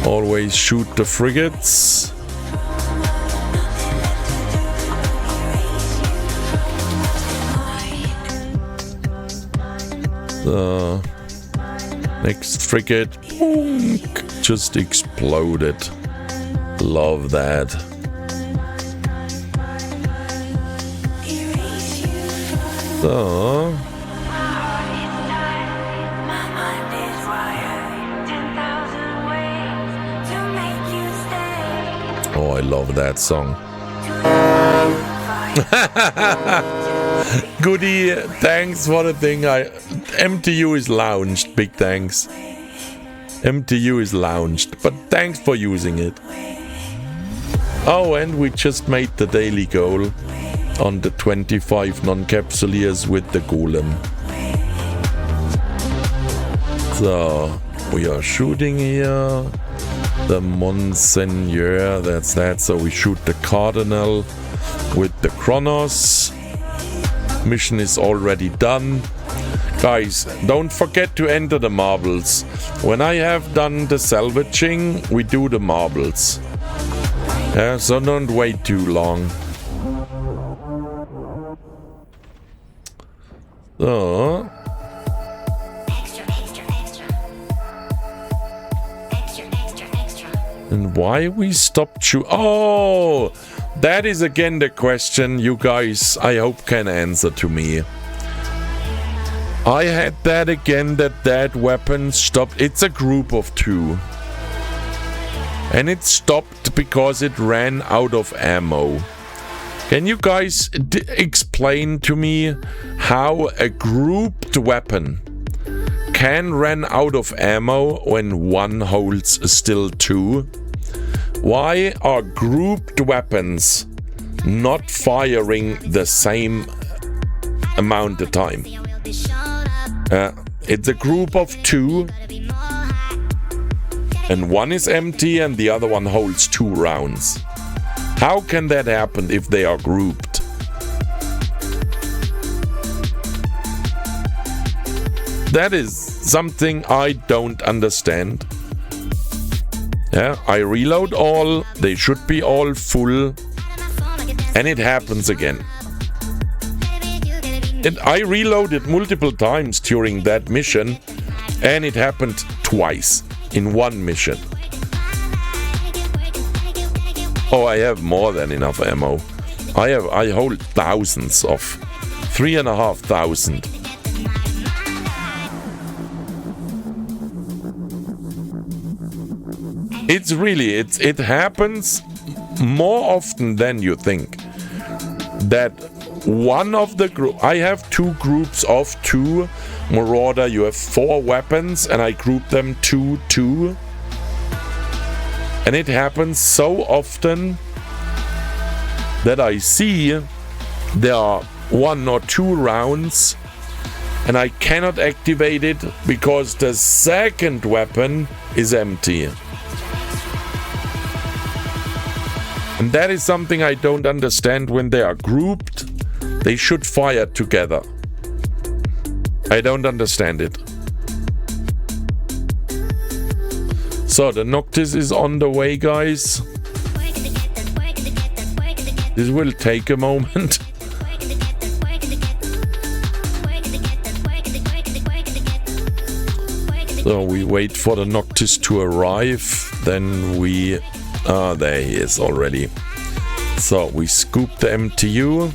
Always shoot the frigates. The next frigate just exploded. Love that. So oh, I love that song. Goody, thanks for the thing. MTU is launched. Big thanks. MTU is launched, but thanks for using it. Oh, and we just made the daily goal on the 25 non-capsuleers with the golem. So, we are shooting here. The Monseigneur, that's that. So we shoot the Cardinal with the Kronos. Mission is already done. Guys, don't forget to enter the marbles. When I have done the salvaging, we do the marbles. Yeah, so don't wait too long. So... And why we stopped shooting? Oh, that is again the question you guys, I hope, can answer to me. I had that again, that weapon stopped. It's a group of 2. And it stopped because it ran out of ammo. Can you guys explain to me how a grouped weapon can run out of ammo when one holds still 2? Why are grouped weapons not firing the same amount of time? It's a group of 2 and one is empty and the other one holds 2 rounds. How can that happen if they are grouped? That is something I don't understand. Yeah, I reload all, they should be all full, and it happens again. And I reloaded multiple times during that mission, and it happened twice in one mission. Oh, I have more than enough ammo. I hold thousands of 3,500. It's really, it happens more often than you think. That one of the group, I have 2 groups of 2. Marauder, you have 4 weapons, and I group them 2-2. And it happens so often that I see there are 1 or 2 rounds, and I cannot activate it because the second weapon is empty. And that is something I don't understand. When they are grouped, they should fire together. I don't understand it. So the Noctis is on the way, guys. This will take a moment. So we wait for the Noctis to arrive. Then we... there he is already. So we scoop the MTU.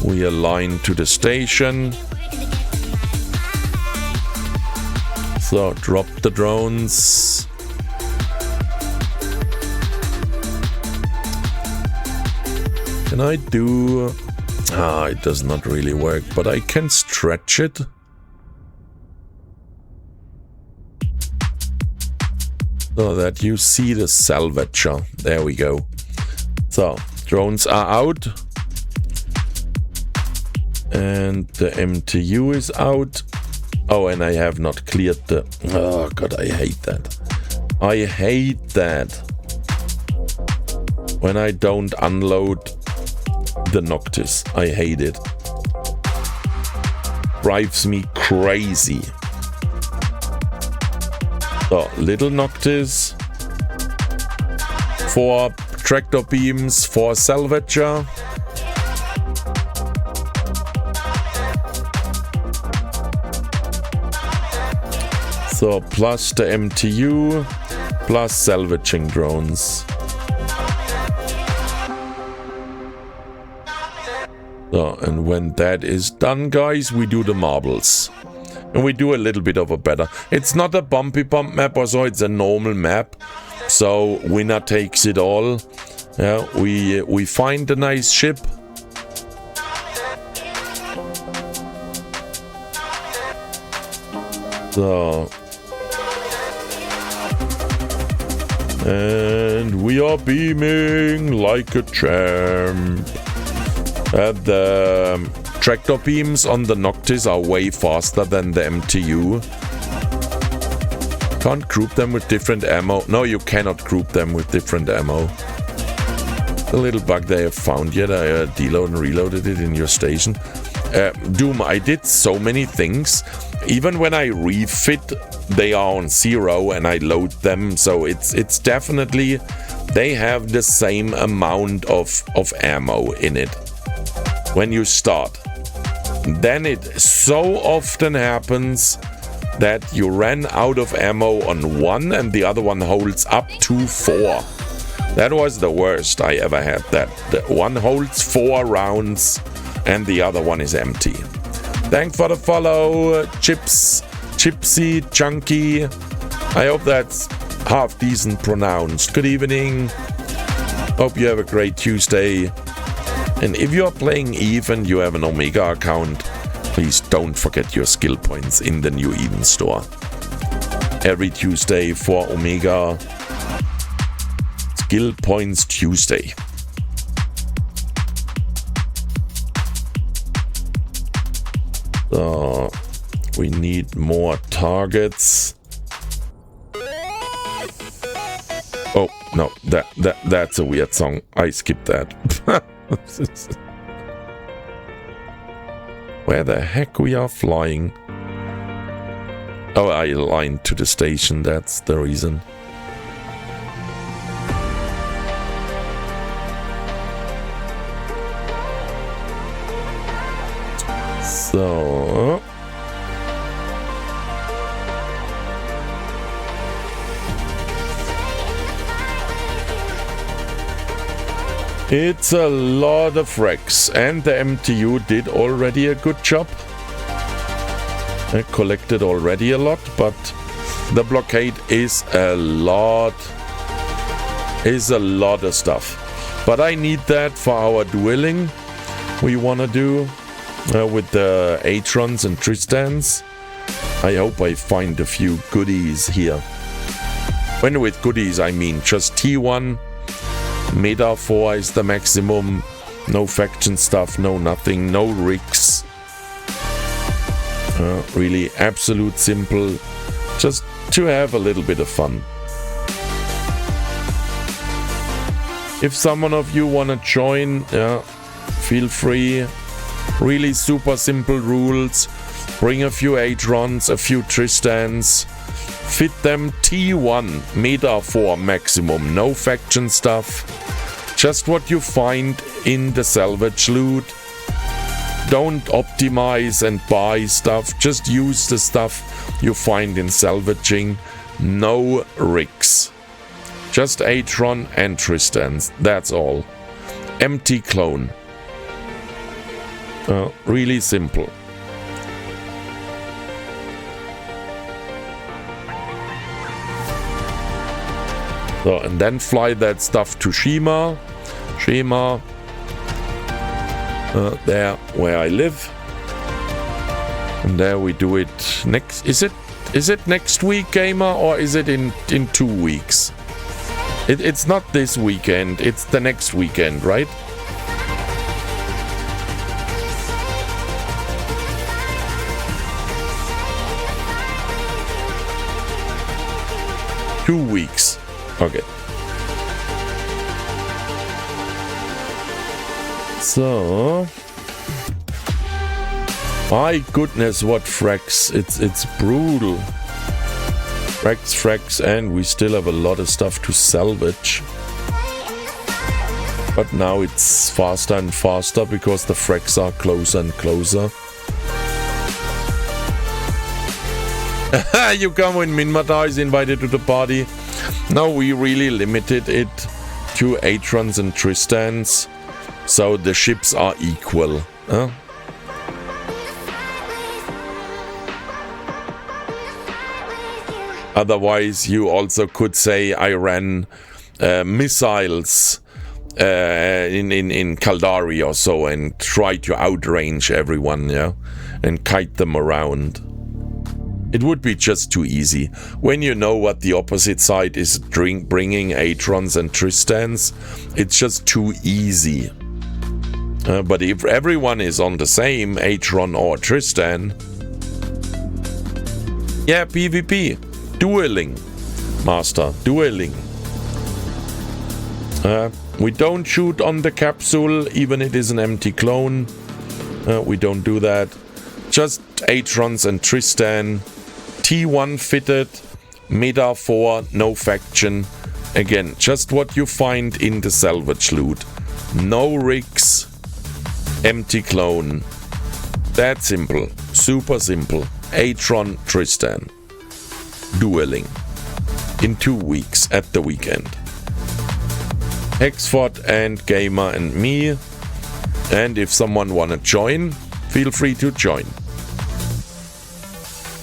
We align to the station. So drop the drones. Can I do... it does not really work, but I can stretch it. So that you see the salvager. There we go. So, drones are out. And the MTU is out. Oh, and I have not cleared the... Oh, God, I hate that. I hate that. When I don't unload the Noctis. I hate it. Drives me crazy. So, little Noctis. 4 tractor beams, 4 salvager. So, plus the MTU, plus salvaging drones. So, and when that is done, guys, we do the marbles. And we do a little bit of a better. It's not a bumpy bump map or so, it's a normal map. So, winner takes it all. Yeah, we find a nice ship. So, and we are beaming like a champ. The tractor beams on the Noctis are way faster than the MTU. Can't group them with different ammo. No, you cannot group them with different ammo. A little bug they have found yet. I deload and reloaded it in your station. Doom, I did so many things. Even when I refit, they are on 0 and I load them. So it's definitely, they have the same amount of ammo in it when you start. Then it so often happens that you ran out of ammo on one and the other one holds up to 4. That was the worst I ever had. That the one holds 4 rounds and the other one is empty. Thanks for the follow, Chipsy, Chunky. I hope that's half decent pronounced. Good evening. Hope you have a great Tuesday. And if you are playing EVE and you have an Omega account, please don't forget your skill points in the new Eden store. Every Tuesday for Omega, Skill Points Tuesday. So, we need more targets. Oh, no, that's a weird song. I skipped that. Where the heck we are flying? Oh, I aligned to the station, that's the reason. So... it's a lot of wrecks, and the MTU did already a good job. I collected already a lot, but the blockade is a lot of stuff. But I need that for our dueling we want to do with the Atrons and Tristans. I hope I find a few goodies here. When with goodies, I mean just T1. Meta 4 is the maximum. No faction stuff, no nothing, no rigs. Really absolute simple. Just to have a little bit of fun. If someone of you wanna join, feel free. Really super simple rules. Bring a few Atrons, a few Tristans. Fit them T1, Meta 4 maximum, no faction stuff. Just what you find in the salvage loot. Don't optimize and buy stuff, just use the stuff you find in salvaging. No rigs. Just Atron and Tristans, that's all. Empty clone. Really simple. So, and then fly that stuff to Shima. There where I live. And there we do it next. Is it next week, Gamer, or is it in 2 weeks? It's not this weekend, it's the next weekend, right? Two weeks. Okay. So, my goodness, what frags! It's brutal. Frags, and we still have a lot of stuff to salvage. But now it's faster and faster because the frags are closer and closer. You come when Minmata is invited to the party. No, we really limited it to Atrons and Tristans, so the ships are equal. Huh? Otherwise, you also could say I ran missiles in Kaldari or so and try to outrange everyone, yeah, and kite them around. It would be just too easy. When you know what the opposite side is bringing Atrons and Tristans, it's just too easy. But if everyone is on the same Atron or Tristan, yeah, PvP, dueling, master, dueling. We don't shoot on the capsule, even it is an empty clone. We don't do that. Just Atrons and Tristan. T1 fitted, Meta 4, no faction. Again, just what you find in the salvage loot. No rigs, empty clone. That simple, super simple. Atron, Tristan. Dueling. In 2 weeks at the weekend. Hexford and Gamer and me. And if someone wanna join, feel free to join.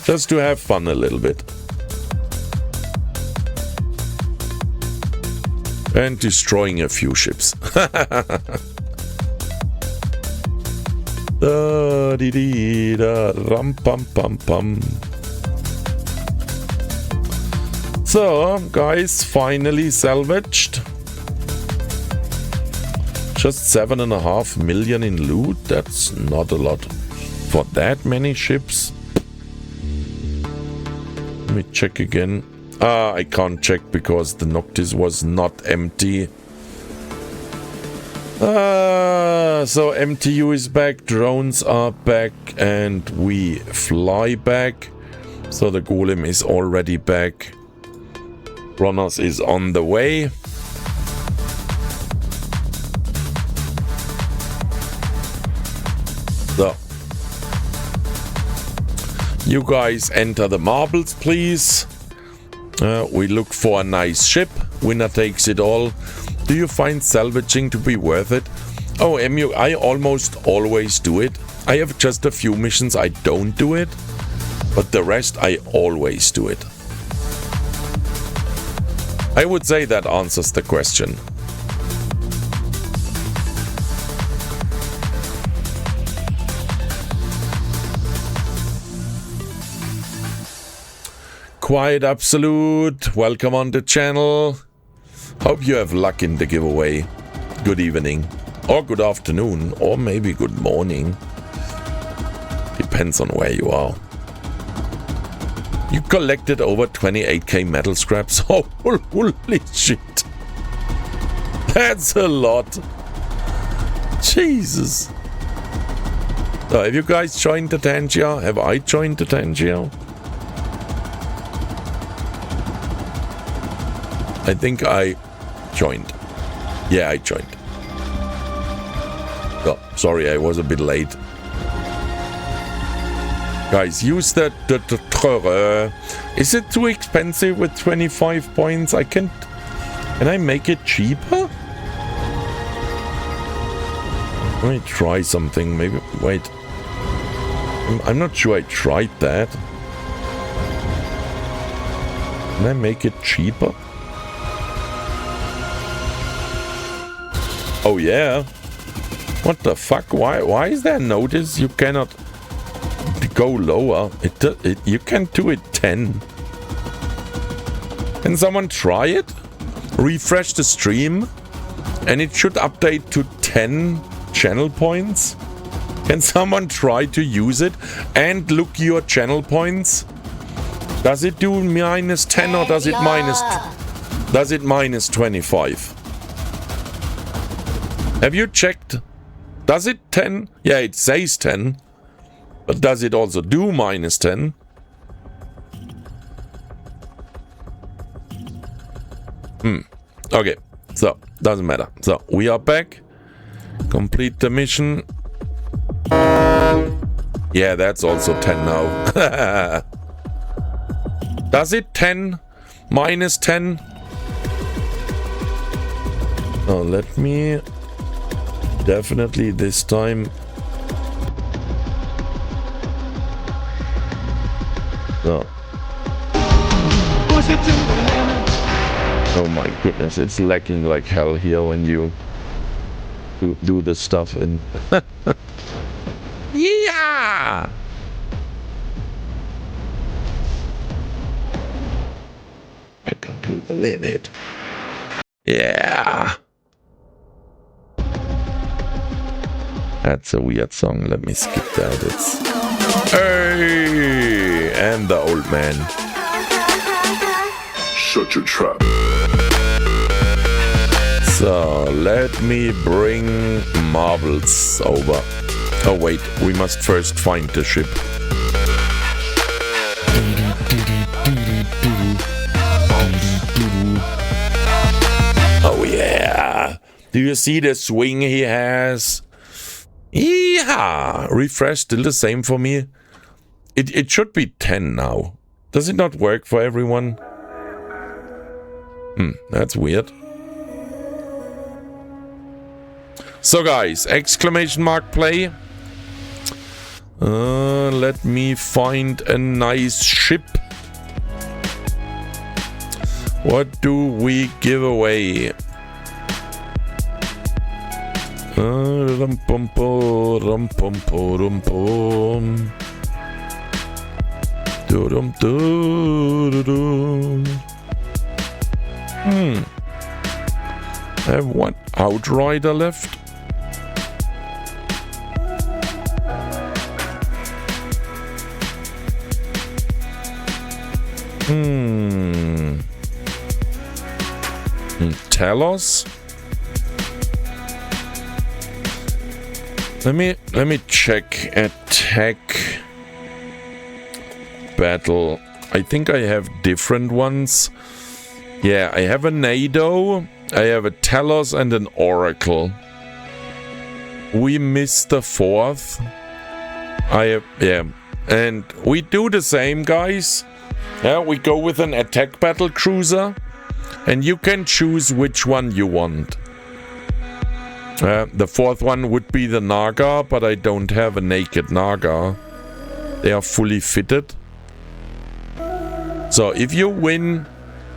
Just to have fun a little bit. And destroying a few ships. Da dee dee da ram pam pam pam. So, guys, finally salvaged. Just 7.5 million in loot. That's not a lot for that many ships. Let me check again. I can't check because the Noctis was not empty. So MTU is back, drones are back, and we fly back. So the Golem is already back. Kronos is on the way. So you guys enter the marbles, please. We look for a nice ship. Winner takes it all. Do you find salvaging to be worth it? Oh, MU, I almost always do it. I have just a few missions I don't do it, but the rest I always do it. I would say that answers the question. Quiet Absolute, welcome on the channel. Hope you have luck in the giveaway. Good evening, or good afternoon, or maybe good morning. Depends on where you are. You collected over 28k metal scraps. Oh, holy shit. That's a lot. Jesus. So have you guys joined the Tangia? Have I joined the Tangia? I think I joined. Yeah, I joined. Oh, sorry, I was a bit late. Guys, use the is it too expensive with 25 points? Can I make it cheaper? Let me try something. Maybe, wait. I'm not sure I tried that. Can I make it cheaper? Oh yeah. What the fuck? Why is there notice you cannot go lower? You can do it 10. Can someone try it? Refresh the stream and it should update to 10 channel points. Can someone try to use it and look your channel points? Does it do minus 10 or does it minus 25? Have you checked? Does it 10? Yeah, it says 10. But does it also do minus 10? Okay, so doesn't matter. So we are back. Complete the mission. Yeah, that's also 10 now. Does it 10? Minus 10? Oh, let me definitely this time. So. Oh my goodness, it's lagging like hell here when you to do this stuff in. Yeah! I can't believe it. Yeah! That's a weird song. Let me skip that. It's... Hey! And the old man. Shut your trap. So, let me bring marbles over. Oh wait, we must first find the ship. Oh yeah! Do you see the swing he has? Yeah! Refresh, still the same for me. It should be 10 now. Does it not work for everyone? That's weird. So guys, exclamation mark play. Let me find a nice ship. What do we give away? I have one outrider left. Talos. Let me check attack battle. I think I have different ones. Yeah, I have a NATO, I have a Talos and an Oracle. We missed the fourth. And we do the same, guys. Yeah, we go with an attack battle cruiser, and you can choose which one you want. The fourth one would be the Naga, but I don't have a naked Naga. They are fully fitted. So if you win,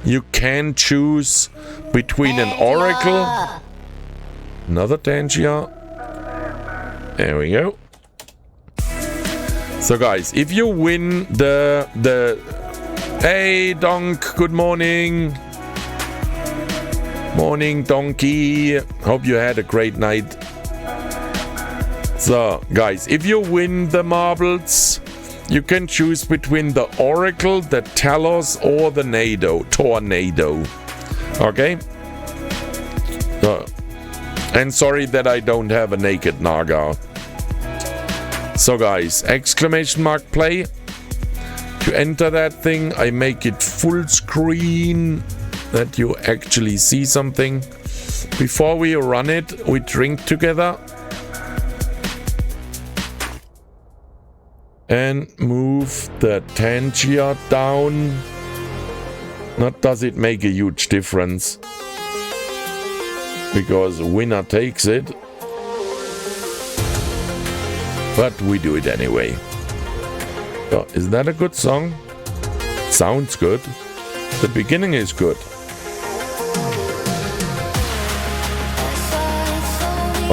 you can choose between an Oracle, another Tangia. There we go. So guys, if you win the hey Donk, good morning. Morning Donkey. Hope you had a great night. So guys, if you win the marbles, you can choose between the Oracle, the Talos, or the Tornado. Okay? So, and sorry that I don't have a naked Naga. So guys, exclamation mark play. To enter that thing, I make it full screen, that you actually see something. Before we run it, we drink together. And move the Tangia down. Not does it make a huge difference, because winner takes it. But we do it anyway. So, is that a good song? Sounds good. The beginning is good.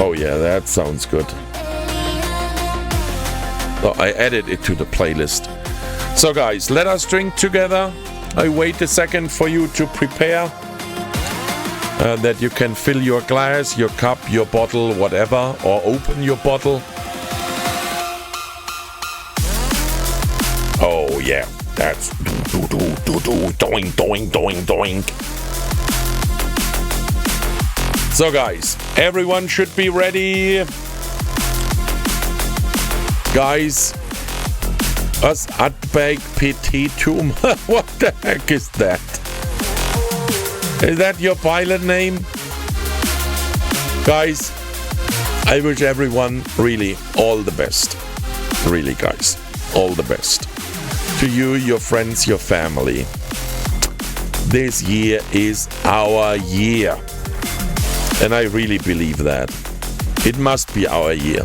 Oh yeah, that sounds good. So I added it to the playlist. So guys, let us drink together. I wait a second for you to prepare. That you can fill your glass, your cup, your bottle, whatever, or open your bottle. Oh yeah, that's doing, doing. So guys, everyone should be ready. Guys, us Atbag Petitum. What the heck is that? Is that your pilot name? Guys, I wish everyone really all the best. Really, guys, all the best. To you, your friends, your family. This year is our year. And I really believe that. It must be our year.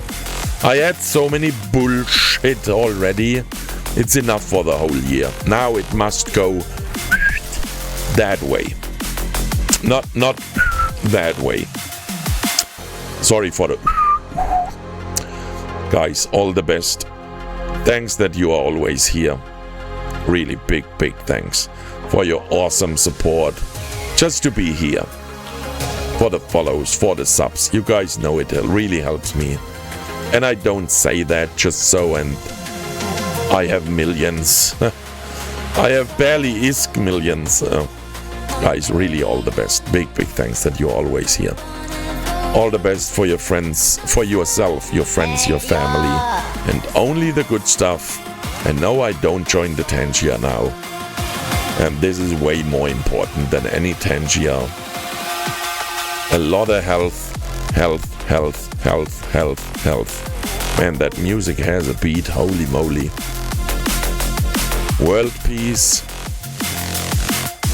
I had so many bullshit already. It's enough for the whole year. Now it must go that way. Not that way. Sorry for the... Guys, all the best. Thanks that you are always here. Really big thanks for your awesome support. Just to be here. For the follows, for the subs. You guys know it really helps me. And I don't say that just so and I have millions. I have barely ISK millions. Guys, really all the best. Big thanks that you're always here. All the best for your friends, for yourself, your friends, your family. And only the good stuff. And no, I don't join the Tangier now. And this is way more important than any Tangier. A lot of health. Man, that music has a beat, holy moly. World peace.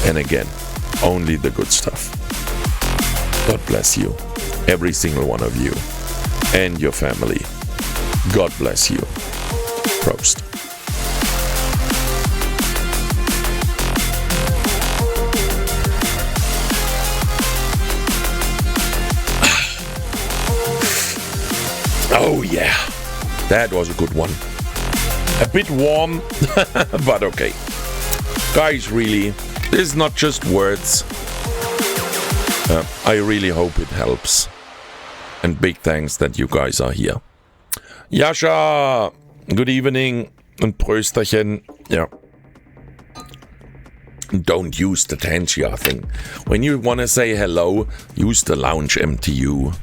And again, only the good stuff. God bless you, every single one of you, and your family. God bless you. Prost. Oh yeah, that was a good one. A bit warm, but okay. Guys, really, this is not just words. I really hope it helps. And big thanks that you guys are here. Yasha, good evening and Prösterchen. Yeah. Don't use the Tangier thing. When you want to say hello, use the lounge MTU.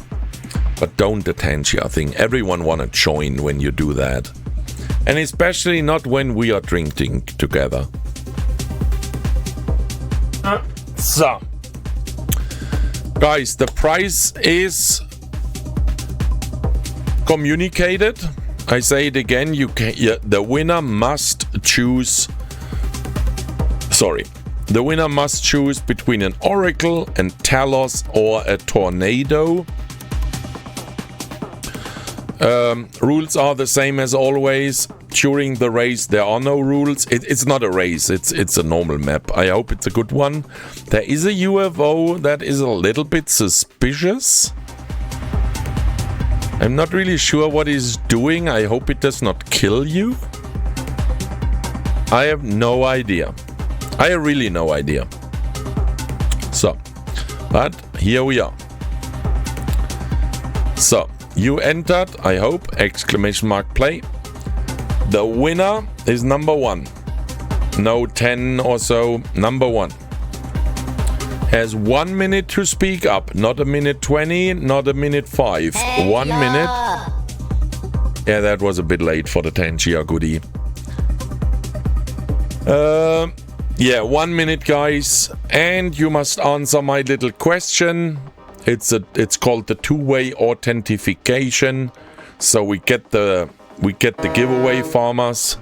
But don't the Tangier thing. Everyone wanna join when you do that. And especially not when we are drinking together. So. Guys, the prize is communicated. I say it again, the winner must choose... Sorry. The winner must choose between an Oracle and Talos or a Tornado. Rules are the same as always. During the race there are no rules. It's not a race, it's a normal map. I hope it's a good one. There is a UFO that is a little bit suspicious. I'm not really sure what it's doing. I hope it does not kill you. I have no idea. I have really no idea. So, but here we are. So, you entered, I hope, !play. The winner is number 1. No 10 or so, number 1. Has 1 minute to speak up, not a minute 20, not a minute 5. 1 minute. Yeah, that was a bit late for the Tangier goodie. Yeah, 1 minute, guys. And you must answer my little question. It's called the two-way authentication. So we get the giveaway, farmers.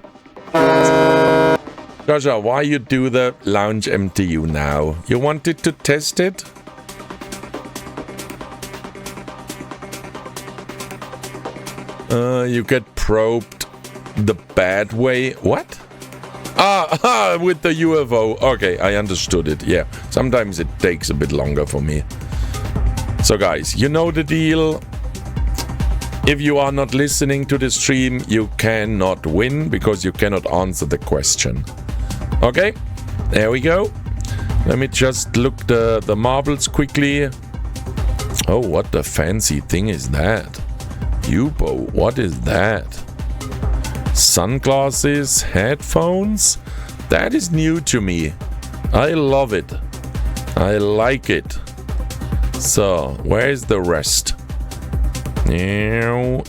Joshua, why you do the lounge MTU now? You wanted to test it? You get probed the bad way. What? With the UFO. Okay, I understood it. Yeah, sometimes it takes a bit longer for me. So guys, you know the deal. If you are not listening to the stream, you cannot win because you cannot answer the question. Okay, there we go. Let me just look the marbles quickly. Oh, what the fancy thing is that? Yubo, what is that? Sunglasses, headphones? That is new to me. I love it. I like it. So, where's the rest? Where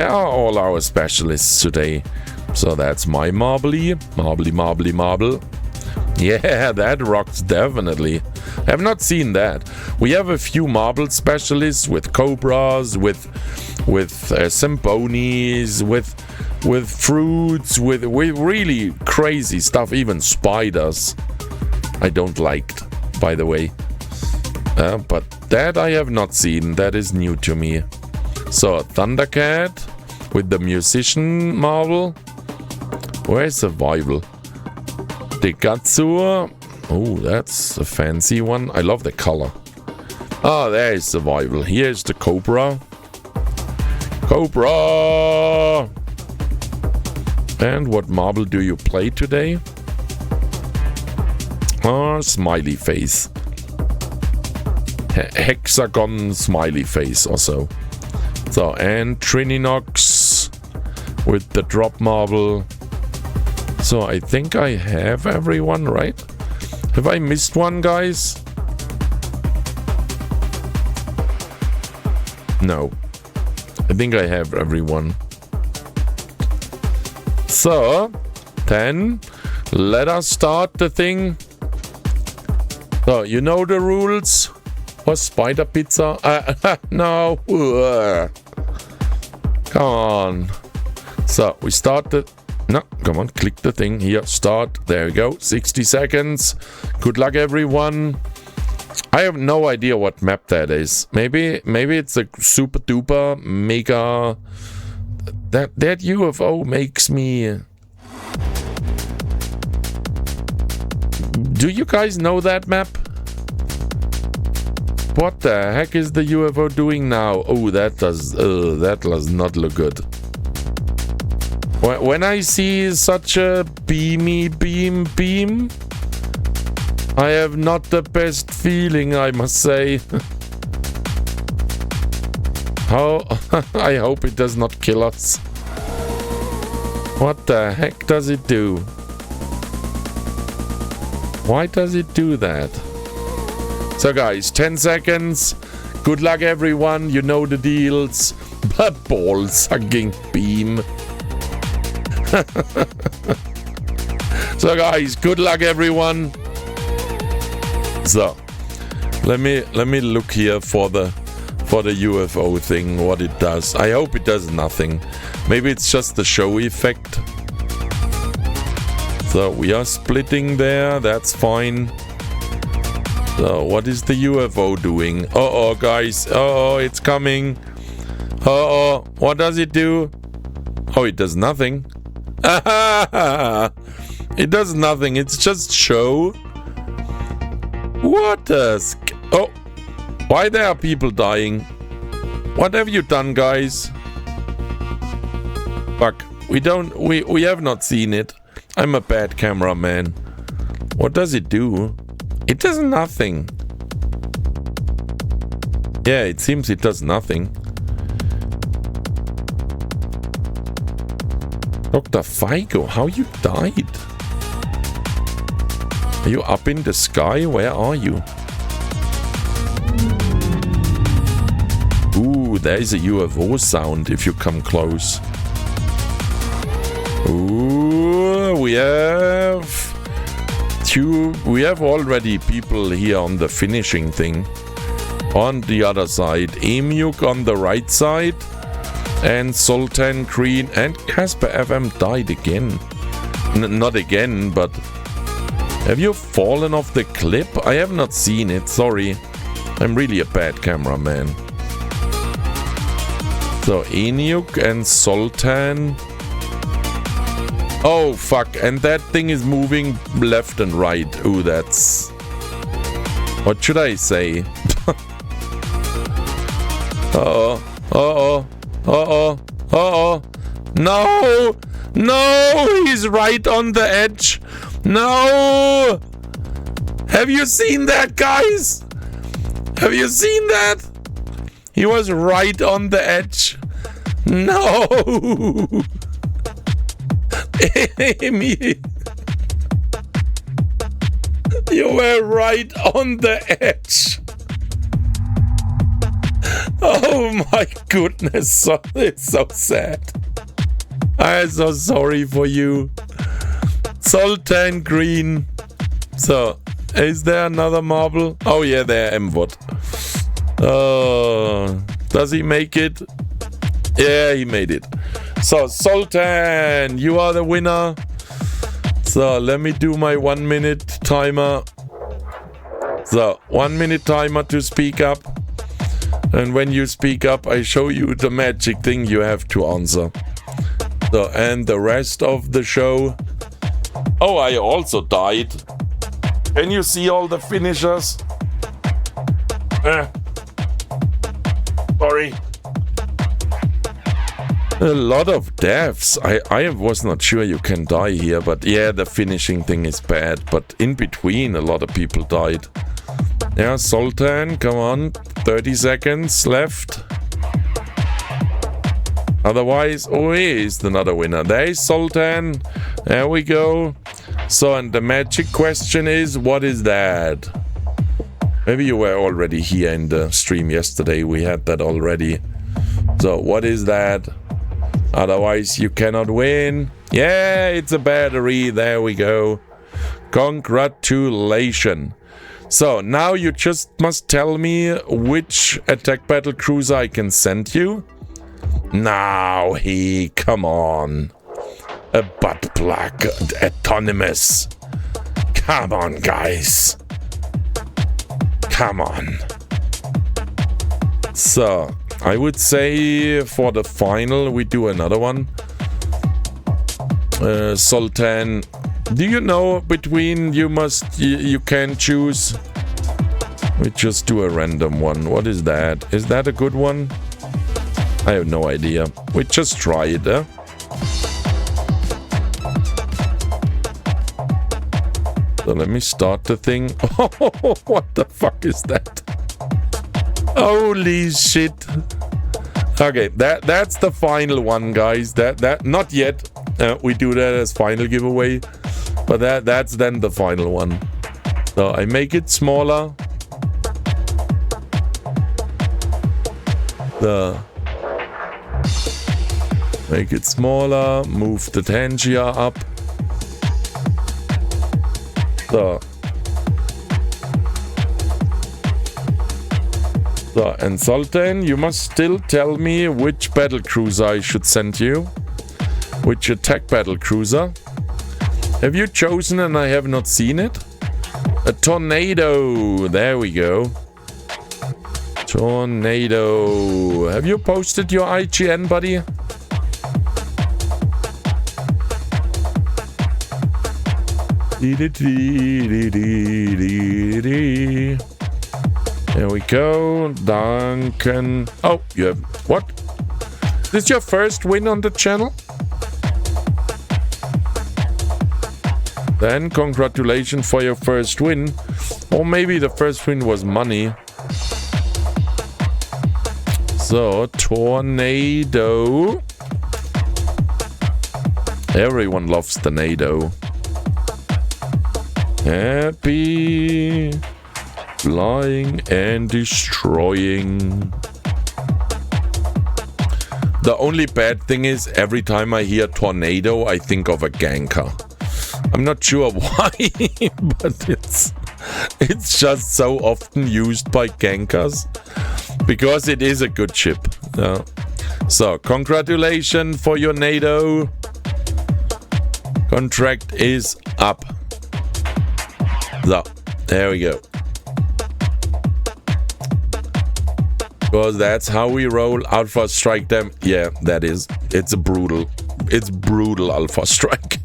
are all our specialists today? So that's my marbly. Marble. Yeah, that rocks definitely. I have not seen that. We have a few marble specialists with cobras, with Symphonies, with fruits, with really crazy stuff, even spiders. I don't like, by the way. But that I have not seen. That is new to me. So, Thundercat with the musician marble. Where is Survival? Dekatsu. Oh, that's a fancy one. I love the color. Ah, there is survival. Here's the Cobra. Cobra! And what marble do you play today? Ah, smiley face. Hexagon smiley face or so. So, and Trininox with the drop marble. So I think I have everyone, right? Have I missed one, guys? No. I think I have everyone. So, then, let us start the thing. So, you know the rules? Or spider pizza? No. Come on. So, we started. No, come on, click the thing here. Start. There we go. 60 seconds. Good luck, everyone. I have no idea what map that is. Maybe it's a super duper mega. That UFO makes me. Do you guys know that map? What the heck is the UFO doing now? Oh, that does not look good. When I see such a beam, I have not the best feeling, I must say. How? I hope it does not kill us. What the heck does it do? Why does it do that? So guys, 10 seconds. Good luck, everyone. You know the deals. Ball sucking beam. So guys, good luck, everyone. So let me look here for the UFO thing, what it does. I hope it does nothing. Maybe it's just the show effect. So we are splitting there, that's fine. So what is the UFO doing? Uh-oh, guys. Uh-oh, it's coming. Uh-oh, what does it do? Oh, it does nothing. It does nothing, it's just show. What a oh, why there are people dying? What have you done, guys? Fuck, we have not seen it. I'm a bad cameraman. What does it do? It does nothing. Yeah, it seems it does nothing. Dr. Figo, how you died? Are you up in the sky? Where are you? Ooh, there is a UFO sound if you come close. Ooh, we have already people here on the finishing thing. On the other side, Emuk on the right side, and Sultan Green and Casper FM died again. Not again, but have you fallen off the clip? I have not seen it, sorry. I'm really a bad cameraman. So, Eniuk and Sultan. Oh, fuck. And that thing is moving left and right. Ooh, that's... What should I say? Uh-oh. Uh-oh. Uh-oh. Uh-oh. No! No! He's right on the edge. No! Have you seen that, guys? Have you seen that? He was right on the edge. No! Amy! You were right on the edge. Oh my goodness, it's so sad. I'm so sorry for you. Sultan Green. So, is there another marble? Oh yeah, there, Mvot. Does he make it? Yeah, he made it. So, Sultan, you are the winner. So, let me do my 1 minute timer. So, 1 minute timer to speak up. And when you speak up, I show you the magic thing you have to answer. So, and the rest of the show. Oh, I also died. Can you see all the finishers? sorry. A lot of deaths. I was not sure you can die here, but yeah, the finishing thing is bad. But in between, a lot of people died. Yeah, Sultan, come on. 30 seconds left. Otherwise, oh, he's another winner. There's Sultan. There we go. So, and the magic question is, what is that? Maybe you were already here in the stream yesterday. We had that already. So, what is that? Otherwise, you cannot win. Yeah, it's a battery. There we go. Congratulations. So, now you just must tell me which attack battle cruiser I can send you. Now, come on. A butt plug, autonomous. Come on, guys. Come on. So, I would say for the final we do another one. Sultan, do you know between you can choose? We just do a random one. What is that? Is that a good one? I have no idea. We just try it, eh? So let me start the thing. Oh, what the fuck is that? Holy shit. Okay, that's the final one, guys. That not yet. We do that as final giveaway, but that's then the final one. So I make it smaller. Make it smaller. Move the Tangia up. So, and Sultan, you must still tell me which battle cruiser I should send you. Which attack battle cruiser. Have you chosen and I have not seen it? A tornado. There we go. Tornado. Have you posted your IGN, buddy? There we go. Duncan. Oh, you have what? This is your first win on the channel? Then congratulations for your first win. Or maybe the first win was money. So, tornado. Everyone loves tornado. Happy flying and destroying. The only bad thing is every time I hear tornado, I think of a ganker. I'm not sure why, but it's just so often used by gankers because it is a good ship. So congratulations for your NATO. Contract is up. So, there we go. Because that's how we roll. Alpha strike them. Yeah, that is. It's brutal Alpha strike.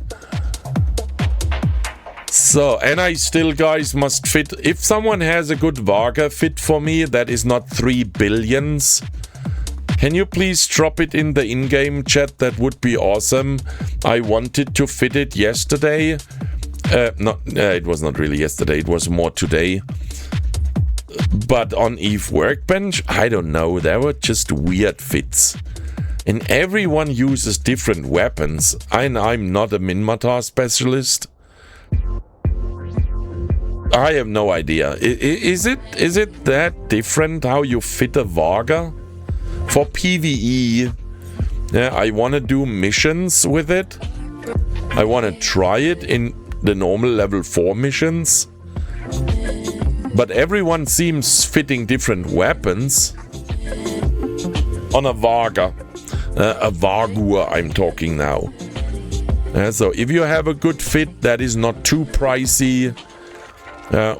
So, and I still, guys, must fit. If someone has a good Varga fit for me, that is not 3 billions. Can you please drop it in the in-game chat? That would be awesome. I wanted to fit it yesterday. It was not really yesterday, it was more today. But on EVE Workbench, I don't know, there were just weird fits. And everyone uses different weapons. And I'm not a Minmatar specialist. I have no idea. Is it that different how you fit a Varga? For PvE, yeah, I want to do missions with it. I want to try it in the normal level 4 missions, but everyone seems fitting different weapons on a Varga, a Vargur I'm talking now. So if you have a good fit that is not too pricey,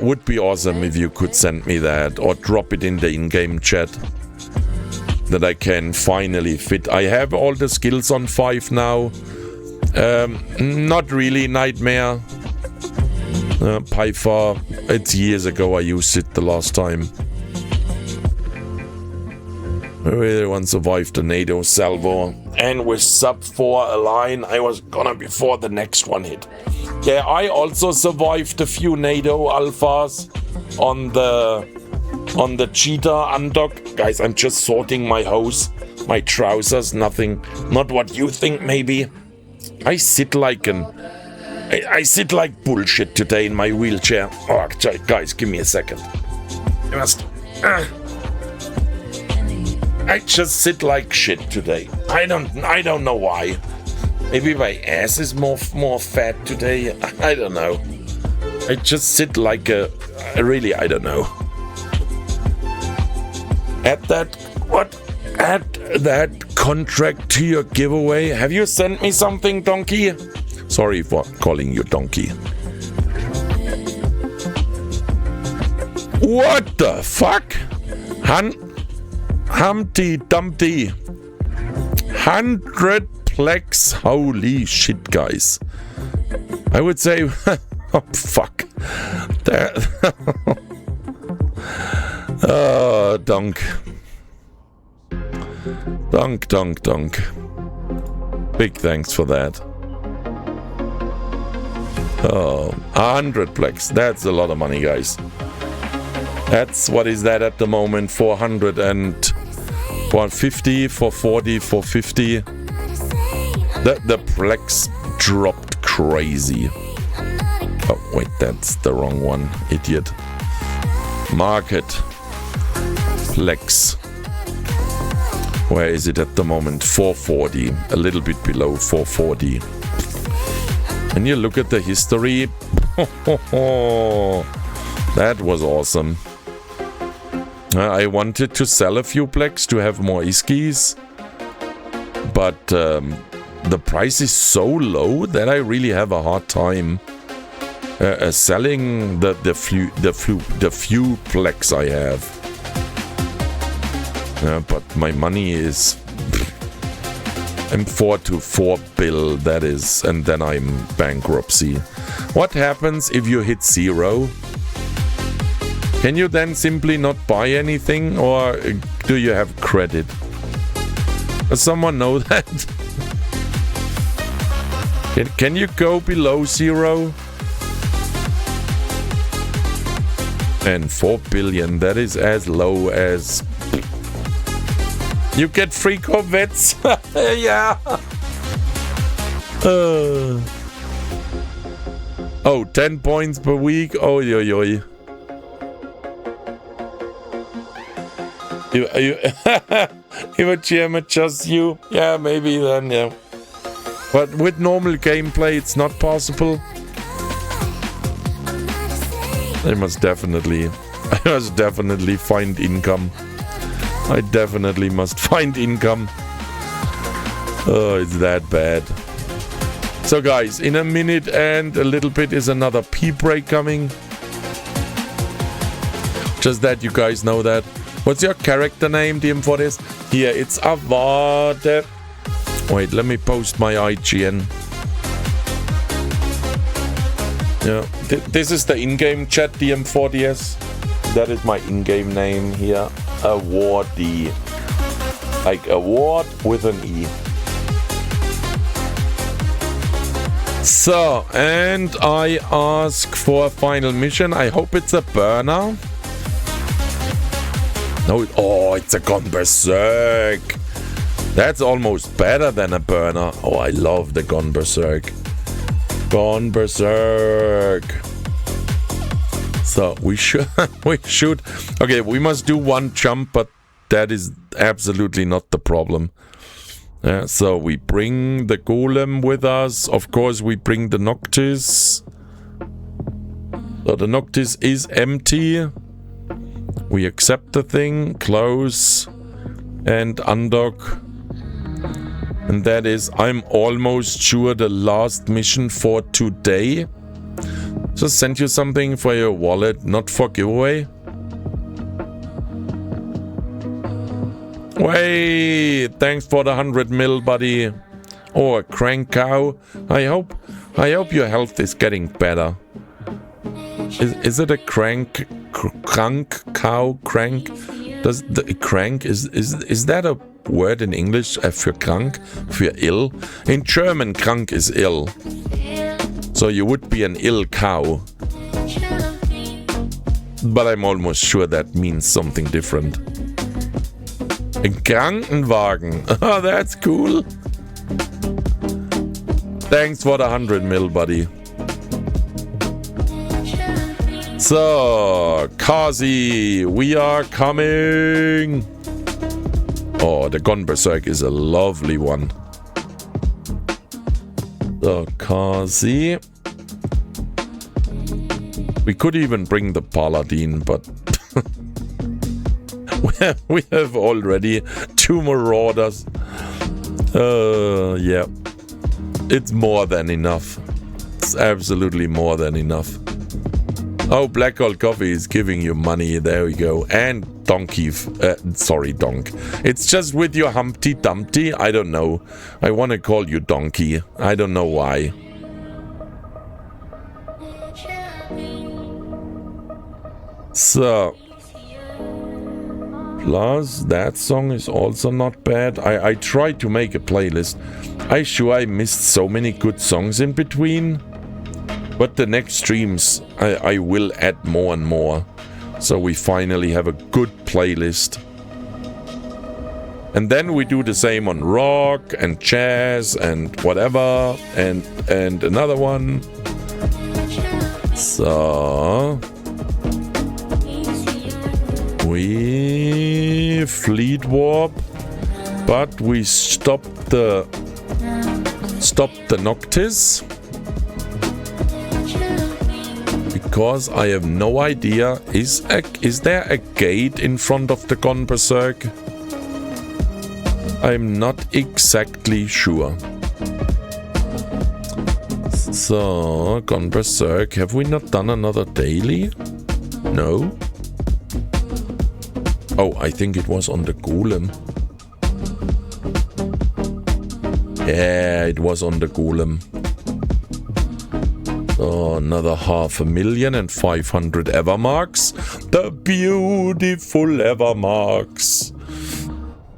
would be awesome if you could send me that or drop it in the in-game chat that I can finally fit. I have all the skills on 5 now. Not really Nightmare. Pythar, it's years ago I used it the last time. I really want to survive the NATO salvo. And with sub 4 a line, I was gonna before the next one hit. Yeah, I also survived a few NATO alphas on the cheetah undock. Guys, I'm just sorting my hose, my trousers, nothing, not what you think maybe. I sit like bullshit today in my wheelchair. Oh, guys, give me a second. I must. I just sit like shit today. I don't know why. Maybe my ass is more fat today. I don't know. I just sit like really, I don't know. Add that contract to your giveaway. Have you sent me something, donkey? Sorry for calling you donkey. What the fuck? Humpty Dumpty. 100 plex. Holy shit, guys. I would say, oh fuck. Oh, donk. Donk. Big thanks for that. Oh, 100 plex. That's a lot of money, guys. That's, what is that at the moment? 400 and 150, 440, 450. The plex dropped crazy. Oh, wait, that's the wrong one. Idiot. Market. Plex. Where is it at the moment? 440. A little bit below 440. And you look at the history. That was awesome. I wanted to sell a few plex to have more iskis. But the price is so low that I really have a hard time selling the few plex I have. But my money is... I'm 4 bill, that is, and then I'm bankruptcy. What happens if you hit 0? Can you then simply not buy anything, or do you have credit? Does someone know that? Can you go below 0? And 4 billion, that is as low as... You get free Corvettes. Yeah. Oh, 10 points per week. Oh, yo. If a GM adjusts you, yeah, maybe then, yeah. But with normal gameplay, it's not possible. I must definitely find income. I definitely must find income. Oh, it's that bad. So guys, in a minute and a little bit is another pee break coming. Just that you guys know that. What's your character name, DM, for this? Here, it's Avade. Wait, let me post my IGN. Yeah, this is the in-game chat, DM4DS. That is my in-game name here. Awardee. Like award with an E. So, and I ask for a final mission. I hope it's a burner. No, oh, it's a Gone Berserk. That's almost better than a burner. Oh, I love the Gone Berserk. Gone Berserk. So we should, okay, we must do one jump, but that is absolutely not the problem. So we bring the golem with us. Of course, we bring the Noctis. So the Noctis is empty. We accept the thing, close, and undock. And that is, I'm almost sure, the last mission for today. Just send you something for your wallet, not for giveaway. Wait, thanks for the 100 mil, buddy. Oh, a crank cow. I hope your health is getting better. Is it a crank cow? Crank? Does the crank is that a word in English für krank, für ill? In German, krank is ill. So you would be an ill cow. But I'm almost sure that means something different. Ein Krankenwagen. Oh, that's cool. Thanks for the 100 mil, buddy. So, Kazi, we are coming. Oh, the Gone Berserk is a lovely one. So, Kazi. We could even bring the Paladin, but we have already 2 Marauders. Yeah. It's more than enough. It's absolutely more than enough. Oh, Black Gold Coffee is giving you money. There we go. And Donkey. Sorry, Donk. It's just with your Humpty Dumpty. I don't know. I want to call you Donkey. I don't know why. So. Plus, that song is also not bad. I tried to make a playlist. I sure I missed so many good songs in between. But the next streams, I will add more and more. So we finally have a good playlist. And then we do the same on rock and jazz and whatever. And another one. So... we fleet warp, but we stop the Noctis because I have no idea. Is there a gate in front of the Gone Berserk? I'm not exactly sure. So, Gone Berserk, have we not done another daily? No. Oh, I think it was on the Golem. Yeah, it was on the Golem. Oh, another 500,500 Evermarks. The beautiful Evermarks.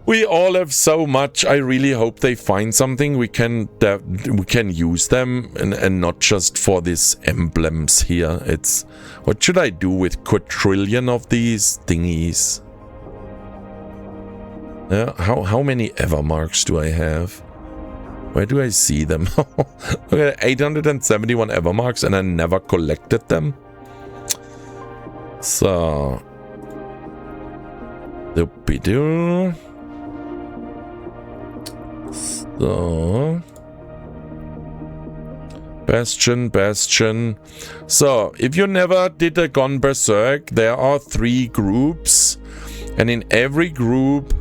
We all have so much. I really hope they find something we can use them and not just for these emblems here. It's what should I do with quadrillion of these thingies? How many Evermarks do I have? Where do I see them? Okay, 871 Evermarks and I never collected them. So... doopy-doo. So... Bastion. So, if you never did a Gone Berserk, there are 3 groups. And in every group...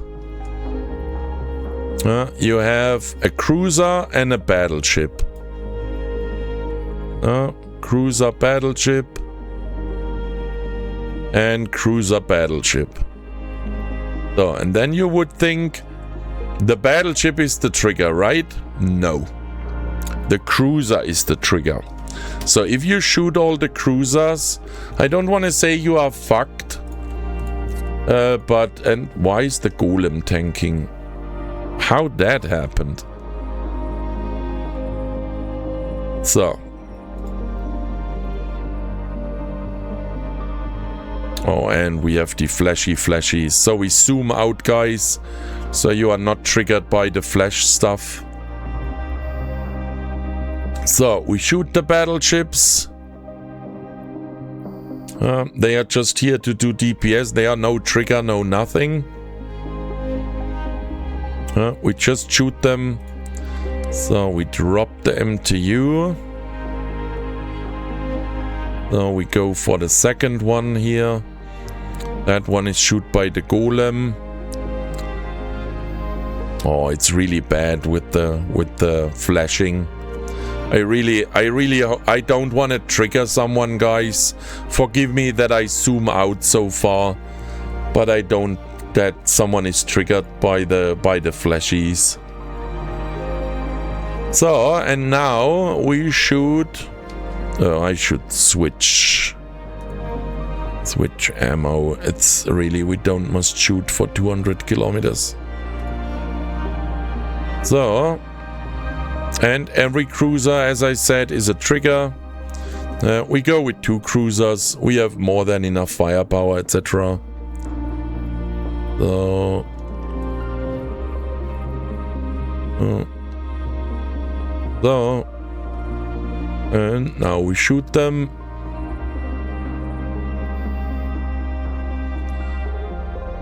you have a cruiser and a battleship. Cruiser, battleship. And cruiser, battleship. So, and then you would think the battleship is the trigger, right? No. The cruiser is the trigger. So if you shoot all the cruisers, I don't want to say you are fucked. And why is the Golem tanking? How that happened? So. Oh, and we have the flashies. So we zoom out, guys. So you are not triggered by the flash stuff. So we shoot the battleships. They are just here to do DPS. They are no trigger, no nothing. We just shoot them. So we drop the MTU. So we go for the second one here. That one is shoot by the Golem. Oh, it's really bad with the flashing. I don't want to trigger someone, guys. Forgive me that I zoom out so far, but I don't that someone is triggered by the flashies. So, and now we should I should switch. Switch ammo. It's really, we don't must shoot for 200 kilometers. So, and every cruiser, as I said, is a trigger. We go with 2 cruisers. We have more than enough firepower, etc. So, and now we shoot them.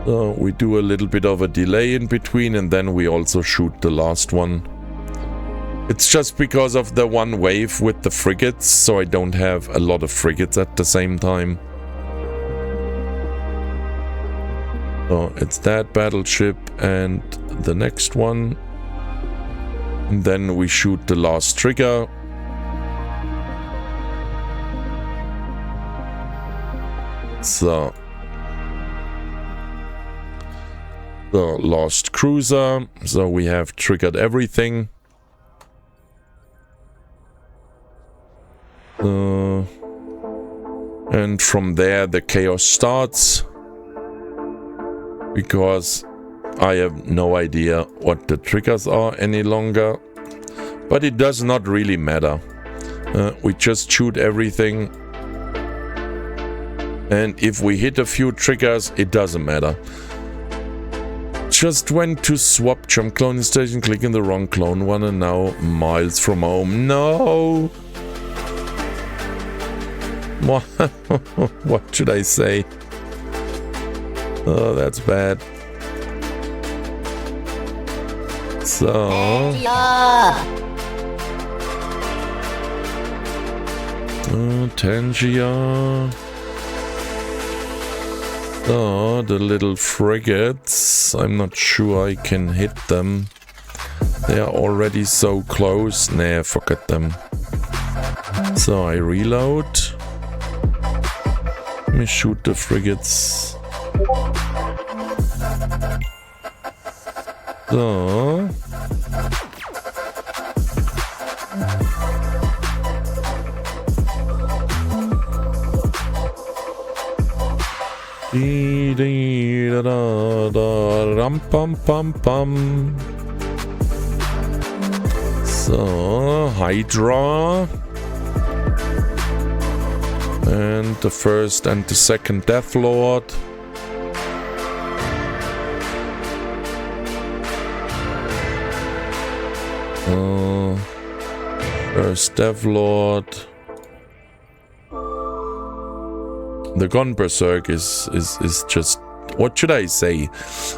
So we do a little bit of a delay in between, and then we also shoot the last one. It's just because of the one wave with the frigates, so I don't have a lot of frigates at the same time. So it's that battleship and the next one. And then we shoot the last trigger. So the last cruiser. So we have triggered everything. And from there the chaos starts, because I have no idea what the triggers are any longer, but it does not really matter. We just shoot everything, and if we hit a few triggers, it doesn't matter. Just went to swap jump clone station, clicking the wrong clone one, and now miles from home. No! What should I say? Oh, that's bad. So... Tangia. Oh, the little frigates. I'm not sure I can hit them. They are already so close. Nah, forget them. So I reload. Let me shoot the frigates. So. Ram pam pam pam. So Hydra. And the first and the second Death Lord. First Death Lord. The Gun Berserk is just, what should I say?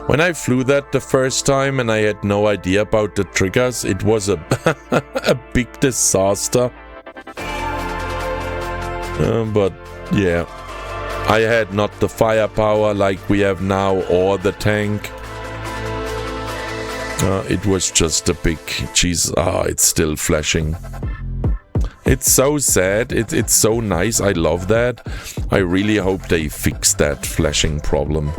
When I flew that the first time and I had no idea about the triggers, it was a a big disaster. But yeah, I had not the firepower like we have now, or the tank. It was just a big, jeez, it's still flashing. It's so sad, it's so nice, I love that. I really hope they fix that flashing problem.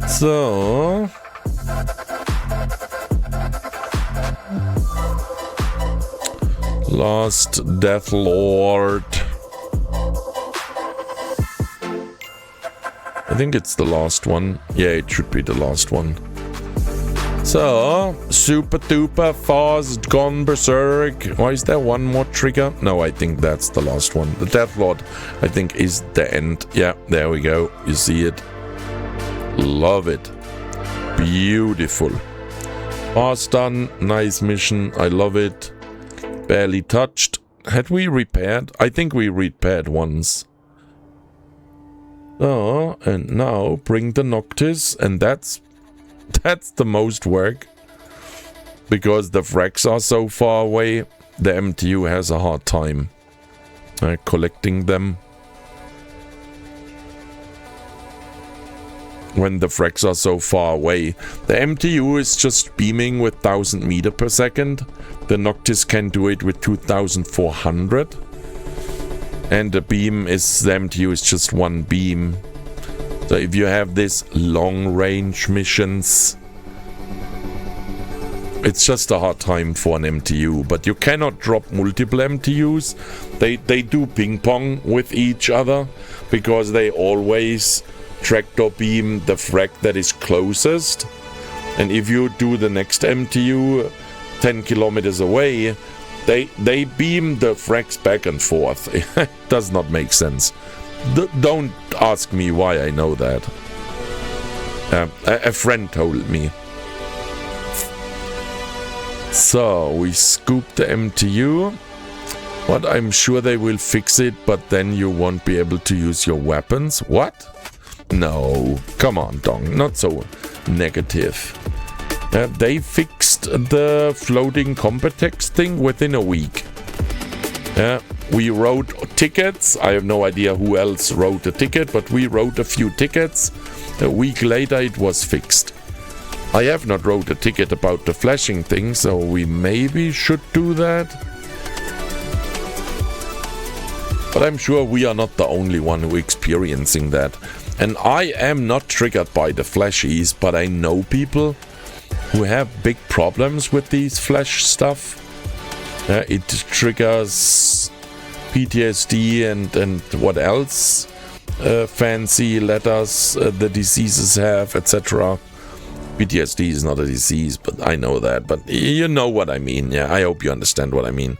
So... Last Death Lord. I think it's the last one. Yeah, it should be the last one. So, super duper fast Gun Berserk. Or is there one more trigger? No, I think that's the last one. The Death Lord, I think, is the end. Yeah, there we go. You see it. Love it. Beautiful. Fast done. Nice mission. I love it. Barely touched. Had we repaired? I think we repaired once. Oh, and now bring the Noctis, and that's the most work. Because the frags are so far away, the MTU has a hard time collecting them. When the frags are so far away. The MTU is just beaming with 1000 meters per second. The Noctis can do it with 2400. And the beam is, the MTU is just one beam. So if you have this long range missions, it's just a hard time for an MTU. But you cannot drop multiple MTUs. They do ping pong with each other because they always tractor beam the frag that is closest. And if you do the next MTU 10 kilometers away, they beam the frags back and forth. It does not make sense. Don't ask me why I know that. A friend told me. So we scooped the MTU. But I'm sure they will fix it, but then you won't be able to use your weapons. What? No, come on, Dong, not so negative. They fixed the floating combat text thing within a week. We wrote tickets. I have no idea who else wrote a ticket, but we wrote a few tickets. A week later it was fixed. I have not wrote a ticket about the flashing thing, so we maybe should do that. But I'm sure we are not the only one who experiencing that. And I am not triggered by the flashies, but I know people who have big problems with these flash stuff. It triggers PTSD and what else fancy letters the diseases have, etc. PTSD is not a disease, but I know that. But you know what I mean. Yeah, I hope you understand what I mean.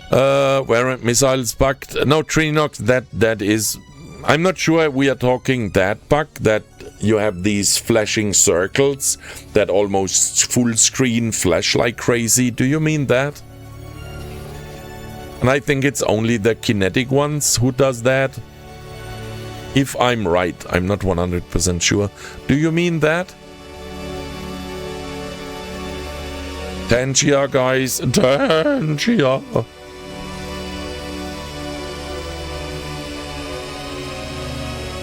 Where missiles bugged? No, Trinox, that is... I'm not sure we are talking that bug, that you have these flashing circles that almost full screen flash like crazy. Do you mean that? And I think it's only the kinetic ones who does that. If I'm right, I'm not 100% sure. Do you mean that? Tangia, guys. Tangia.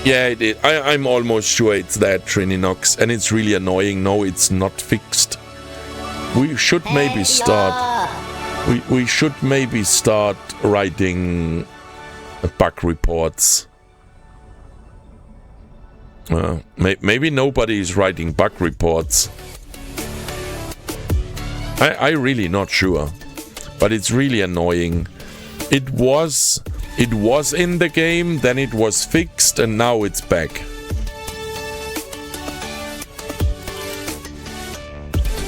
Yeah, it is. I'm almost sure it's that, Trininox, and it's really annoying. No, it's not fixed. We should maybe start... We should maybe start writing bug reports. Maybe nobody is writing bug reports. I really not sure. But it's really annoying. It was in the game, then it was fixed, and now it's back.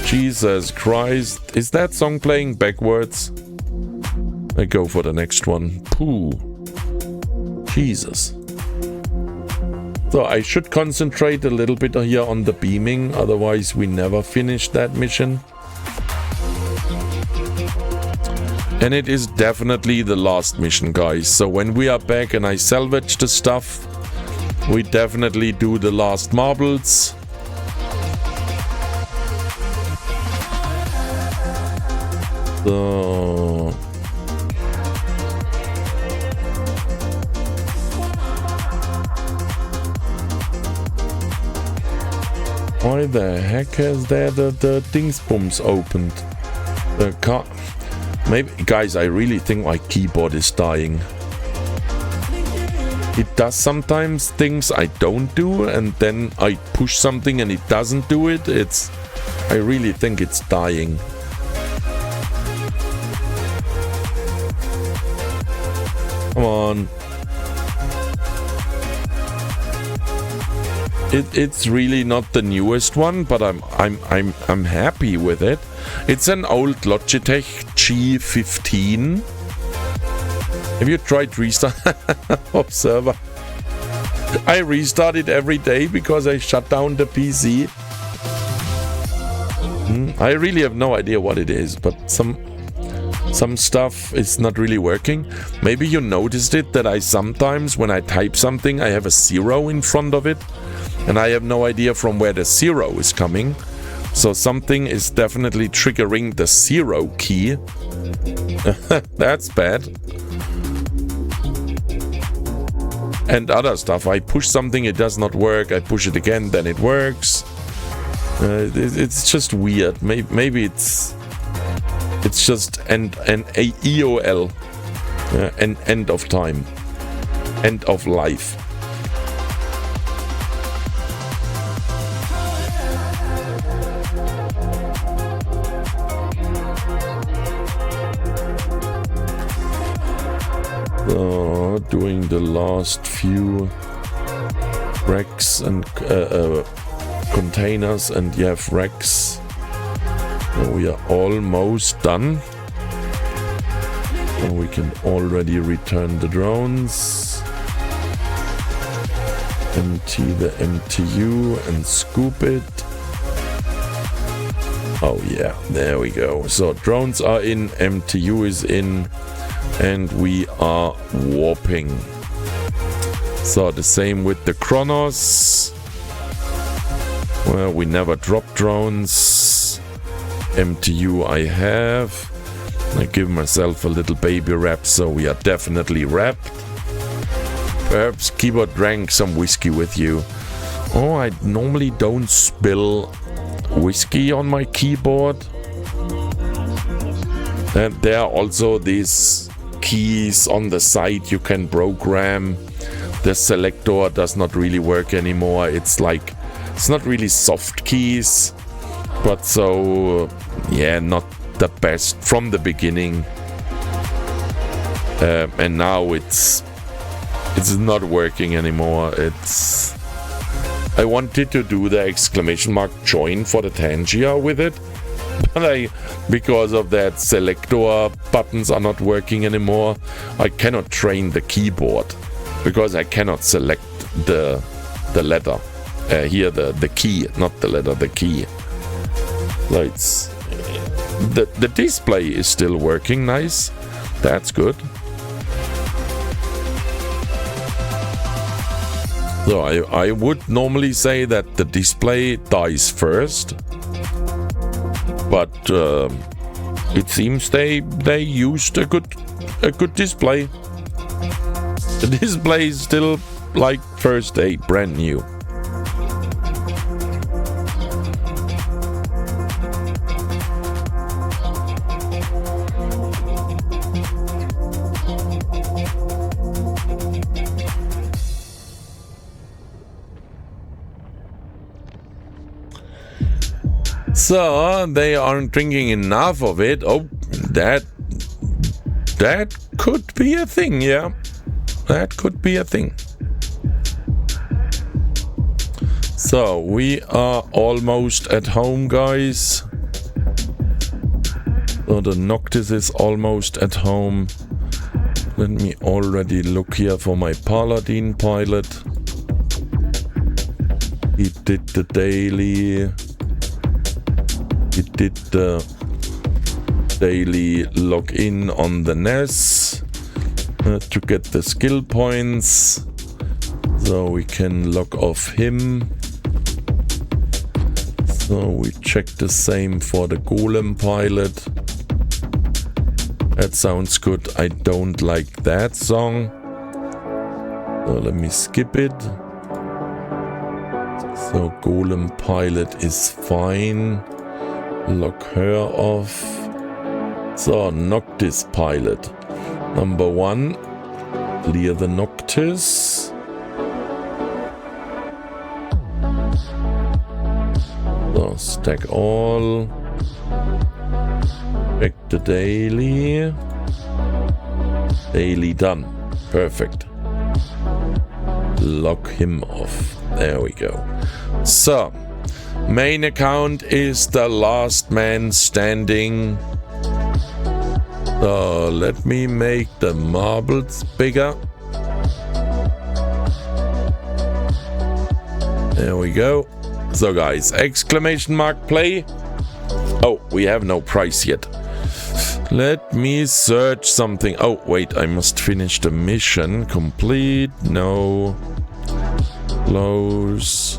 Jesus Christ. Is that song playing backwards? I go for the next one. Pooh. Jesus. So I should concentrate a little bit here on the beaming, otherwise we never finish that mission. And it is definitely the last mission, guys. So when we are back and I salvage the stuff, we definitely do the last marbles. So... why the heck has there the dingsbums opened? The car... Maybe, guys, I really think my keyboard is dying. It does sometimes things I don't do, and then I push something and it doesn't do it. I really think it's dying. Come on. It's really not the newest one, but I'm happy with it. It's an old Logitech G15. Have you tried restart? Observer. I restart it every day because I shut down the PC. I really have no idea what it is, but some stuff is not really working. Maybe you noticed it that I sometimes, when I type something, I have a 0 in front of it. And I have no idea from where the 0 is coming. So something is definitely triggering the 0 key. That's bad. And other stuff. I push something, it does not work. I push it again, then it works. It's just weird. Maybe it's just an EOL. An end of time. End of life. Doing the last few racks and containers, and you have racks. We are almost done. And we can already return the drones. Empty the MTU and scoop it. Oh yeah, there we go. So drones are in, MTU is in, and we are warping. So the same with the Kronos. Well, we never drop drones. MTU I have. I give myself a little baby wrap, so we are definitely wrapped. Perhaps keyboard drank some whiskey with you. Oh, I normally don't spill whiskey on my keyboard. And there are also these keys on the side you can program. The selector does not really work anymore. It's like, it's not really soft keys, but so yeah, not the best from the beginning. And now it's not working anymore. I wanted to do the exclamation mark join for the Tangier with it, but because of that selector buttons are not working anymore, I cannot train the keyboard because I cannot select the letter. Here the key, not the letter, the key. So it's the display is still working nice. That's good. So I would normally say that the display dies first, but it seems they used a good display. The display is still like first day, brand new. So they aren't drinking enough of it. Oh, that could be a thing, yeah. That could be a thing. So we are almost at home, guys. So the Noctis is almost at home. Let me already look here for my Paladin pilot. He did the daily. He did the daily login on the NES to get the skill points, so we can log off him. So we check the same for the Golem pilot. That sounds good. I don't like that song, so let me skip it. So Golem pilot is fine. Log her off. So Noctis pilot. Number 1. Clear the Noctis. So stack all. Check the daily. Daily done. Perfect. Log him off. There we go. So main account is the last man standing. So let me make the marbles bigger. There we go. So guys, exclamation mark play. Oh, we have no price yet. Let me search something. Oh, wait, I must finish the mission. Complete. No. Close.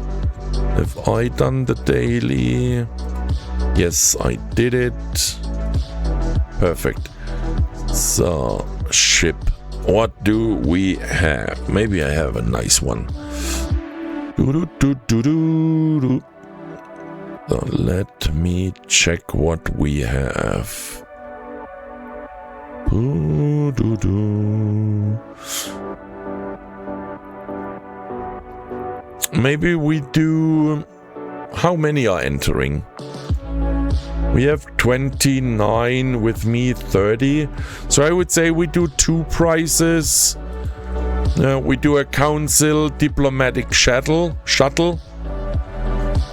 Have I done the daily? Yes, I did it. Perfect. So, ship. What do we have? Maybe I have a nice one. So let me check what we have. Maybe we do... How many are entering? We have 29, with me 30. So I would say we do 2 prizes. We do a council diplomatic shuttle.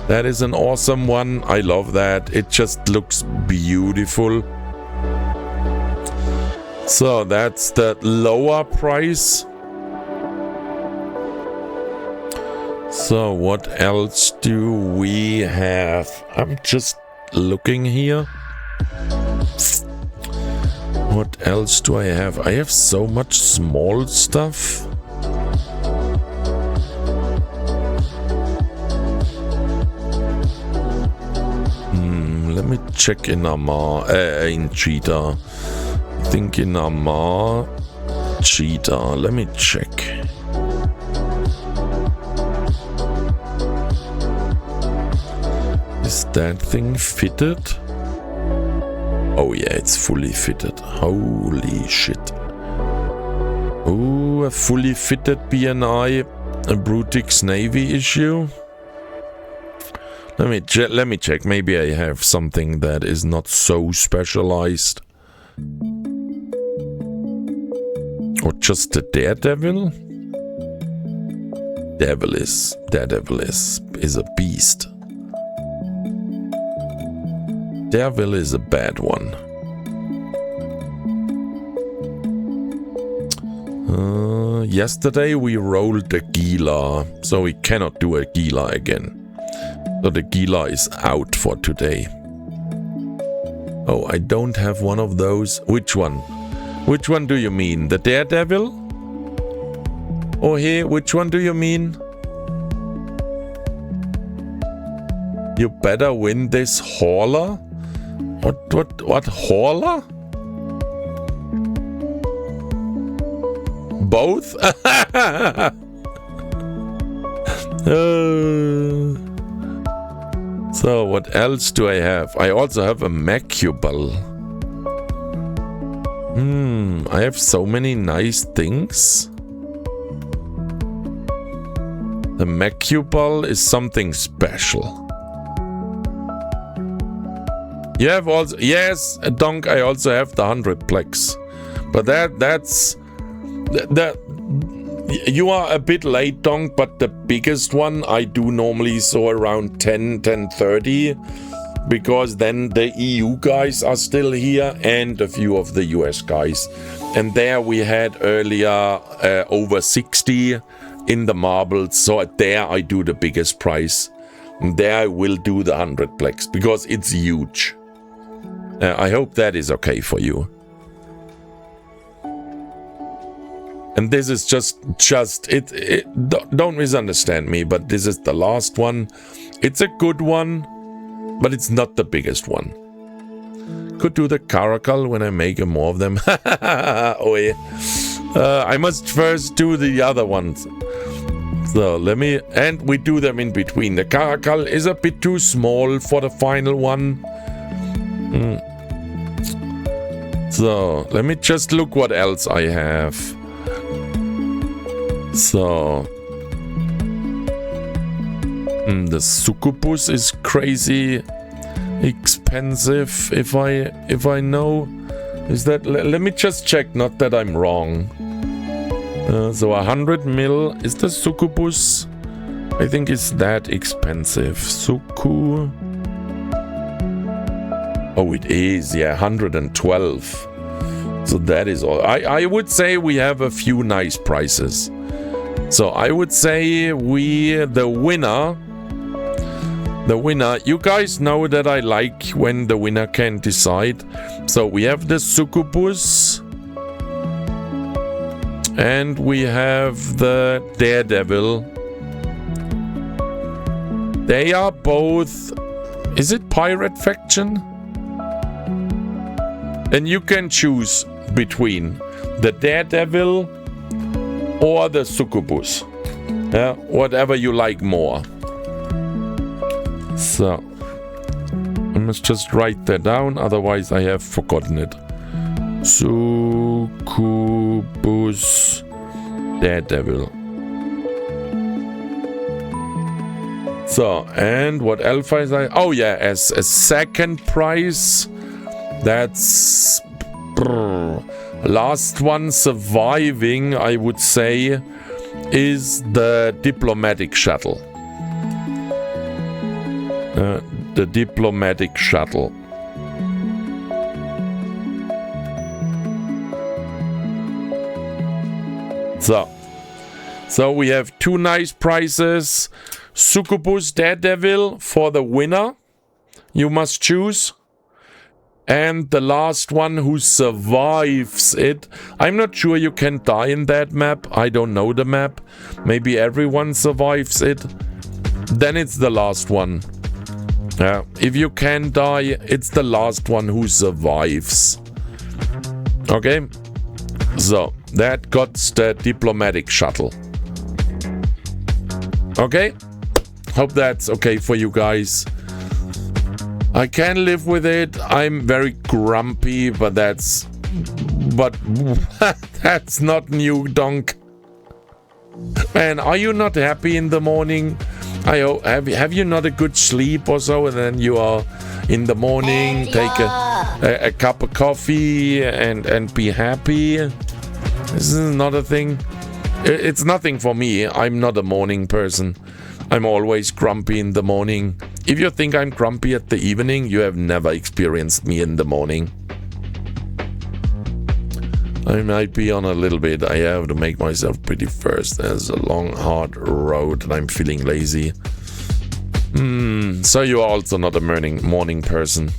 That is an awesome one. I love that. It just looks beautiful. So that's the lower price. So what else do we have? I'm just looking here. What else do I have? I have so much small stuff. Let me check in in Cheetah. I think in Cheetah. Let me check. Is that thing fitted? Oh yeah, it's fully fitted. Holy shit. Oh, a fully fitted BNI, a Brutix Navy issue. Let me check. Maybe I have something that is not so specialized. Or just the Daredevil? Daredevil is a beast. Daredevil is a bad one. Yesterday we rolled a Gila, so we cannot do a Gila again. So the Gila is out for today. Oh, I don't have one of those. Which one? Which one do you mean? The Daredevil? Or here, which one do you mean? You better win this hauler? What hauler? Both? So what else do I have? I also have a Macubal. I have so many nice things. The Macubal is something special. You have also, yes, Donk, I also have the 100plex. But that's you are a bit late, Donk, but the biggest one I do normally so around 10:30, because then the EU guys are still here and a few of the US guys. And there we had earlier over 60 in the marbles, so there I do the biggest price. And there I will do the 100plex because it's huge. I hope that is okay for you. And this is just don't misunderstand me, but this is the last one. It's a good one, but it's not the biggest one. Could do the Caracal when I make more of them. Oh yeah. I must first do the other ones. So let me, and we do them in between. The Caracal is a bit too small for the final one. So let me just look what else I have. So the Succubus is crazy expensive. If I know, is that? Let me just check. Not that I'm wrong. So 100 mil is the Succubus. I think it's that expensive. Suku. Oh, it is. Yeah, 112. So that is all. I would say we have a few nice prices. So I would say the winner, you guys know that I like when the winner can decide. So we have the Succubus and we have the Daredevil. They are both, is it Pirate Faction? And you can choose between the Daredevil or the Succubus. Whatever you like more. So I must just write that down, otherwise I have forgotten it. Succubus, Daredevil. So, and what else is I? Oh yeah, as a second prize, that's last one surviving, I would say, is the diplomatic shuttle. The diplomatic shuttle. So we have two nice prizes. Succubus Daredevil for the winner. You must choose. And the last one who survives it. I'm not sure you can die in that map. I don't know the map. Maybe everyone survives it. Then it's the last one. If you can die, it's the last one who survives. Okay? So, that got the diplomatic shuttle. Okay? Hope that's okay for you guys. I can live with it. I'm very grumpy, but that's not new, donk. Man, are you not happy in the morning? Have you not a good sleep or so, and then you are in the morning, take a cup of coffee and be happy? This is not a thing. It's nothing for me. I'm not a morning person. I'm always grumpy in the morning. If you think I'm grumpy at the evening, you have never experienced me in the morning. I might be on a little bit. I have to make myself pretty first. There's a long, hard road and I'm feeling lazy. So you're also not a morning person.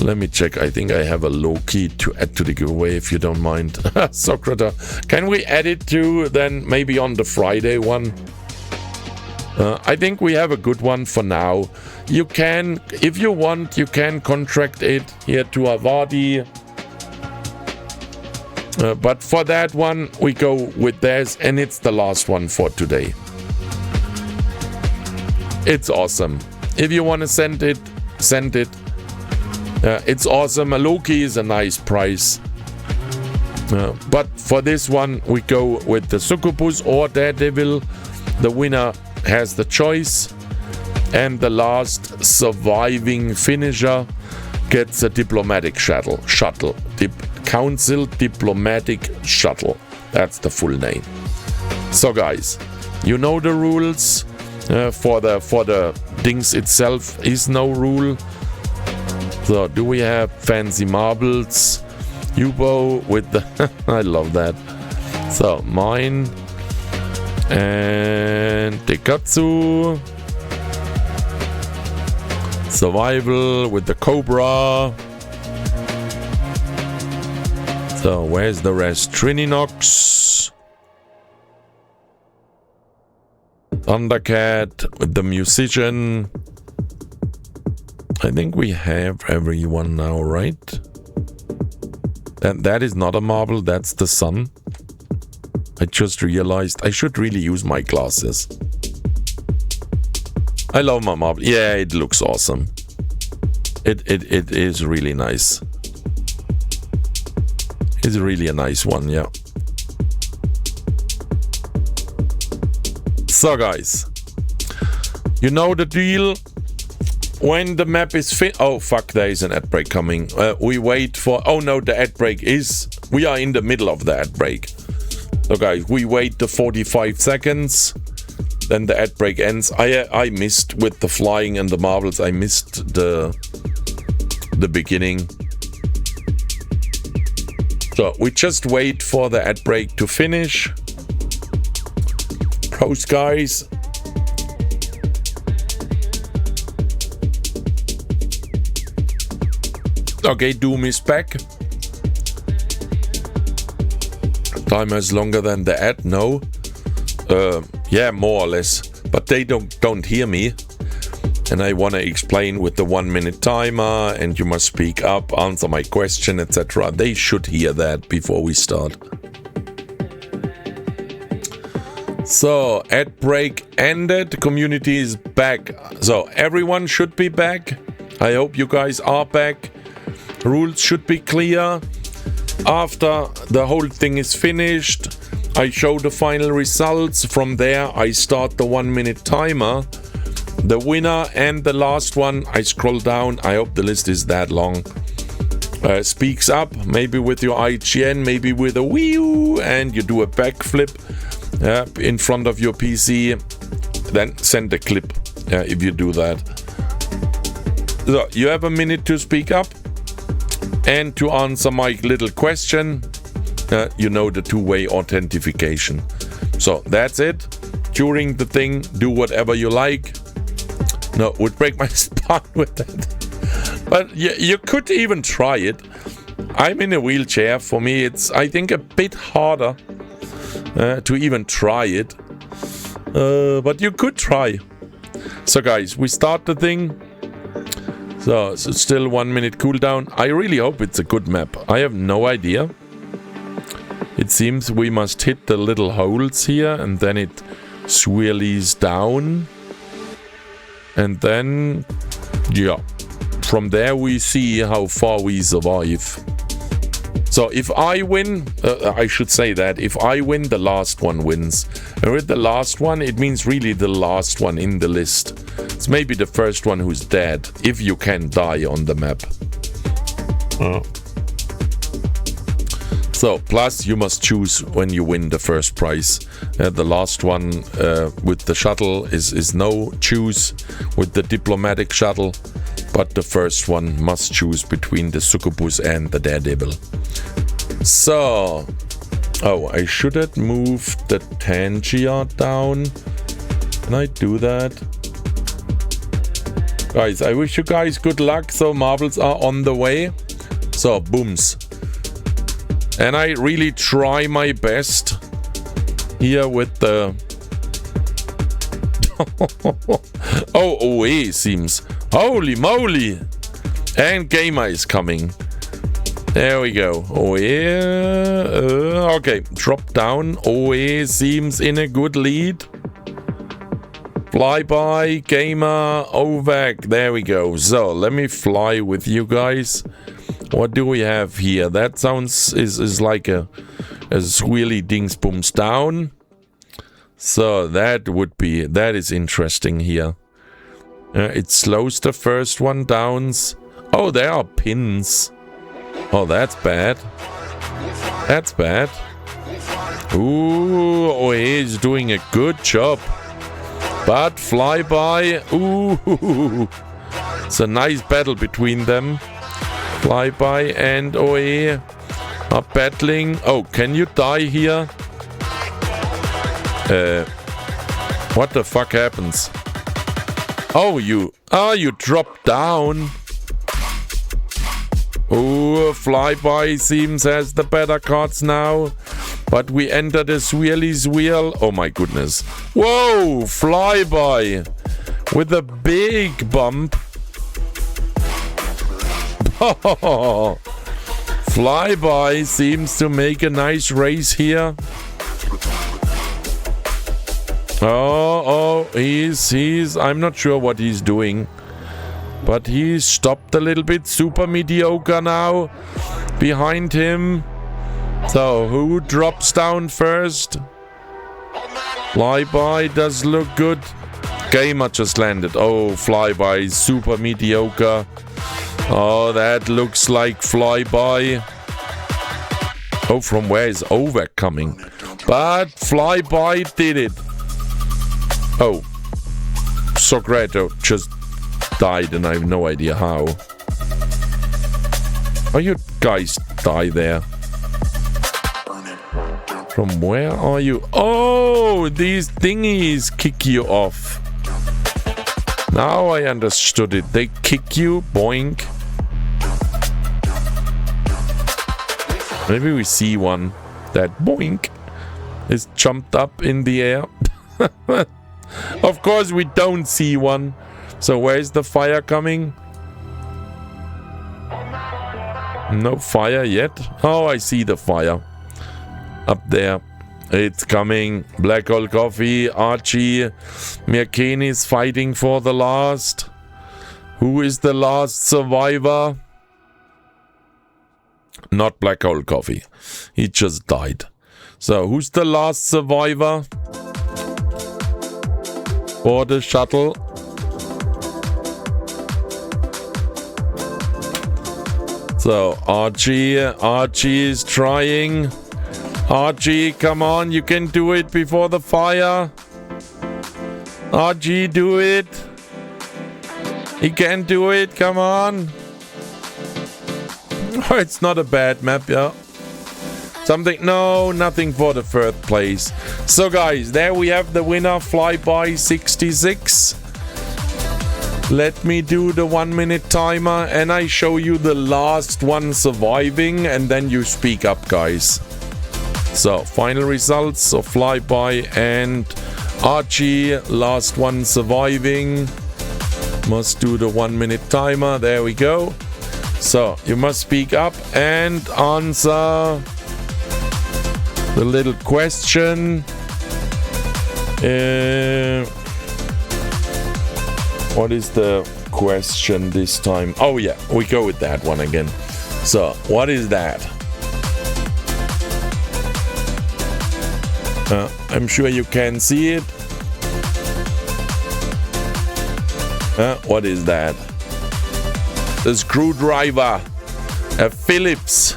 Let me check. I think I have a low key to add to the giveaway, if you don't mind. Socrates, can we add it to then maybe on the Friday one? I think we have a good one for now. You can, if you want, you can contract it here to Avadi. But for that one, we go with this, and it's the last one for today. It's awesome. If you want to send it, send it. It's awesome. A Loki is a nice price. But for this one, we go with the Succubus or Daredevil. The winner has the choice, and the last surviving finisher gets a diplomatic shuttle. Council Diplomatic Shuttle. That's the full name. So guys, you know the rules. For the dings itself is no rule. So do we have fancy marbles? Yubo with the I love that. So mine and Tekatsu. Survival with the Cobra. So where's the rest? Trininox. Thundercat with the musician. I think we have everyone now, right? And that is not a marble, that's the sun. I just realized I should really use my glasses. I love my marble. Yeah, it looks awesome. It is really nice. It's really a nice one, yeah. So guys, you know the deal. When the map is oh fuck, there is an ad break coming. We wait for, oh no, the ad break is, we are in the middle of the ad break. So guys, we wait the 45 seconds, then the ad break ends. I missed with the flying and the marbles, I missed the beginning. So we just wait for the ad break to finish. Pros guys. Okay, Doom is back. Timer is longer than the ad, no? Yeah, more or less. But they don't hear me. And I want to explain with the 1 minute timer, and you must speak up, answer my question, etc. They should hear that before we start. So, ad break ended. The community is back. So, everyone should be back. I hope you guys are back. Rules should be clear. After the whole thing is finished, I show the final results. From there, I start the 1 minute timer. The winner and the last one, I scroll down. I hope the list is that long. Speaks up, maybe with your IGN, maybe with a Wii U, and you do a backflip in front of your PC. Then send a clip if you do that. So you have a minute to speak up and to answer my little question. You know, the two-way authentication. So that's it. During the thing, do whatever you like. No, would break my spine with that. But you could even try it. I'm in a wheelchair. For me, it's, I think, a bit harder to even try it. But you could try. So guys, we start the thing. So it's still 1 minute cooldown. I really hope it's a good map. I have no idea. It seems we must hit the little holes here and then it swirlies down. And then, yeah, from there we see how far we survive. So if I win, I should say that, if I win, the last one wins. And with the last one, it means really the last one in the list. It's maybe the first one who's dead, if you can die on the map. So, plus you must choose when you win the first prize. The last one with the shuttle is no choose with the diplomatic shuttle. But the first one must choose between the succubus and the daredevil. So, oh, I should have moved the Tangia down. Can I do that? Guys, I wish you guys good luck. So marbles are on the way. So, booms. And I really try my best here with the... oh, OE seems... Holy moly! And Gamer is coming. There we go. OE... okay, drop down. OE seems in a good lead. Flyby, Gamer, Ovak. There we go. So, let me fly with you guys. What do we have here? That sounds is like a swirly dingsbums down. So that is interesting here. It slows the first one downs. Oh, there are pins. Oh, that's bad. That's bad. Ooh, oh, he's doing a good job. But Flyby, ooh, it's a nice battle between them. Flyby and OE are battling. Oh, can you die here? What the fuck happens? Oh, you dropped down. Oh, Flyby seems has the better cards now. But we enter the Swirly's wheel. Oh my goodness. Whoa, Flyby with a big bump. Flyby seems to make a nice race here. Oh, he's I'm not sure what he's doing. But he's stopped a little bit. Super mediocre now. Behind him. So, who drops down first? Flyby does look good. Gamer just landed. Oh, Flyby is super mediocre. Oh, that looks like Flyby. Oh, from where is Ovak coming? But Flyby did it. Oh, Socrato just died and I have no idea how. Oh, you guys die there. From where are you? Oh, these thingies kick you off. Now I understood it. They kick you, boink. Maybe we see one. That boink is jumped up in the air. Of course we don't see one. So where's the fire coming? No fire yet. Oh, I see the fire. Up there. It's coming. Black Hole Coffee, Archie, Mirkeni is fighting for the last. Who is the last survivor? Not Black Hole Coffee. He just died. So, who's the last survivor for the shuttle? So, Archie is trying. Archie, come on, you can do it before the fire. Archie, do it. He can do it, come on. Oh, it's not a bad map, yeah. Something, no, nothing for the third place. So guys, there we have the winner, Flyby 66. Let me do the 1 minute timer and I show you the last one surviving and then you speak up, guys. So, final results of Flyby and Archie, last one surviving. Must do the 1 minute timer, there we go. So, you must speak up and answer the little question. What is the question this time? Oh yeah, we go with that one again. So, what is that? I'm sure you can see it. What is that? A screwdriver. A Phillips.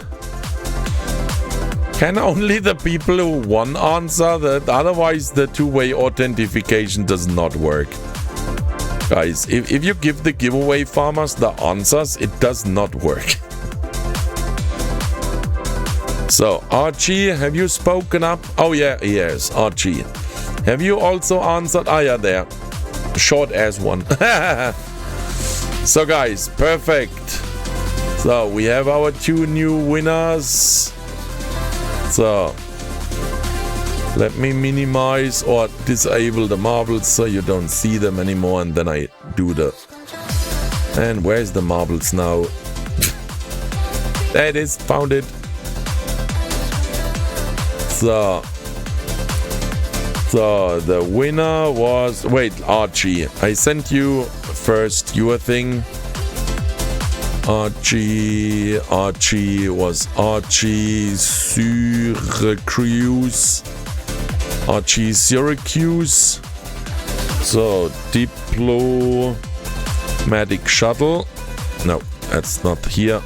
Can only the people who won answer that? Otherwise, the two-way authentication does not work. Guys, if you give the giveaway farmers the answers, it does not work. So, Archie, have you spoken up? Oh yeah, yes, Archie. Have you also answered? Ah yeah, there. Short ass one. So guys, perfect. So, we have our 2 new winners. So, let me minimize or disable the marbles so you don't see them anymore, and then I do the... And where's the marbles now? There it is, found it. So the winner was... Wait, Archie. I sent you first your thing. Archie was Archie Syracuse. Archie Syracuse. So, diplomatic shuttle. No, that's not here.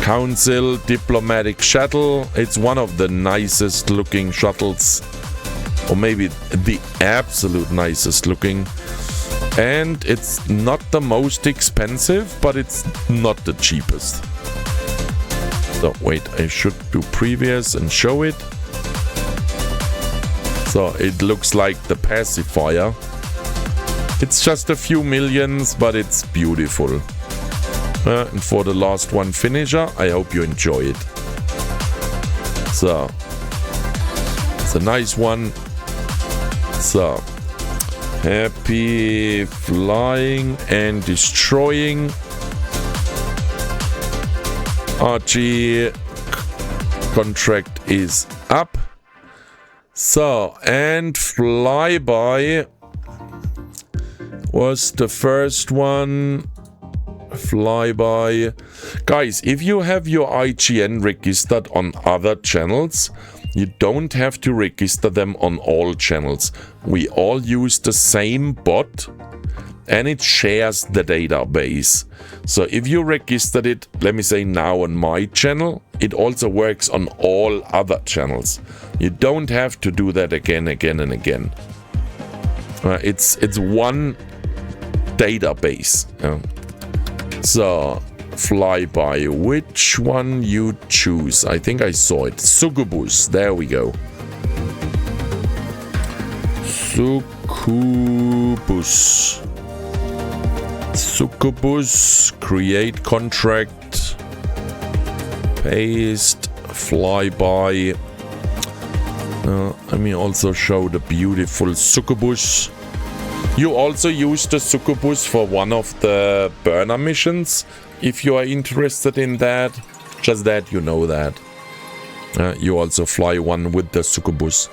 Council diplomatic shuttle. It's one of the nicest looking shuttles. Or maybe the absolute nicest looking. And it's not the most expensive, but it's not the cheapest. So, wait, I should do previous and show it. So it looks like the pacifier. It's just a few millions, but it's beautiful. And for the last one finisher, I hope you enjoy it. So, it's a nice one. So, happy flying and destroying. Archie contract is up. So, and Flyby was the first one. Flyby. Guys, if you have your IGN registered on other channels, you don't have to register them on all channels. We all use the same bot and it shares the database. So if you registered it, let me say now on my channel, it also works on all other channels. You don't have to do that again and again. It's one database. So, Flyby, which one you choose? I think I saw it. Succubus, there we go. Succubus. Succubus, create contract, paste, Flyby. Let me also show the beautiful Succubus. You also use the Succubus for one of the burner missions. If you are interested in that, just that you know that. You also fly one with the Succubus.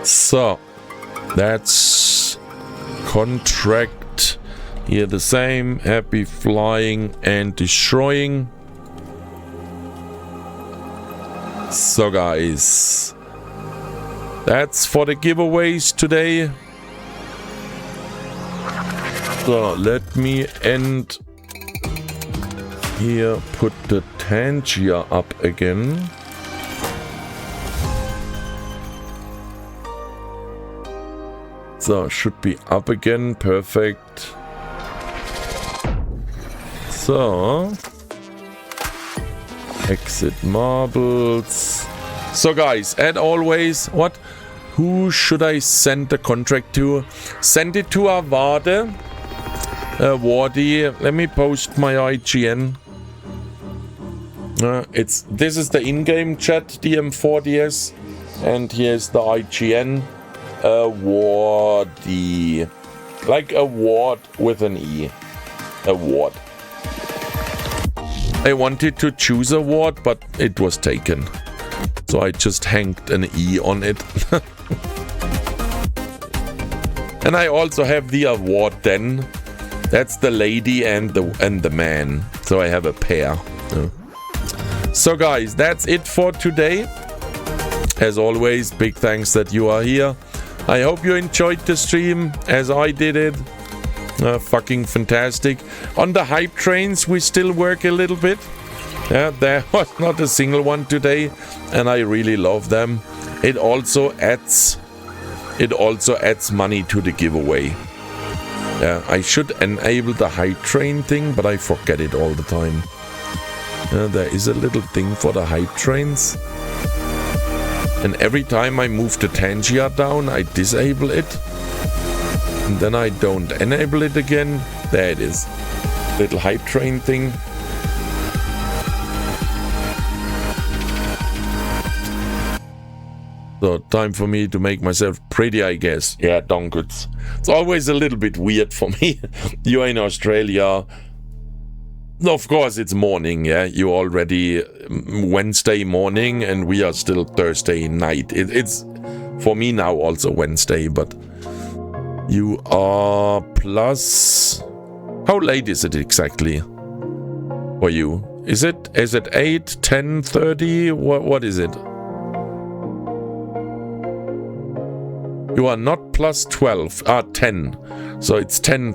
So, that's contract. Here the same. Happy flying and destroying. So guys, that's for the giveaways today. So let me end here, put the Tangier up again. So should be up again, perfect. So exit marbles. So guys, as always, who should I send the contract to? Send it to Avade. Wardy, let me post my IGN. This is the in-game chat, DM4DS, and here's the IGN. Wardy, like award with an E. Award. I wanted to choose award, but it was taken, so I just hanged an E on it. And I also have the award then. That's the lady and the man. So I have a pair. So guys, that's it for today. As always, big thanks that you are here. I hope you enjoyed the stream as I did it. Fucking fantastic. On the hype trains, we still work a little bit. Yeah, there was not a single one today, and I really love them. It also adds money to the giveaway. Yeah, I should enable the hype train thing, but I forget it all the time. There is a little thing for the hype trains. And every time I move the Tangier down, I disable it. And then I don't enable it again. There it is. Little hype train thing. So time for me to make myself pretty, I guess. Yeah, donkets. It's always a little bit weird for me. You're in Australia. Of course, it's morning, yeah. You're already Wednesday morning, and we are still Thursday night. It's for me now also Wednesday, but you are plus. How late is it exactly for you? Is it 8, 10, 30? What is it? You are not plus 12. 10. So it's 10.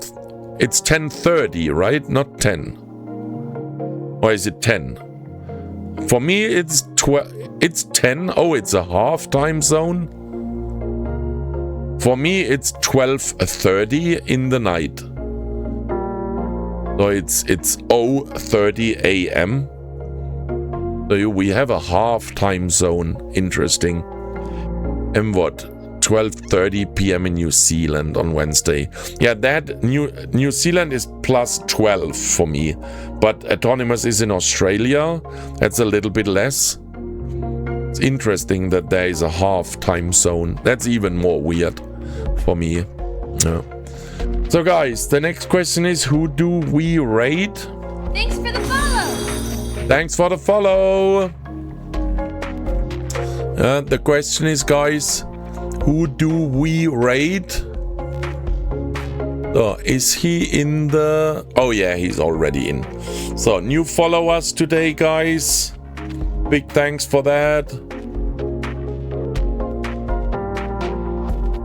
It's 10:30, right? Not 10. Or is it 10? For me, it's 10. Oh, it's a half time zone. For me, it's 12:30 in the night. So it's 0:30 a.m. So we have a half time zone. Interesting. And what? 12:30 p.m. in New Zealand on Wednesday. Yeah, that New Zealand is plus 12 for me, but Autonomous is in Australia. That's a little bit less. It's interesting that there is a half time zone. That's even more weird for me. Yeah. So guys, the next question is, who do we raid? Thanks for the follow. Thanks for the follow. The question is, guys, who do we raid? So, is he in the... Oh yeah, he's already in. So, new followers today, guys. Big thanks for that.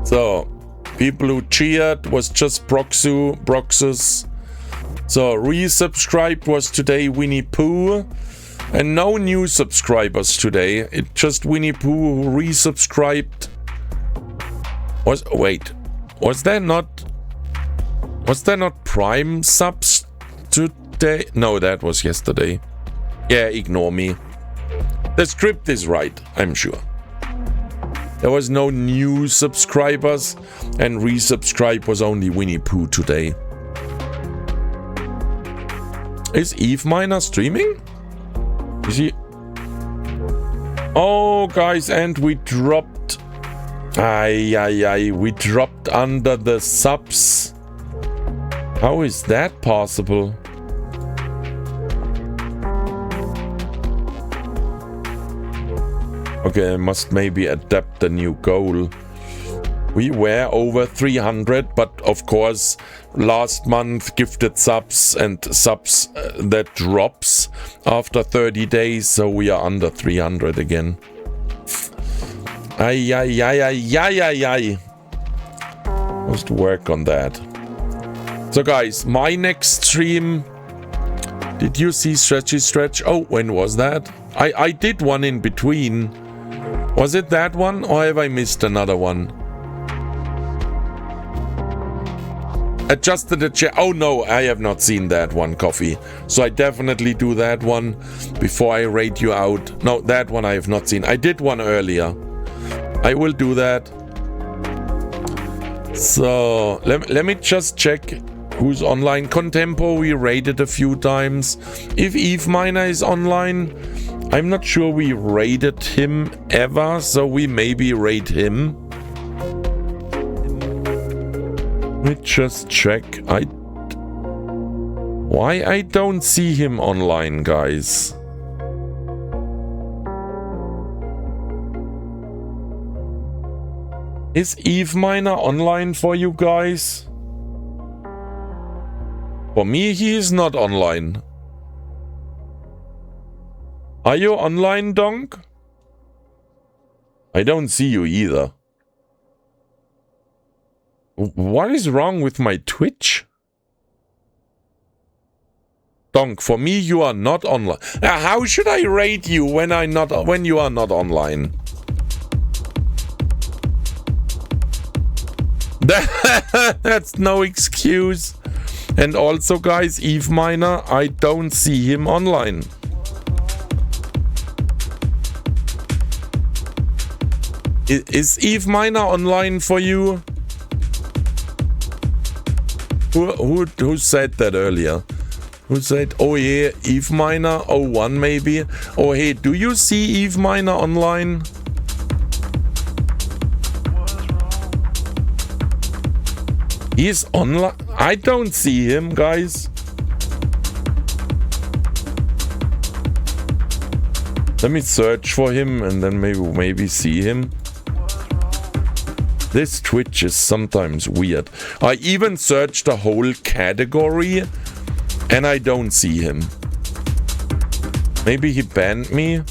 So, people who cheered was just Broxus. So, resubscribed was today Winnie Pooh. And no new subscribers today. It's just Winnie Pooh who resubscribed. Was there not Prime subs today? No, that was yesterday. Yeah, ignore me. The script is right, I'm sure. There was no new subscribers, and resubscribe was only Winnie Pooh today. Is Eve Miner streaming? Is he? Oh, guys, and we dropped. We dropped under the subs. How is that possible? Okay, I must maybe adapt a new goal. We were over 300, but of course, last month gifted subs and subs that drops after 30 days, so we are under 300 again. Ay, ay, ay, ay, ay, ay, ay. Must work on that. So guys, my next stream... Did you see Stretchy Stretch? Oh, when was that? I did one in between. Was it that one, or have I missed another one? Adjusted the chair. Oh no, I have not seen that one, Coffee. So I definitely do that one before I rate you out. No, that one I have not seen. I did one earlier. I will do that. So let me just check who's online. Contempo we rated a few times. If EVE Miner is online, I'm not sure we rated him ever, so we maybe rate him. Let me just check. Why I don't see him online, guys? Is EVE Miner online for you guys? For me, he is not online. Are you online, Donk? I don't see you either. What is wrong with my Twitch? Donk, for me you are not online. How should I rate you when you are not online? That's no excuse. And also, guys, EVE Miner, I don't see him online. Is EVE Miner online for you? Who said that earlier? Who said, oh yeah, EVE Miner 01 maybe? Oh hey, do you see EVE Miner online? He's online. I don't see him, guys. Let me search for him and then maybe see him. This Twitch is sometimes weird. I even searched the whole category and I don't see him. Maybe he banned me?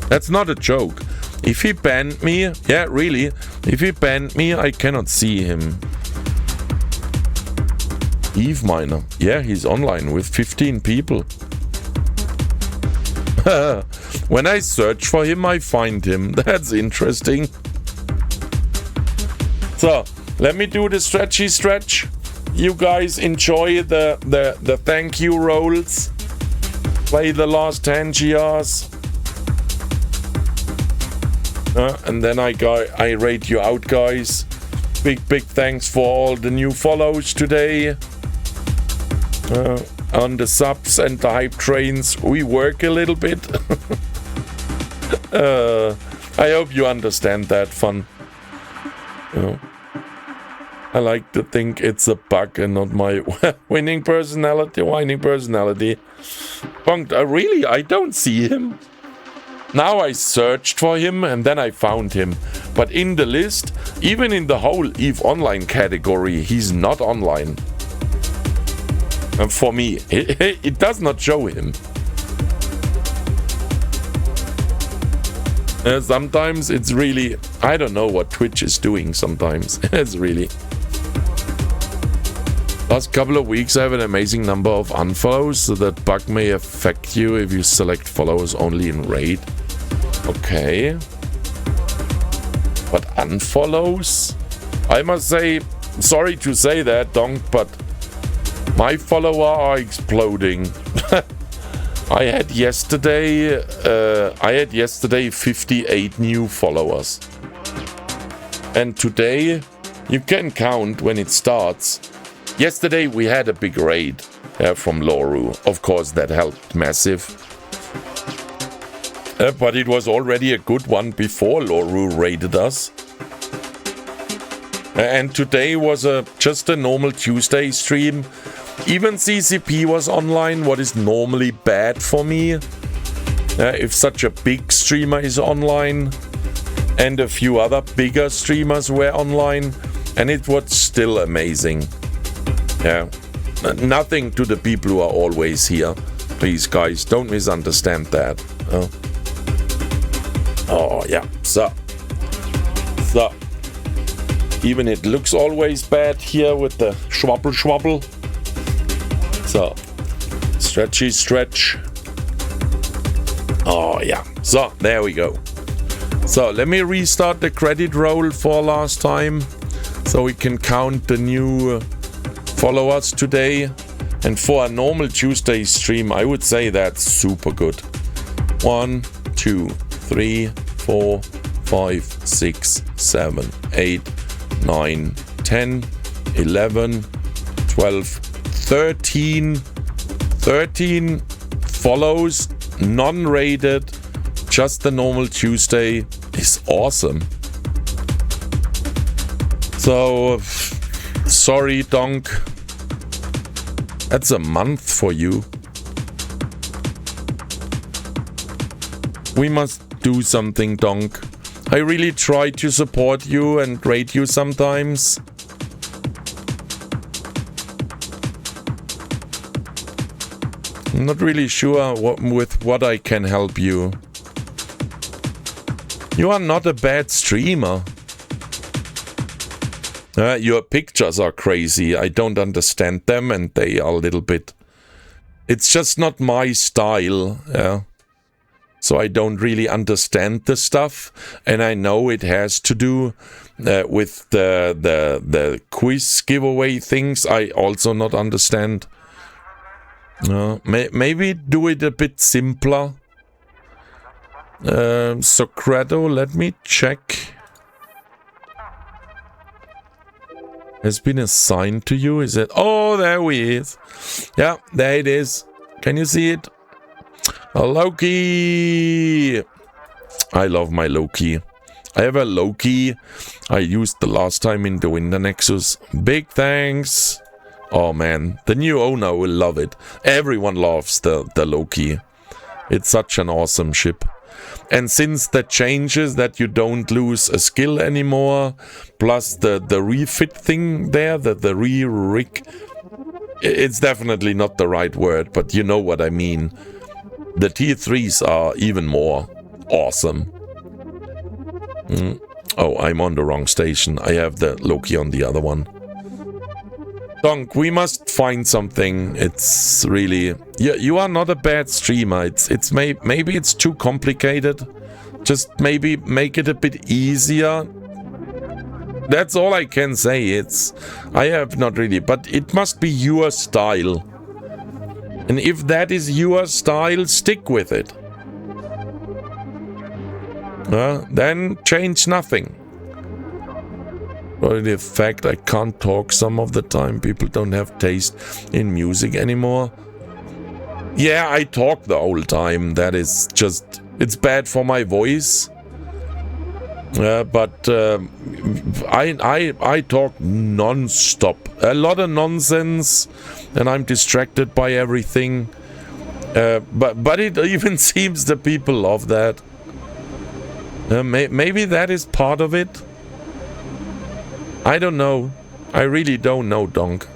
That's not a joke. If he banned me, yeah, really, if he banned me, I cannot see him. EVE Miner, yeah, he's online with 15 people. When I search for him, I find him. That's interesting. So, let me do the stretchy stretch. You guys enjoy the thank you rolls. Play the last 10 GRs. And then I rate you out, guys. Big thanks for all the new follows today. On the subs and the hype trains, we work a little bit. I hope you understand that fun. I like to think it's a bug and not my whining personality. Really, I don't see him. Now I searched for him and then I found him. But in the list, even in the whole EVE Online category, he's not online. And for me, it does not show him. Sometimes it's really... I don't know what Twitch is doing sometimes. It's really... Last couple of weeks I have an amazing number of unfollows, so that bug may affect you if you select followers only in raid. Okay. But unfollows? I must say, sorry to say that, Donk, but my followers are exploding. I had yesterday 58 new followers. And today, you can count when it starts. Yesterday we had a big raid from Loru. Of course, that helped massive. But it was already a good one before Loru raided us. And today was just a normal Tuesday stream. Even CCP was online, what is normally bad for me. If such a big streamer is online. and a few other bigger streamers were online, and it was still amazing. Yeah, nothing to the people who are always here. Please, guys, don't misunderstand that. Oh, yeah. So, even it looks always bad here with the schwabble. So, stretch. Oh, yeah. So, there we go. So, let me restart the credit roll for last time, so we can count the new followers today. And for a normal Tuesday stream, I would say that's super good. 1, 2, 3, 4, 5, 6, 7, 8, 9, 10, 11, 12, 13 follows, non-rated, just the normal Tuesday is awesome. So, sorry, Donk. That's a month for you. We must do something, Donk. I really try to support you and rate you sometimes. I'm not really sure with what I can help you. You are not a bad streamer. Your pictures are crazy. I don't understand them, and they are a little bit... It's just not my style, yeah. So I don't really understand the stuff, and I know it has to do with the quiz giveaway things. I also not understand. Maybe do it a bit simpler. Socrato, let me check. Has been assigned to you, is it? Oh, there we is. Yeah, there it is. Can you see it? A Loki. I love my Loki. I have a Loki I used the last time in the Winter Nexus. Big thanks. Oh man, the new owner will love it. Everyone loves the Loki. It's such an awesome ship. And since the changes that you don't lose a skill anymore, plus the refit thing there, the re-rig, it's definitely not the right word, but you know what I mean. The tier 3s are even more awesome. Oh, I'm on the wrong station. I have the Loki on the other one. Donk, we must find something. It's really... You are not a bad streamer. Maybe it's too complicated. Just maybe make it a bit easier. That's all I can say. I have not really... But it must be your style. And if that is your style, stick with it. Then change nothing. Or the fact I can't talk some of the time. People don't have taste in music anymore. Yeah, I talk the whole time. That is just... It's bad for my voice. But I talk non-stop. A lot of nonsense. And I'm distracted by everything. But it even seems the people love that. Maybe that is part of it. I don't know. I really don't know, Donk.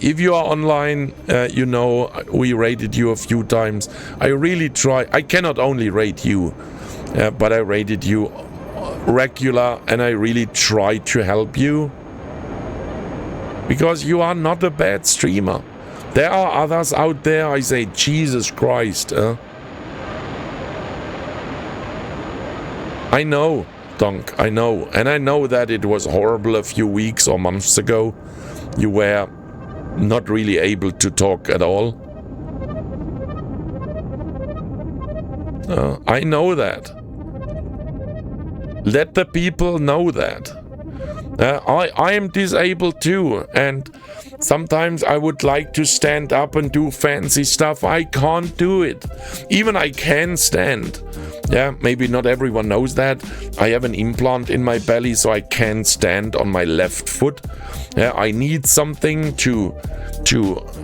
If you are online, you know, we rated you a few times. I really try. I cannot only rate you, but I rated you regular, and I really try to help you. Because you are not a bad streamer. There are others out there, I say, Jesus Christ. I know. Donk, I know. And I know that it was horrible a few weeks or months ago. You were not really able to talk at all. I know that. Let the people know that. I am disabled too, and sometimes I would like to stand up and do fancy stuff. I can't do it. Even I can stand. Yeah, maybe not everyone knows that. I have an implant in my belly, so I can stand on my left foot. Yeah, I need something to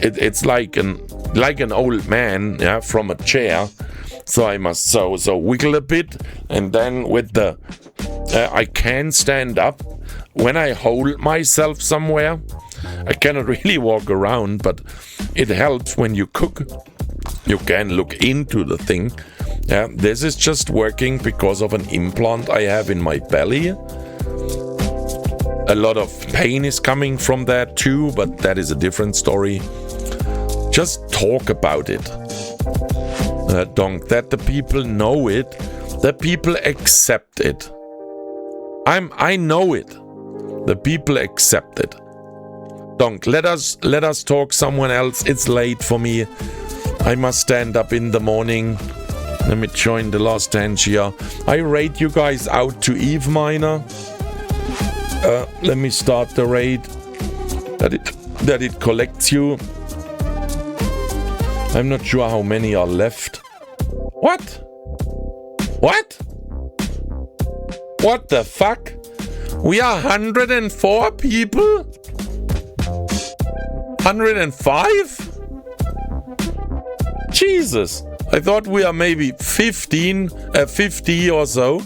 it's like an old man, yeah, from a chair. So I must so wiggle a bit, and then with the I can stand up. When I hold myself somewhere, I cannot really walk around, but it helps when you cook. You can look into the thing. Yeah, this is just working because of an implant I have in my belly. A lot of pain is coming from that too, but that is a different story. Just talk about it. Donk, that the people know it, that people accept it. I know it. The people accept it. Donk, let us talk someone else. It's late for me. I must stand up in the morning. Let me join the last 10 here. I rate you guys out to EVE Miner. Let me start the raid. That it collects you. I'm not sure how many are left. What? What? What the fuck? We are 104 people? 105? Jesus. I thought we are maybe 50 or so.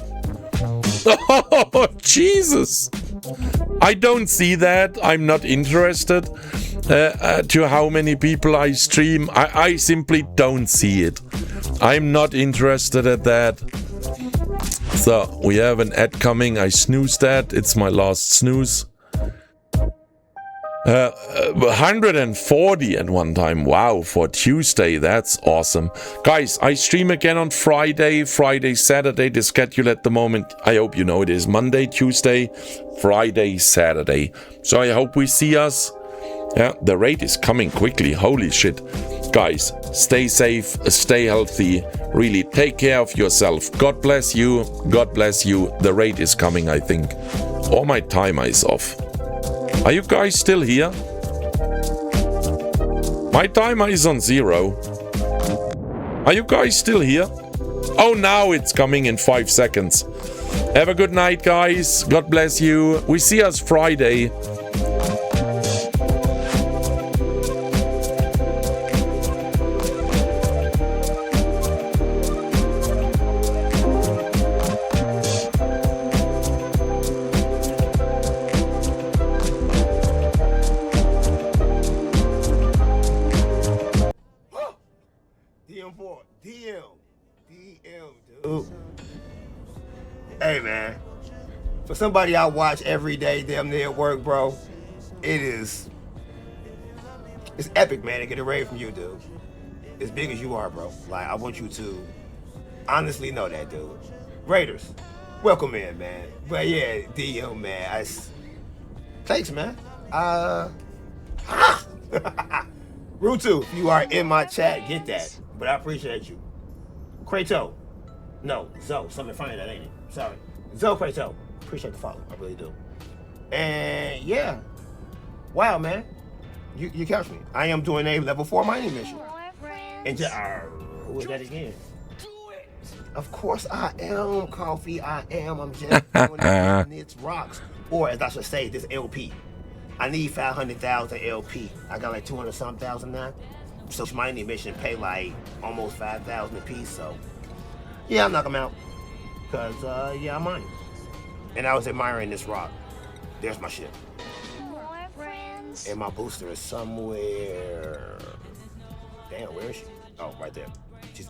Oh, Jesus. I don't see that. I'm not interested to how many people I stream. I simply don't see it. I'm not interested at that. So, we have an ad coming. I snoozed that. It's my last snooze. 140 at one time. Wow, for Tuesday. That's awesome. Guys, I stream again on Friday, Saturday. The schedule at the moment, I hope you know it is Monday, Tuesday, Friday, Saturday. So I hope we see us. Yeah, the raid is coming quickly. Holy shit. Guys, stay safe, stay healthy. Really, take care of yourself. God bless you. God bless you. The raid is coming, I think. Or my timer is off. Are you guys still here? My timer is on 0. Are you guys still here? Oh, now it's coming in 5 seconds. Have a good night, guys. God bless you. We see us Friday. Dude. Hey man, for somebody I watch every day, damn near at work, bro, it's epic, man, to get a raid from you, dude. As big as you are, bro. Like, I want you to honestly know that, dude. Raiders, welcome in, man. But yeah, DM, man, thanks, man. Rutu, if you are in my chat, get that. But I appreciate you. Krato. No, Zoe. Something funny that ain't it. Sorry. Zoe Krato. Appreciate the follow. I really do. And yeah. Wow, man. You catch me. I am doing a level 4 mining mission. And just, who is that again? Of course I am, Coffee. I am. I'm just doing it. It's rocks. Or as I should say, this LP. I need 500,000 LP. I got like 200-something thousand now. So mining mission pay like almost 5,000 a piece. So yeah, I'm knocking them out. Cause yeah, I'm mining. And I was admiring this rock. There's my ship. And my booster is somewhere. Damn, where is she? Oh, right there. She's